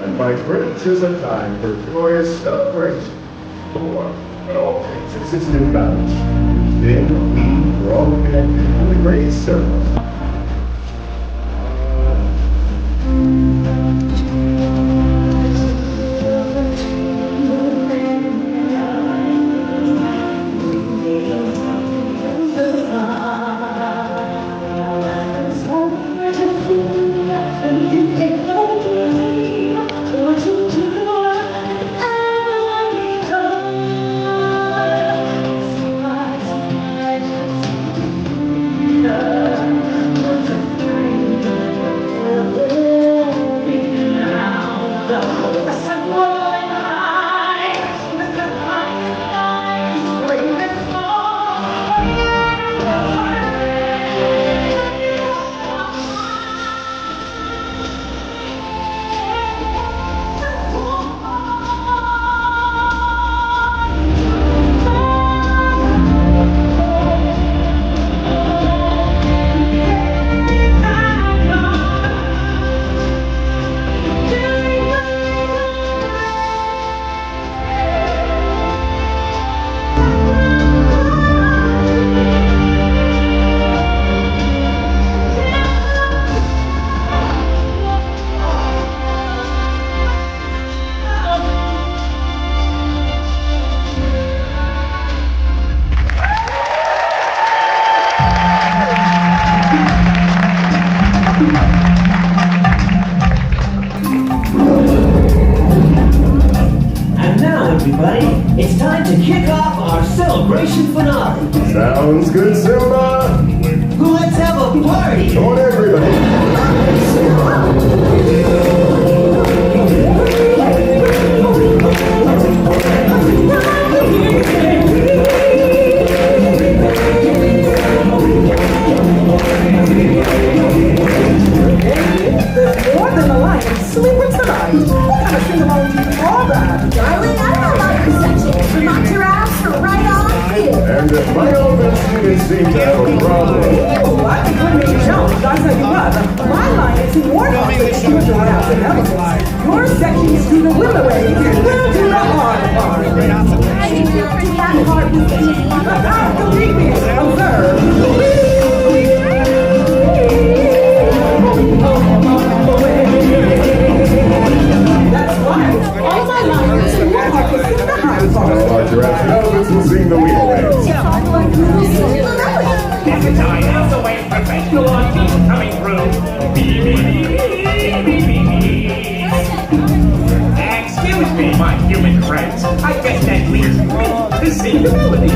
Speaker 15: And my friends is a time for joyous celebration. For all things existed in balance. Then we were all connected in the great circle.
Speaker 17: It's time to kick off our celebration finale.
Speaker 15: Sounds good, Simba.
Speaker 17: Let's have a party.
Speaker 15: Come on, everybody.
Speaker 14: There's more than a lion sleeping tonight. What kind of sing-along do you call that?
Speaker 6: Darling, I don't know about your section. Vermont giraffes are right on cue.
Speaker 15: And if my elephants didn't seem to have a problem.
Speaker 14: Oh, I can put me jump. I tell you what, my lions and warthogs are huge giraffes and elephants. Your section is to the Willow-way. We'll do the hard part.
Speaker 6: I need to do that part with the easy.
Speaker 14: Believe me, observe. That's right. All my lions and warthogs will sing the high part.
Speaker 15: Our giraffes and elephants will sing the wheel
Speaker 16: This is how I know the way professional on beat coming through. Beep, beep, beep, beep, beep, beep. Excuse me, my human friends. I guess that leaves me to sing the melody.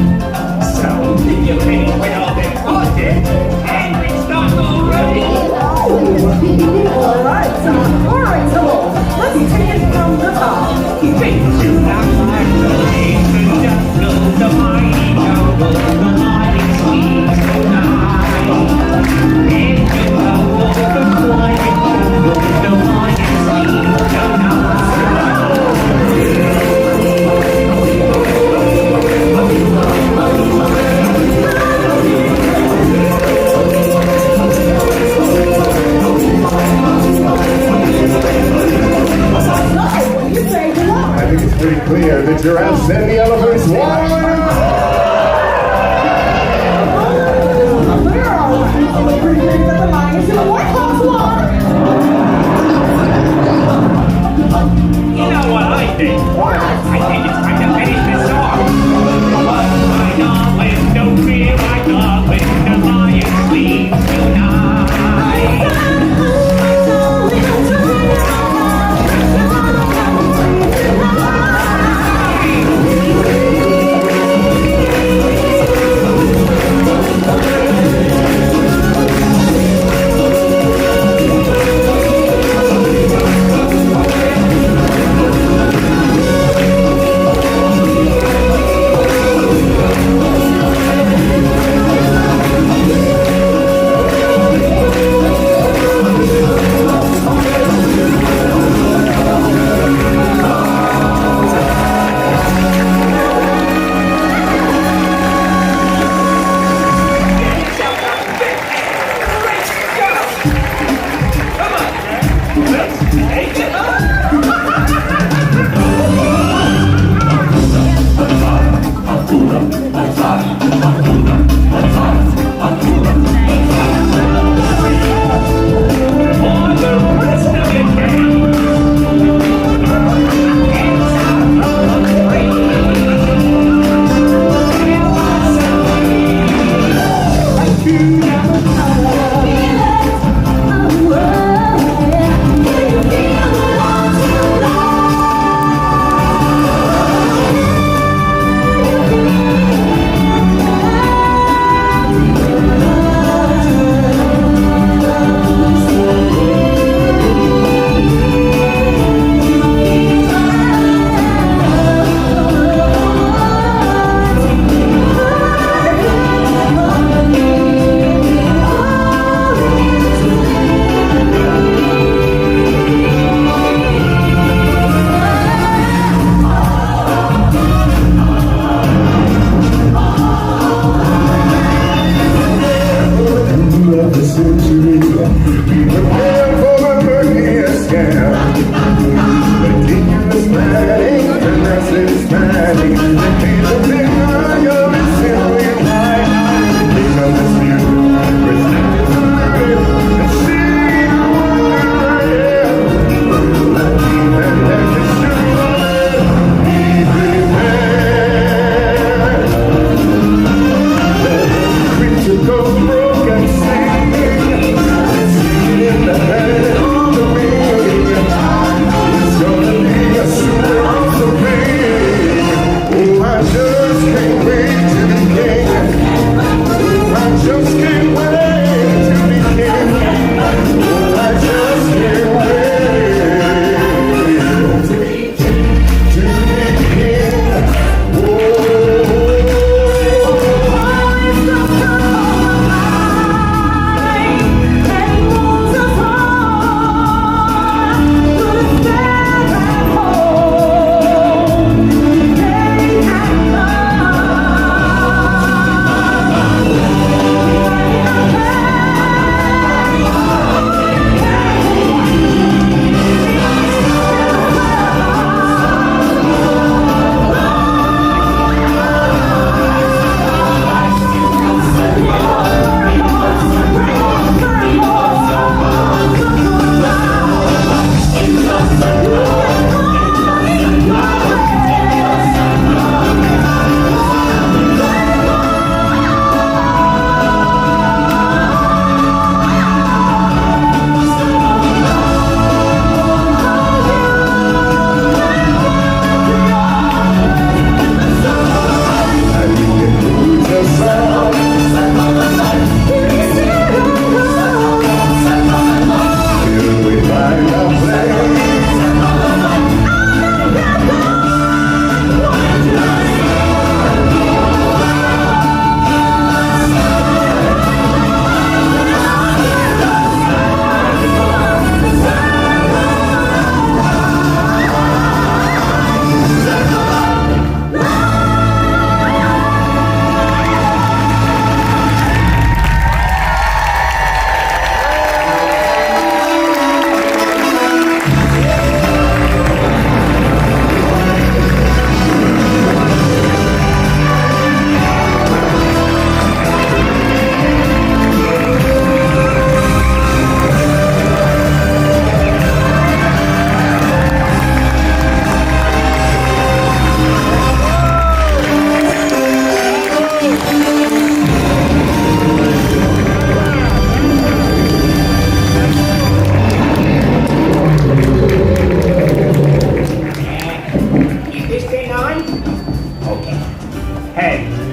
Speaker 16: Let's take it up. For the rest of the game.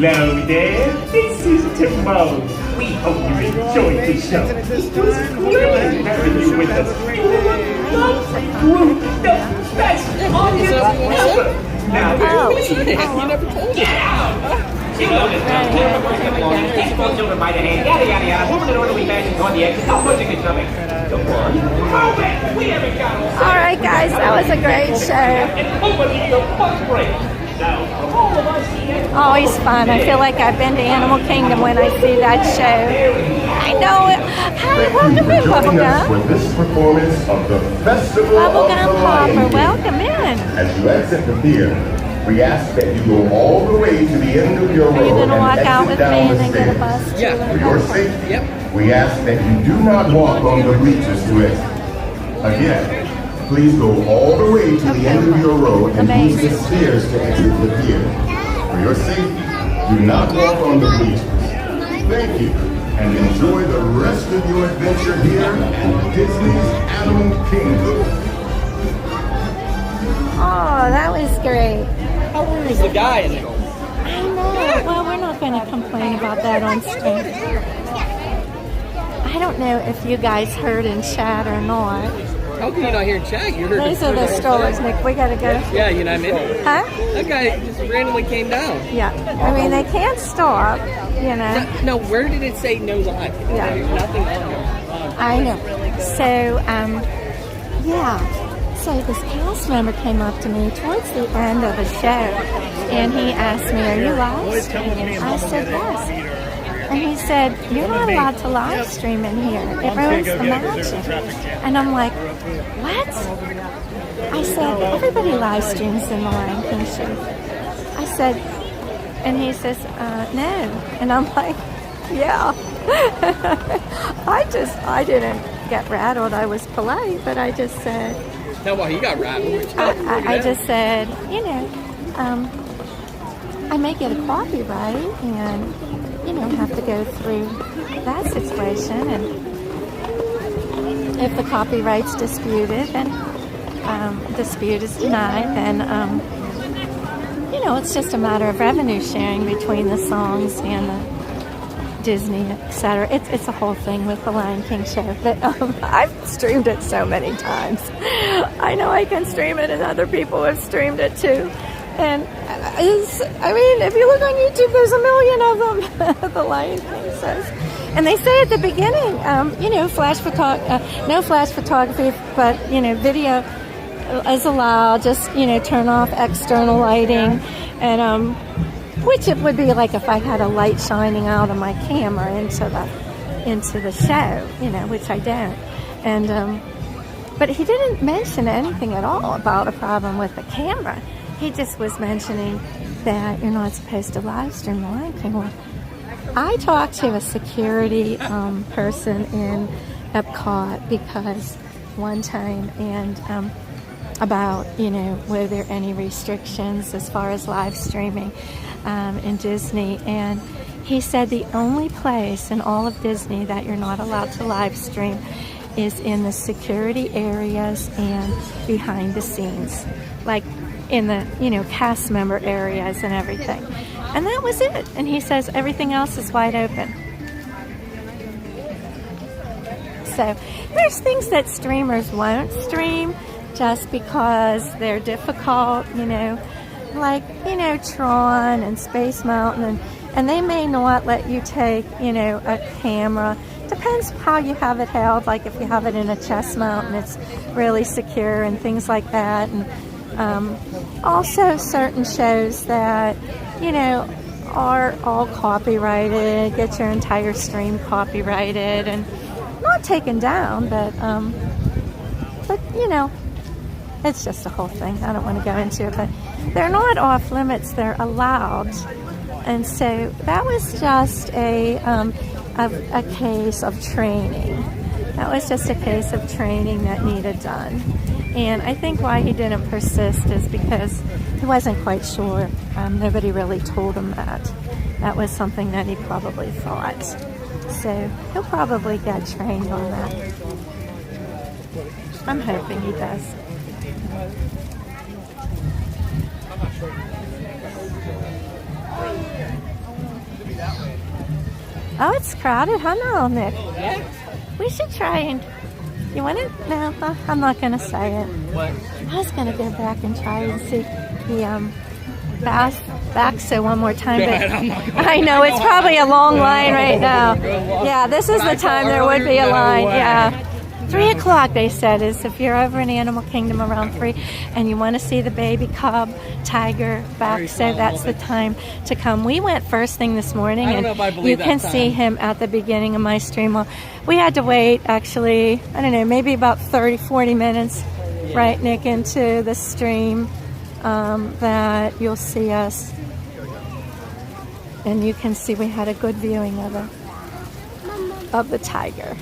Speaker 11: Hello there, this is Timon. We hope you enjoyed the show. It was great having you with us. You were a lovely group, the best audience ever. Now,
Speaker 3: You never told me.
Speaker 11: get out! You know this now. Camera boys come along, take small children by the hand, yada yada yada, moving in orderly fashion on the exit, no pushing and shoving. Come on, move it! We haven't got all
Speaker 1: All right, guys, that was a great show.
Speaker 11: And over the punch break.
Speaker 1: Always fun. I feel like I've been to Animal Kingdom when I see that show. I know it. Hi, welcome in, Bubblegum.
Speaker 15: For this performance of the Festival
Speaker 1: Bubblegum
Speaker 15: of the
Speaker 1: Popper,
Speaker 15: Lion King.
Speaker 1: welcome in.
Speaker 15: As you exit the theater, we ask that you go all the way to the end of your
Speaker 1: Are you
Speaker 15: row
Speaker 1: going to
Speaker 15: and
Speaker 1: walk out
Speaker 15: exit
Speaker 1: with me
Speaker 15: down
Speaker 1: and
Speaker 15: the
Speaker 1: then get a
Speaker 15: stairs.
Speaker 1: bus?
Speaker 3: Yeah.
Speaker 15: For your safety, we ask that you do not walk on the bleachers to exit. Again, please go all the way to the end of your row and use the stairs to exit the theater. For your safety, do not walk on the bleachers. Thank you, and enjoy the rest of your adventure here at Disney's Animal Kingdom.
Speaker 1: Oh, that was great.
Speaker 3: How weird was the guy in there?
Speaker 1: I know. Well, we're not going to complain about that on stream. I don't know if you guys heard in chat or not.
Speaker 3: How can you not hear chat? You heard
Speaker 1: Those are the strollers, Nick. We gotta go.
Speaker 3: Yeah, you know what I mean?
Speaker 1: Huh?
Speaker 3: That guy just randomly came down.
Speaker 1: Yeah. I mean, they can't stop, you know.
Speaker 3: No, where did it say no live?
Speaker 1: Yeah.
Speaker 3: There's nothing on there.
Speaker 1: I know. So, yeah. So this cast member came up to me towards the end of a show, and he asked me, "Are you live streaming?" I said, "Yes." And he said, "You're not allowed to live stream in here. It ruins the magic." And I'm like, "What?" I said, "Everybody live streams in the Lion King show." I said, and he says, "No." And I'm like, "Yeah." I didn't get rattled. I was polite, but I just said,
Speaker 3: No, well, he got rattled.
Speaker 1: I just said, you know, I may get a copyright and, you know, have to go through that situation. And if the copyright's disputed, then dispute is denied, then, you know, it's just a matter of revenue sharing between the songs and the Disney, etc. It's a whole thing with the Lion King show. But I've streamed it so many times. I know I can stream it, and other people have streamed it too. And I mean, if you look on YouTube, there's a million of them. The Lion King says, and they say at the beginning, you know, no flash photography, but you know, video is allowed. Just you know, turn off external lighting, and which it would be like if I had a light shining out of my camera into the show, you know, which I don't. And but he didn't mention anything at all about a problem with the camera. He just was mentioning that you're not supposed to live stream the Lion King. Well, I talked to a security person in Epcot because one time, and about, you know, were there any restrictions as far as live streaming in Disney, and he said the only place in all of Disney that you're not allowed to live stream is in the security areas and behind the scenes, like in the, you know, cast member areas and everything. And that was it. And he says everything else is wide open. So there's things that streamers won't stream just because they're difficult, you know, like, you know, Tron and Space Mountain, and they may not let you take, you know, a camera. Depends how you have it held. Like if you have it in a chest mount and it's really secure and things like that. And also certain shows that, you know, are all copyrighted, get your entire stream copyrighted and not taken down, but you know, it's just a whole thing. I don't want to go into it, but they're not off limits, they're allowed. And so that was just a case of training. That was just a case of training that needed done. And I think why he didn't persist is because he wasn't quite sure. Nobody really told him that. That was something that he probably thought. So he'll probably get trained on that. I'm hoping he does. Oh, it's crowded, huh now, Nick?
Speaker 3: Yeah.
Speaker 1: We should try and... You want it? No, I'm not going to say it.
Speaker 3: What?
Speaker 1: I was going to go back and try and see the back so one more time. But I know, it's probably a long line right now. Yeah, this is the time there would be a line, yeah. 3 o'clock, they said, is if you're over in Animal Kingdom around 3 and you want to see the baby cub tiger back, so that's the time to come. We went first thing this morning,
Speaker 3: I don't know if I believe
Speaker 1: you can
Speaker 3: that
Speaker 1: see
Speaker 3: time.
Speaker 1: him at the beginning of my stream. Well, we had to wait, actually, I don't know, maybe about 30, 40 minutes, right, Nick, into the stream that you'll see us. And you can see we had a good viewing of the tiger.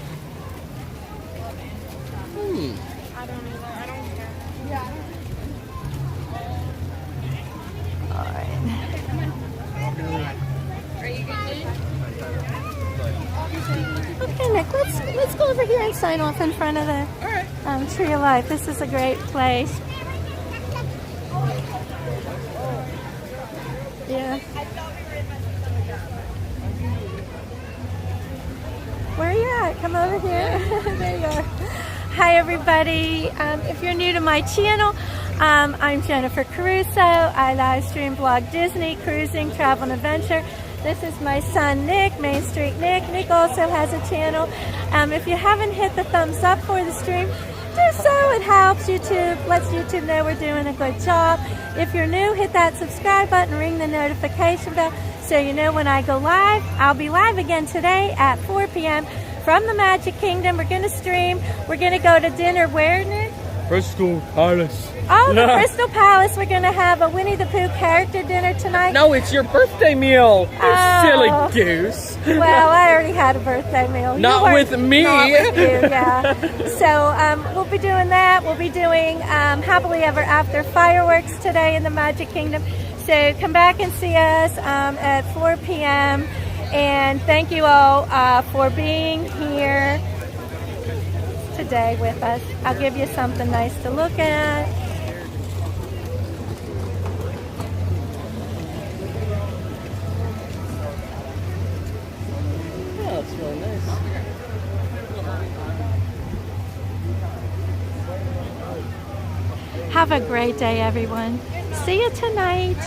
Speaker 1: Okay, Nick, let's go over here and sign off in front of the Tree of Life. This is a great place. Yeah. Where are you at? Come over here. There you are. Hi, everybody. If you're new to my channel, I'm Jennifer Caruso. I live stream blog Disney, cruising, travel, and adventure. This is my son, Nick, Main Street Nick. Nick also has a channel. If you haven't hit the thumbs up for the stream, do so. It helps YouTube, lets YouTube know we're doing a good job. If you're new, hit that subscribe button, ring the notification bell so you know when I go live. I'll be live again today at 4 p.m. from the Magic Kingdom. We're going to stream. We're going to go to dinner where, Nick?
Speaker 7: Crystal Palace.
Speaker 1: Oh, the Crystal Palace. We're going to have a Winnie the Pooh character dinner tonight.
Speaker 3: No, it's your birthday meal, you silly goose.
Speaker 1: Well, I already had a birthday meal.
Speaker 3: Not with me.
Speaker 1: Not with you, yeah. So we'll be doing that. We'll be doing Happily Ever After fireworks today in the Magic Kingdom. So come back and see us at 4 p.m. And thank you all for being here today with us. I'll give you something nice to look at.
Speaker 3: Oh, that's really nice.
Speaker 1: Have a great day, everyone. See you tonight.